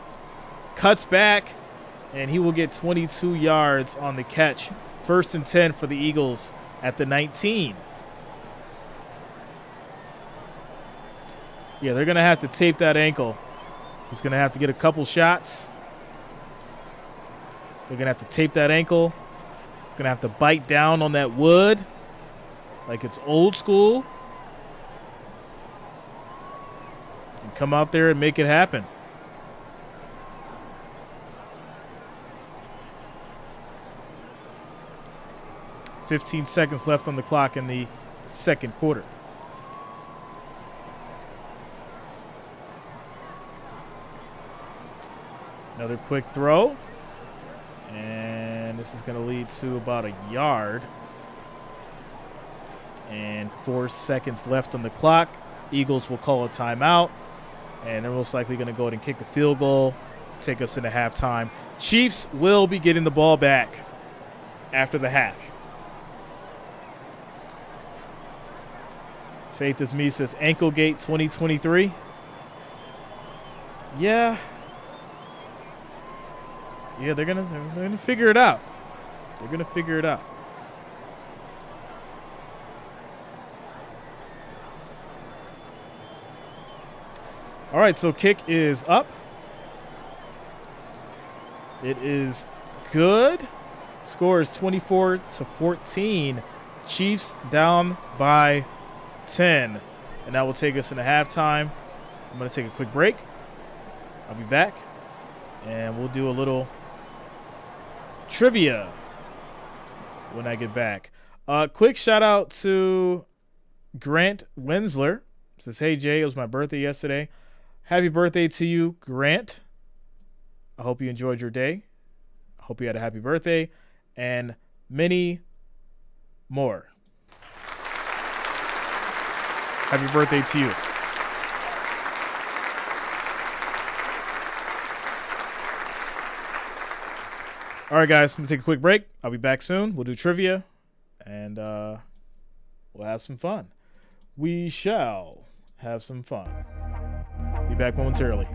Cuts back, and he will get 22 yards on the catch. 1st and 10 for the Eagles at the 19. Yeah, they're going to have to tape that ankle. He's going to have to get a couple shots. They're going to have to tape that ankle. He's going to have to bite down on that wood like it's old school. And come out there and make it happen. .15 seconds left on the clock in the second quarter. Another quick throw. And this is going to lead to about a yard. And 4 seconds left on the clock. Eagles will call a timeout. And they're most likely going to go ahead and kick the field goal, take us into halftime. Chiefs will be getting the ball back after the half. Faith is Me says Anklegate 2023. Yeah. Yeah, they're gonna figure it out. They're gonna figure it out. All right, so kick is up. It is good. Score is 24-14. Chiefs down by 10. And that will take us into halftime. I'm going to take a quick break. I'll be back. And we'll do a little trivia when I get back. Quick shout out to Grant Winsler. Says, hey, Jay, it was my birthday yesterday. Happy birthday to you, Grant. I hope you enjoyed your day. I hope you had a happy birthday. And many more. Happy birthday to you. All right, guys, I'm going to take a quick break. I'll be back soon. We'll do trivia, and we'll have some fun. We shall have some fun. Be back momentarily.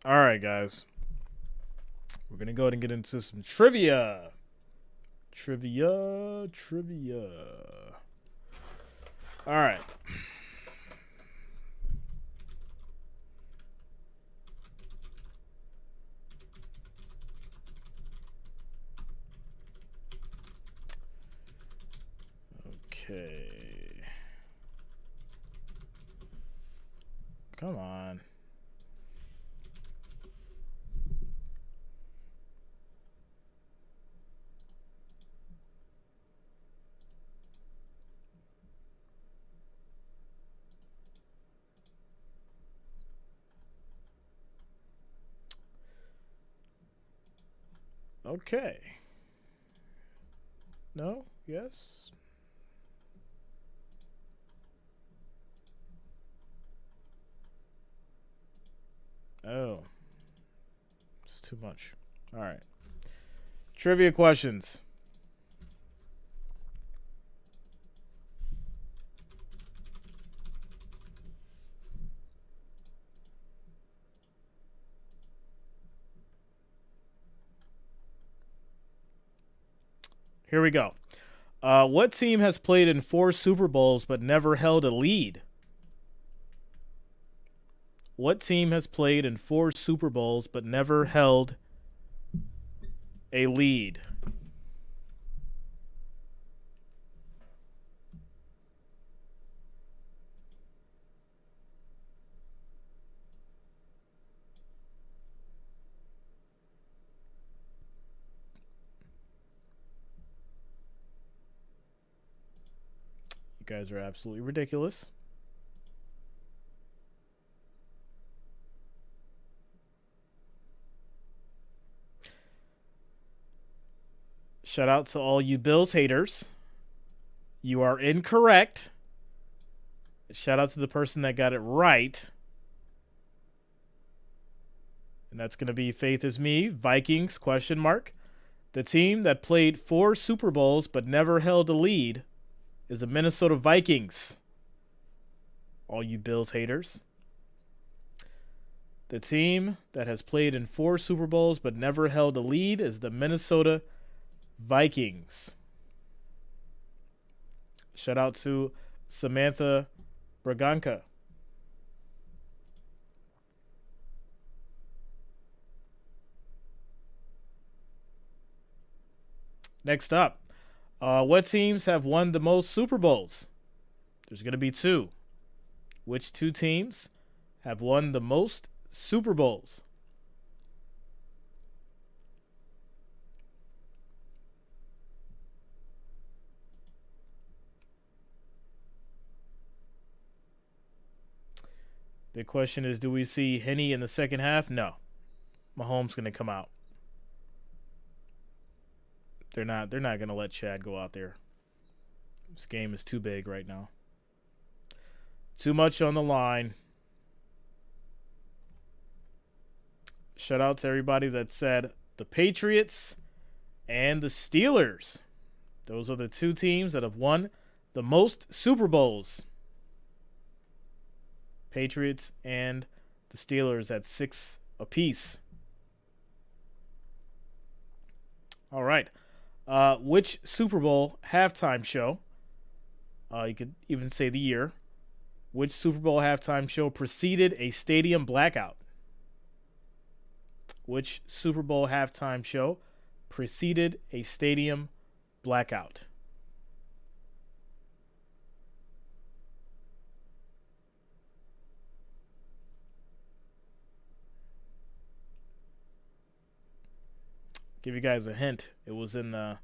All right, guys. We're going to go ahead and get into some trivia. Trivia. All right. Okay. Come on. Okay. No? Yes? Oh. It's too much. All right. Trivia questions. Here we go. What team has played in 4 Super Bowls but never held a lead? What team has played in 4 Super Bowls but never held a lead? You guys are absolutely ridiculous. Shout out to all you Bills haters. You are incorrect. Shout out to the person that got it right. And that's going to be Faith is Me, Vikings, ? The team that played 4 Super Bowls but never held a lead is the Minnesota Vikings. All you Bills haters. The team that has played in 4 Super Bowls but never held a lead is the Minnesota Vikings. Shout out to Samantha Braganca. Next up, what teams have won the most Super Bowls? There's going to be 2. Which 2 teams have won the most Super Bowls? The question is, do we see Henny in the second half? No. Mahomes going to come out. They're not going to let Chad go out there. This game is too big right now. Too much on the line. Shout out to everybody that said the Patriots and the Steelers. Those are the 2 teams that have won the most Super Bowls. Patriots and the Steelers at 6 apiece. All right. Which Super Bowl halftime show, you could even say the year, which Super Bowl halftime show preceded a stadium blackout? Which Super Bowl halftime show preceded a stadium blackout? Give you guys a hint. It was in the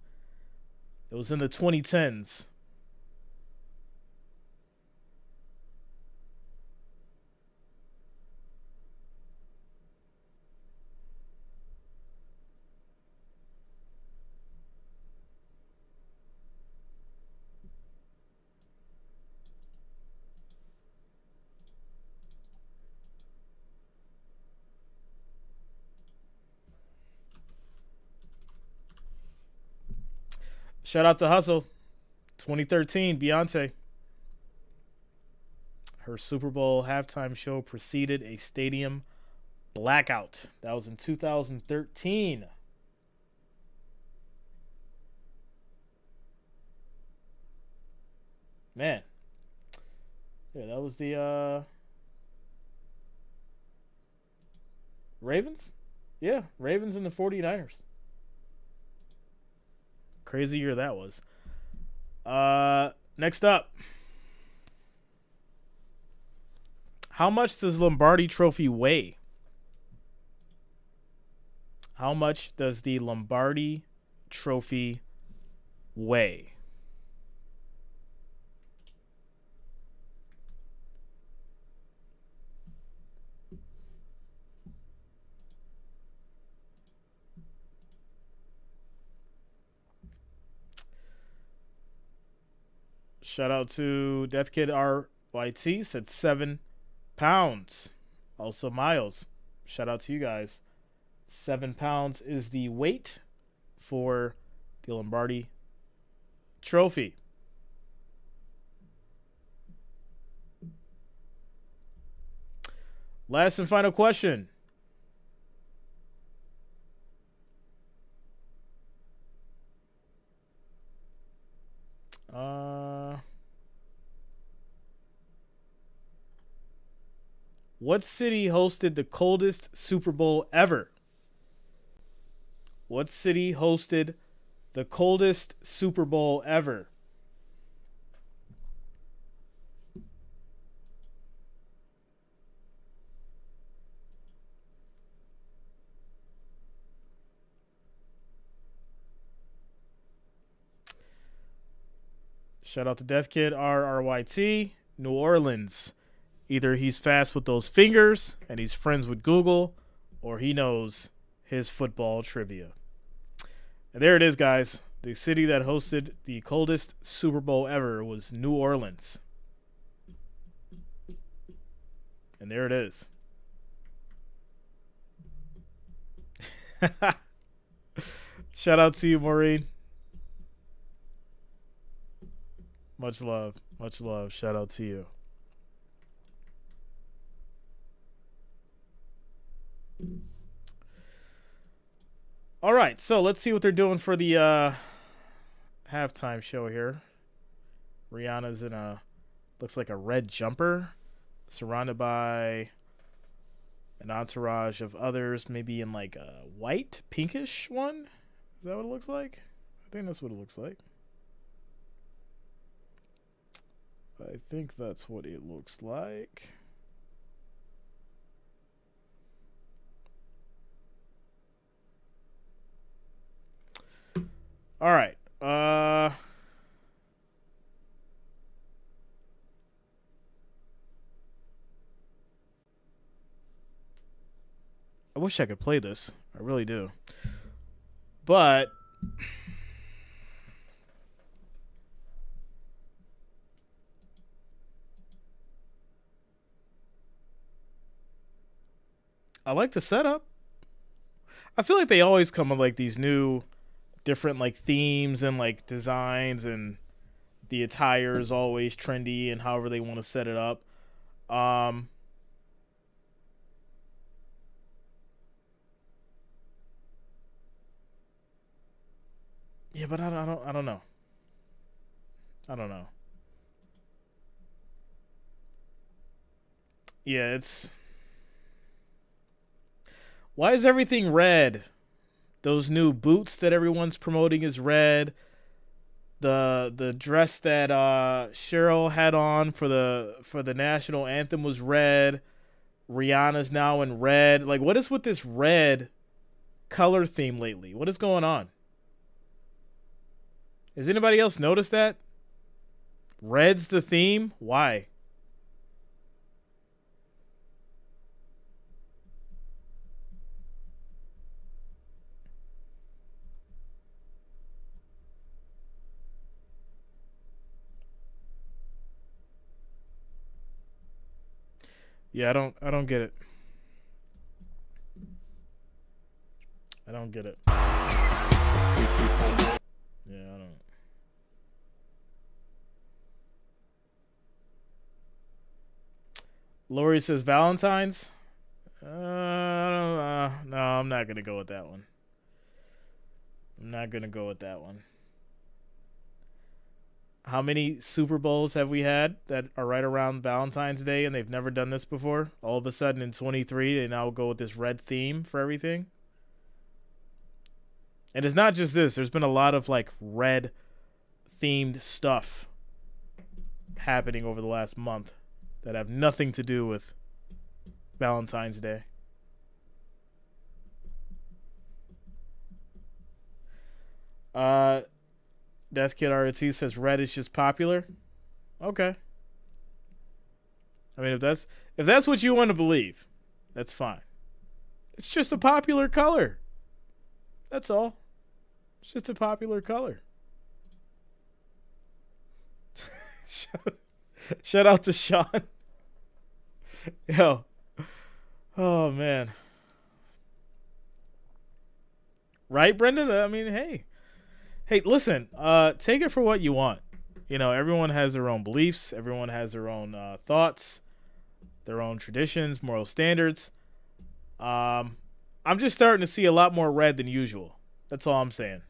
2010s. Shout out to Hustle. 2013, Beyonce. Her Super Bowl halftime show preceded a stadium Blackout. That was in 2013. Man. Yeah, that was the Ravens? Yeah, Ravens and the 49ers. Crazy year that was. Next up. How much does Lombardi Trophy weigh? How much does the Lombardi Trophy weigh? Shout out to Death Kid RYT, said 7 pounds. Also Miles, shout out to you guys. 7 pounds is the weight for the Lombardi Trophy. Last and final question. What city hosted the coldest Super Bowl ever? What city hosted the coldest Super Bowl ever? Shout out to Death Kid RRYT, New Orleans. Either he's fast with those fingers and he's friends with Google, or he knows his football trivia. And there it is, guys. The city that hosted the coldest Super Bowl ever was New Orleans. And there it is. Shout out to you, Maureen. Much love. Much love. Shout out to you. All right, so let's see what they're doing for the halftime show here. Rihanna's in looks like a red jumper, surrounded by an entourage of others, maybe in like a white, pinkish one. Is that what it looks like? I think that's what it looks like. I think that's what it looks like. All right. I wish I could play this. I really do. But I like the setup. I feel like they always come with like these new different like themes and like designs, and the attire is always trendy and however they want to set it up. Yeah, but I don't know. I don't know. Yeah, it's, why is everything red? Those new boots that everyone's promoting is red. The dress that Cheryl had on for the national anthem was red. Rihanna's now in red. Like, what is with this red color theme lately? What is going on? Has anybody else noticed that? Red's the theme? Why? Yeah, I don't get it. I don't get it. Yeah, I don't. Lori says Valentine's. I No, I'm not gonna go with that one. I'm not gonna go with that one. How many Super Bowls have we had that are right around Valentine's Day and they've never done this before? All of a sudden in 23, they now go with this red theme for everything. And it's not just this. There's been a lot of like red themed stuff happening over the last month that have nothing to do with Valentine's Day. Death Kid RT says red is just popular. Okay. I mean, if that's what you want to believe, that's fine. It's just a popular color. That's all. It's just a popular color. Shout out to Sean. Yo. Oh, man. Right, Brendan? I mean, hey. Hey, listen. Take it for what you want. You know, everyone has their own beliefs. Everyone has their own thoughts, their own traditions, moral standards. I'm just starting to see a lot more red than usual. That's all I'm saying.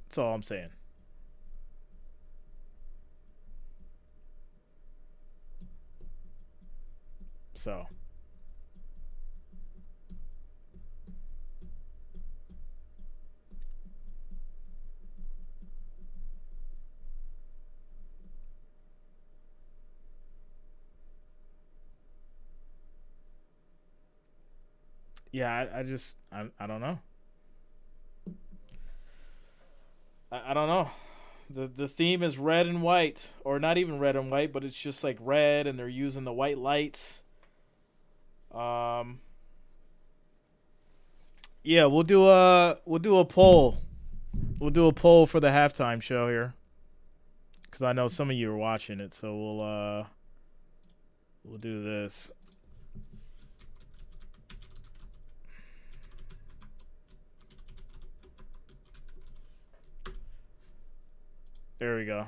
That's all I'm saying. So. Yeah, I don't know. I don't know. The theme is red and white, or not even red and white, but it's just like red, and they're using the white lights. Yeah, we'll do a poll. We'll do a poll for the halftime show here, because I know some of you are watching it, so we'll do this. There we go.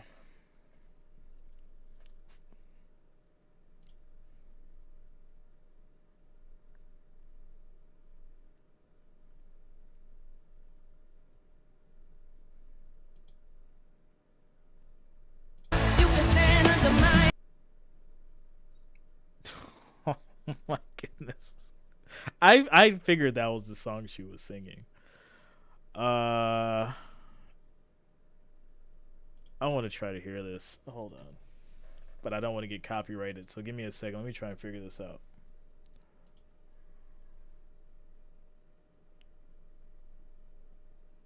Oh my goodness. I figured that was the song she was singing. I want to try to hear this. Hold on. But I don't want to get copyrighted, so give me a second. Let me try and figure this out.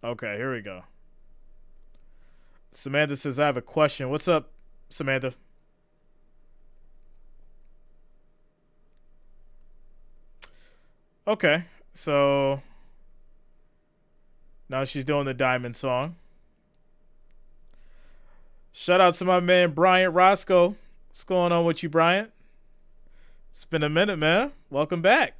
Okay, here we go. Samantha says, I have a question. What's up, Samantha? Okay, so now she's doing the Diamond song. Shout out to my man, Bryant Roscoe. What's going on with you, Bryant? It's been a minute, man. Welcome back.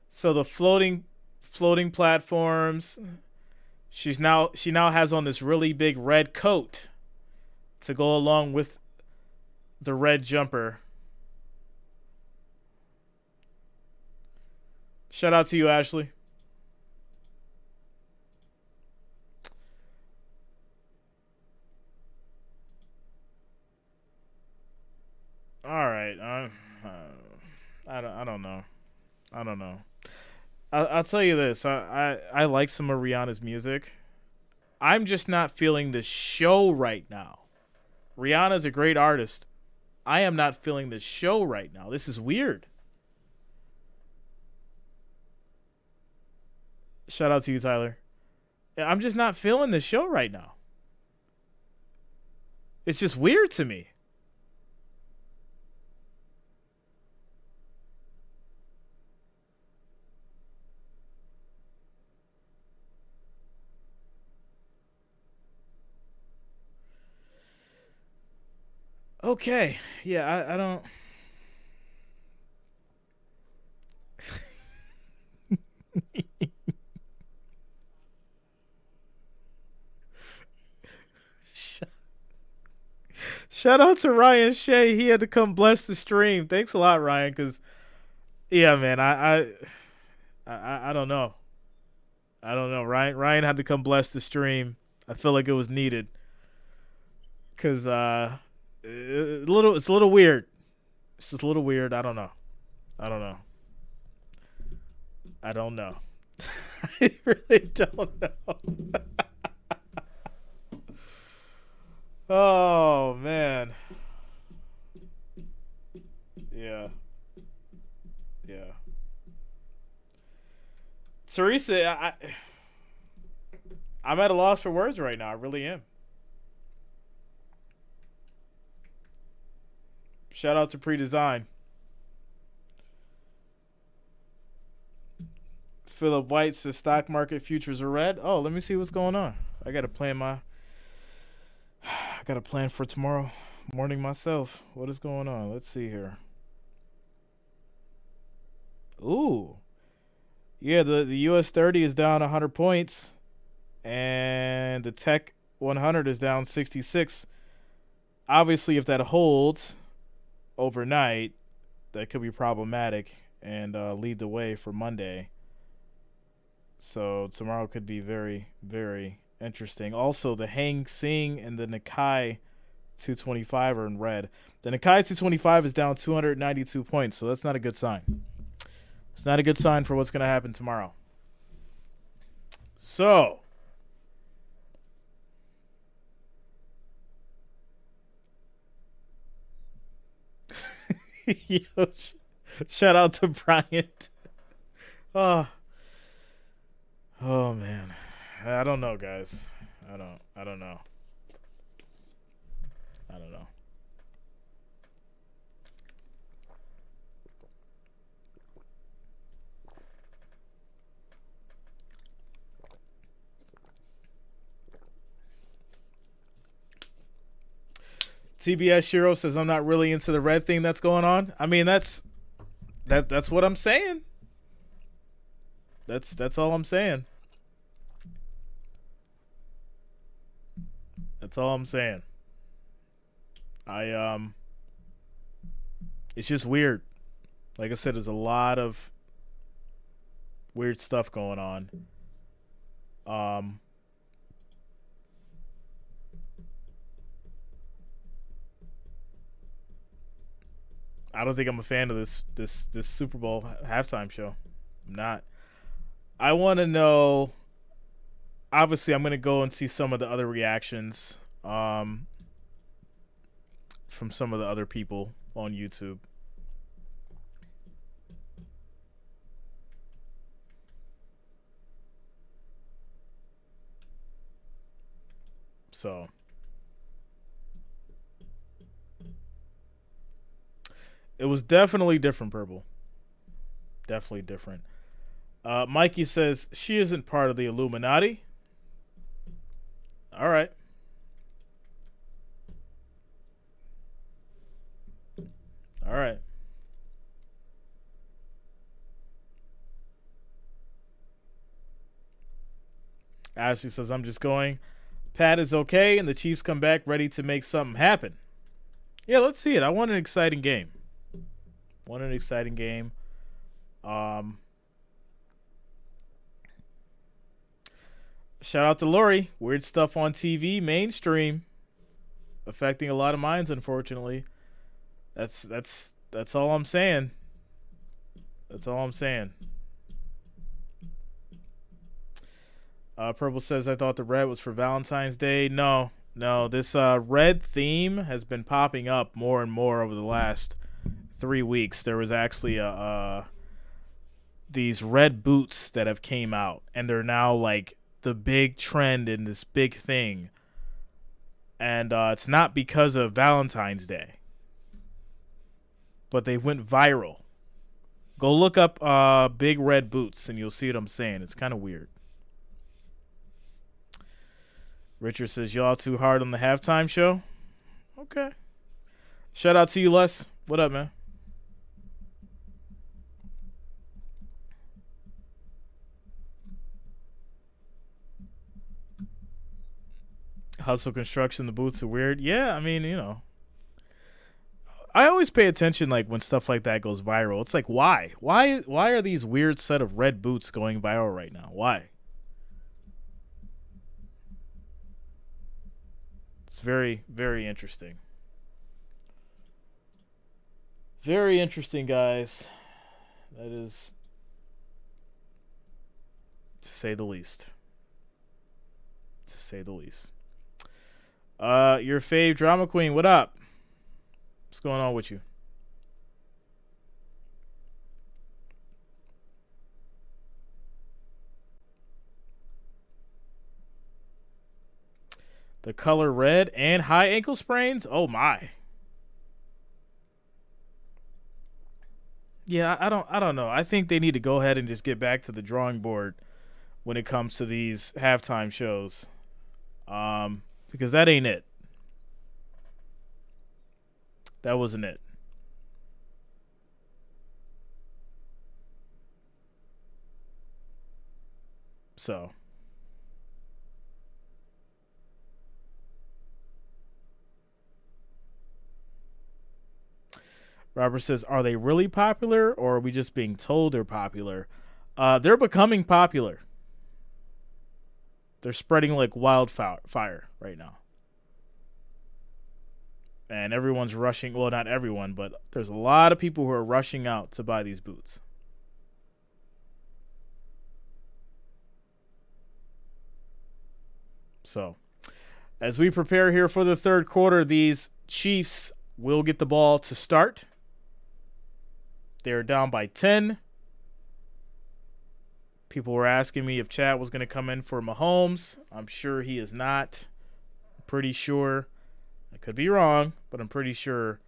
So the floating platforms. She now has on this really big red coat to go along with the red jumper. Shout out to you, Ashley. All right. I don't know. I don't know. I'll tell you this. I like some of Rihanna's music. I'm just not feeling the show right now. Rihanna's a great artist. I am not feeling the show right now. This is weird. Shout out to you, Tyler. I'm just not feeling the show right now. It's just weird to me. Okay. Yeah, I don't. Shout out to Ryan Shea. He had to come bless the stream. Thanks a lot, Ryan. Because yeah, man, I don't know. I don't know. Ryan had to come bless the stream. I feel like it was needed. Cause it's a little weird. It's just a little weird. I don't know. I really don't know. Oh man. Yeah. Teresa, I'm at a loss for words right now. I really am. Shout out to Pre-Design. Philip White says stock market futures are red. Oh, let me see what's going on. I got to plan for tomorrow morning myself. What is going on? Let's see here. Ooh. Yeah, the US 30 is down 100 points and the Tech 100 is down 66. Obviously, if that holds overnight, that could be problematic and lead the way for Monday. So tomorrow could be very, very interesting. Also, the Hang Seng and the Nikkei 225 are in red. The Nikkei 225 is down 292 points, so that's not a good sign. It's not a good sign for what's going to happen tomorrow. So, yo, shout out to Bryant. Oh man, I don't know, guys. I don't know. TBS Shiro says I'm not really into the red thing that's going on. I mean, that's what I'm saying. That's all I'm saying. That's all I'm saying. It's just weird. Like I said, there's a lot of weird stuff going on. I don't think I'm a fan of this Super Bowl halftime show. I'm not. I want to know. Obviously, I'm going to go and see some of the other reactions from some of the other people on YouTube. So it was definitely different, Purple. Definitely different. Mikey says she isn't part of the Illuminati. All right. All right. Ashley says, I'm just going. Pat is okay, and the Chiefs come back ready to make something happen. Yeah, let's see it. I want an exciting game. Shout out to Lori. Weird stuff on TV, mainstream, affecting a lot of minds, unfortunately. That's all I'm saying. That's all I'm saying. Purple says, I thought the red was for Valentine's Day. No. This red theme has been popping up more and more over the last 3 weeks. There was actually these red boots that have came out, and they're now like the big trend in this big thing. And it's not because of Valentine's Day, but they went viral. Go look up big red boots, and you'll see what I'm saying. It's kind of weird. Richard says, y'all too hard on the halftime show? Okay. Shout out to you, Les. What up, man? Hustle Construction, the boots are weird. Yeah, I mean, you know, I always pay attention like when stuff like that goes viral. It's like why are these weird set of red boots going viral right now? Why? It's very, very interesting. Very interesting, guys. That is, to say the least. To say the least. Your fave drama queen, what up? What's going on with you? The color red and high ankle sprains? Oh my. Yeah, I don't know. I think they need to go ahead and just get back to the drawing board when it comes to these halftime shows. Because that ain't it. That wasn't it. So. Robert says, are they really popular or are we just being told they're popular? They're becoming popular. They're spreading like wildfire right now. And everyone's rushing. Well, not everyone, but there's a lot of people who are rushing out to buy these boots. So, as we prepare here for the third quarter, these Chiefs will get the ball to start. They're down by 10. People were asking me if Chad was going to come in for Mahomes. I'm sure he is not. I'm pretty sure. I could be wrong, but I'm pretty sure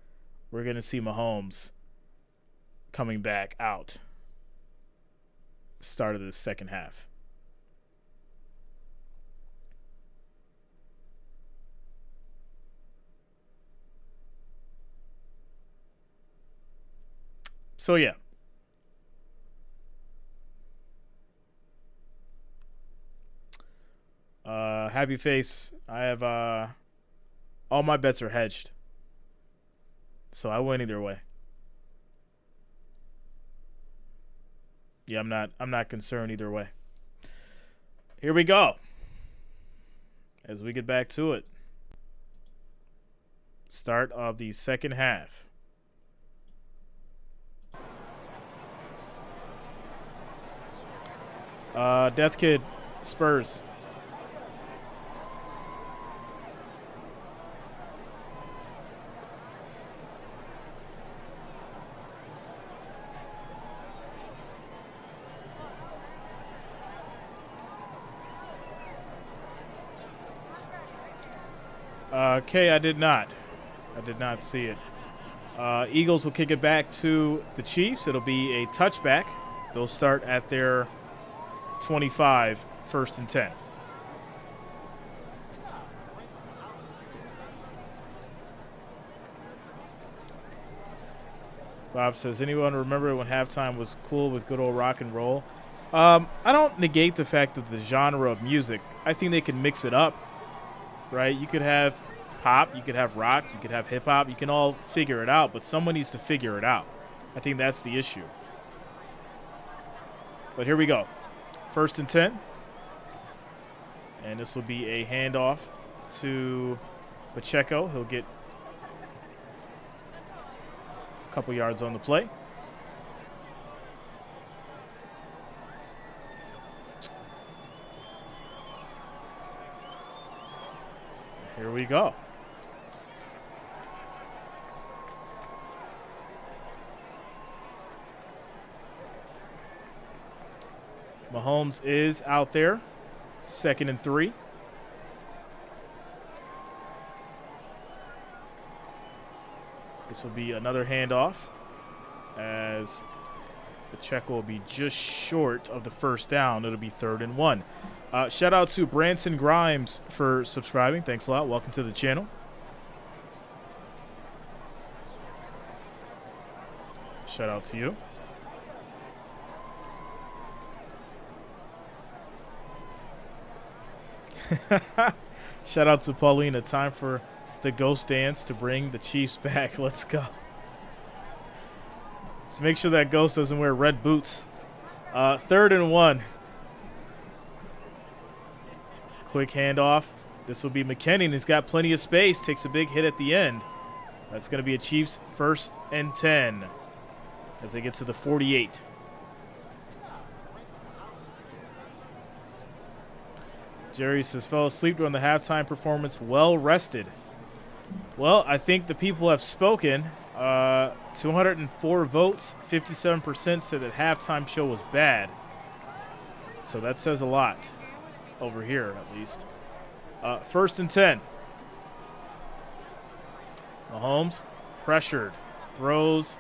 we're going to see Mahomes coming back out. Start of the second half. So, yeah. Happy face. I have all my bets are hedged. So I win either way. Yeah, I'm not concerned either way. Here we go. As we get back to it. Start of the second half. Death Kid, Spurs. Okay, I did not see it. Eagles will kick it back to the Chiefs. It'll be a touchback. They'll start at their 25, 1st and 10. Bob says, anyone remember when halftime was cool with good old rock and roll? I don't negate the fact that the genre of music, I think they can mix it up, right? You could have pop, you could have rock, you could have hip-hop. You can all figure it out, but someone needs to figure it out. I think that's the issue. But here we go. 1st and 10. And this will be a handoff to Pacheco. He'll get a couple yards on the play. Here we go. Mahomes is out there. 2nd and 3. This will be another handoff as Pacheco will be just short of the first down. It'll be 3rd and 1. Shout out to Branson Grimes for subscribing. Thanks a lot. Welcome to the channel. Shout out to you. Shout out to Paulina. Time for the ghost dance to bring the Chiefs back. Let's go. Just make sure that Ghost doesn't wear red boots. 3rd and 1. Quick handoff. This will be McKinnon. He's got plenty of space. Takes a big hit at the end. That's going to be a Chiefs 1st and 10 as they get to the 48. Jerry says, fell asleep during the halftime performance, well rested. Well, I think the people have spoken. 204 votes, 57% said that halftime show was bad. So that says a lot over here, at least. 1st and 10. Mahomes pressured, throws,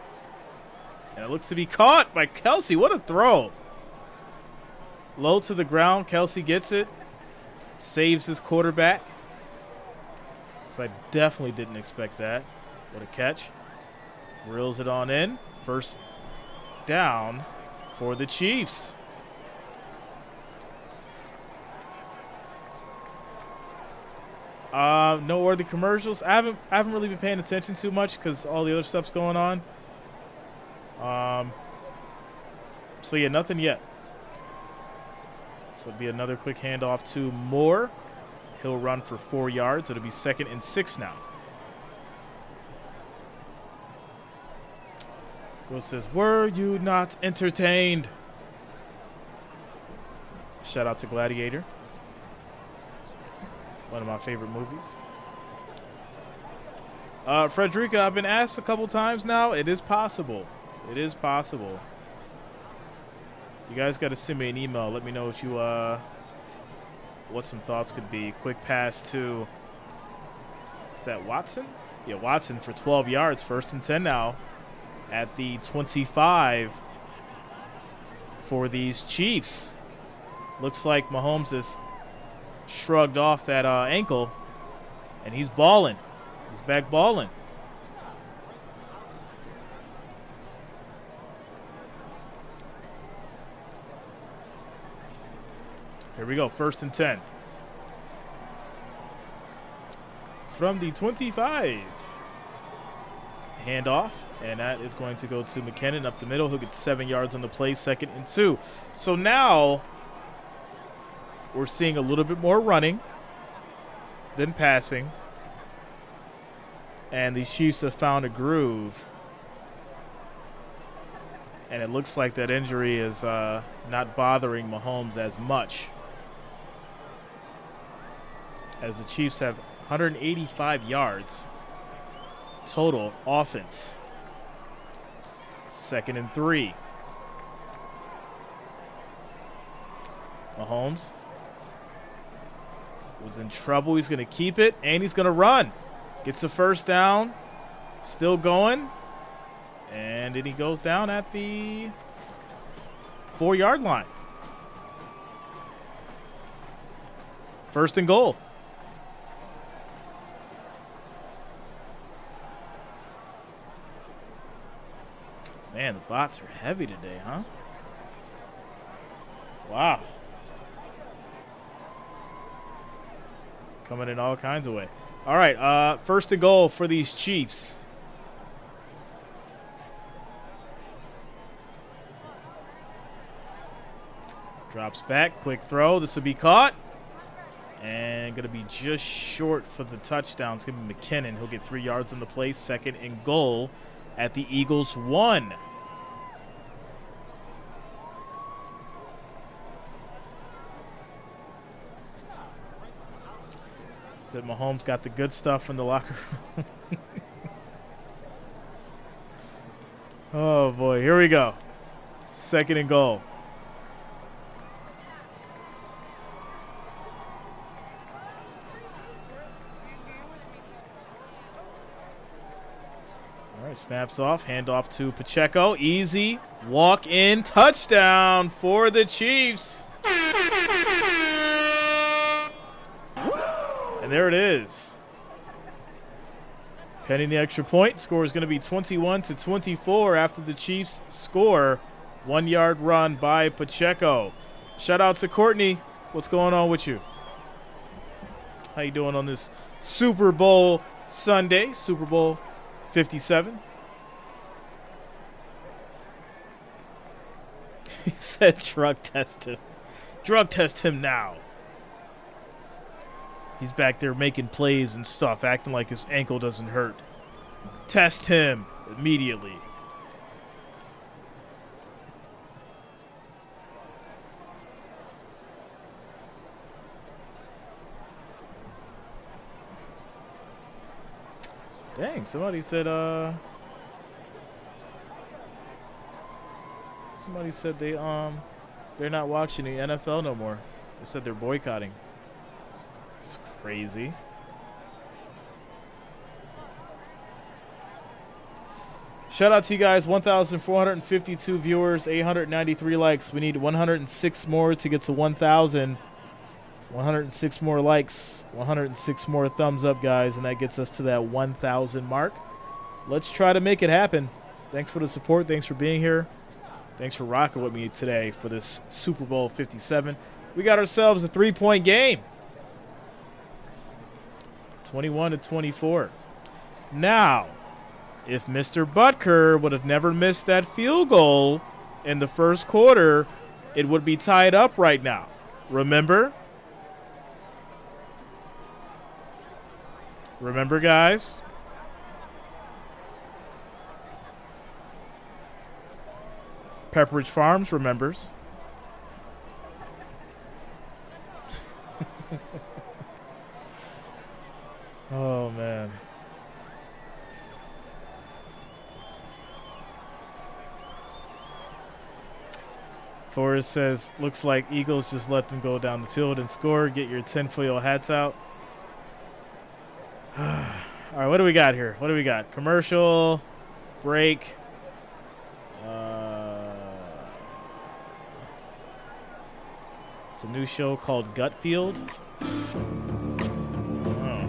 and it looks to be caught by Kelsey. What a throw. Low to the ground. Kelsey gets it. Saves his quarterback. So I definitely didn't expect that. What a catch. Reels it on in. 1st down for the Chiefs. Noteworthy commercials. I haven't really been paying attention too much because all the other stuff's going on. So yeah, nothing yet. So it'll be another quick handoff to Moore. He'll run for 4 yards. It'll be 2nd and 6 now. Will says, were you not entertained? Shout out to Gladiator. One of my favorite movies. Frederica, I've been asked a couple times now. It is possible. It is possible. You guys got to send me an email. Let me know what you what some thoughts could be. Quick pass to, is that Watson? Yeah, Watson for 12 yards. 1st and 10 now at the 25 for these Chiefs. Looks like Mahomes has shrugged off that ankle, and he's balling. He's back balling. Here we go, 1st and 10. From the 25. Handoff, and that is going to go to McKinnon up the middle. He'll get 7 yards on the play, 2nd and 2. So now we're seeing a little bit more running than passing. And the Chiefs have found a groove. And it looks like that injury is not bothering Mahomes as much, as the Chiefs have 185 yards total offense. 2nd and 3. Mahomes was in trouble. He's going to keep it, and he's going to run. Gets the 1st down. Still going. And then he goes down at the 4-yard line. 1st and goal. Man, the bots are heavy today, huh? Wow. Coming in all kinds of ways. All right, 1st and goal for these Chiefs. Drops back, quick throw. This will be caught. And going to be just short for the touchdown. It's going to be McKinnon. He'll get 3 yards on the play. 2nd and goal at the Eagles 1. That Mahomes got the good stuff from the locker room. Oh, boy. Here we go. 2nd and goal. All right, snaps off. Handoff to Pacheco. Easy. Walk in. Touchdown for the Chiefs. And there it is. Pending the extra point, score is going to be 21-24 after the Chiefs score. 1-yard run by Pacheco. Shout out to Courtney. What's going on with you? How you doing on this Super Bowl Sunday? Super Bowl 57. He said drug test him. Drug test him now. He's back there making plays and stuff, acting like his ankle doesn't hurt. Test him immediately. Dang, somebody said they're not watching the NFL no more. They said they're boycotting. It's crazy. Shout out to you guys. 1,452 viewers, 893 likes. We need 106 more to get to 1,000. 106 more likes, 106 more thumbs up, guys, and that gets us to that 1,000 mark. Let's try to make it happen. Thanks for the support. Thanks for being here. Thanks for rocking with me today for this Super Bowl 57. We got ourselves a 3-point game. 21-24. Now, if Mr. Butker would have never missed that field goal in the first quarter, it would be tied up right now. Remember? Remember, guys? Pepperidge Farms remembers. Oh, man. Forrest says, looks like Eagles just let them go down the field and score. Get your tinfoil hats out. All right, what do we got here? What do we got? Commercial, break. It's a new show called Gutfield. Oh.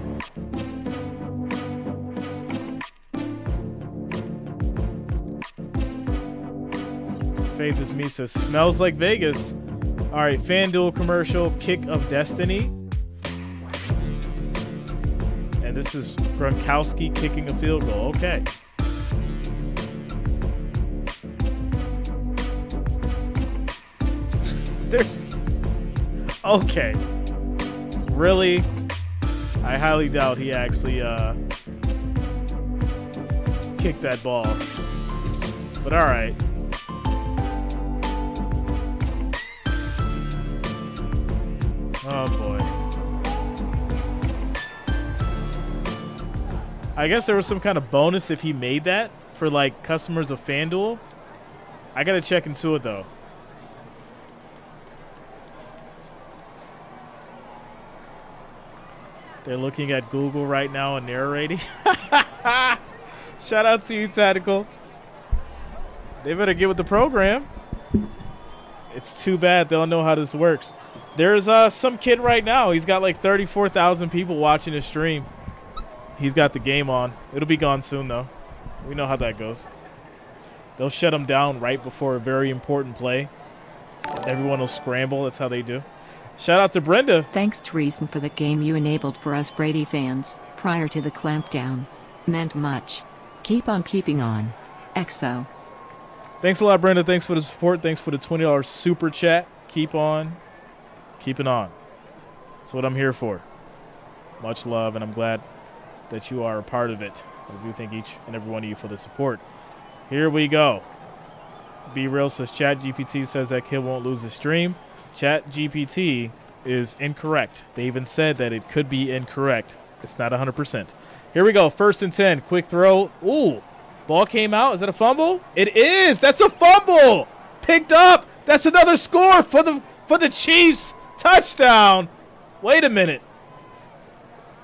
Faith is me says, smells like Vegas. All right, FanDuel commercial, Kick of Destiny. And this is Gronkowski kicking a field goal. Okay. There's... Okay. Really? I highly doubt he actually kicked that ball. But all right. Oh, boy. I guess there was some kind of bonus if he made that for, like, customers of FanDuel. I got to check into it, though. They're looking at Google right now and narrating. Shout out to you, Tactical. They better get with the program. It's too bad they don't know how this works. There's some kid right now. He's got like 34,000 people watching his stream. He's got the game on. It'll be gone soon, though. We know how that goes. They'll shut him down right before a very important play. Everyone will scramble. That's how they do. Shout out to Brenda. Thanks, Teresa, for the game you enabled for us Brady fans prior to the clampdown. Meant much. Keep on keeping on. XO. Thanks a lot, Brenda. Thanks for the support. Thanks for the $20 super chat. Keep on keeping on. That's what I'm here for. Much love, and I'm glad that you are a part of it. I do thank each and every one of you for the support. Here we go. Be Real says ChatGPT says that kid won't lose his stream. ChatGPT is incorrect. They even said that it could be incorrect. It's not 100%. Here we go. 1st and 10. Quick throw. Ooh. Ball came out. Is that a fumble? It is. That's a fumble. Picked up. That's another score for the Chiefs. Touchdown. Wait a minute.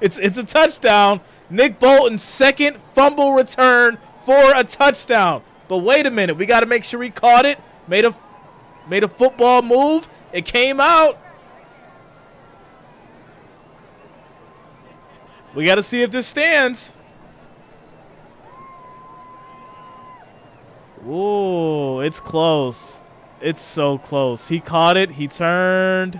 It's a touchdown. Nick Bolton's second fumble return for a touchdown. But wait a minute. We got to make sure he caught it. Made a football move. It came out. We got to see if this stands. Ooh, it's close. It's so close. He caught it. He turned.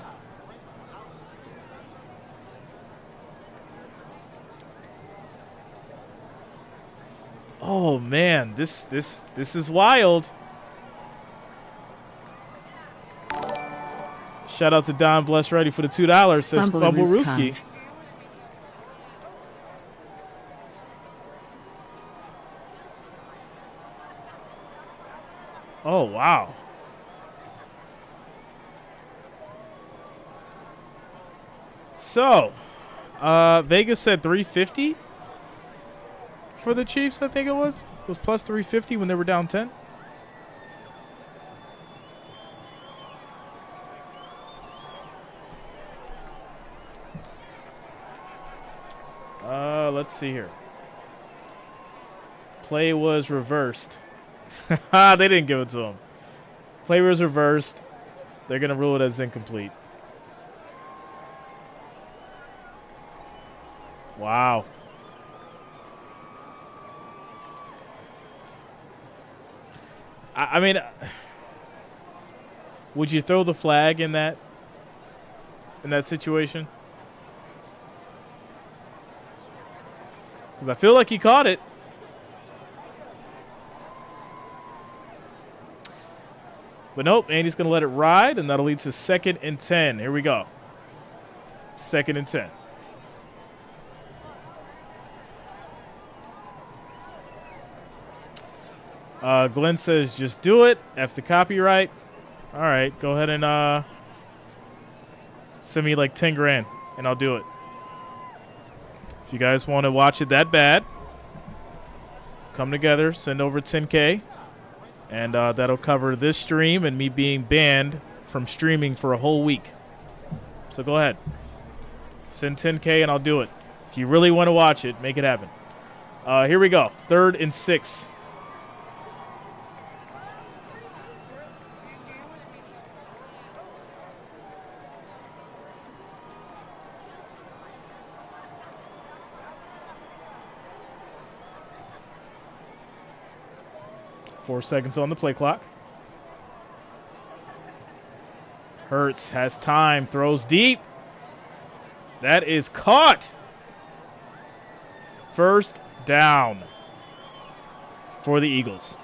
Oh man, this is wild. Shout out to Don Bless Ready for the $2. Says Fumble Rooski. Oh, wow. So, Vegas said 350 for the Chiefs, I think it was. It was plus 350 when they were down 10. Let's see here. Play was reversed. They didn't give it to him. Play was reversed. They're going to rule it as incomplete. Wow. I mean, would you throw the flag in that situation? Because I feel like he caught it. But nope, Andy's going to let it ride, and that'll lead to 2nd and 10. Here we go. 2nd and 10. Glenn says, just do it. F the copyright. All right, go ahead and send me like 10 grand, and I'll do it. If you guys want to watch it that bad, come together, send over 10K, and that'll cover this stream and me being banned from streaming for a whole week. So go ahead. Send 10K, and I'll do it. If you really want to watch it, make it happen. Here we go. 3rd and 6. Four seconds on the play clock. Hurts has time, throws deep. That is caught. 1st down for the Eagles.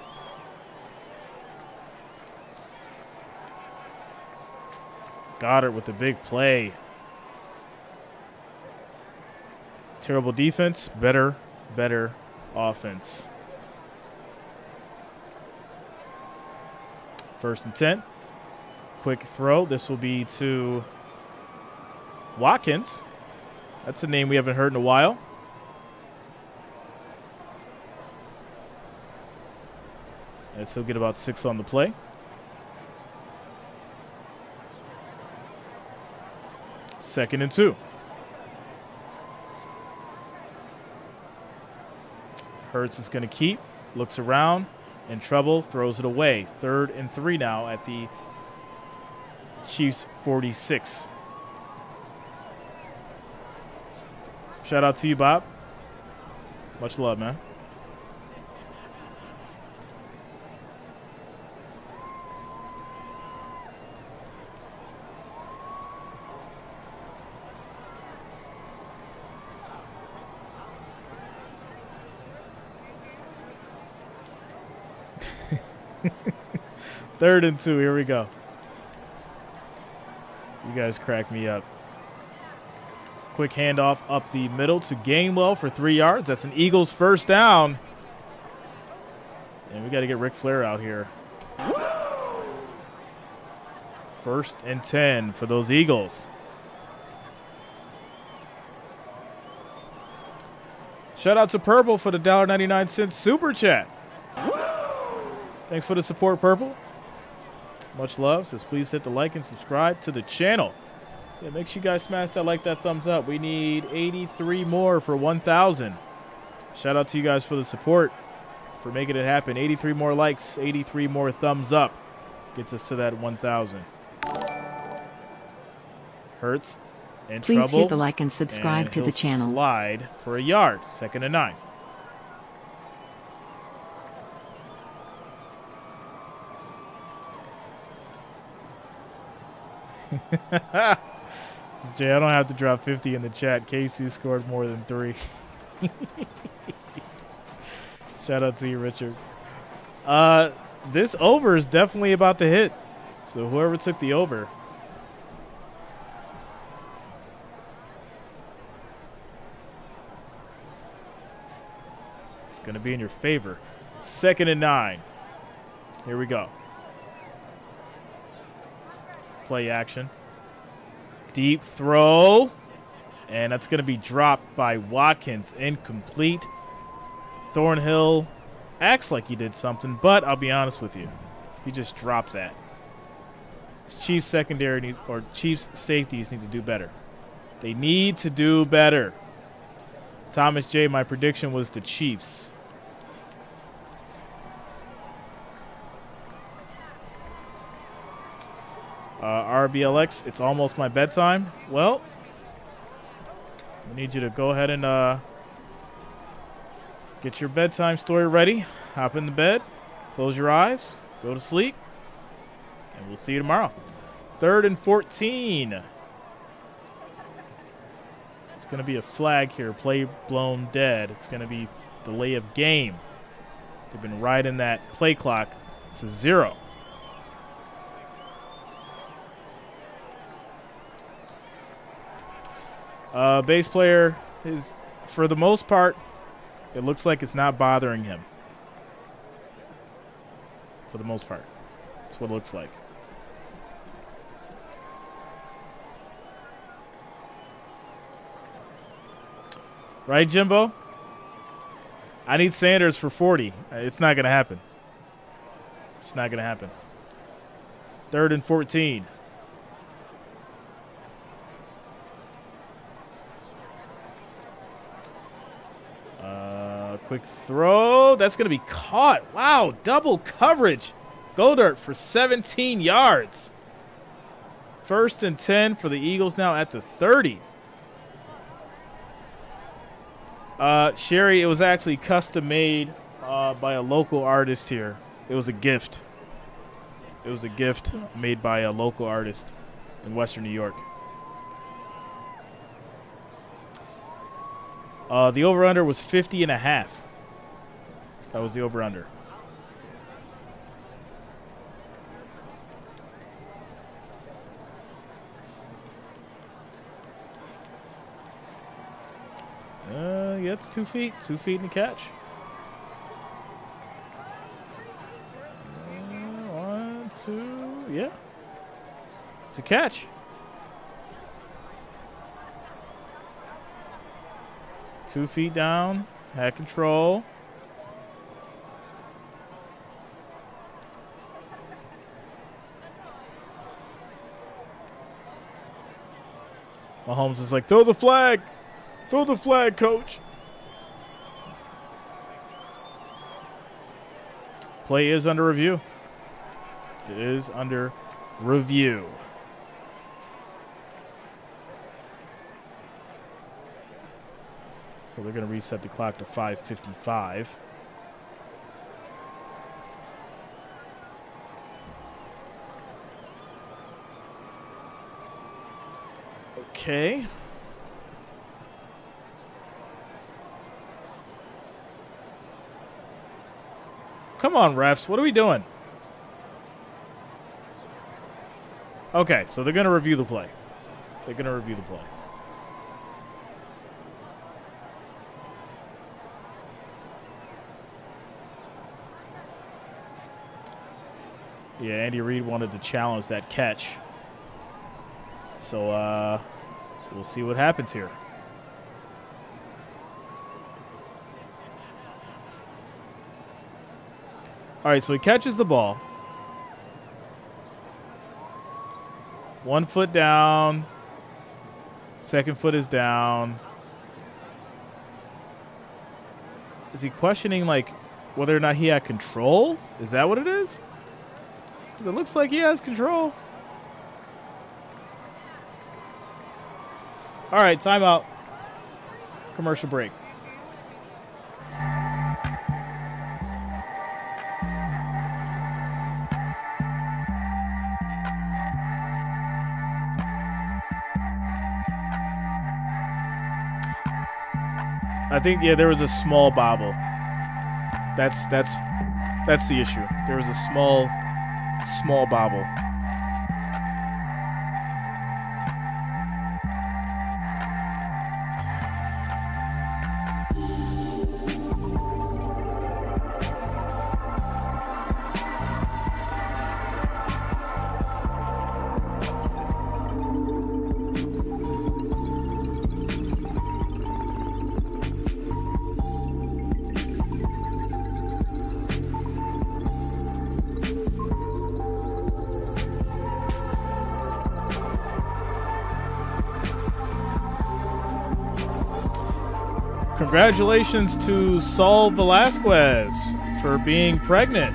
Goddard with the big play. Terrible defense, better offense. 1st and 10. Quick throw. This will be to Watkins. That's a name we haven't heard in a while. As he'll get about 6 on the play. Second and 2. Hurts is going to keep. Looks around. In trouble, throws it away. 3rd and 3 now at the Chiefs 46. Shout out to you, Bob. Much love, man. Third and 2. Here we go. You guys crack me up. Quick handoff up the middle to Gainwell for 3 yards. That's an Eagles 1st down. And we got to get Ric Flair out here. 1st and 10 for those Eagles. Shout out to Purple for the $1.99 super chat. Thanks for the support, Purple. Much love. Says please hit the like and subscribe to the channel. Yeah, make sure you guys smash that like, that thumbs up. We need 83 more for 1,000. Shout out to you guys for the support, for making it happen. 83 more likes, 83 more thumbs up. Gets us to that 1,000. Hurts in trouble. Please hit the like and subscribe to the channel. Slide for a yard. 2nd and 9. Jay, I don't have to drop 50 in the chat. Casey scored more than 3. Shout out to you, Richard. This over is definitely about to hit. So whoever took the over, going to be in your favor. 2nd and 9. Here we go. Play action. Deep throw. And that's going to be dropped by Watkins. Incomplete. Thornhill acts like he did something, but I'll be honest with you. He just dropped that. Chiefs secondary needs, or Chiefs safeties need to do better. They need to do better. Thomas J., my prediction was the Chiefs. RBLX, it's almost my bedtime. Well, I need you to go ahead and get your bedtime story ready. Hop in the bed, close your eyes, go to sleep, and we'll see you tomorrow. 3rd and 14. It's going to be a flag here. Play blown dead. It's going to be delay of game. They've been riding that play clock. It's a 0. Base player is, for the most part, it looks like it's not bothering him. For the most part. That's what it looks like. Right, Jimbo? I need Sanders for 40. It's not going to happen. It's not going to happen. 3rd and 14. Quick throw. That's going to be caught. Wow, double coverage. Goddard for 17 yards. 1st and 10 for the Eagles now at the 30. Sherry, it was actually custom made by a local artist here. It was a gift. It was a gift made by a local artist in Western New York. The over-under was 50.5. That was the over-under. Yeah, it's 2 feet. 2 feet in the catch. 1, 2, yeah. It's a catch. 2 feet down. Had control. Mahomes is like, throw the flag. Throw the flag, coach. Play is under review. It is under review. So they're going to reset the clock to 5:55. Okay. Come on, refs. What are we doing? Okay, so they're going to review the play. They're going to review the play. Yeah, Andy Reid wanted to challenge that catch. So we'll see what happens here. All right, so he catches the ball. 1 foot down. 2nd foot is down. Is he questioning, like, whether or not he had control? Is that what it is? Because it looks like he has control. All right, timeout. Commercial break. I think, yeah, there was a small bobble. That's the issue. There was a small bobble. Congratulations to Saul Velasquez for being pregnant.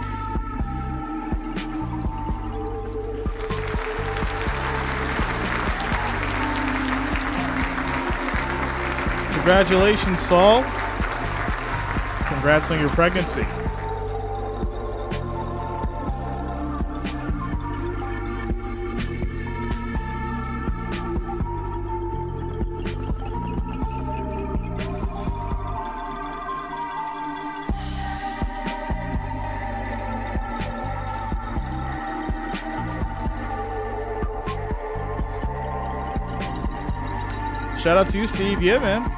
Congratulations, Saul. Congrats on your pregnancy. Shout out to you, Steve. Yeah, man.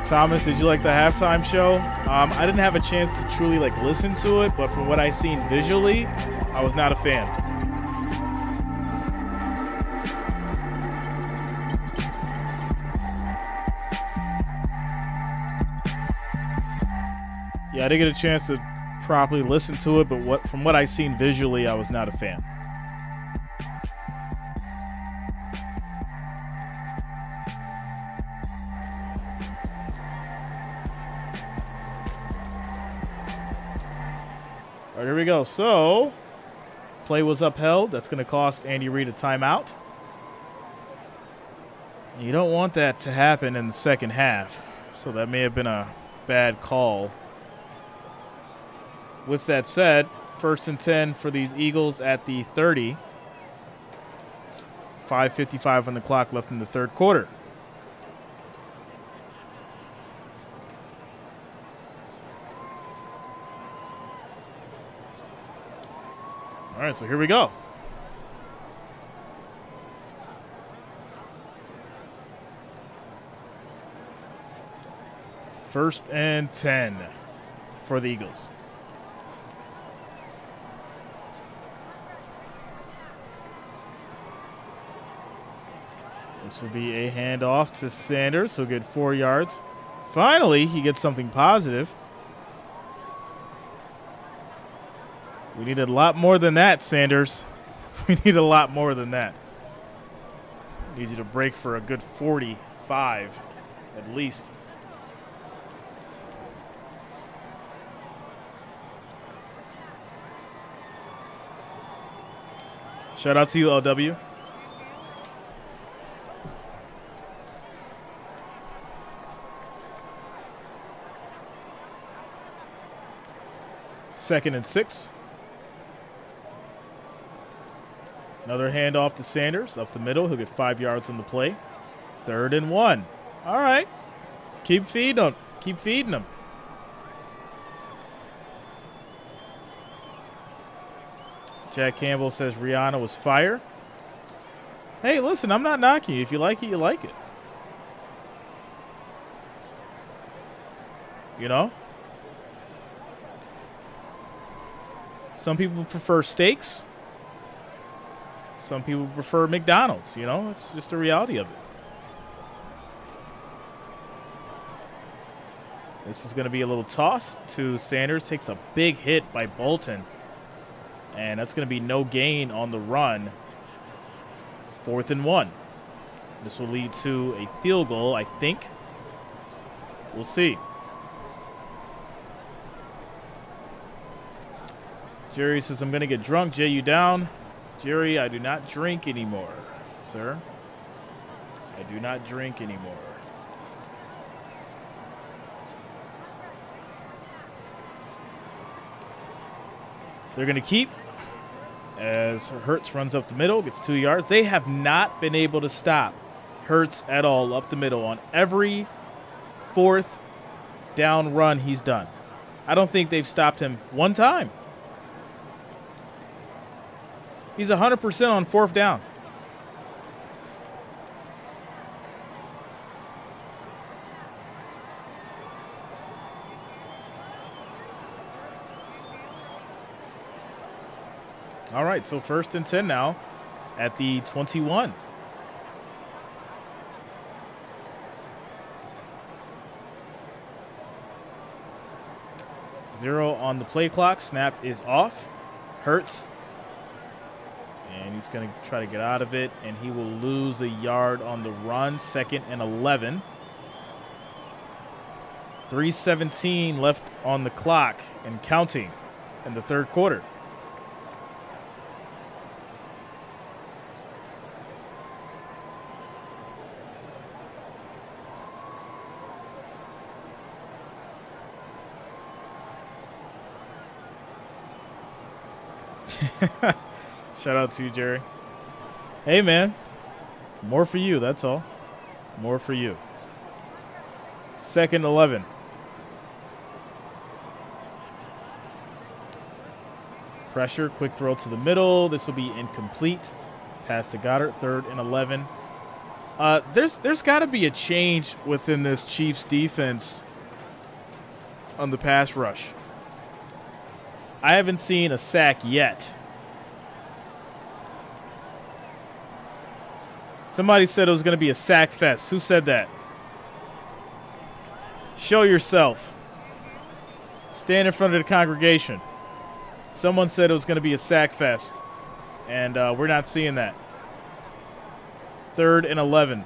Thomas, did you like the halftime show? I didn't have a chance to truly listen to it, but from what I seen visually, I was not a fan. Yeah, I didn't get a chance to properly listen to it, but from what I seen visually, I was not a fan. All right, here we go. So, play was upheld. That's going to cost Andy Reid a timeout. You don't want that to happen in the second half, so that may have been a bad call. With that said, 1st and 10 for these Eagles at the 30. 5:55 on the clock left in the third quarter. All right, so here we go. First and 10 for the Eagles. This will be a handoff to Sanders. He'll get 4 yards. Finally, he gets something positive. We need a lot more than that, Sanders. We need a lot more than that. Need you to break for a good 45 at least. Shout out to you, LW. Second and 6. Another handoff to Sanders up the middle. He'll get 5 yards on the play. 3rd and 1. All right. Keep feeding him. Keep feeding him. Jack Campbell says Rihanna was fire. Hey, listen, I'm not knocking you. If you like it, you like it. You know? Some people prefer steaks. Some people prefer McDonald's. You know, it's just the reality of it. This is going to be a little toss to Sanders. Takes a big hit by Bolton. And that's going to be no gain on the run. 4th and 1. This will lead to a field goal, I think. We'll see. Jerry says, I'm going to get drunk. Jay, you down? Jerry, I do not drink anymore, sir. I do not drink anymore. They're going to keep as Hurts runs up the middle, gets 2 yards. They have not been able to stop Hurts at all up the middle on every 4th down run he's done. I don't think they've stopped him one time. He's 100% on 4th down. All right, so 1st and 10 now at the 21. Zero on the play clock. Snap is off. Hurts. And he's going to try to get out of it, and he will lose a yard on the run. 2nd and 11. 3:17 left on the clock and counting in the third quarter. Shout out to you, Jerry. Hey, man. More for you, that's all. More for you. 2nd 11. Pressure, quick throw to the middle. This will be incomplete. Pass to Goddard, 3rd and 11. There's got to be a change within this Chiefs defense on the pass rush. I haven't seen a sack yet. Somebody said it was going to be a sack fest. Who said that? Show yourself. Stand in front of the congregation. Someone said it was going to be a sack fest, and we're not seeing that. 3rd and 11.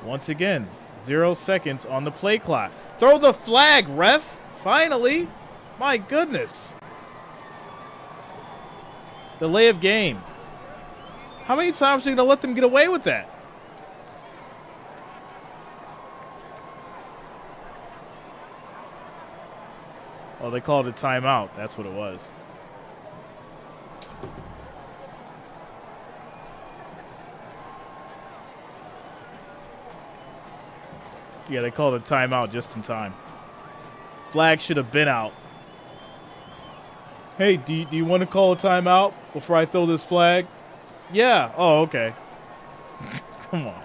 Once again, 0 seconds on the play clock. Throw the flag, ref. Finally. My goodness. Delay of game. How many times are you going to let them get away with that? Oh, they called it timeout. That's what it was. Yeah, they called it timeout just in time. Flag should have been out. Hey, do you want to call a timeout before I throw this flag? Yeah. Oh, okay. Come on.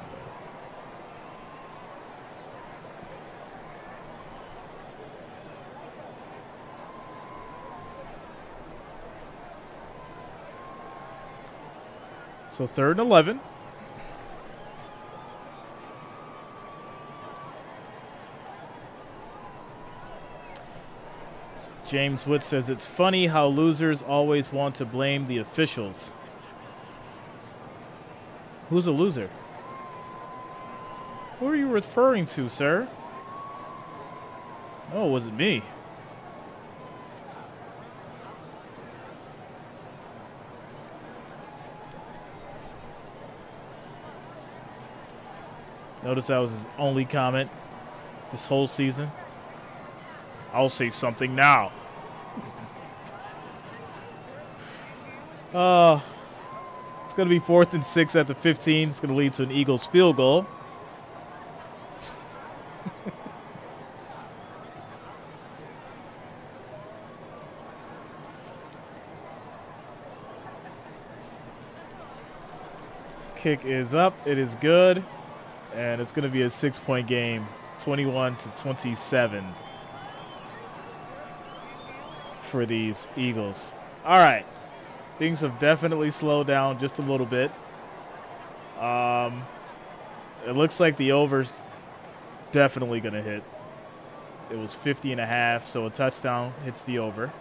So 3rd and 11. James Witt says, it's funny how losers always want to blame the officials. Who's a loser? Who are you referring to, sir? Oh, it wasn't me. Notice that was his only comment this whole season. I'll say something now. It's going to be 4th and 6 at the 15. It's going to lead to an Eagles field goal. Kick is up. It is good. And it's going to be a 6-point game, 21-27 for these Eagles. All right. Things have definitely slowed down just a little bit. It looks like the over's definitely going to hit. It was 50.5, so a touchdown hits the over.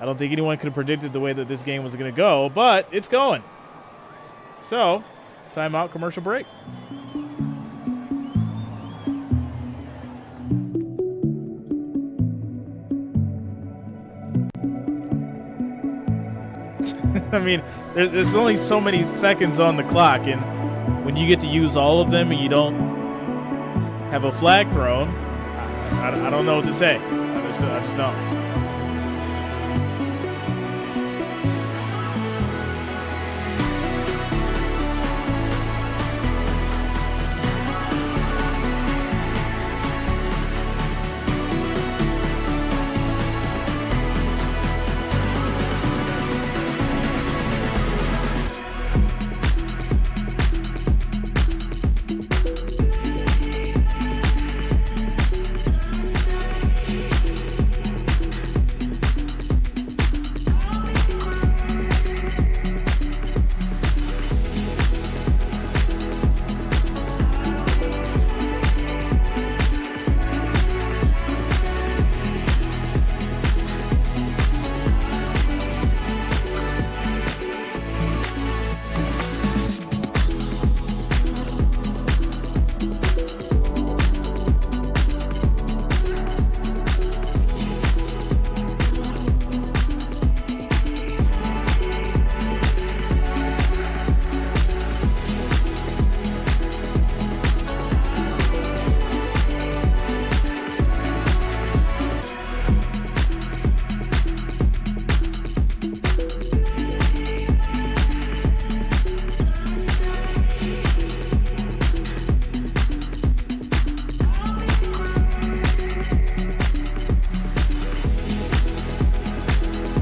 I don't think anyone could have predicted the way that this game was going to go, but it's going. So, timeout, commercial break. I mean, there's only so many seconds on the clock, and when you get to use all of them and you don't have a flag thrown, I don't know what to say. I just don't.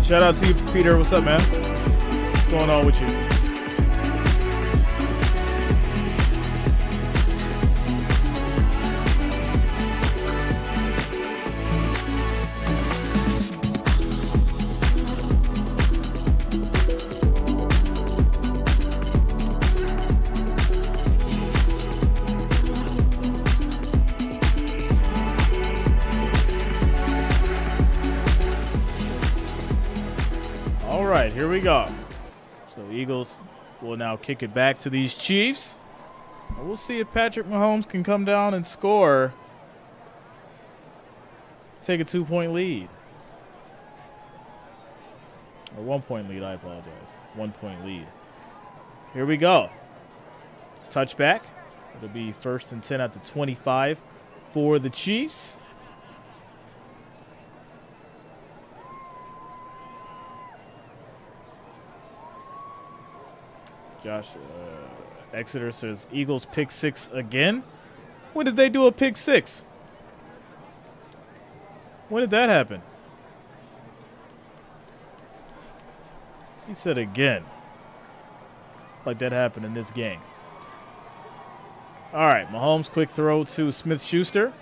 Shout out to you, Peter. What's up, man? What's going on with you? All right, here we go. So Eagles will now kick it back to these Chiefs. And we'll see if Patrick Mahomes can come down and score. Take a 2-point lead. Or 1-point lead, I apologize. 1-point lead. Here we go. Touchback. It'll be 1st and 10 at the 25 for the Chiefs. Josh Exeter says Eagles pick 6 again. When did they do a pick 6? When did that happen? He said again. Like that happened in this game. All right, Mahomes quick throw to Smith-Schuster.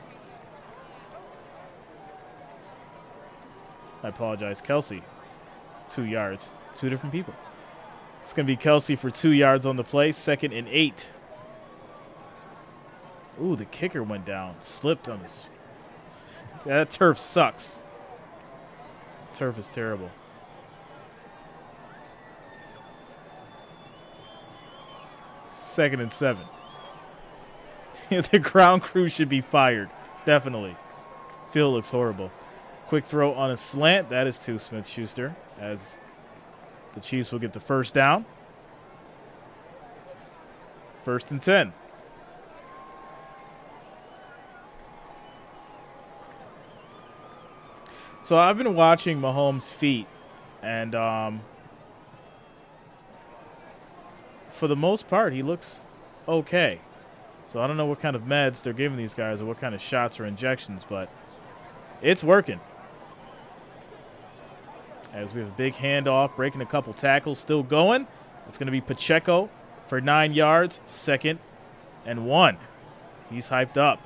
I apologize, Kelsey. 2 yards. 2 different people. It's going to be Kelsey for 2 yards on the play. 2nd and 8. Ooh, the kicker went down. Slipped on his. That turf sucks. Turf is terrible. Second and 7. The ground crew should be fired. Definitely. Field looks horrible. Quick throw on a slant. That is to Smith-Schuster as the Chiefs will get the first down. 1st and 10. So I've been watching Mahomes' feet, and for the most part, he looks okay. So I don't know what kind of meds they're giving these guys or what kind of shots or injections, but it's working. As we have a big handoff, breaking a couple tackles, still going. It's going to be Pacheco for 9 yards, 2nd and 1. He's hyped up.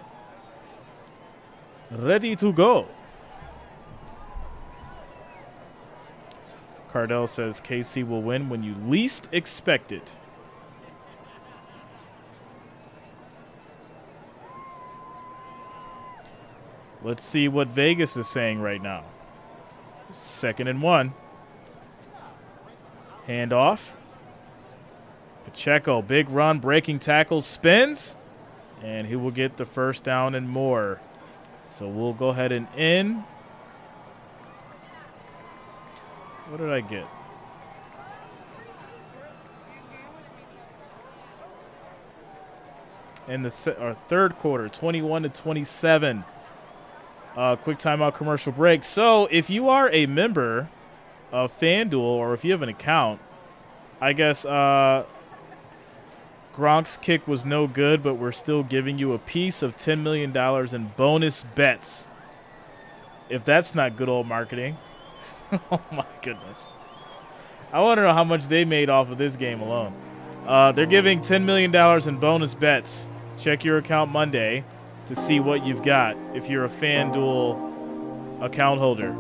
Ready to go. Cardell says KC will win when you least expect it. Let's see what Vegas is saying right now. 2nd and 1. Handoff. Pacheco, big run, breaking tackles, spins, and he will get the first down and more. So we'll go ahead and end. What did I get? In the third quarter, 21-27. Quick timeout commercial break. So if you are a member of FanDuel or if you have an account, I guess Gronk's kick was no good, but we're still giving you a piece of $10 million in bonus bets. If that's not good old marketing. Oh, my goodness. I want to know how much they made off of this game alone. They're giving $10 million in bonus bets. Check your account Monday to see what you've got if you're a FanDuel account holder.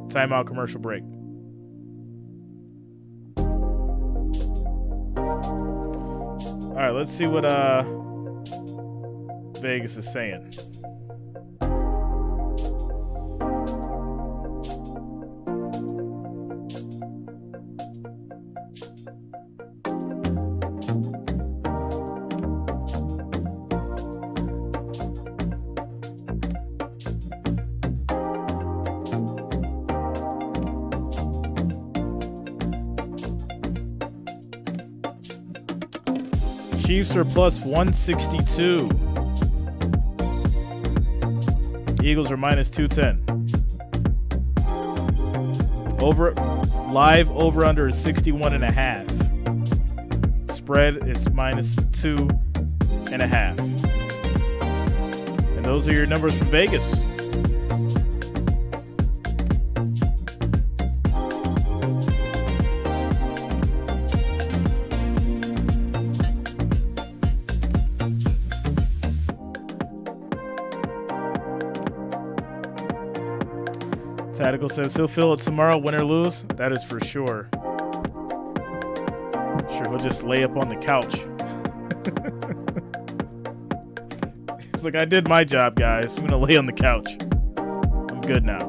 Timeout commercial break. All right, let's see what Vegas is saying. Chiefs are plus 162. Eagles are minus 210. Live over-under is 61.5. Spread is minus 2.5. And those are your numbers from Vegas. Radical says he'll feel it tomorrow, win or lose. That is for sure. Sure, he'll just lay up on the couch. He's like, I did my job, guys. I'm going to lay on the couch. I'm good now.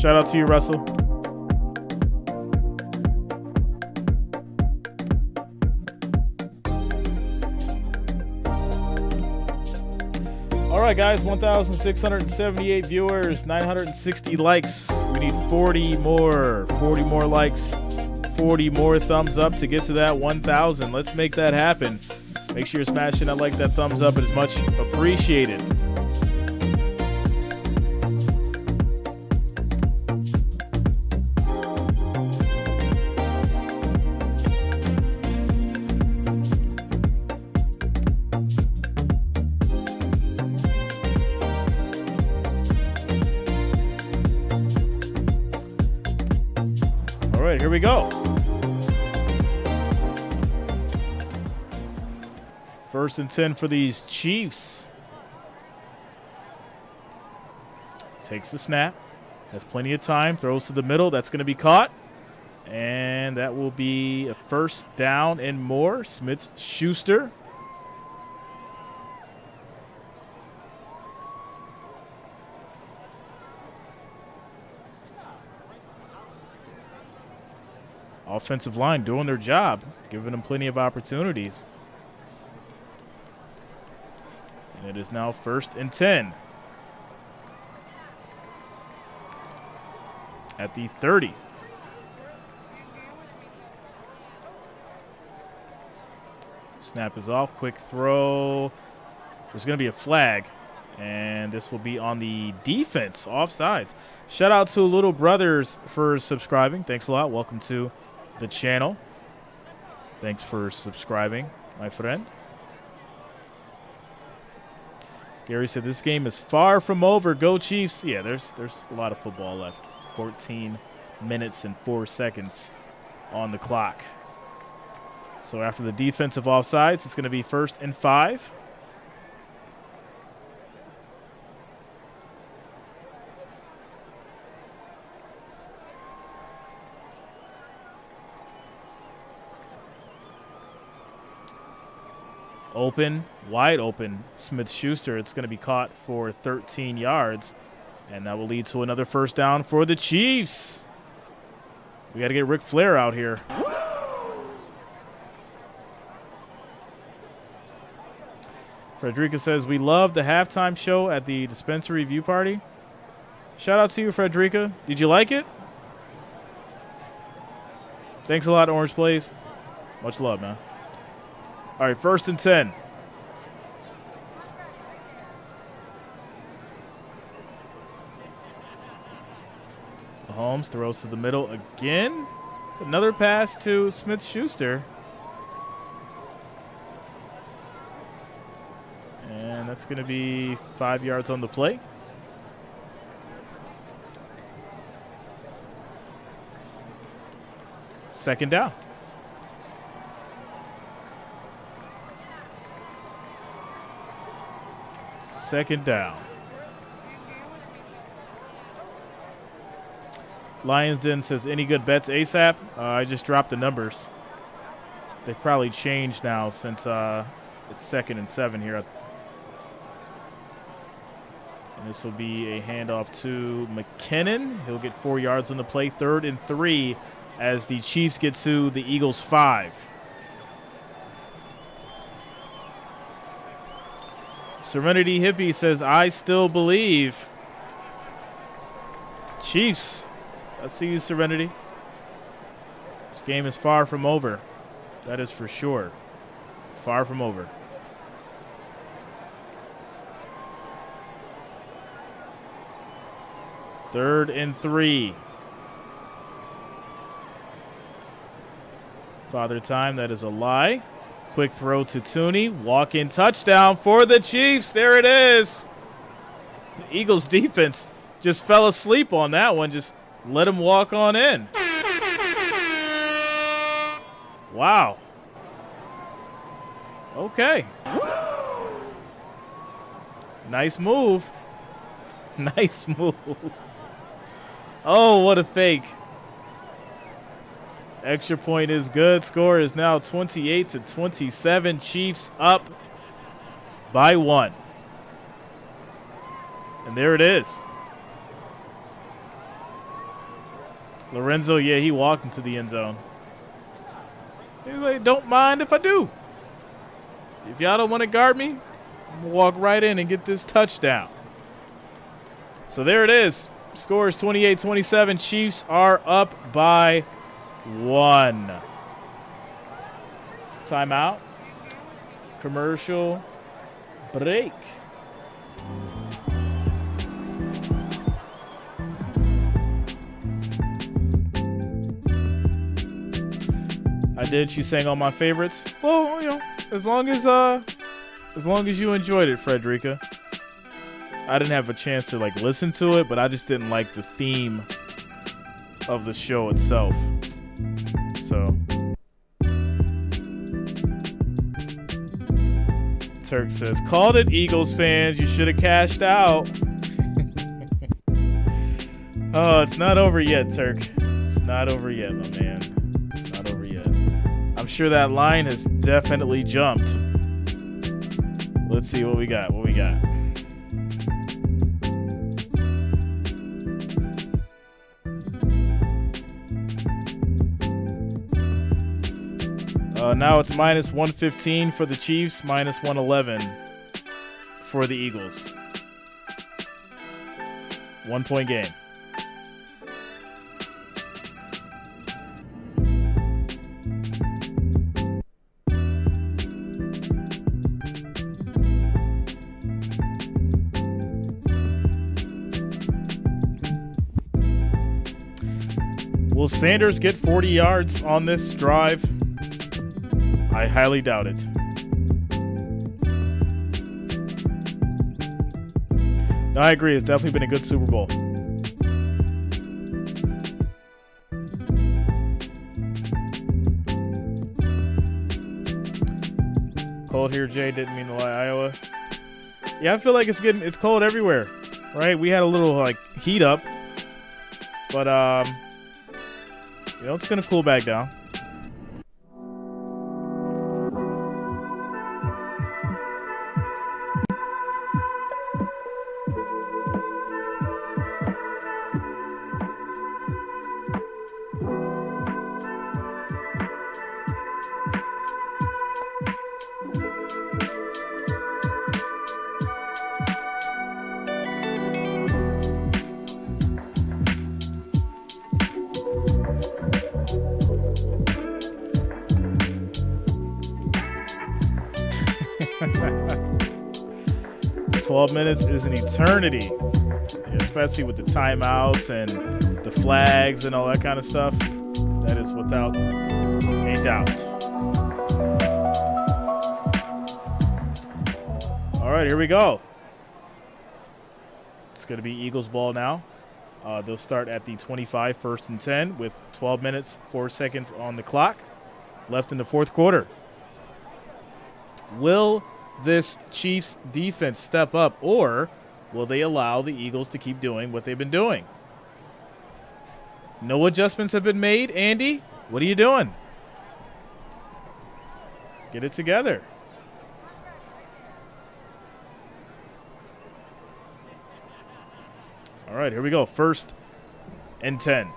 Shout out to you, Russell. All right, guys, 1,678 viewers, 960 likes. We need 40 more likes, 40 more thumbs up to get to that 1,000. Let's make that happen. Make sure you're smashing that like, that thumbs up. It is much appreciated. All right, here we go. First and 10 for these Chiefs. Takes the snap. Has plenty of time. Throws to the middle. That's going to be caught. And that will be a first down and more. Smith-Schuster. Offensive line doing their job, giving them plenty of opportunities. And it is now first and 10. At the 30. Snap is off. Quick throw. There's going to be a flag. And this will be on the defense, offsides. Shout out to Little Brothers for subscribing. Thanks a lot. Welcome to the channel. Thanks for subscribing, my friend. Gary said this game is far from over. Go Chiefs. Yeah, there's a lot of football left. 14 minutes and 4 seconds on the clock. So after the defensive offsides, it's going to be first and 5. Open, wide open, Smith-Schuster. It's going to be caught for 13 yards, and that will lead to another first down for the Chiefs. We got to get Ric Flair out here. Frederica says, we love the halftime show at the dispensary view party. Shout out to you, Frederica. Did you like it? Thanks a lot, Orange Plays. Much love, man. All right, first and 10. Mahomes throws to the middle again. It's another pass to Smith-Schuster. And that's going to be 5 yards on the play. Second down. Second down. Lions Den says, any good bets ASAP? I just dropped the numbers. They probably changed now since it's second and 7 here. And this will be a handoff to McKinnon. He'll get 4 yards on the play. 3rd and 3 as the Chiefs get to the Eagles' 5. Serenity Hippie says, I still believe. Chiefs. I see you, Serenity. This game is far from over. That is for sure. Far from over. Third and 3. Father time, that is a lie. Quick throw to Tooney. Walk-in touchdown for the Chiefs. There it is. The Eagles defense just fell asleep on that one. Just let him walk on in. Wow. Okay. Nice move. Nice move. Oh, what a fake. Extra point is good. Score is now 28-27. Chiefs up by 1. And there it is. Lorenzo, yeah, he walked into the end zone. He's like, don't mind if I do. If y'all don't want to guard me, I'm going to walk right in and get this touchdown. So there it is. Score is 28-27. Chiefs are up by 1. Timeout. Commercial break. I did. She sang all my favorites. Well, you know, as long as you enjoyed it, Frederica. I didn't have a chance to like listen to it, but I just didn't like the theme of the show itself. So Turk says, called it, Eagles fans. You should have cashed out. Oh, it's not over yet, Turk. It's not over yet, my man. It's not over yet. I'm sure that line has definitely jumped. Let's see what we got. What we got. Now it's minus 115 for the Chiefs, minus 111 for the Eagles. 1 point game. Will Sanders get 40 yards on this drive? I highly doubt it. No, I agree. It's definitely been a good Super Bowl. Cold here, Jay. Didn't mean to lie, Iowa. Yeah, I feel like it's cold everywhere, right? We had a little like heat up, but you know, it's gonna cool back down. Minutes is an eternity, especially with the timeouts and the flags and all that kind of stuff. That is without a doubt. All right, here we go. It's going to be Eagles ball now. They'll start at the 25, 1st and 10 with 12 minutes, 4 seconds on the clock left in the fourth quarter. Will this Chiefs defense step up, or will they allow the Eagles to keep doing what they've been doing? No adjustments have been made. Andy, what are you doing? Get it together. All right, here we go. 1st and 10.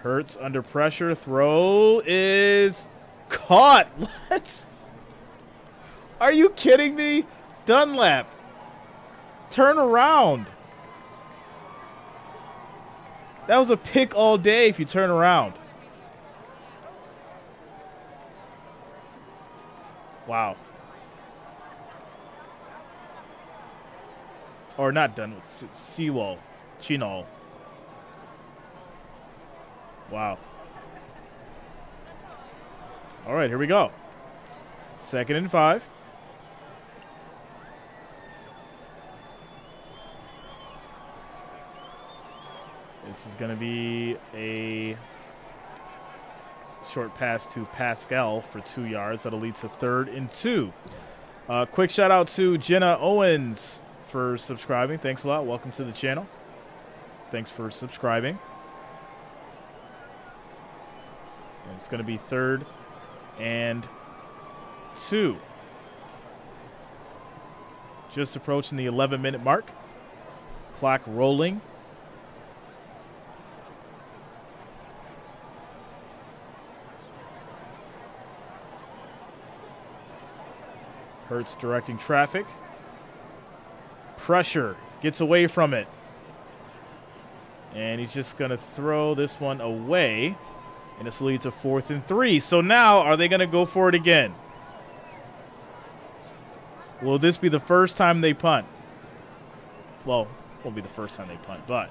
Hurts under pressure. Throw is caught. What? Are you kidding me? Dunlap. Turn around. That was a pick all day if you turn around. Wow. Or not Dunlap. Seawall. Chinall. Wow. All right, here we go. 2nd and 5. This is going to be a Short pass to Pascal for 2 yards. That'll lead to 3rd and 2. Quick shout out to Jenna Owens for subscribing. Thanks a lot. Welcome to the channel. Thanks for subscribing. And it's going to be 3rd and 2. Just approaching the 11-minute mark. Clock rolling. Hurts directing traffic. Pressure. Gets away from it. And he's just going to throw this one away. And this leads to 4th and 3. So now, are they going to go for it again? Will this be the first time they punt? Well, won't be the first time they punt, but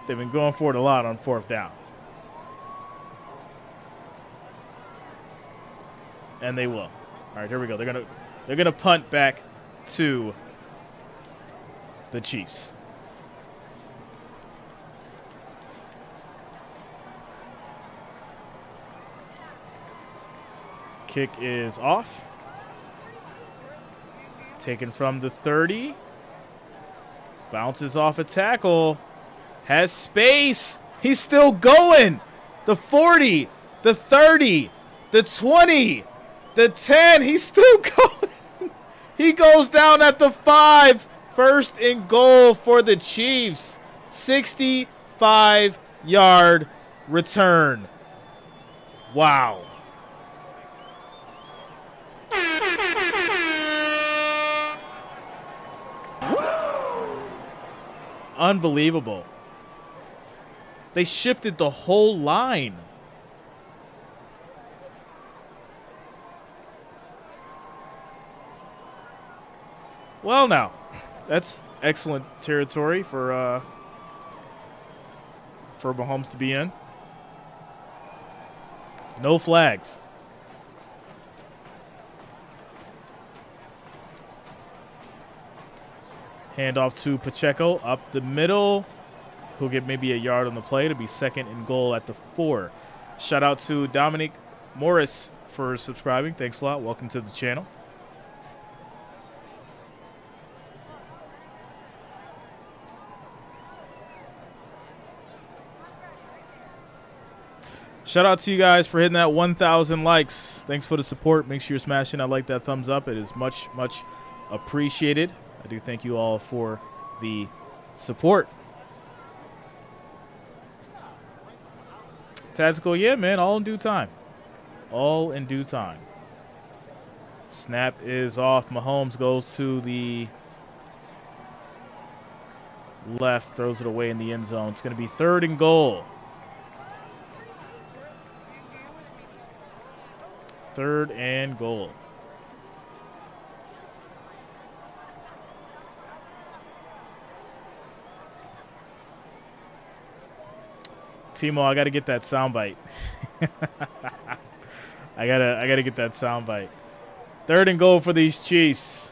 they've been going for it a lot on 4th down. And they will. All right, here we go. They're gonna punt back to the Chiefs. Kick is off. Taken from the 30. Bounces off a tackle. Has space. He's still going. The 40. The 30. The 20. The 10. He's still going. He goes down at the 5. 1st and goal for the Chiefs. 65-yard return. Wow. Unbelievable. They shifted the whole line. Well, now, that's excellent territory for Mahomes to be in. No flags. Handoff to Pacheco up the middle. He'll get maybe a yard on the play to be 2nd and goal at the 4. Shout out to Dominic Morris for subscribing. Thanks a lot. Welcome to the channel. Shout out to you guys for hitting that 1,000 likes. Thanks for the support. Make sure you're smashing that thumbs up. It is much, much appreciated. I do thank you all for the support. Tactical, yeah, man, all in due time. All in due time. Snap is off. Mahomes goes to the left, throws it away in the end zone. It's going to be 3rd and goal. 3rd and goal. Timo, I got to get that soundbite. I gotta get that soundbite. 3rd and goal for these Chiefs.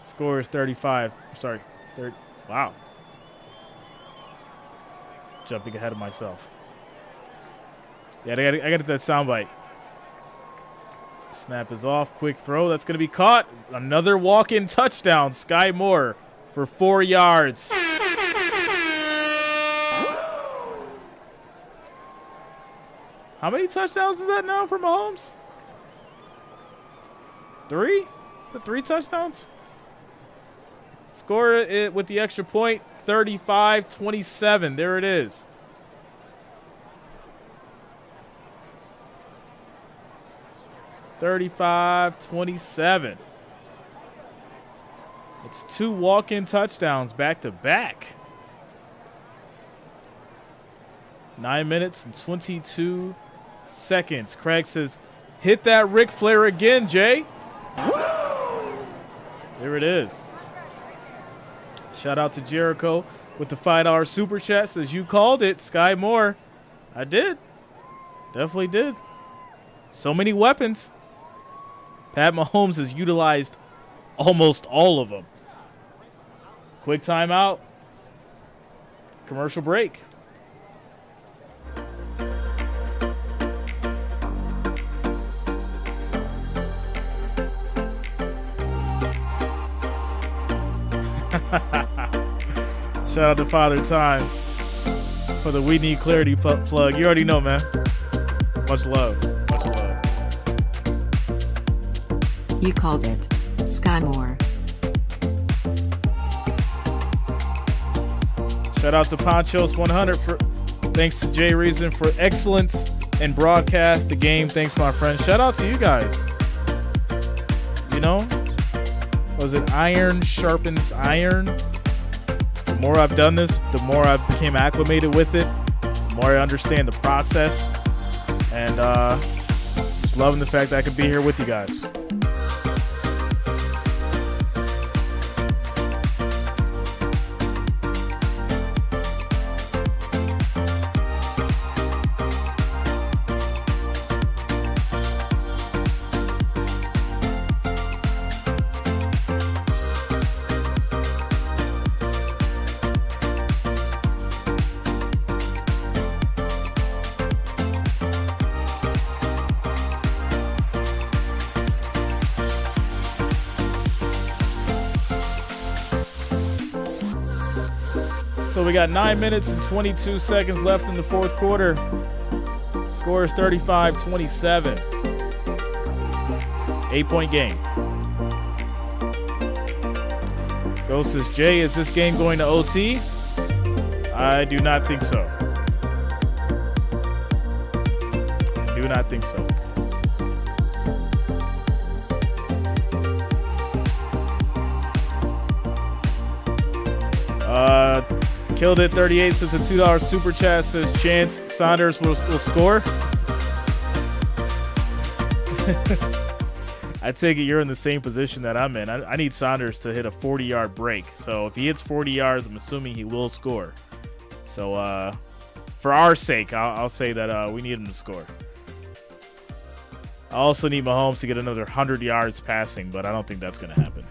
Score is 35. Sorry, 3rd. Wow. Jumping ahead of myself. Yeah, I got that soundbite. Snap is off. Quick throw. That's going to be caught. Another walk-in touchdown. Sky Moore for 4 yards. How many touchdowns is that now for Mahomes? 3? Is it 3 touchdowns? Score it with the extra point. 35-27. There it is. (35-27). It's 2 walk-in touchdowns back to back. 9 minutes and 22 seconds. Craig says, hit that Ric Flair again, Jay. There it is. Shout out to Jericho with the $5 super chat. Says, you called it, Sky Moore. I did. Definitely did. So many weapons. Pat Mahomes has utilized almost all of them. Quick timeout. Commercial break. Shout out to Father Time for the We Need Clarity plug. You already know, man. Much love. Much love. You called it. Skymore. Shout out to Ponchos 100 for thanks to Jay Reason for excellence and broadcast the game. Thanks, my friend. Shout out to you guys. You know, was it iron sharpens iron? The more I've done this, the more I've became acclimated with it, the more I understand the process, and just loving the fact that I could be here with you guys. So we got 9 minutes and 22 seconds left in the fourth quarter. Score is 35-27. 8-point game. Ghost says, Jay, is this game going to OT? I do not think so. I do not think so. Killed it 38 says a $2 super chat says Chance Saunders will score. I take it you're in the same position that I'm in. I need Saunders to hit a 40-yard break. So if he hits 40 yards, I'm assuming he will score. So for our sake, I'll say that we need him to score. I also need Mahomes to get another 100 yards passing, but I don't think that's going to happen.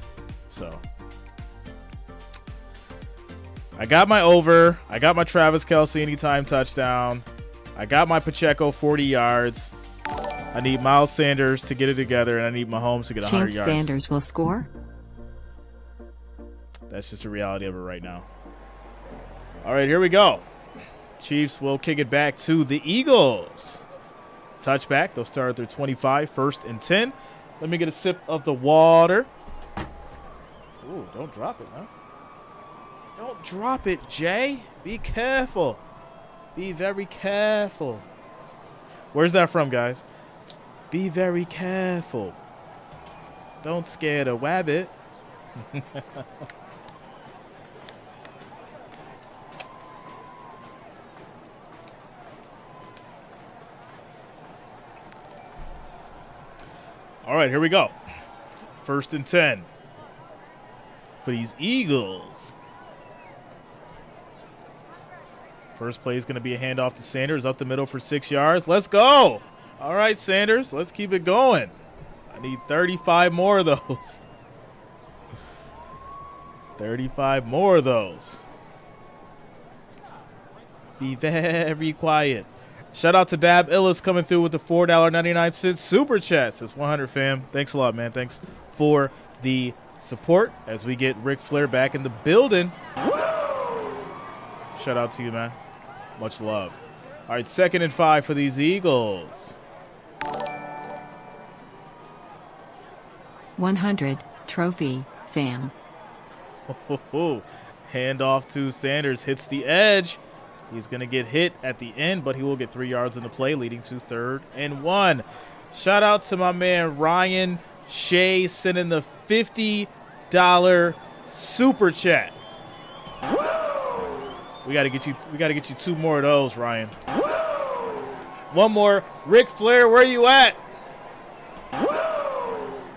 So I got my over. I got my Travis Kelce anytime touchdown. I got my Pacheco 40 yards. I need Miles Sanders to get it together, and I need Mahomes to get 100 Chance yards. Sanders will score? That's just the reality of it right now. All right, here we go. Chiefs will kick it back to the Eagles. Touchback. They'll start at their 25, 1st and 10. Let me get a sip of the water. Ooh, don't drop it, man. Don't drop it, Jay. Be careful. Be very careful. Where's that from, guys? Be very careful. Don't scare the wabbit. All right, here we go. 1st and 10 for these Eagles. First play is going to be a handoff to Sanders up the middle for 6 yards. Let's go. All right, Sanders, let's keep it going. I need 35 more of those. 35 more of those. Be very quiet. Shout out to Dab Illis coming through with the $4.99 super chat. Says 100 fam. Thanks a lot, man. Thanks for the support as we get Ric Flair back in the building. Shout out to you, man. Much love. All right, 2nd and 5 for these Eagles. 100 trophy fam. Hand off to Sanders. Hits the edge. He's going to get hit at the end, but he will get 3 yards in the play, leading to 3rd and 1. Shout out to my man Ryan Shea sending the $50 super chat. We got to get you 2 more of those, Ryan. 1 more. Ric Flair, where you at?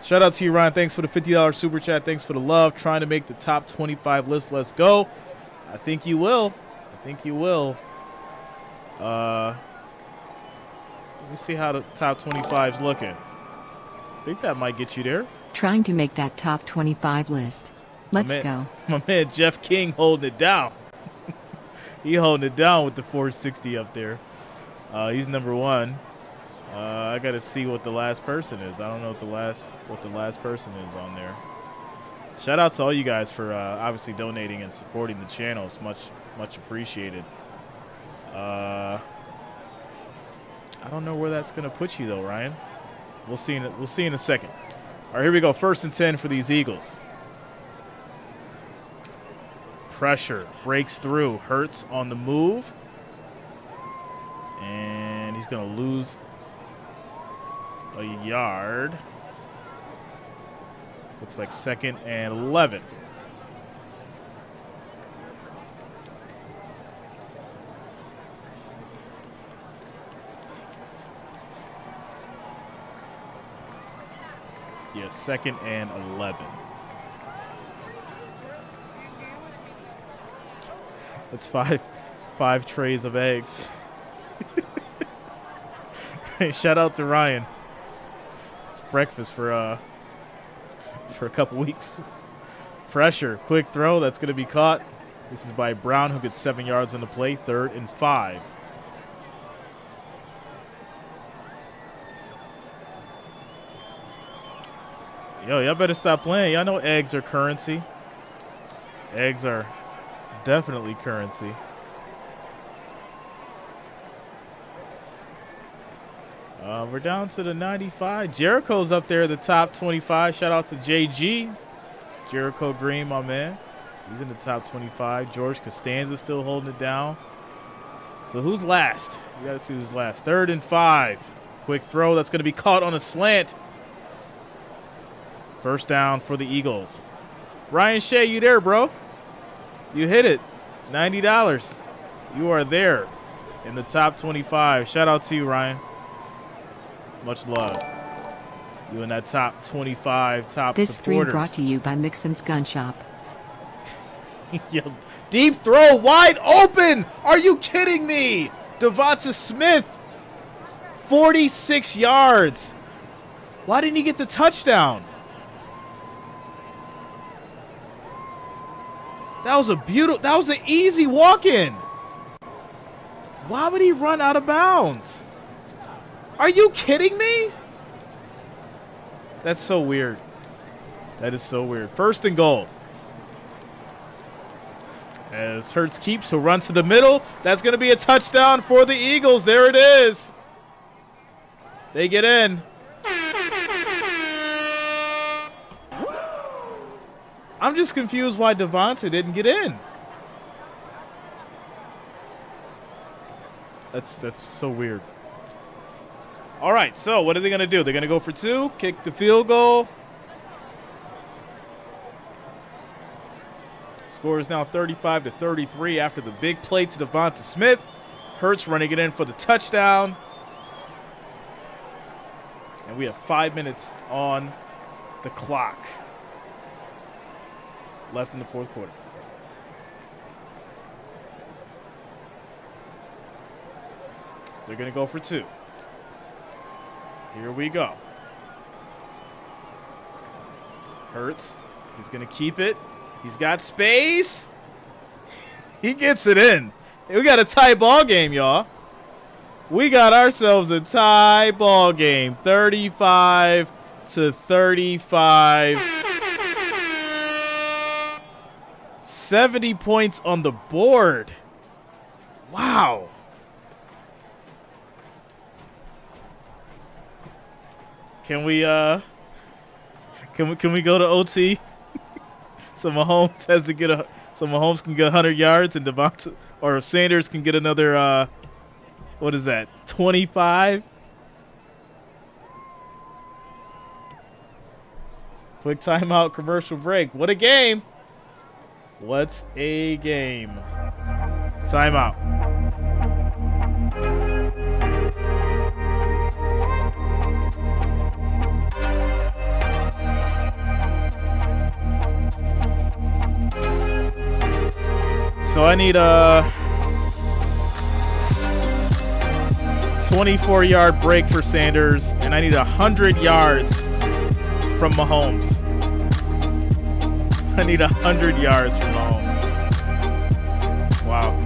Shout out to you, Ryan. Thanks for the $50 super chat. Thanks for the love. Trying to make the top 25 list. Let's go. I think you will. Let me see how the top 25 is looking. I think that might get you there. Trying to make that top 25 list. Let's go. My man Jeff King holding it down. He holding it down with the 460 up there. He's number 1. I got to see what the last person is. I don't know what the last person is on there. Shout out to all you guys for obviously donating and supporting the channel. It's much appreciated. I don't know where that's gonna put you though, Ryan. We'll see in a second. All right, here we go. 1st and 10 for these Eagles. Pressure breaks through. Hurts on the move, and he's gonna lose a yard. Looks like 2nd and 11. Yes, 2nd and 11. That's five trays of eggs. Hey, shout out to Ryan. It's breakfast for a couple weeks. Pressure, quick throw, that's going to be caught. This is by Brown, who gets 7 yards on the play. 3rd and 5. Yo, y'all better stop playing. Y'all know eggs are currency. Eggs are definitely currency. We're down to the 95. Jericho's up there at the top 25. Shout out to JG. Jericho Green, my man. He's in the top 25. George Costanza still holding it down. So who's last? You got to see who's last. 3rd and 5. Quick throw. That's going to be caught on a slant. First down for the Eagles. Ryan Shea, you there, bro? You hit it. $90. You are there in the top 25. Shout out to you, Ryan. Much love. You in that top 25, top This supporters. stream brought to you by Mixon's Gun Shop. Yo, deep throw, wide open. Are you kidding me? Devonta Smith, 46 yards. Why didn't he get the touchdown? That was an easy walk-in. Why would he run out of bounds? Are you kidding me? That's so weird. That is so weird. 1st and goal. As Hurts keeps, he'll run to the middle. That's going to be a touchdown for the Eagles. There it is. They get in. I'm just confused why Devonta didn't get in. That's so weird. All right, so what are they going to do? They're going to go for 2, kick the field goal. Score is now 35-33 after the big play to Devonta Smith. Hurts running it in for the touchdown. And we have 5 minutes on the clock left in the 4th quarter. They're going to go for 2. Here we go. Hurts. He's going to keep it. He's got space. He gets it in. We got a tie ball game, y'all. We got ourselves a tie ball game. 35-35. 70 points on the board. Wow. Can we go to OT? So Mahomes has to get Mahomes can get 100 yards and Devonta or Sanders can get another what is that? 25? Quick timeout, commercial break. What a game. What a game. Timeout. So I need a 24-yard break for Sanders, and I need 100 yards from Mahomes. I need 100 yards from Mahomes. Wow.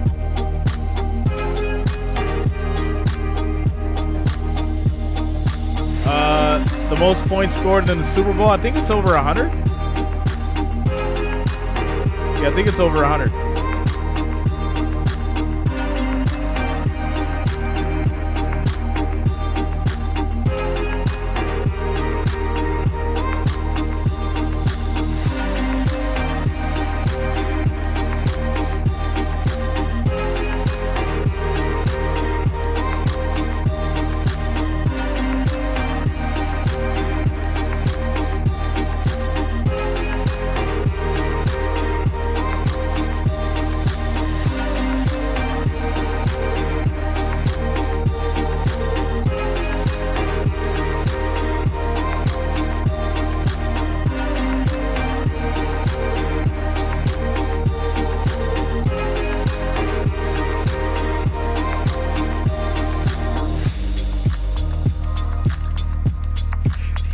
The most points scored in the Super Bowl, I think it's over 100. Yeah, I think it's over 100.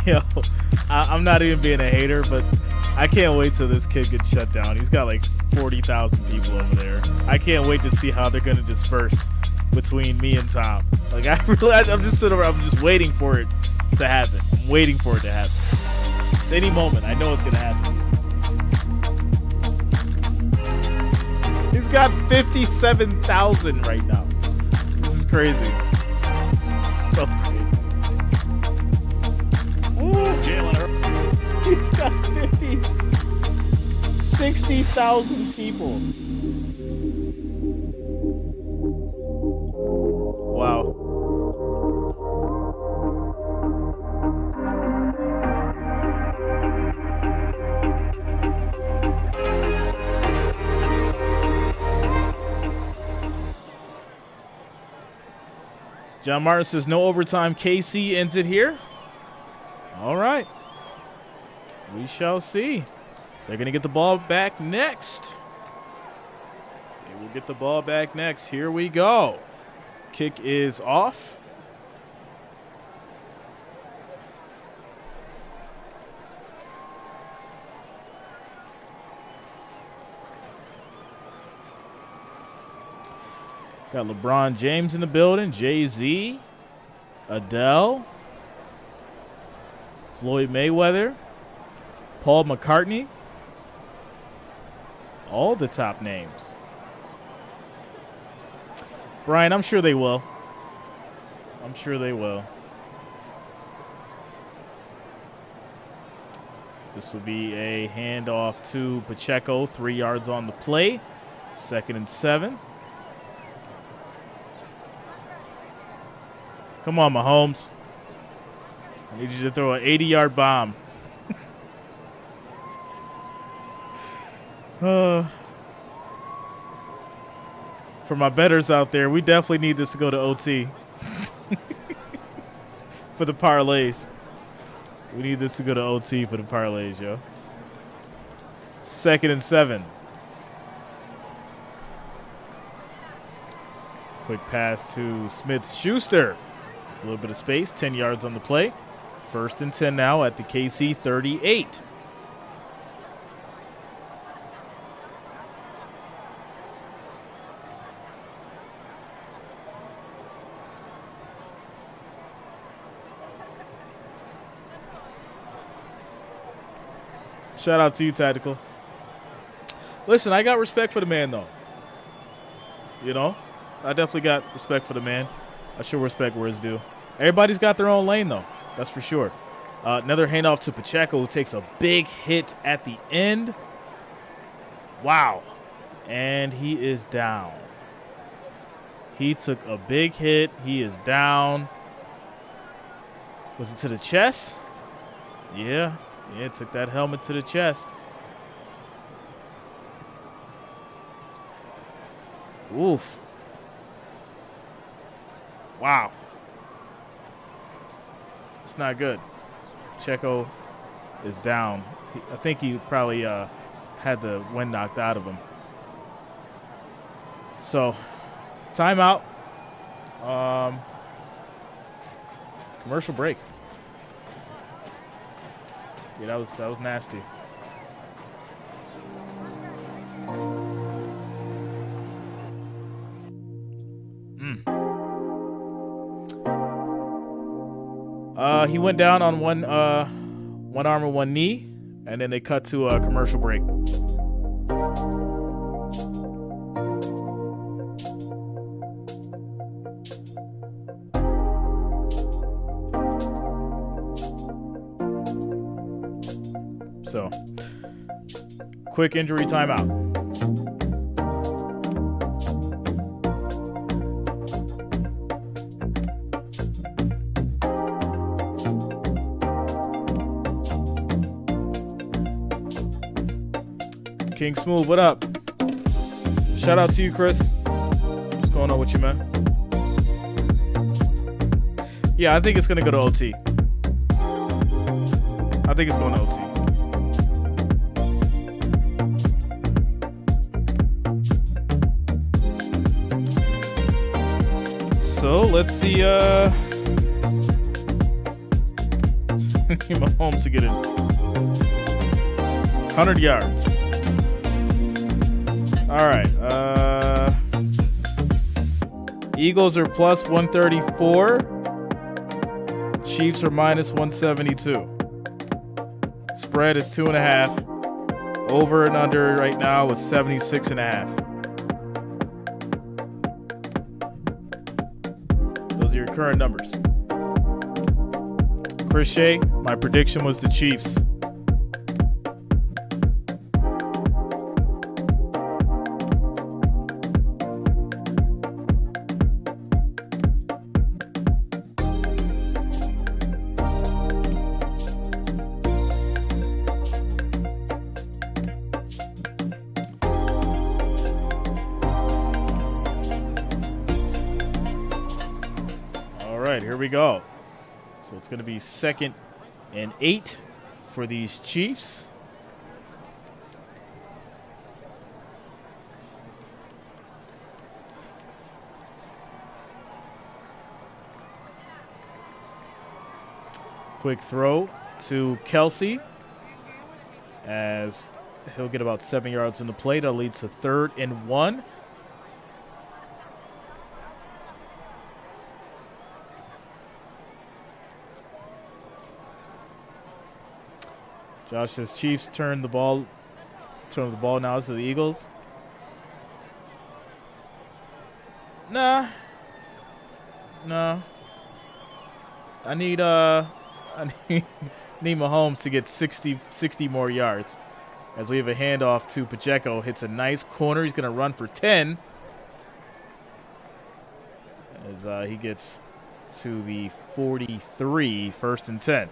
Yo, I'm not even being a hater, but I can't wait till this kid gets shut down. He's got like 40,000 people over there. I can't wait to see how they're going to disperse between me and Tom. Like, I'm just sitting around, I'm just waiting for it to happen. I'm waiting for it to happen. It's any moment. I know it's going to happen. He's got 57,000 right now. This is crazy. So crazy. He's got 60,000 people. Wow. John Martin says no overtime. KC ends it here. All right. We shall see. They're going to get the ball back next. They will get the ball back next. Here we go. Kick is off. Got LeBron James in the building. Jay-Z. Adele. Floyd Mayweather. Paul McCartney. All the top names. Brian, I'm sure they will. I'm sure they will. This will be a handoff to Pacheco. 3 yards on the play. 2nd and 7. Come on, Mahomes. I need you to throw an 80-yard bomb. For my bettors out there, we definitely need this to go to OT. For the parlays. We need this to go to OT for the parlays, yo. 2nd and 7. Quick pass to Smith-Schuster. It's a little bit of space. 10 yards on the play. 1st and 10 now at the KC 38. Shout out to you, Tactical. Listen, I got respect for the man, though. You know? I definitely got respect for the man. I show respect where it's due. Everybody's got their own lane, though. That's for sure. Another handoff to Pacheco, who takes a big hit at the end. Wow. And he is down. He took a big hit. He is down. Was it to the chest? Yeah. Yeah, took that helmet to the chest. Oof. Wow. It's not good. Checo is down. I think he probably had the wind knocked out of him. So, timeout. Commercial break. Yeah, that was nasty. He went down on one arm and one knee, and then they cut to a commercial break. So, quick injury timeout. King Smooth, what up? Shout out to you, Chris. What's going on with you, man? Yeah, I think it's going to go to OT. I think it's going to OT. So, let's see. Mahomes to get it. 100 yards. All right. Eagles are plus 134. Chiefs are minus 172. Spread is 2.5. Over and under right now is 76.5. Those are your current numbers. Chris Shea, my prediction was the Chiefs. Here we go. So it's going to be 2nd and 8 for these Chiefs. Quick throw to Kelsey as he'll get about 7 yards in the play. That'll lead to 3rd and 1. Josh says Chiefs turn the ball now to the Eagles. Nah. I need Mahomes to get 60 more yards. As we have a handoff to Pacheco, hits a nice corner. He's going to run for 10. As he gets to the 43, 1st and 10.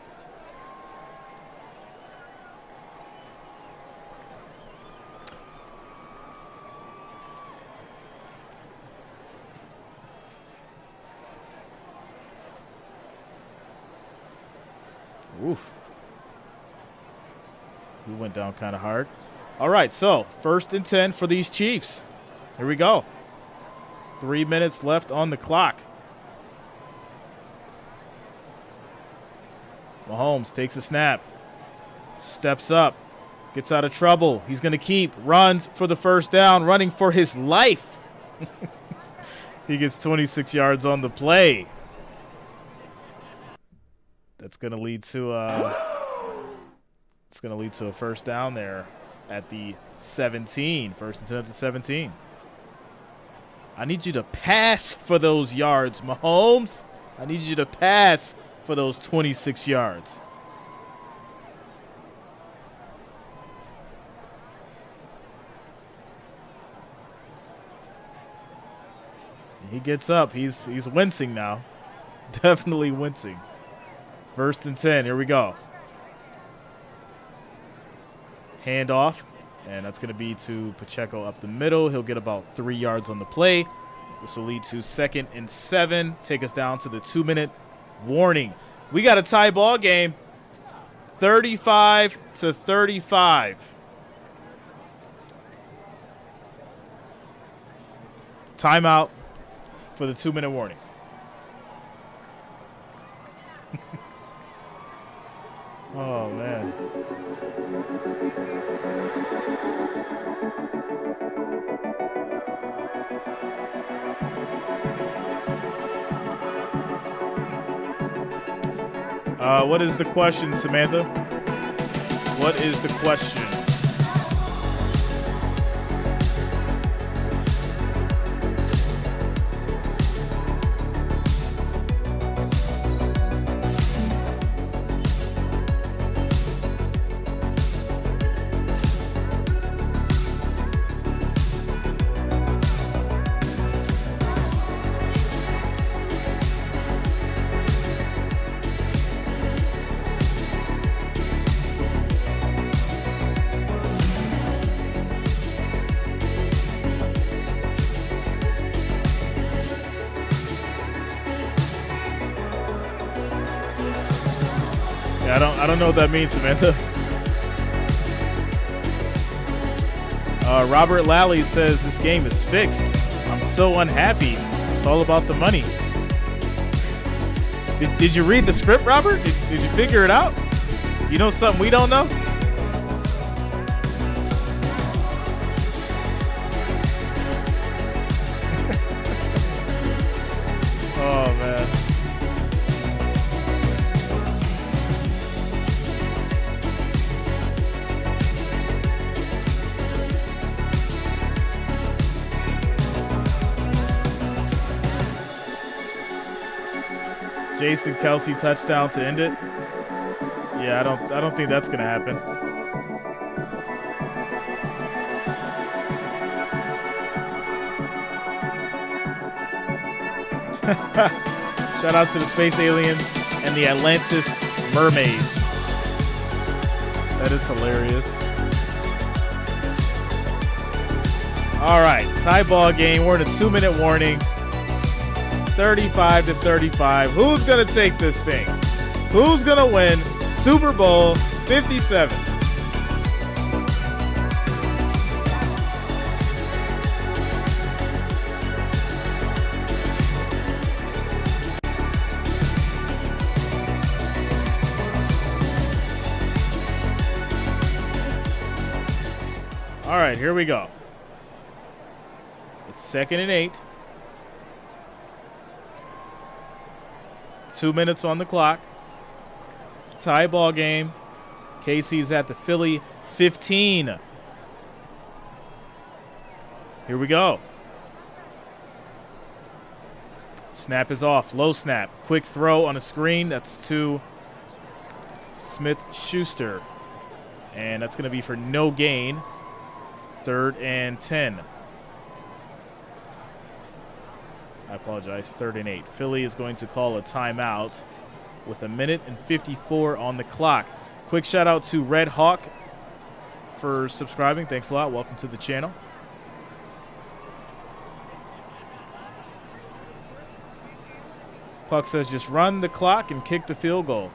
Oof. He went down kind of hard. All right, so 1st and 10 for these Chiefs. Here we go. 3 minutes left on the clock. Mahomes takes a snap. Steps up. Gets out of trouble. He's going to keep. Runs for the 1st down. Running for his life. He gets 26 yards on the play. That's going to lead to a 1st down there at the 17. 1st and 10 at the 17. I need you to pass for those yards, Mahomes. I need you to pass for those 26 yards. He gets up. He's wincing now. Definitely wincing. 1st and 10. Here we go. Handoff. And that's going to be to Pacheco up the middle. He'll get about 3 yards on the play. This will lead to 2nd and 7. Take us down to the 2-minute warning. We got a tie ball game. 35-35. Timeout for the 2-minute warning. Oh, man. What is the question, Samantha? What is the question? I don't know what that means, Samantha. Robert Lally says this game is fixed. I'm so unhappy. It's all about the money. Did you read the script, Robert? Did you figure it out? You know something we don't know? Oh, man. Jason Kelsey touchdown to end it. Yeah, I don't think that's gonna happen. Shout out to the Space Aliens and the Atlantis Mermaids. That is hilarious. All right, tie ball game. We're in a 2-minute warning. 35-35. Who's going to take this thing? Who's going to win Super Bowl 57? All right, here we go. It's 2nd and 8. 2 minutes on the clock. Tie ball game. KC's at the Philly 15. Here we go. Snap is off. Low snap. Quick throw on a screen. That's to Smith-Schuster. And that's going to be for no gain. 3rd and 10. I apologize. 3rd and 8. Philly is going to call a timeout with 1:54 on the clock. Quick shout out to Red Hawk for subscribing. Thanks a lot. Welcome to the channel. Puck says just run the clock and kick the field goal.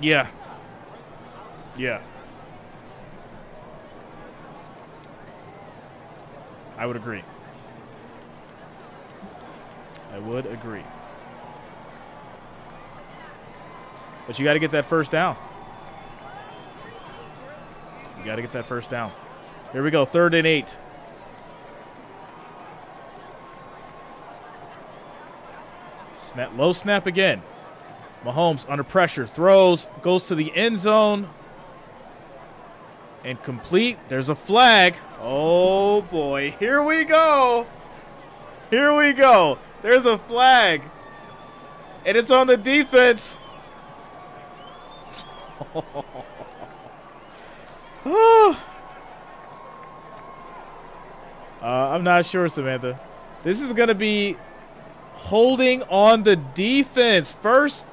Yeah. I would agree. But you got to get that first down. Here we go. 3rd and 8. Snap, low snap again. Mahomes under pressure. Throws. Goes to the end zone. Incomplete. There's a flag. Oh, boy. Here we go. There's a flag. And it's on the defense. I'm not sure, Samantha. This is going to be holding on the defense. 1st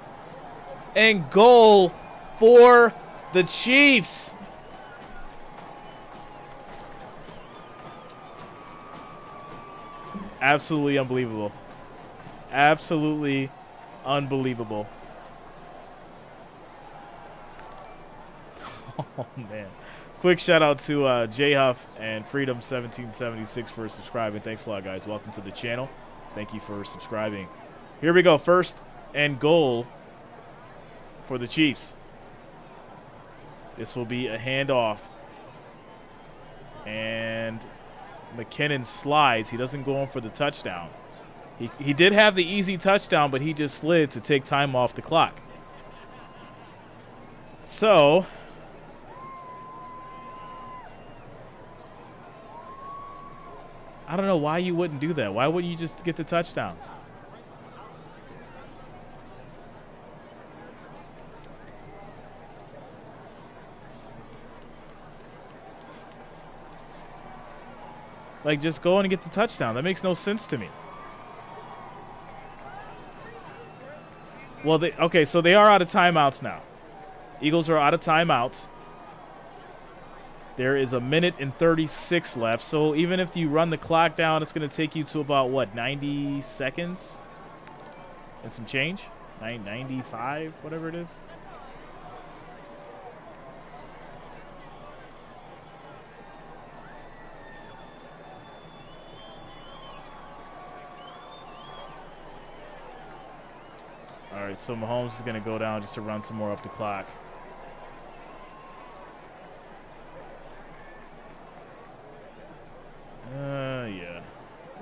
and goal for the Chiefs. Absolutely unbelievable. Oh, man. Quick shout out to J Huff and Freedom1776 for subscribing. Thanks a lot, guys. Welcome to the channel. Thank you for subscribing. Here we go. 1st and goal for the Chiefs. This will be a handoff. And McKinnon slides. He doesn't go in for the touchdown. He did have the easy touchdown, but he just slid to take time off the clock. So, I don't know why you wouldn't do that. Why wouldn't you just get the touchdown? Like, just go in and get the touchdown. That makes no sense to me. Well, okay, so they are out of timeouts now. Eagles are out of timeouts. There is 1:36 left. So even if you run the clock down, it's going to take you to about, what, 90 seconds? and some change. 995, whatever it is. All right, so Mahomes is going to go down just to run some more off the clock.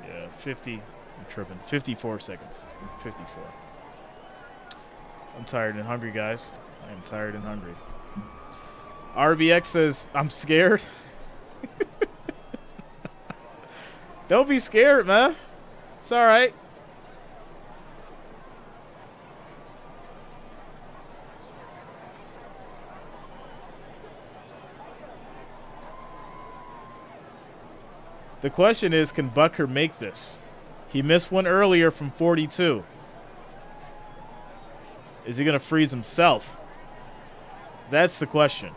Yeah, 50. I'm tripping. 54 seconds. 54. I'm tired and hungry, guys. I am tired and hungry. RBX says, I'm scared. Don't be scared, man. It's all right. The question is, can Butker make this? He missed one earlier from 42. Is he going to freeze himself? That's the question.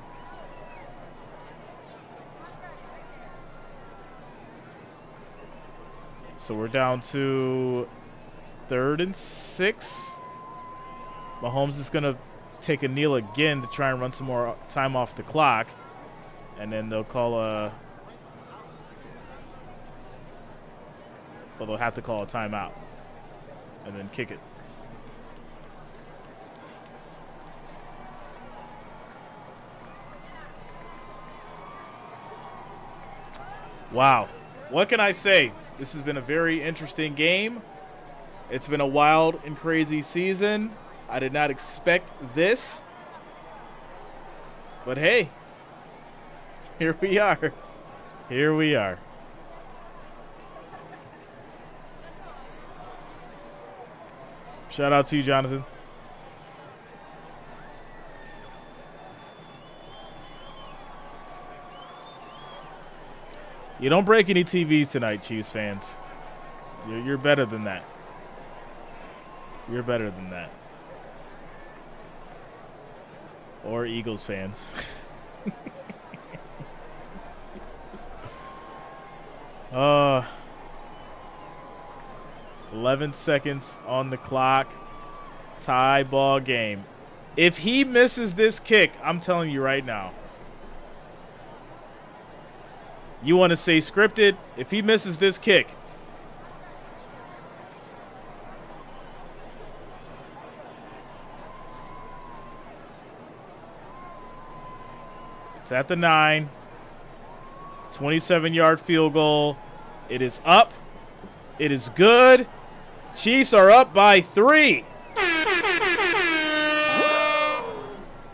So we're down to 3rd and 6. Mahomes is going to take a kneel again to try and run some more time off the clock. And then they'll call a... Well, they'll have to call a timeout and then kick it. Wow. What can I say? This has been a very interesting game. It's been a wild and crazy season. I did not expect this. But hey, here we are. Here we are. Shout out to you, Jonathan. You don't break any TVs tonight, Chiefs fans. You're better than that. You're better than that. Or Eagles fans. 11 seconds on the clock. Tie ball game. If he misses this kick, I'm telling you right now. You want to say scripted? If he misses this kick. It's at the 9. 27-yard field goal. It is up. It is good. Chiefs are up by 3.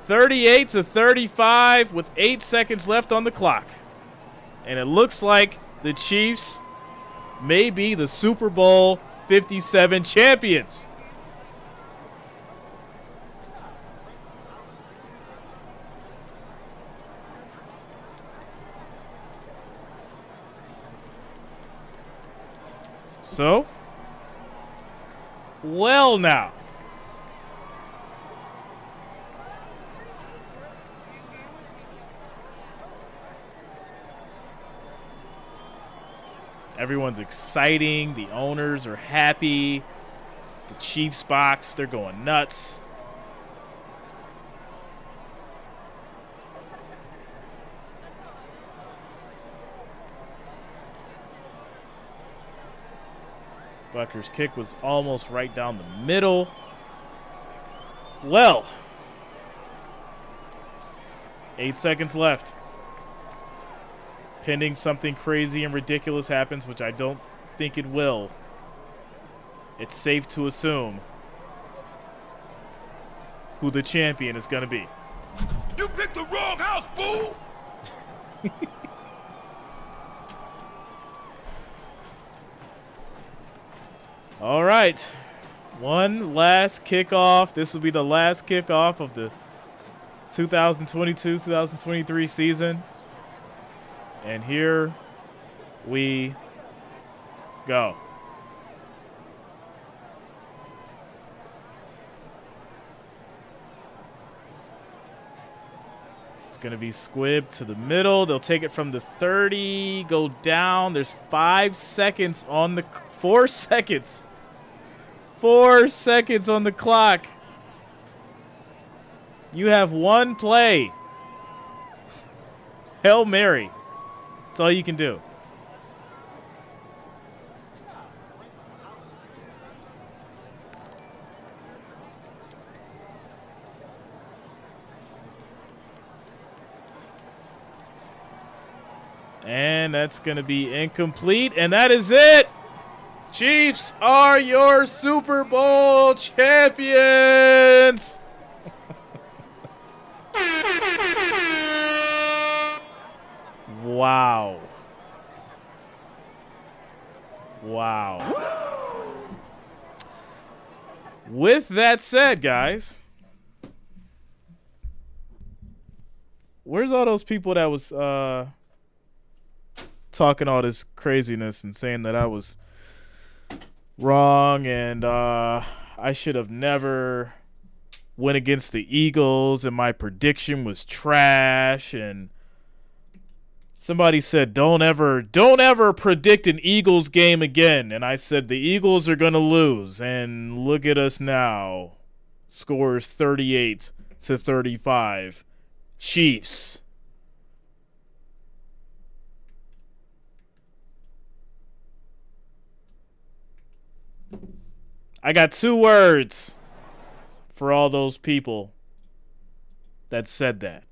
38-35 with 8 seconds left on the clock. And it looks like the Chiefs may be the Super Bowl 57 champions. So, well now. Everyone's exciting. The owners are happy. The Chiefs box, they're going nuts. Butker's kick was almost right down the middle. Well, 8 seconds left. Pending something crazy and ridiculous happens, which I don't think it will. It's safe to assume who the champion is going to be. You picked the wrong house, fool! All right. One last kickoff. This will be the last kickoff of the 2022-2023 season. And here we go. It's going to be squibbed to the middle. They'll take it from the 30, go down. There's 5 seconds on the 4 seconds. 4 seconds on the clock. You have one play. Hail Mary. That's all you can do. And that's going to be incomplete. And that is it. Chiefs are your Super Bowl champions. Wow. Wow. With that said, guys, where's all those people that was talking all this craziness and saying that I was wrong and I should have never went against the Eagles and my prediction was trash, and somebody said don't ever predict an Eagles game again, and I said the Eagles are going to lose, and look at us now. Scores 38-35. Chiefs. I got 2 words for all those people that said that.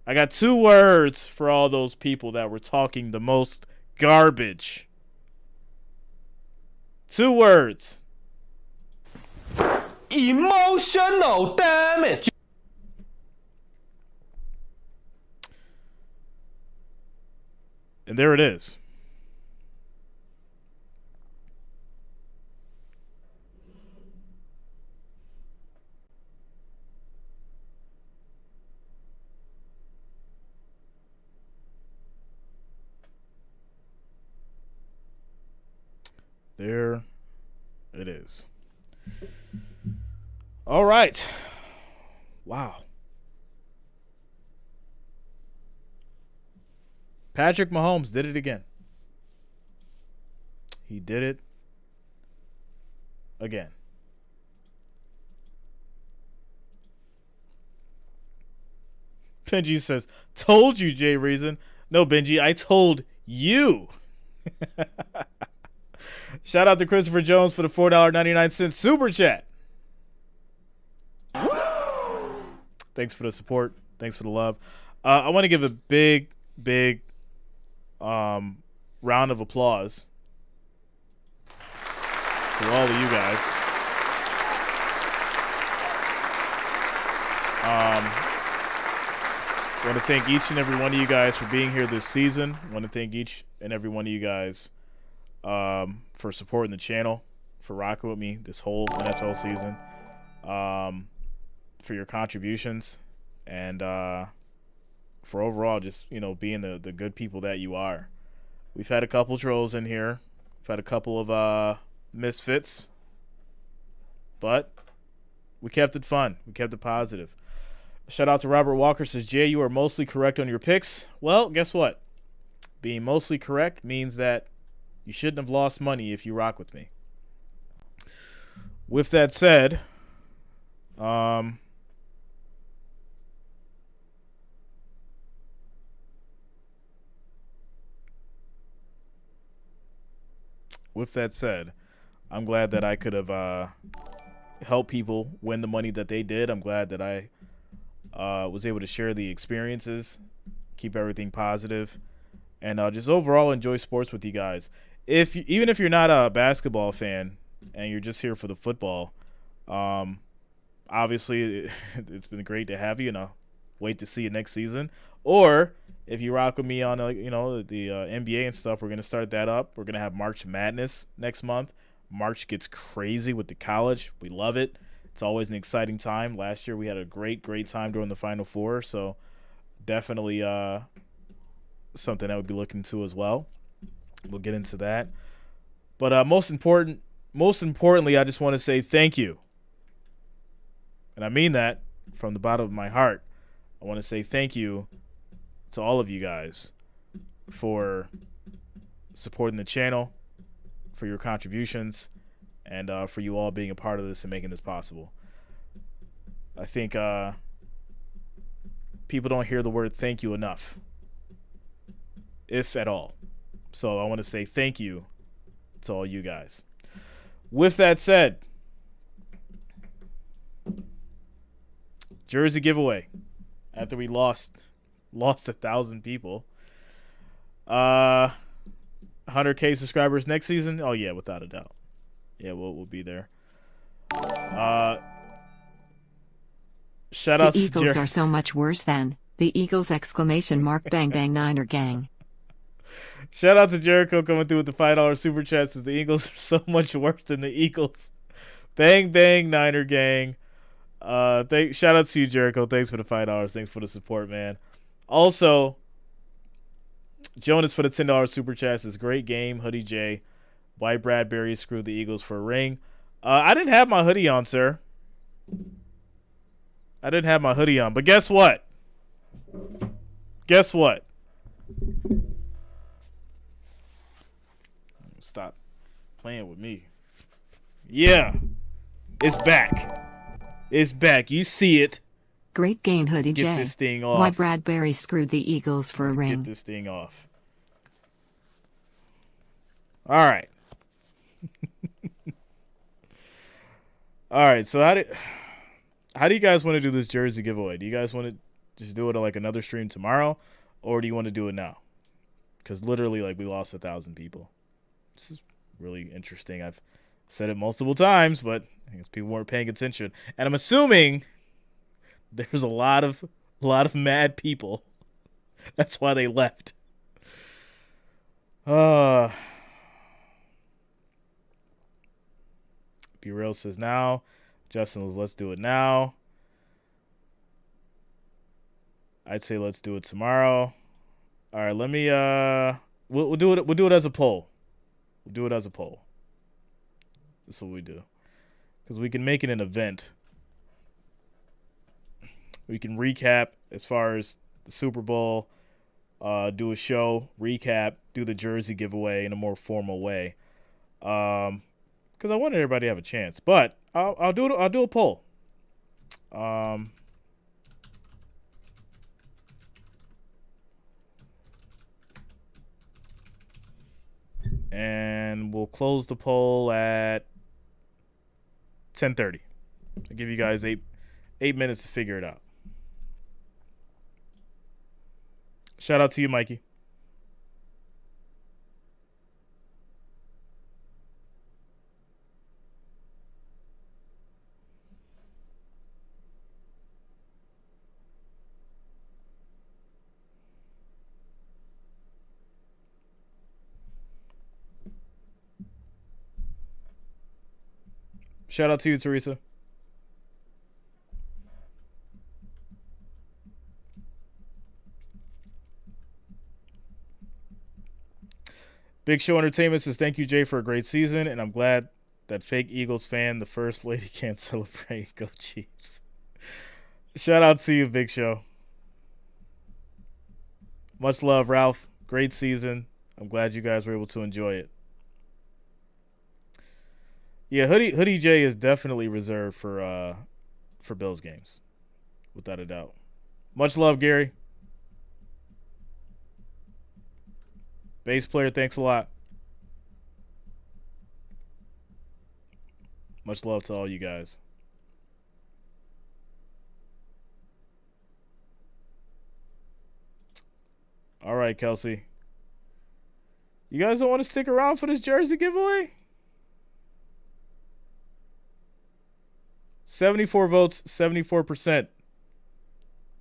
I got 2 words for all those people that were talking the most garbage. 2 words. Emotional damage. And there it is. There it is. All right. Wow. Patrick Mahomes did it again. He did it again. Benji says, told you, Jay Reason. No, Benji, I told you. Shout out to Christopher Jones for the $4.99 super chat. Thanks for the support. Thanks for the love. I want to give a big round of applause to all of you guys. I want to thank each and every one of you guys for being here this season. I want to thank each and every one of you guys for supporting the channel, for rocking with me this whole NFL season, for your contributions, and for overall just, being the good people that you are. We've had a couple trolls in here. We've had a couple of misfits, but we kept it fun. We kept it positive. Shout out to Robert Walker, says, Jay, you are mostly correct on your picks. Well, guess what? Being mostly correct means that you shouldn't have lost money if you rock with me. With that said, I'm glad that I could have helped people win the money that they did. I'm glad that I was able to share the experiences, keep everything positive, and just overall enjoy sports with you guys. Even if you're not a basketball fan and you're just here for the football, obviously it's been great to have you, and I'll wait to see you next season. Or if you rock with me on the NBA and stuff, we're gonna start that up. We're gonna have March Madness next month. March gets crazy with the college. We love it. It's always an exciting time. Last year we had a great time during the Final Four, so definitely something that we'll be looking to as well. We'll get into that. But most importantly, I just want to say thank you. And I mean that from the bottom of my heart. I want to say thank you to all of you guys for supporting the channel, for your contributions, and for you all being a part of this and making this possible. I think people don't hear the word thank you enough, if at all. So I want to say thank you to all you guys. With that said, jersey giveaway. After we lost 1,000 people. 100K subscribers next season? Oh yeah, without a doubt. Yeah, we'll be there. Shout out The to Eagles are so much worse than the Eagles! Bang bang Niner gang. Shout out to Jericho coming through with the $5 super chat. Says the Eagles are so much worse than the Eagles. Bang bang Niner gang. Shout out to you, Jericho. Thanks for the $5. Thanks for the support, man. Also, Jonas for the $10 super chat says great game, Hoodie J. White Bradbury screwed the Eagles for a ring. I didn't have my hoodie on, sir. I didn't have my hoodie on, but guess what? Guess what? Stop playing with me. Yeah, it's back. It's back. You see it. Great game, Hoodie J. Get this thing off. Why Bradbury screwed the Eagles for a ring. Get this thing off. All right. All right. So how do you guys want to do this jersey giveaway? Do you guys want to just do it on like another stream tomorrow, or do you want to do it now? Because literally, like, we lost 1,000 people. This is really interesting. I've said it multiple times, but I guess people weren't paying attention, and I'm assuming there's a lot of mad people. That's why they left. Be Real says now. Justin says let's do it now. I'd say let's do it tomorrow. All right, let me we'll do it. We'll do it as a poll. We'll do it as a poll. That's what we do, because we can make it an event. We can recap as far as the Super Bowl, do a show, recap, do the jersey giveaway in a more formal way. Because I want everybody to have a chance. But I'll do a poll. And we'll close the poll at 10:30. I'll give you guys eight minutes to figure it out. Shout out to you, Mikey. Shout out to you, Teresa. Big Show Entertainment says, thank you, Jay, for a great season, and I'm glad that fake Eagles fan, the first lady, can't celebrate. Go Chiefs. Shout out to you, Big Show. Much love, Ralph. Great season. I'm glad you guys were able to enjoy it. Yeah, Hoodie J is definitely reserved for Bills games, without a doubt. Much love, Gary. Bass player, thanks a lot. Much love to all you guys. All right, Kelsey. You guys don't want to stick around for this jersey giveaway? 74 votes, 74%.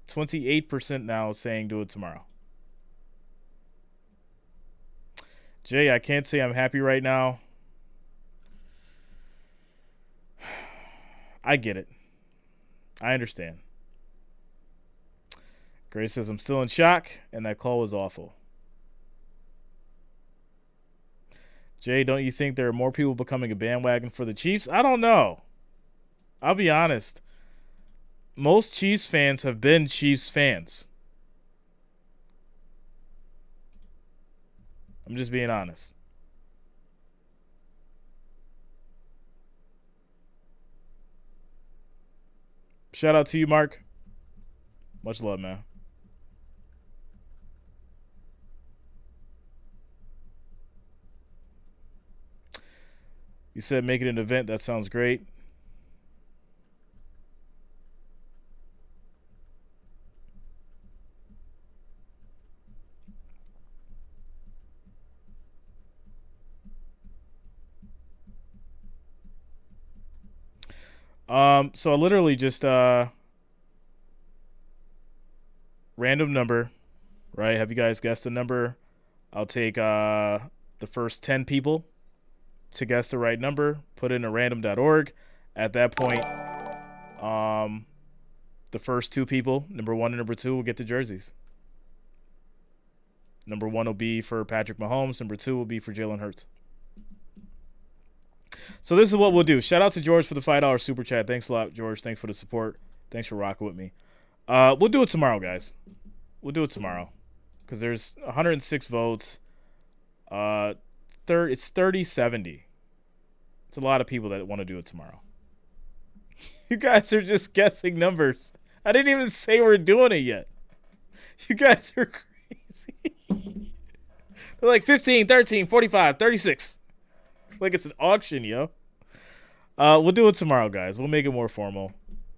28% now saying do it tomorrow. Jay, I can't say I'm happy right now. I get it. I understand. Grace says, I'm still in shock, and that call was awful. Jay, don't you think there are more people becoming a bandwagon for the Chiefs? I don't know. I'll be honest. Most Chiefs fans have been Chiefs fans. I'm just being honest. Shout out to you, Mark. Much love, man. You said make it an event. That sounds great. So I literally just random number, right? Have you guys guessed the number? I'll take the first 10 people to guess the right number, put it in a random.org. At that point, the first 2 people, number 1 and number 2, will get the jerseys. Number 1 will be for Patrick Mahomes. Number 2 will be for Jalen Hurts. So this is what we'll do. Shout out to George for the $5 super chat. Thanks a lot, George. Thanks for the support. Thanks for rocking with me. We'll do it tomorrow, guys. We'll do it tomorrow because there's 106 votes. It's 30-70. It's a lot of people that want to do it tomorrow. You guys are just guessing numbers. I didn't even say we're doing it yet. You guys are crazy. They're like 15, 13, 45, 36. It's like it's an auction, yo. We'll do it tomorrow, guys. We'll make it more formal.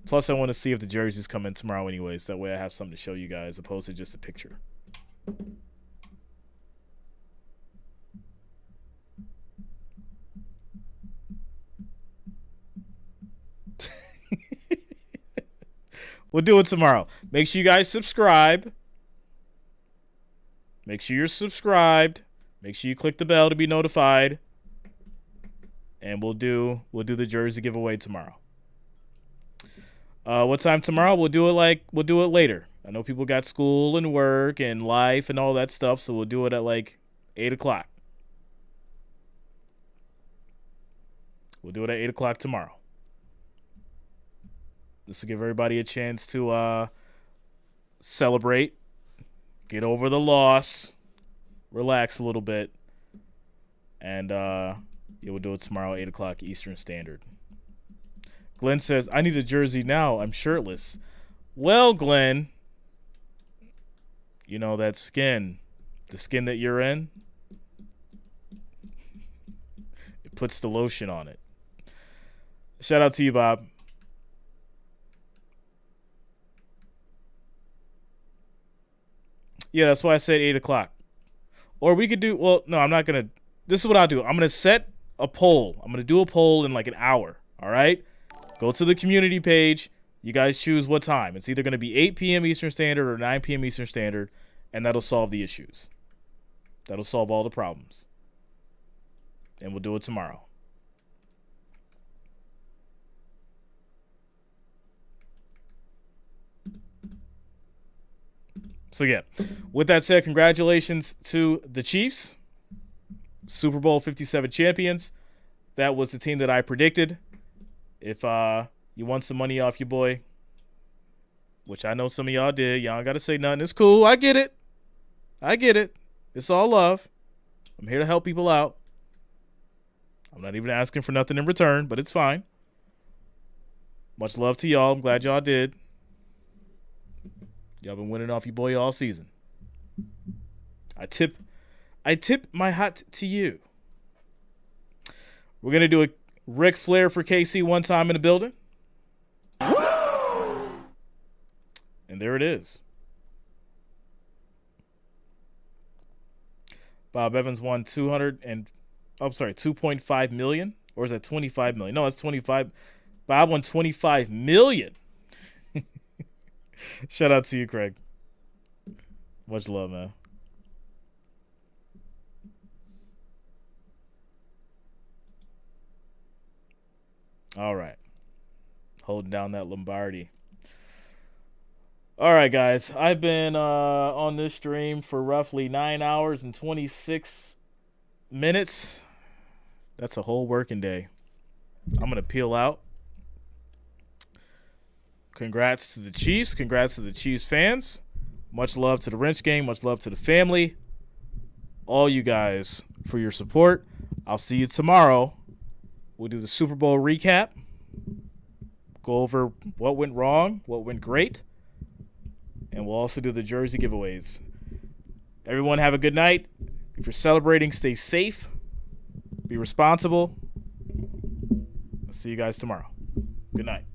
Plus, I want to see if the jerseys come in tomorrow anyways. That way I have something to show you guys opposed to just a picture. We'll do it tomorrow. Make sure you guys subscribe. Make sure you're subscribed. Make sure you click the bell to be notified. And we'll do the jersey giveaway tomorrow. What time tomorrow? We'll do it later. I know people got school and work and life and all that stuff, so we'll do it at like 8 o'clock. We'll do it at 8 o'clock tomorrow. This will give everybody a chance to celebrate, get over the loss, relax a little bit, and we'll do it tomorrow, 8 o'clock Eastern Standard. Glenn says, I need a jersey now. I'm shirtless. Well, Glenn, you know that skin, the skin that you're in, it puts the lotion on it. Shout out to you, Bob. Yeah, that's why I said 8 o'clock. Or we could do, well, no, I'm not going to. This is what I'll do. I'm going to set a poll. I'm going to do a poll in like an hour. All right? Go to the community page. You guys choose what time. It's either going to be 8 p.m. Eastern Standard or 9 p.m. Eastern Standard, and that'll solve the issues. That'll solve all the problems. And we'll do it tomorrow. So, yeah, with that said, congratulations to the Chiefs, Super Bowl 57 champions. That was the team that I predicted. If you want some money off your boy, which I know some of y'all did, y'all got to say nothing. It's cool. I get it. It's all love. I'm here to help people out. I'm not even asking for nothing in return, but it's fine. Much love to y'all. I'm glad y'all did. Y'all been winning off your boy all season. I tip my hat to you. We're going to do a Ric Flair for KC one time in the building. And there it is. Bob Evans won 2.5 million, or is that 25 million? No, that's 25. Bob won 25 million. Shout out to you, Craig. Much love, man. All right. Holding down that Lombardi. All right, guys. I've been on this stream for roughly 9 hours and 26 minutes. That's a whole working day. I'm going to peel out. Congrats to the Chiefs. Congrats to the Chiefs fans. Much love to the Wrench Gang. Much love to the family. All you guys for your support. I'll see you tomorrow. We'll do the Super Bowl recap. go over what went wrong, what went great, and we'll also do the jersey giveaways. Everyone have a good night. If you're celebrating, stay safe. Be responsible. I'll see you guys tomorrow. Good night.